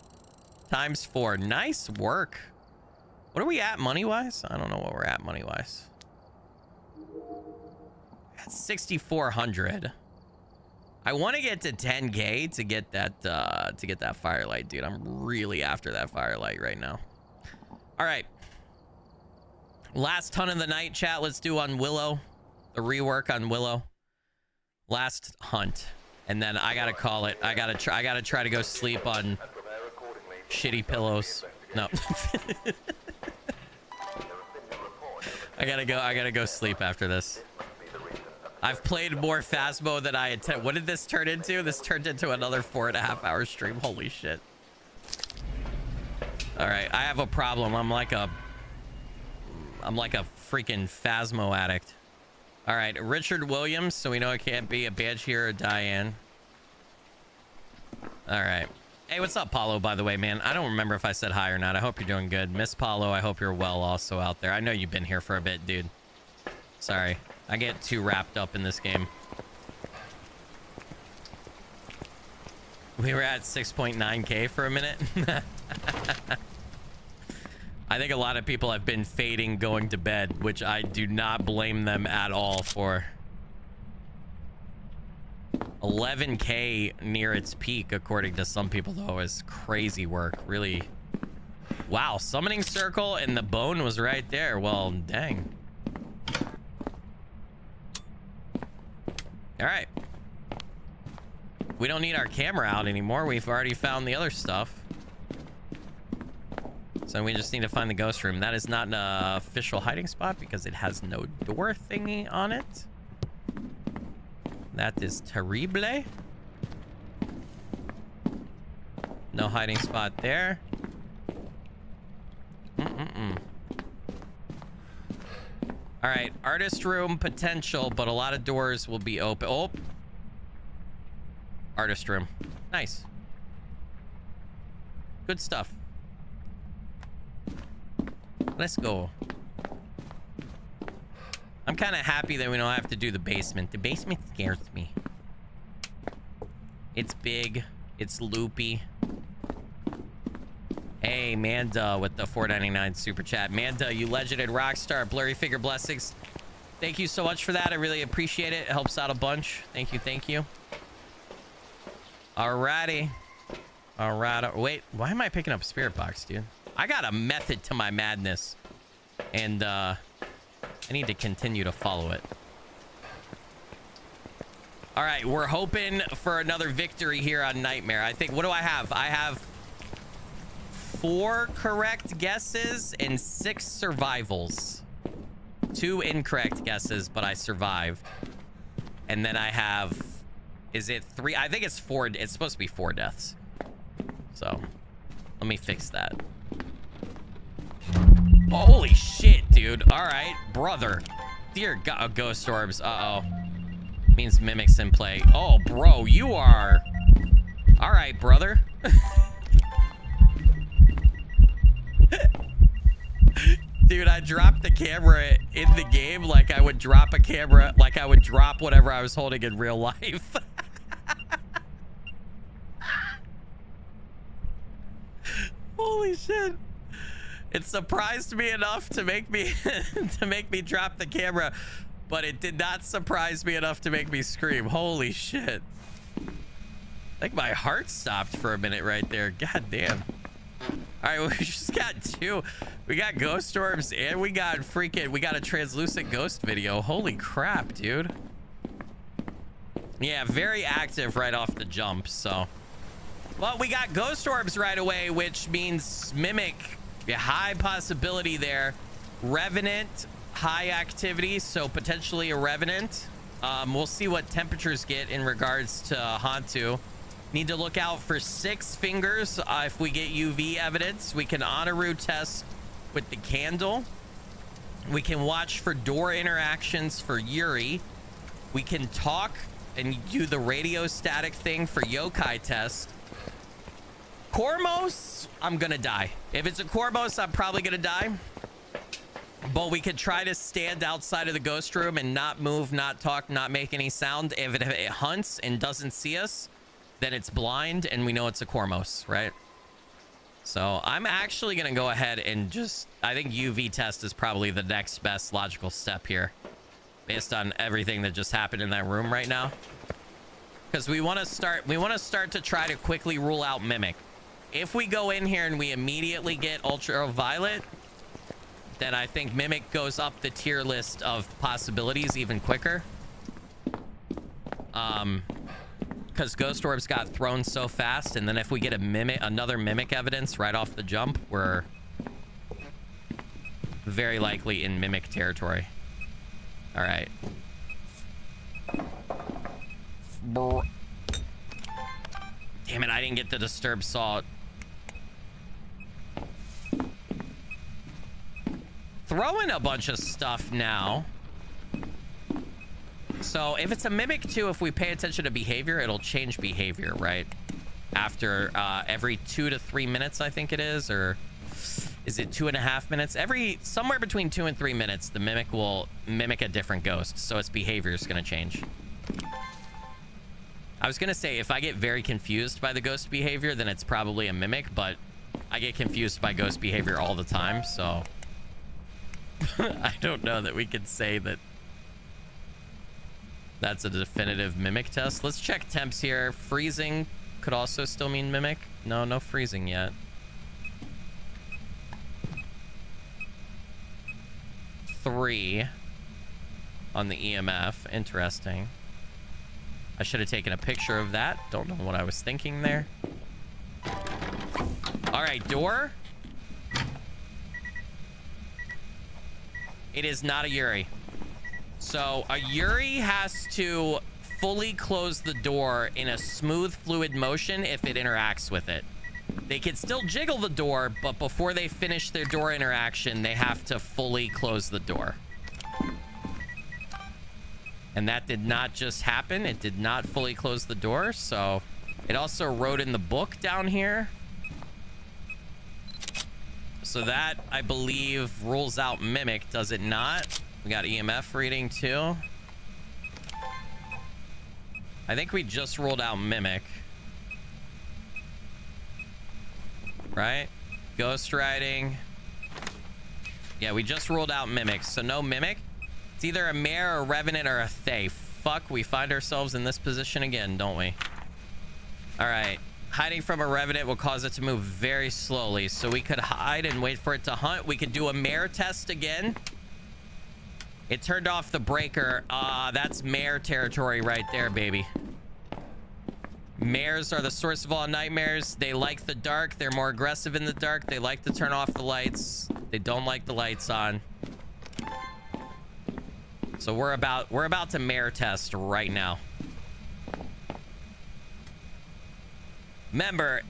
[SPEAKER 1] ×4. Nice work. What are we at money-wise? I don't know what we're at money-wise. At 6,400. I want to get to 10K to get that firelight, dude. I'm really after that firelight right now. All right. Last hunt of the night, chat. Let's do on Willow. The rework on Willow. Last hunt. And then I gotta call it. I gotta try to go sleep on shitty pillows. No. I gotta go sleep after this. I've played more Phasmo than I intended. What did this turn into? This turned into another 4.5-hour stream. Holy shit. All right, I have a problem. I'm like a freaking Phasmo addict. All right, Richard Williams, so we know it can't be a Banshee or a Diane. All right. Hey, what's up, Paulo, by the way, man? I don't remember if I said hi or not. I hope you're doing good. Miss Paulo, I hope you're well also out there. I know you've been here for a bit, dude. Sorry. I get too wrapped up in this game. We were at 6.9K for a minute. I think a lot of people have been fading going to bed, which I do not blame them at all for. 11K near its peak, according to some people, though, is crazy work. Really. Wow, summoning circle and the bone was right there. Well, dang. All right. We don't need our camera out anymore. We've already found the other stuff. So we just need to find the ghost room. That is not an official hiding spot because it has no door thingy on it. That is terrible. No hiding spot there. All right, artist room potential, but a lot of doors will be open. Oh, artist room. Nice. Good stuff. Let's go. I'm kind of happy that we don't have to do the basement. The basement scares me. It's big. It's loopy. Hey, Manda with the $4.99 super chat. Manda, you legended rockstar. Blurry figure blessings. Thank you so much for that. I really appreciate it. It helps out a bunch. Thank you. Thank you. Alrighty. Alright. Wait, why am I picking up spirit box, dude? I got a method to my madness. And, I need to continue to follow it. All right, we're hoping for another victory here on Nightmare. I think, what do I have? I have 4 correct guesses and 6 survivals. 2 incorrect guesses, but I survived. And then I have, is it 3? I think it's 4. It's supposed to be 4 deaths. So let me fix that. Holy shit, dude. All right, brother. Dear God, ghost orbs. Uh-oh. Means mimics in play. Oh, bro, you are... All right, brother. Dude, I dropped the camera in the game like I would drop a camera, like I would drop whatever I was holding in real life. Holy shit. It surprised me enough to make me drop the camera, but it did not surprise me enough to make me scream. Holy shit. I think my heart stopped for a minute right there. God damn. All right, we just got 2. We got ghost orbs and we got a translucent ghost video. Holy crap, dude. Yeah, very active right off the jump, so. Well, we got ghost orbs right away, which means mimic. Yeah, high possibility there. Revenant, high activity, so potentially a revenant. We'll see what temperatures get in regards to Hantu. Need to look out for 6 fingers. If we get UV evidence, we can Honoru test with the candle. We can watch for door interactions for Yuri. We can talk and do the radio static thing for yokai test. Kormos, I'm gonna die. If it's a Kormos, I'm probably gonna die. But we could try to stand outside of the ghost room and not move, not talk, not make any sound. If it hunts and doesn't see us, then it's blind and we know it's a Kormos, right? So I'm actually gonna go ahead and just, I think UV test is probably the next best logical step here, based on everything that just happened in that room right now. Because we want to start to try to quickly rule out Mimic. If we go in here and we immediately get ultraviolet, then I think Mimic goes up the tier list of possibilities even quicker. Because Ghost Orbs got thrown so fast, and then if we get another Mimic evidence right off the jump, we're very likely in Mimic territory. All right. Damn it, I didn't get the disturbed salt. Throw in a bunch of stuff now. So if it's a Mimic too, if we pay attention to behavior, it'll change behavior, right? After every 2 to 3 minutes, I think it is, or is it 2.5 minutes? Somewhere between 2 and 3 minutes, the Mimic will mimic a different ghost, so its behavior is going to change. I was going to say, if I get very confused by the ghost behavior, then it's probably a Mimic, but I get confused by ghost behavior all the time, so I don't know that we could say that that's a definitive Mimic test. Let's check temps here. Freezing could also still mean Mimic. No freezing yet. Three on the EMF. Interesting. I should have taken a picture of that. Don't know what I was thinking there. All right, door. It is not a Yuri. So a Yuri has to fully close the door in a smooth fluid motion if it interacts with it. They can still jiggle the door, but before they finish their door interaction, they have to fully close the door. And that did not just happen. It did not fully close the door. So it also wrote in the book down here. So that, I believe, rules out Mimic, does it not? We got EMF reading too. I think we just ruled out Mimic. Right? Ghost writing. Yeah, we just ruled out Mimic, so no Mimic. It's either a Mare, a Revenant, or a Thay. Fuck, we find ourselves in this position again, don't we? All right. Hiding from a Revenant will cause it to move very slowly, so we could hide and wait for it to hunt. We could do a Mare test again. It turned off the breaker. That's Mare territory right there, baby. Mares are the source of all nightmares. They like the dark. They're more aggressive in the dark. They like to turn off the lights. They don't like the lights on. So we're about to Mare test right now. Remember,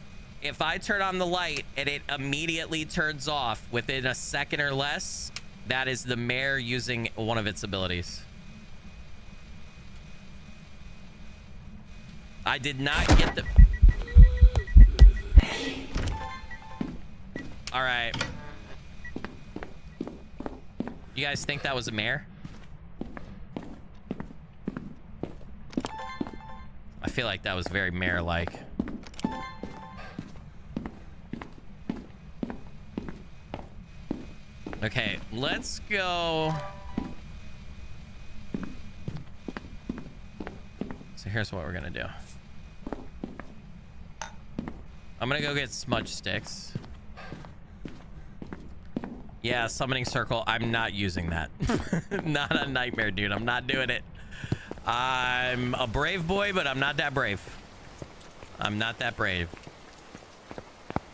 [SPEAKER 1] if I turn on the light and it immediately turns off within a second or less, that is the Mare using one of its abilities. I did not get the... All right. You guys think that was a Mare? I feel like that was very Mare-like. Okay, let's go. So here's what we're gonna do. I'm gonna go get smudge sticks. Yeah, summoning circle. I'm not using that. Not a nightmare, dude. I'm not doing it. I'm a brave boy, but I'm not that brave. I'm not that brave.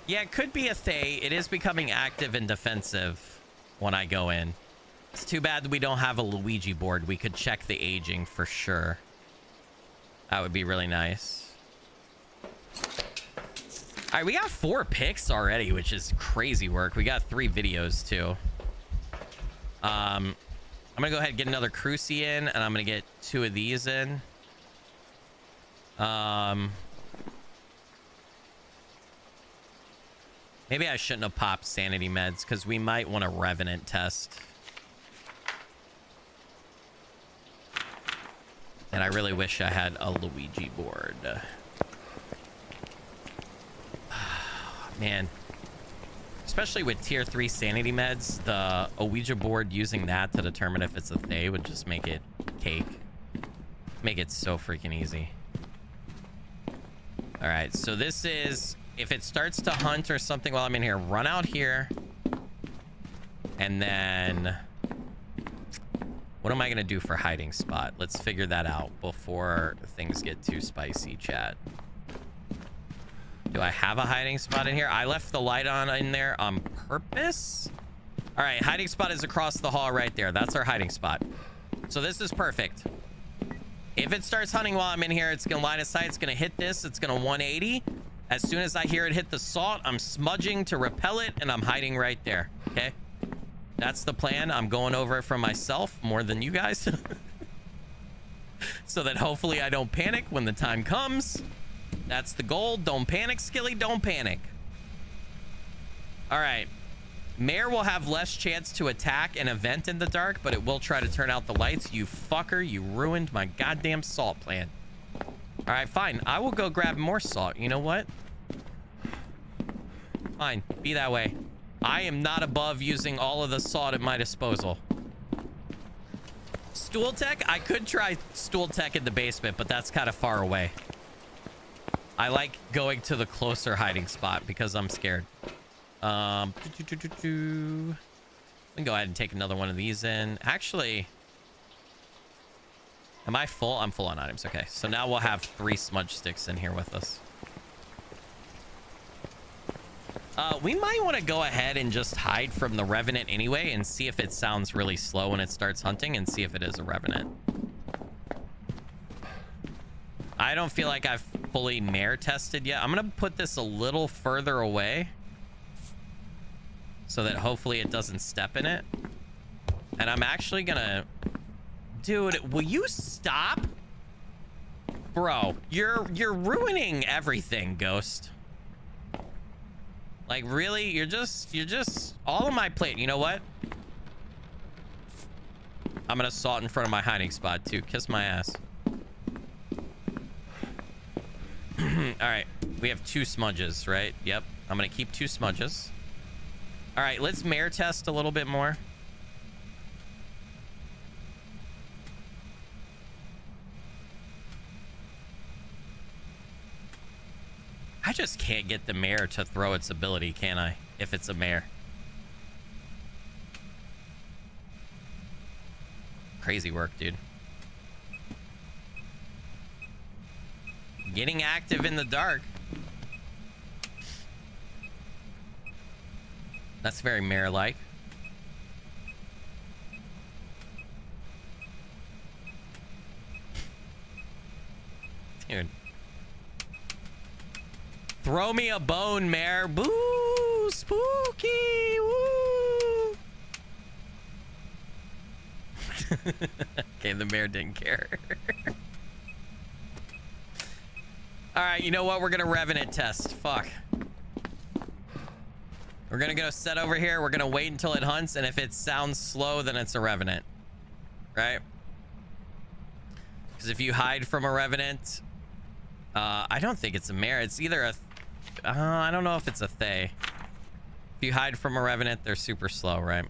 [SPEAKER 1] Yeah, it could be a Thay. It is becoming active and defensive when I go in. It's too bad that we don't have a Luigi board. We could check the aging for sure. That would be really nice. All right, we got 4 picks already, which is crazy work. We got 3 videos too. I'm gonna go ahead and get another Cruci in, and I'm gonna get 2 of these in. Maybe I shouldn't have popped sanity meds because we might want a Revenant test. And I really wish I had a Luigi board. Man. Especially with tier 3 sanity meds, the Ouija board using that to determine if it's a Thay would just make it cake. Make it so freaking easy. All right, so this is, if it starts to hunt or something while I'm in here, run out here. And then what am I gonna do for hiding spot? Let's figure that out before things get too spicy, chat. Do I have a hiding spot in here? I left the light on in there on purpose. All right, hiding spot is across the hall right there. That's our hiding spot. So this is perfect. If it starts hunting while I'm in here, it's gonna line of sight. It's gonna hit this. It's gonna 180. As soon as I hear it hit the salt, I'm smudging to repel it, and I'm hiding right there. Okay, that's the plan. I'm going over it for myself more than you guys, so that hopefully I don't panic when the time comes. That's the goal. Don't panic, Skilly. Don't panic. All right. Mare will have less chance to attack an event in the dark, but it will try to turn out the lights. You fucker. You ruined my goddamn salt plan. All right, fine. I will go grab more salt. You know what? Fine. Be that way. I am not above using all of the salt at my disposal. Stool tech? I could try stool tech in the basement, but that's kind of far away. I like going to the closer hiding spot because I'm scared. We can go ahead and take another one of these in. Actually, am I full? I'm full on items. Okay, so now we'll have 3 smudge sticks in here with us. We might want to go ahead and just hide from the Revenant anyway and see if it sounds really slow when it starts hunting and see if it is a Revenant. I don't feel like I've fully mare tested yet. I'm gonna put this a little further away so that hopefully it doesn't step in it. And I'm actually gonna... Dude, will you stop? Bro, you're ruining everything, Ghost. Like, really? You're just all on my plate. You know what? I'm gonna salt in front of my hiding spot too. Kiss my ass. All right, we have 2 smudges, right? Yep, I'm gonna keep 2 smudges. All right, let's mare test a little bit more. I just can't get the mare to throw its ability, can I? If it's a mare. Crazy work, dude. Getting active in the dark. That's very mare-like. Dude. Throw me a bone, mare. Boo! Spooky! Woo! Okay, the mare didn't care. All right, you know what? We're gonna Revenant test. Fuck. We're gonna go set over here. We're gonna wait until it hunts, and if it sounds slow, then it's a Revenant, right? Because if you hide from a Revenant, I don't think it's a mare. It's either a... I don't know if it's a Thay. If you hide from a Revenant, they're super slow, right?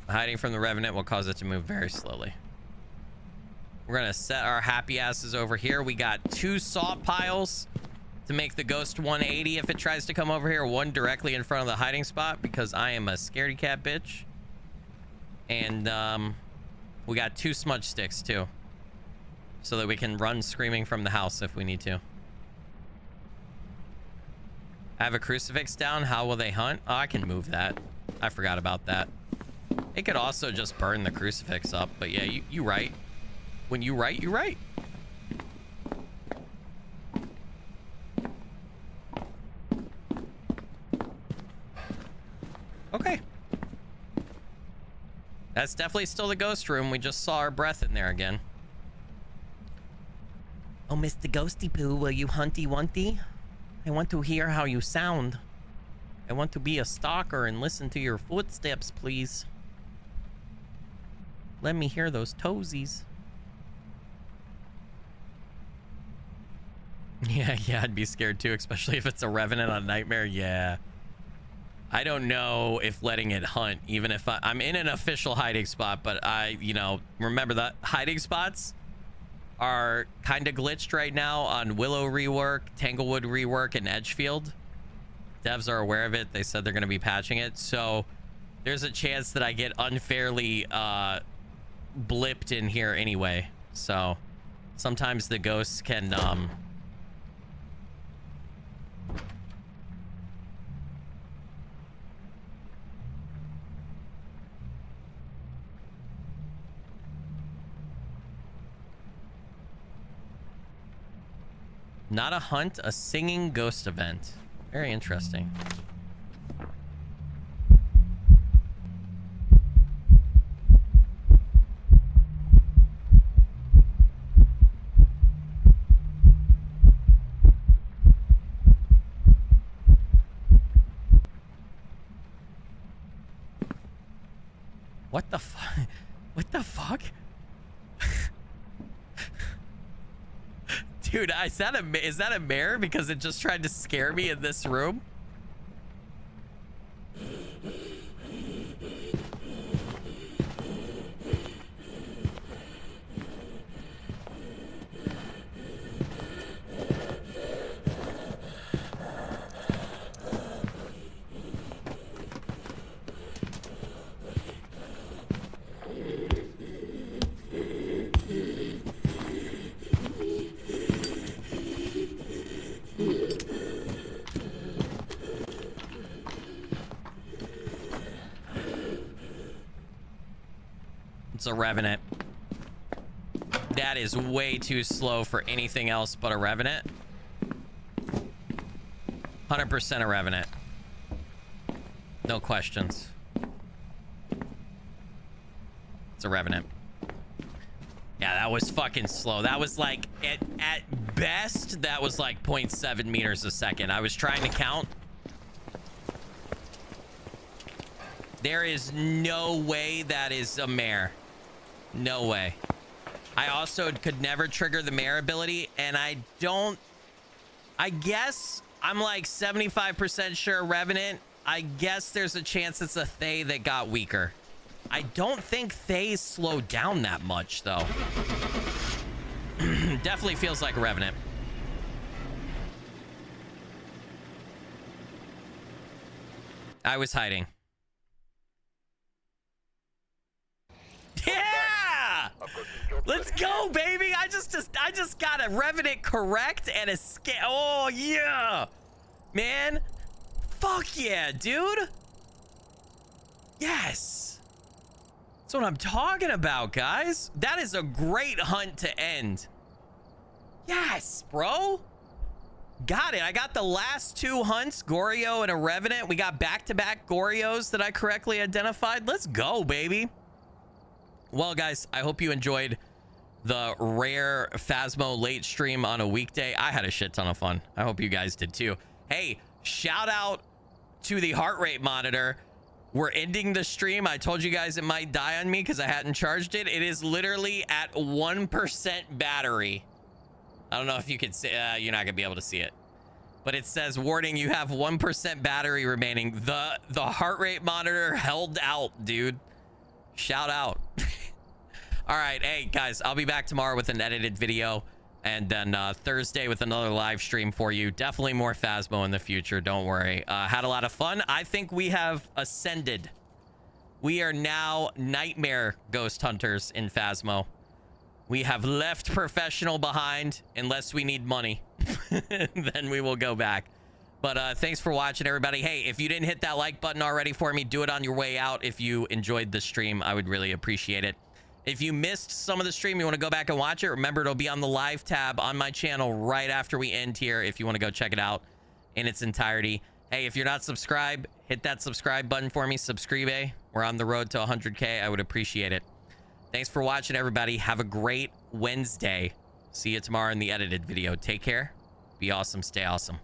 [SPEAKER 1] Hiding from the Revenant will cause it to move very slowly. We're gonna set our happy asses over here. We got 2 salt piles to make the ghost 180 if it tries to come over here. 1 directly in front of the hiding spot because I am a scaredy cat bitch. And we got 2 smudge sticks too, so that we can run screaming from the house if we need to. I have a crucifix down. How will they hunt? Oh, I can move that. I forgot about that. It could also just burn the crucifix up, but yeah, you right. When you right, you right. Okay. That's definitely still the ghost room. We just saw our breath in there again. Oh, Mr. Ghosty Poo, will you hunty wunty? I want to hear how you sound. I want to be a stalker and listen to your footsteps, please. Let me hear those toesies. Yeah, I'd be scared too, especially if it's a revenant on Nightmare. Yeah. I don't know if letting it hunt, even if I'm in an official hiding spot, but remember that hiding spots are kind of glitched right now on Willow rework, Tanglewood rework, and Edgefield. Devs are aware of it. They said they're going to be patching it. So there's a chance that I get unfairly blipped in here anyway. So sometimes the ghosts can not a hunt, a singing ghost event. Very interesting. What the fuck? What the fuck? Dude, is that a mare? Because it just tried to scare me in this room. It's a Revenant. That is way too slow for anything else but a Revenant. 100% a Revenant. No questions. It's a Revenant. Yeah, that was fucking slow. That was like, at best, that was like 0.7 meters a second. I was trying to count. There is no way that is a mare. No way. I also could never trigger the mare ability, and I guess I'm like 75% sure Revenant. I guess there's a chance it's a Thay that got weaker. I don't think Thays slowed down that much, though. Definitely feels like a Revenant. I was hiding. Yeah! Let's go, baby! I just got a Revenant correct and a scale. Oh yeah, man! Fuck yeah, dude! Yes, that's what I'm talking about, guys. That is a great hunt to end. Yes, bro. Got it. I got the last two hunts, Goryo and a Revenant. We got back-to-back Goryos that I correctly identified. Let's go, baby. Well, guys, I hope you enjoyed the rare Phasmo late stream on a weekday. I had a shit ton of fun. I hope you guys did too. Hey, shout out to the heart rate monitor. We're ending the stream. I told you guys it might die on me because I hadn't charged it. It is literally at 1% battery. I don't know if you can see. You're not gonna be able to see it, but it says, warning, you have 1% battery remaining. The heart rate monitor held out, dude. Shout out. All right, hey guys, I'll be back tomorrow with an edited video, and then Thursday with another live stream for you. Definitely more Phasmo in the future, don't worry. Had a lot of fun. I think we have ascended. We are now Nightmare ghost hunters in Phasmo. We have left professional behind, unless we need money. Then we will go back. But thanks for watching, everybody. Hey, if you didn't hit that like button already for me, do it on your way out. If you enjoyed the stream, I would really appreciate it. If you missed some of the stream, you want to go back and watch it, remember it'll be on the live tab on my channel right after we end here if you want to go check it out in its entirety. Hey, if you're not subscribed, hit that subscribe button for me. Subscribe. We're on the road to 100K. I would appreciate it. Thanks for watching, everybody. Have a great Wednesday. See you tomorrow in the edited video. Take care. Be awesome. Stay awesome.